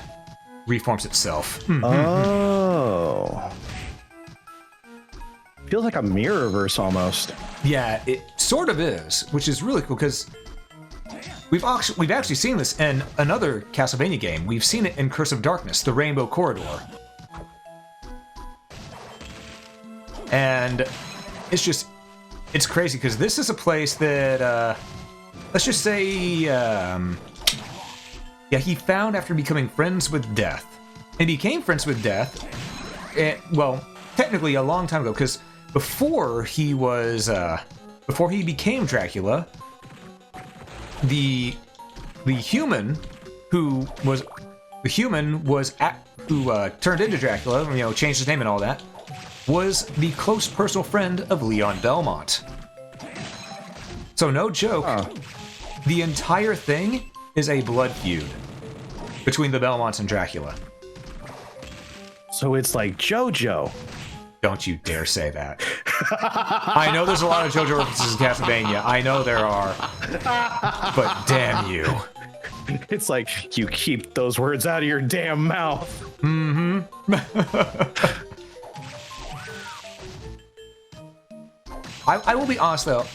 reforms itself. Oh. Feels like a Mirrorverse almost. Yeah, it sort of is, which is really cool because we've actually seen this in another Castlevania game. We've seen it in Curse of Darkness, the Rainbow Corridor. And it's crazy because this is a place that, let's just say, he found after becoming friends with death. And he became friends with death, well, technically a long time ago, because before he became Dracula, the human who turned into Dracula, changed his name and all that, was the close personal friend of Leon Belmont. So no joke, the entire thing is a blood feud between the Belmonts and Dracula. So it's like JoJo. Don't you dare say that. I know there's a lot of JoJo references in Castlevania. I know there are. But damn you. It's like, you keep those words out of your damn mouth. Mm-hmm. I will be honest though.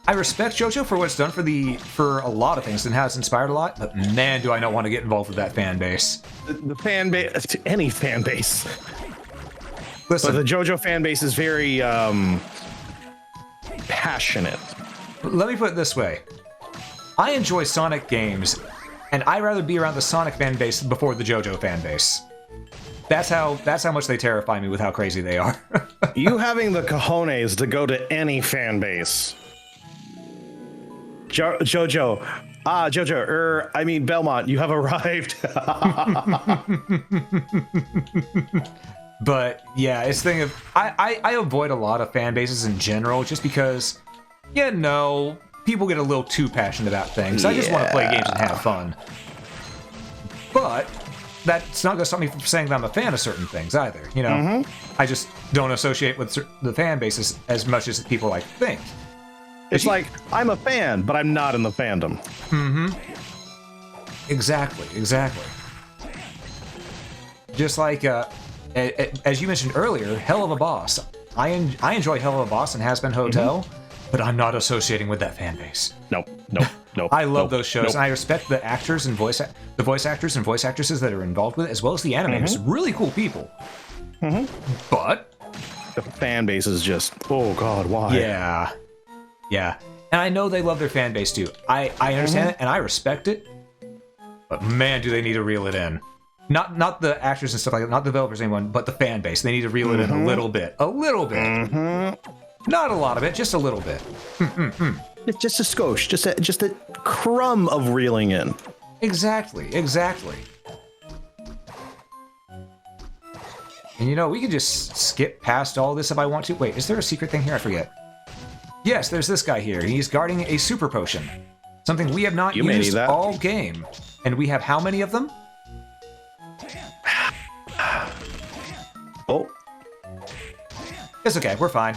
I respect JoJo for what it's done for a lot of things and how it's inspired a lot, but man, do I not want to get involved with that fan base. The fan base, any fan base. Listen, But the JoJo fan base is very passionate. let me put it this way. I enjoy Sonic games, and I'd rather be around the Sonic fan base before the JoJo fan base. That's how much they terrify me with how crazy they are. You having the cojones to go to any fan base. JoJo, I mean Belmont, you have arrived. But yeah, it's the thing of I avoid a lot of fan bases in general just because, you know, people get a little too passionate about things. I just want to play games and have fun. But that's not going to stop me from saying that I'm a fan of certain things either. You know, I just don't associate with the fan bases as much as people like to think. It's like, I'm a fan, but I'm not in the fandom. Exactly. Just like, as you mentioned earlier, Hell of a Boss. I enjoy Hell of a Boss and Has Been Hotel, but I'm not associating with that fan base. Nope. I love those shows, and I respect the actors and voice actors and voice actresses that are involved with it, as well as the animators. Really cool people. But the fan base is just, oh god, why? Yeah. And I know they love their fan base too. I understand it and I respect it. But man, do they need to reel it in. Not the actors and stuff like that, not the developers, anyone, but the fan base. They need to reel it in a little bit. Not a lot of it, just a little bit. It's just a skosh, just a crumb of reeling in. Exactly. And you know, we could just skip past all this if I want to. Wait, is there a secret thing here? I forget. Yes, there's this guy here. He's guarding a super potion. Something we have not used all game. And we have how many of them? Oh. It's okay, we're fine.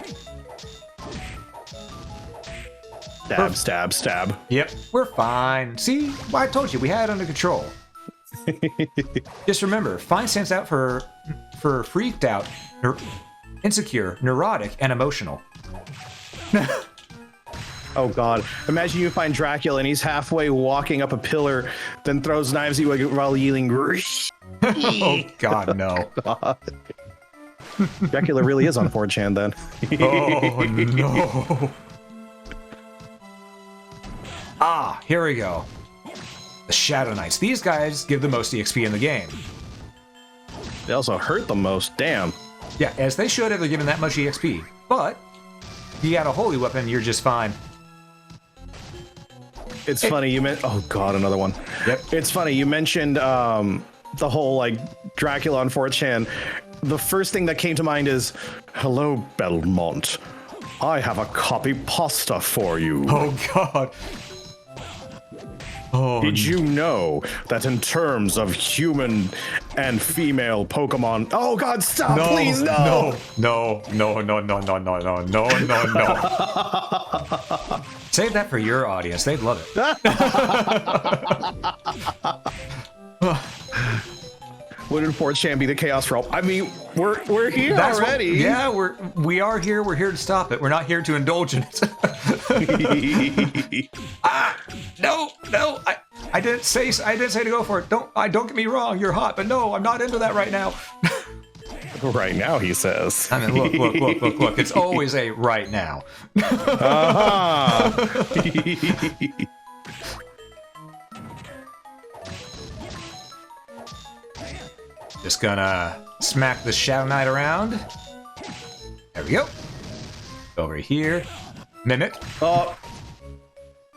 Stab. Yep, we're fine. See, I told you, we had it under control. Just remember, fine stands out for freaked out, insecure, neurotic, and emotional. Oh god. Imagine you find Dracula and he's halfway walking up a pillar, then throws knives at you while yelling, oh god, no. God. Dracula really is on 4chan then. Oh no. Ah, here we go. The Shadow Knights. These guys give the most EXP in the game. They also hurt the most, damn. Yeah, as they should if they're given that much EXP. But you got a holy weapon, you're just fine. It's funny you meant. Oh god, another one. Yep. It's funny you mentioned the whole like Dracula on 4chan. The first thing that came to mind is, "Hello, Belmont. I have a copy pasta for you." Oh god. Oh, Did you know that in terms of human and female Pokemon? Oh God! Stop, please, no! No. Save that for your audience. They'd love it. Wouldn't 4chan be the chaos realm? I mean, we're here That's already. Yeah, we are here. We're here to stop it. We're not here to indulge in it. No. I didn't say to go for it. Don't get me wrong. You're hot, but no, I'm not into that right now. Right now, he says. I mean, look. It's always a right now. Just gonna smack the Shadow Knight around. There we go. Over here. Mimic. Oh.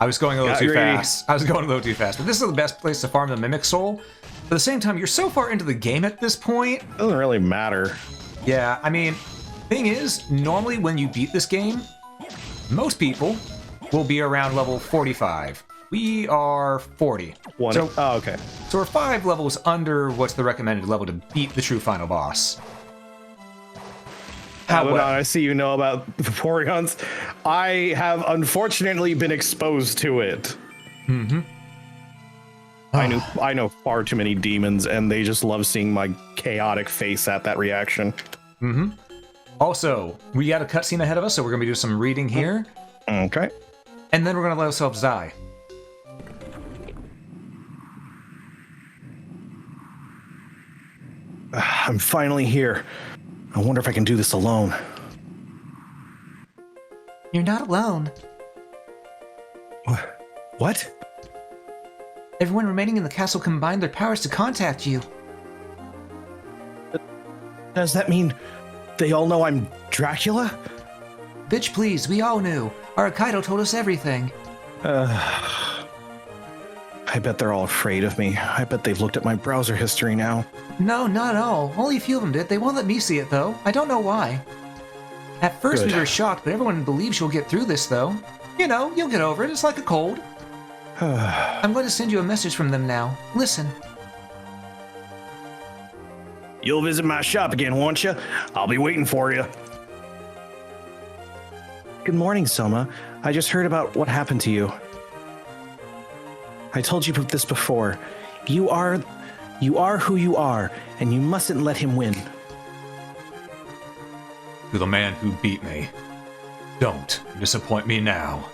I was going a little too fast. But this is the best place to farm the Mimic Soul. But at the same time, you're so far into the game at this point. Doesn't really matter. Yeah, I mean, thing is, normally when you beat this game, most people will be around level 45. We are 40. Oh, okay. So we're 5 levels under what's the recommended level to beat the true final boss. I see you know about the Porygons. I have unfortunately been exposed to it. Mm-hmm. I know far too many demons, and they just love seeing my chaotic face at that reaction. Mm-hmm. Also, we got a cutscene ahead of us, so we're going to do some reading here. Okay. And then we're going to let ourselves die. I'm finally here. I wonder if I can do this alone. You're not alone. What? Everyone remaining in the castle combined their powers to contact you. Does that mean they all know I'm Dracula? Bitch, please, we all knew. Our Kaido told us everything. I bet they're all afraid of me. I bet they've looked at my browser history now. No, not all. Only a few of them did. They won't let me see it, though. I don't know why. At first, Good. we were shocked, but everyone believes you'll get through this, though. You know, you'll get over it. It's like a cold. I'm going to send you a message from them now. Listen. You'll visit my shop again, won't you? I'll be waiting for you. Good morning, Soma. I just heard about what happened to you. I told you this before. You are who you are, and you mustn't let him win. To the man who beat me, don't disappoint me now.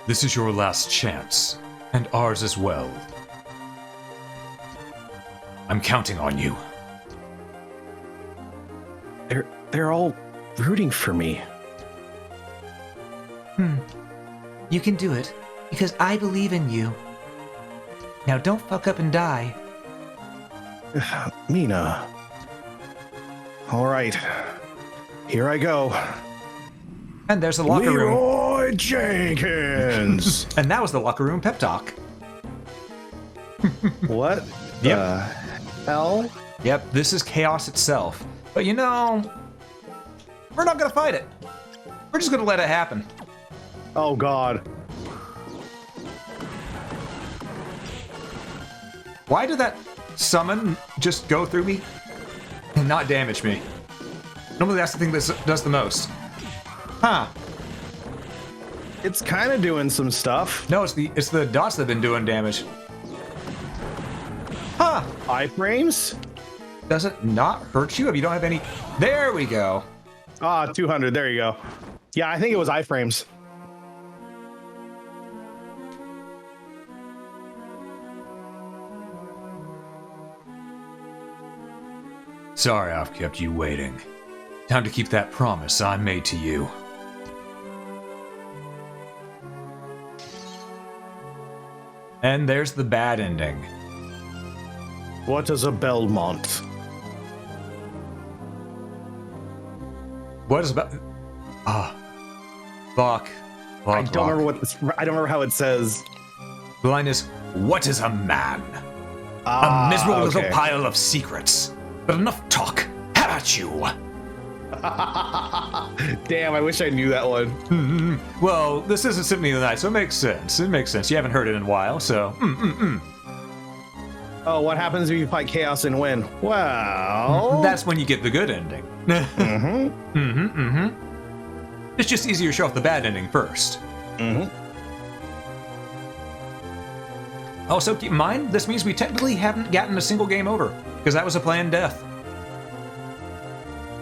This is your last chance, and ours as well. I'm counting on you. They're all rooting for me. You can do it, because I believe in you. Now don't fuck up and die. Mina. All right. Here I go. And there's the locker room. Leroy Jenkins. And that was the locker room pep talk. What? Yep. Hell? Yep, this is chaos itself. But you know, we're not going to fight it. We're just going to let it happen. Oh, God. Why did that summon just go through me and not damage me? Normally that's the thing that does the most. Huh. It's kind of doing some stuff. No, it's the dots that have been doing damage. Huh. Iframes? Does it not hurt you if you don't have any? There we go. Ah, 200. There you go. Yeah, I think it was iframes. Sorry I've kept you waiting. Time to keep that promise I made to you. And there's the bad ending. What is a Belmont? What is about? Locke. I don't remember how it says. The line is, "What is a man? Ah, A miserable okay. little pile of secrets. But enough talk. How about you?" Damn, I wish I knew that one. Well, this is a Symphony of the Night, so it makes sense. It makes sense. You haven't heard it in a while, so. Oh, what happens if you fight chaos and win? Well, That's when you get the good ending. It's just easier to show off the bad ending first. Also, keep in mind, this means we technically haven't gotten a single game over, because that was a planned death.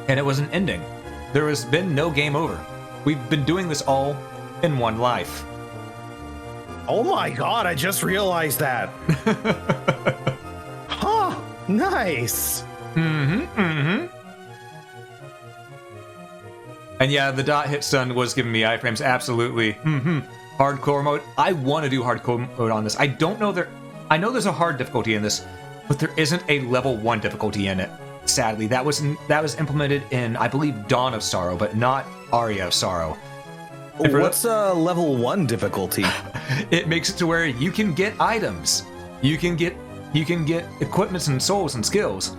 And it was an ending. There has been no game over. We've been doing this all in one life. oh my God, I just realized that. Huh, nice. And yeah, the dot hit stun was giving me iframes, absolutely. Hardcore mode. I want to do hardcore mode on this. I don't know I know there's a hard difficulty in this, but there isn't a level 1 difficulty in it. Sadly, that was implemented in, I believe, Dawn of Sorrow, but not Aria of Sorrow. What's level 1 difficulty? It makes it to where you can get items, you can get equipments and souls and skills,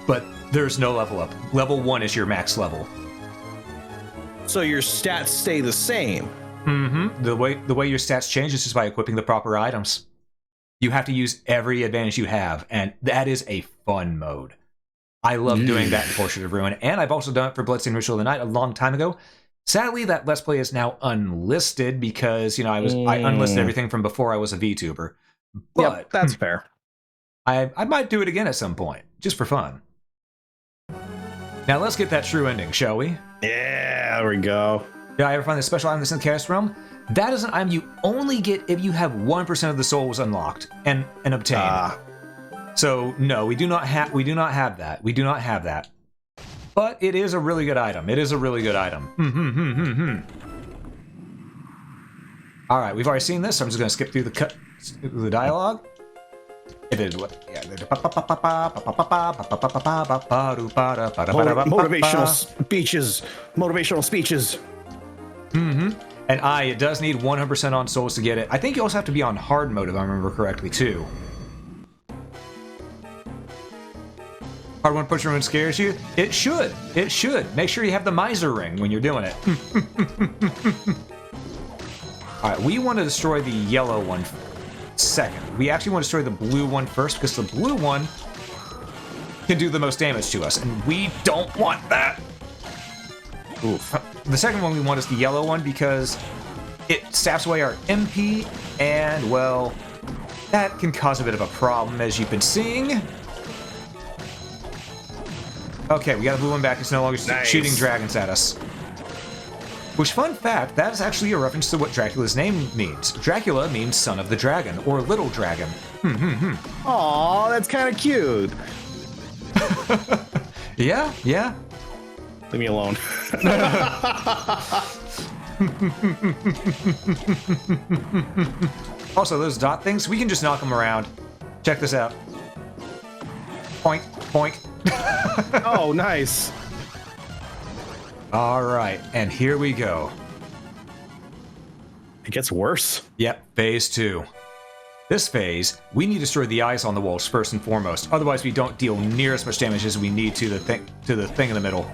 but there's no level up. Level 1 is your max level. So your stats stay the same. Mm-hmm. The way your stats change is just by equipping the proper items. You have to use every advantage you have, and that is a fun mode. I love doing that in Portrait of Ruin, and I've also done it for Bloodstained Ritual of the Night a long time ago. Sadly, that Let's Play is now unlisted because, I unlisted everything from before I was a VTuber. But yep, that's fair. I might do it again at some point, just for fun. Now let's get that true ending, shall we? Yeah, there we go. Did I ever find the special item that's in the Chaos Realm? That is an item you only get if you have 1% of the souls unlocked and obtained. So no, we do not have that. We do not have that. But it is a really good item. It is a really good item. All right, we've already seen this, so I'm just going to skip through the dialogue. It is what? Yeah. Motivational speeches. Motivational speeches. And it does need 100% on souls to get it. I think you also have to be on hard mode, if I remember correctly, too. Hard one push ruin scares you? It should. It should. Make sure you have the miser ring when you're doing it. Alright, we want to destroy the yellow one second. We actually want to destroy the blue one first, because the blue one can do the most damage to us, and we don't want that. Oof. The second one we want is the yellow one, because it saps away our MP, and, well, that can cause a bit of a problem, as you've been seeing. Okay, we got the blue one back. It's no longer shooting dragons at us. Which, fun fact, that is actually a reference to what Dracula's name means. Dracula means son of the dragon, or little dragon. Aw, that's kind of cute. Yeah. Leave me alone. Also, those dot things, we can just knock them around. Check this out. Poink, poink. Oh, nice. All right, and here we go. It gets worse. Yep, phase 2. This phase, we need to destroy the eyes on the walls first and foremost. Otherwise, we don't deal near as much damage as we need to the thing in the middle.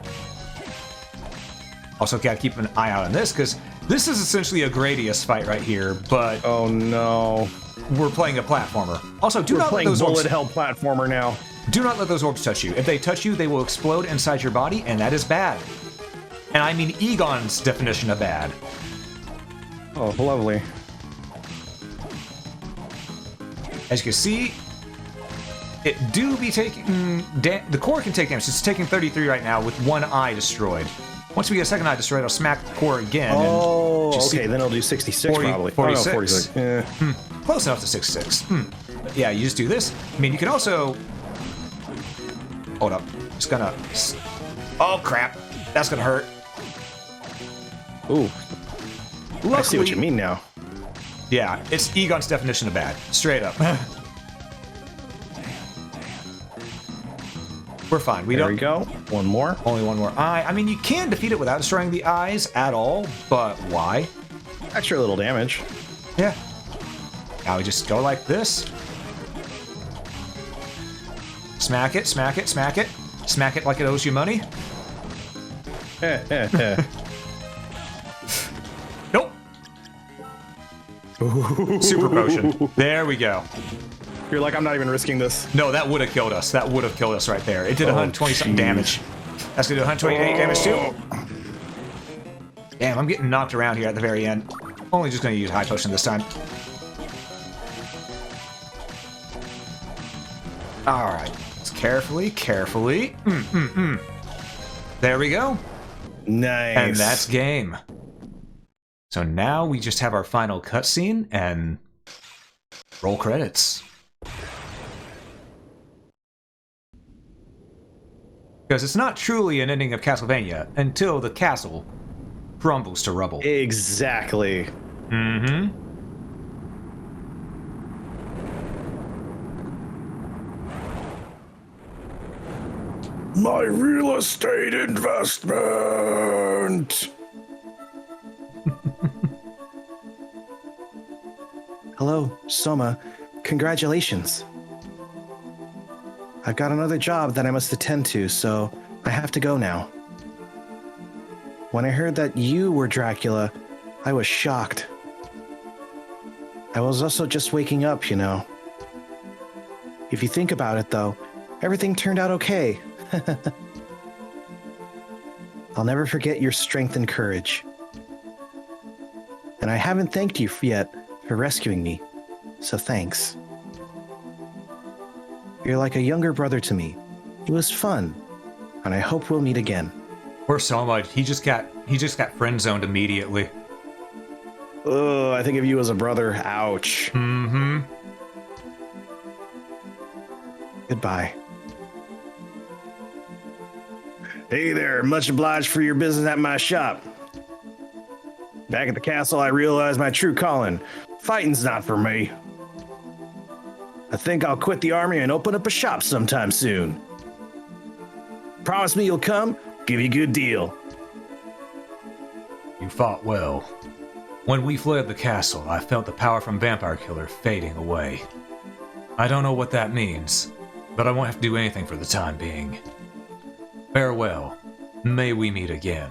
Also, gotta keep an eye out on this, because this is essentially a Gradius fight right here, but... Oh, no. We're playing a platformer. Also, We're playing bullet hell platformer now. Do not let those orbs touch you. If they touch you, they will explode inside your body, and that is bad. And I mean Egon's definition of bad. Oh, lovely. As you can see, it do be taking... the core can take damage. It's taking 33 right now with one eye destroyed. Once we get a second eye destroyed, I'll smack the core again. Oh, okay, then it'll do 66 probably. 46. Oh, no, 46. Yeah. Close enough to 66. But yeah, you just do this. I mean, you can also... Hold up. Just gonna... Oh, crap. That's gonna hurt. Ooh. Luckily, I see what you mean now. Yeah, it's Egon's definition of bad. Straight up. We're fine. There we go. One more. Only one more eye. I mean, you can defeat it without destroying the eyes at all, but why? Extra little damage. Yeah. Now we just go like this. Smack it, smack it, smack it. Smack it like it owes you money. Nope. Super potion. There we go. You're like, I'm not even risking this. No, that would have killed us. That would have killed us right there. It did 120 something damage. That's gonna do 128 damage too. Damn, I'm getting knocked around here at the very end. Only just gonna use high potion this time. All right, let's carefully. There we go. Nice. And that's game. So now we just have our final cutscene and roll credits. Because it's not truly an ending of Castlevania until the castle crumbles to rubble. Exactly. Mm-hmm. My real estate investment. Hello, Soma. Congratulations. I've got another job that I must attend to, so I have to go now. When I heard that you were Dracula, I was shocked. I was also just waking up, you know. If you think about it, though, everything turned out okay. I'll never forget your strength and courage. And I haven't thanked you yet for rescuing me, so thanks. You're like a younger brother to me. It was fun, and I hope we'll meet again. Poor Soma, he just got friend zoned immediately. Oh, I think of you as a brother. Ouch. Mm-hmm. Goodbye. Hey there, much obliged for your business at my shop. Back at the castle, I realized my true calling. Fighting's not for me. I think I'll quit the army and open up a shop sometime soon. Promise me you'll come, give you a good deal. You fought well. When we fled the castle, I felt the power from Vampire Killer fading away. I don't know what that means, but I won't have to do anything for the time being. Farewell. May we meet again.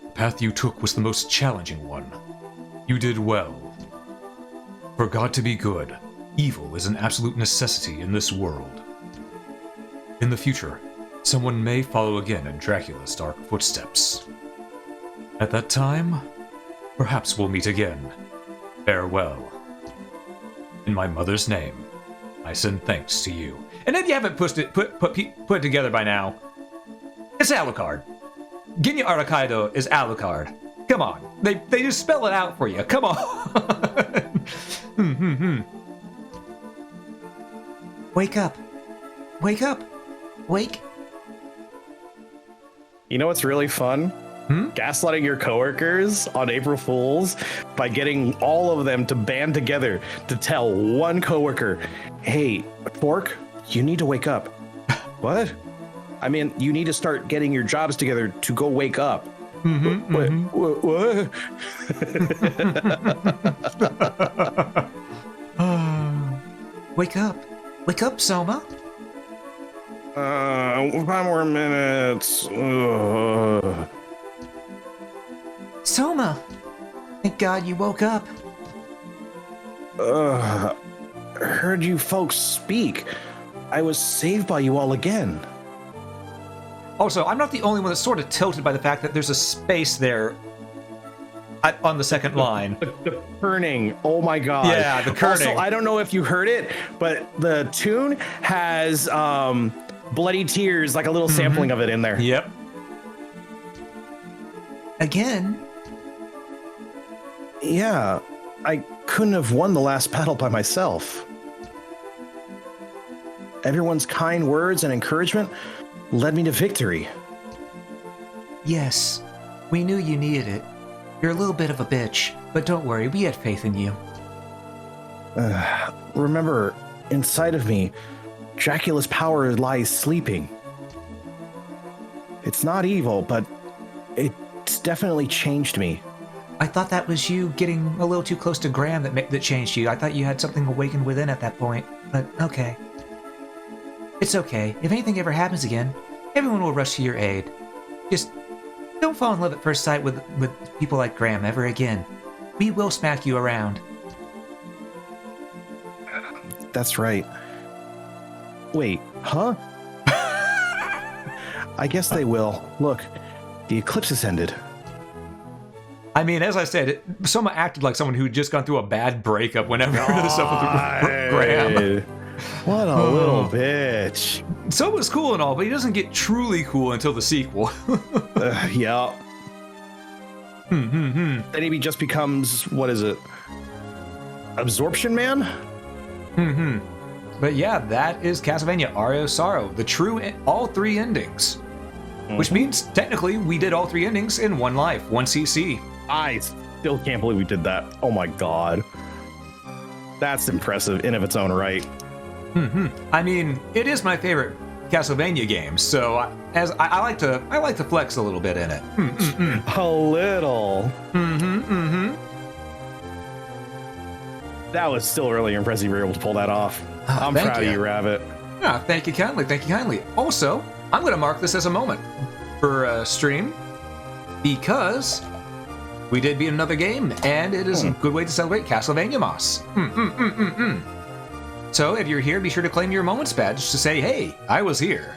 The path you took was the most challenging one. You did well. For God to be good, evil is an absolute necessity in this world. In the future, someone may follow again in Dracula's dark footsteps. At that time, perhaps we'll meet again. Farewell. In my mother's name, I send thanks to you. And if you haven't put it together by now, it's Alucard. Genya Aracaido is Alucard. Come on. They just spell it out for you. Come on. Wake up. Wake up. Wake. You know what's really fun? Gaslighting your coworkers on April Fools by getting all of them to band together to tell one coworker, hey, Fork, you need to wake up. What? I mean, you need to start getting your jobs together to go wake up. What? Wake up. Wake up, Soma. 5 more minutes. Soma. Thank God you woke up. Heard you folks speak. I was saved by you all again. Also, I'm not the only one that's sort of tilted by the fact that there's a space there on the second line. The kerning. Oh my God. Yeah, the kerning. Also, I don't know if you heard it, but the tune has Bloody Tears, like a little sampling of it in there. Yep. Again? Yeah, I couldn't have won the last battle by myself. Everyone's kind words and encouragement led me to victory. Yes. We knew you needed it. You're a little bit of a bitch, but don't worry, we had faith in you. Remember, inside of me, Dracula's power lies sleeping. It's not evil, but it's definitely changed me. I thought that was you getting a little too close to Graham that changed you. I thought you had something awakened within at that point, but okay. It's okay. If anything ever happens again, everyone will rush to your aid. Just don't fall in love at first sight with people like Graham ever again. We will smack you around. That's right. Wait, huh? I guess they will. Look, the eclipse has ended. I mean, as I said, Soma acted like someone who'd just gone through a bad breakup whenever the stuff with Graham. What a little bitch. Soma's cool and all, but he doesn't get truly cool until the sequel. Yeah. Then he just becomes, what is it? Absorption Man? But yeah, that is Castlevania Aria Sorrow, the true, all 3 endings. Which means, technically, we did all 3 endings in one life, one CC. I still can't believe we did that. Oh my God. That's impressive in of its own right. I mean, it is my favorite Castlevania game, so I like to flex a little bit in it. A little. That was still really impressive you were able to pull that off. I'm proud of you, Rabbit. Ah, thank you kindly, thank you kindly. Also, I'm going to mark this as a moment for stream because we did beat another game, and it is a good way to celebrate Castlevania-mas. So if you're here, be sure to claim your moments badge to say, hey, I was here.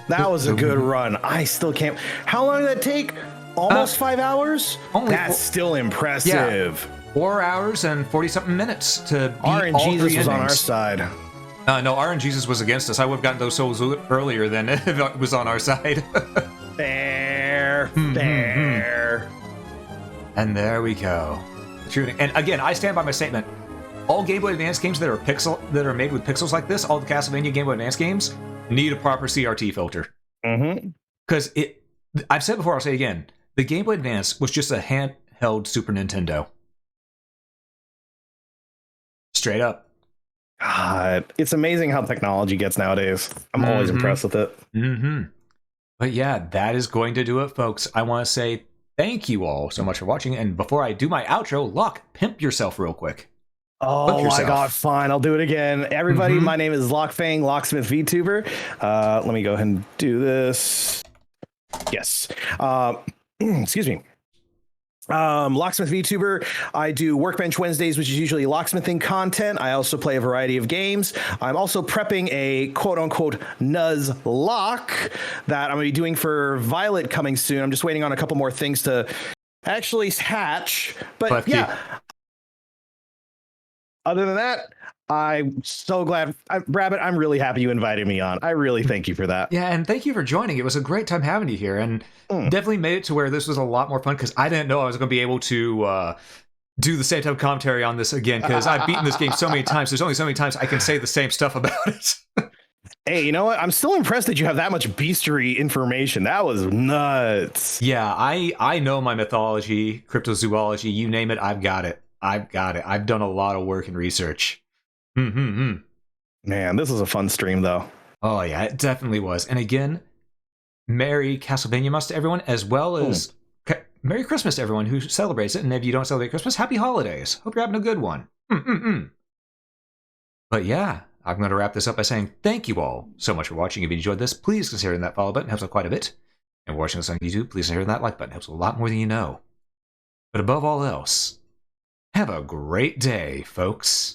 That was a good run. I still can't. How long did that take? Almost 5 hours? That's still impressive. 4 hours and 40-something minutes to beat all RNGesus three was on our endings. side. No, RNGesus was against us. I would have gotten those souls earlier than if it was on our side. Fair. And there we go. Shooting. And again, I stand by my statement. All Game Boy Advance games that are made with pixels like this, all the Castlevania Game Boy Advance games, need a proper CRT filter. Because I've said before, I'll say again, the Game Boy Advance was just a handheld Super Nintendo. Straight up. God, it's amazing how technology gets nowadays. I'm always impressed with it. But yeah, that is going to do it, folks. I want to say thank you all so much for watching. And before I do my outro, Locke, pimp yourself real quick. Oh my god, fine. I'll do it again. Everybody, my name is Locke Fang, Locksmith VTuber. Let me go ahead and do this. Yes. Excuse me. Locksmith VTuber. I do Workbench Wednesdays, which is usually locksmithing content. I also play a variety of games. I'm also prepping a quote-unquote Nuzlocke that I'm going to be doing for Violet coming soon. I'm just waiting on a couple more things to actually hatch. But yeah. Other than that, I'm so glad. Rabbit, I'm really happy you invited me on. I really thank you for that. Yeah, and thank you for joining. It was a great time having you here, and definitely made it to where this was a lot more fun, because I didn't know I was going to be able to do the same type of commentary on this again, because I've beaten this game so many times. There's only so many times I can say the same stuff about it. Hey, you know what? I'm still impressed that you have that much beastery information. That was nuts. Yeah, I know my mythology, cryptozoology, you name it, I've got it. I've done a lot of work and research. Man, this was a fun stream, though. Oh, yeah, it definitely was. And again, Merry Castlevania-mas to everyone, as well as Merry Christmas to everyone who celebrates it. And if you don't celebrate Christmas, Happy Holidays. Hope you're having a good one. But yeah, I'm going to wrap this up by saying thank you all so much for watching. If you enjoyed this, please consider hitting that follow button. It helps out quite a bit. And watching this on YouTube, please consider that like button. It helps a lot more than you know. But above all else, have a great day, folks.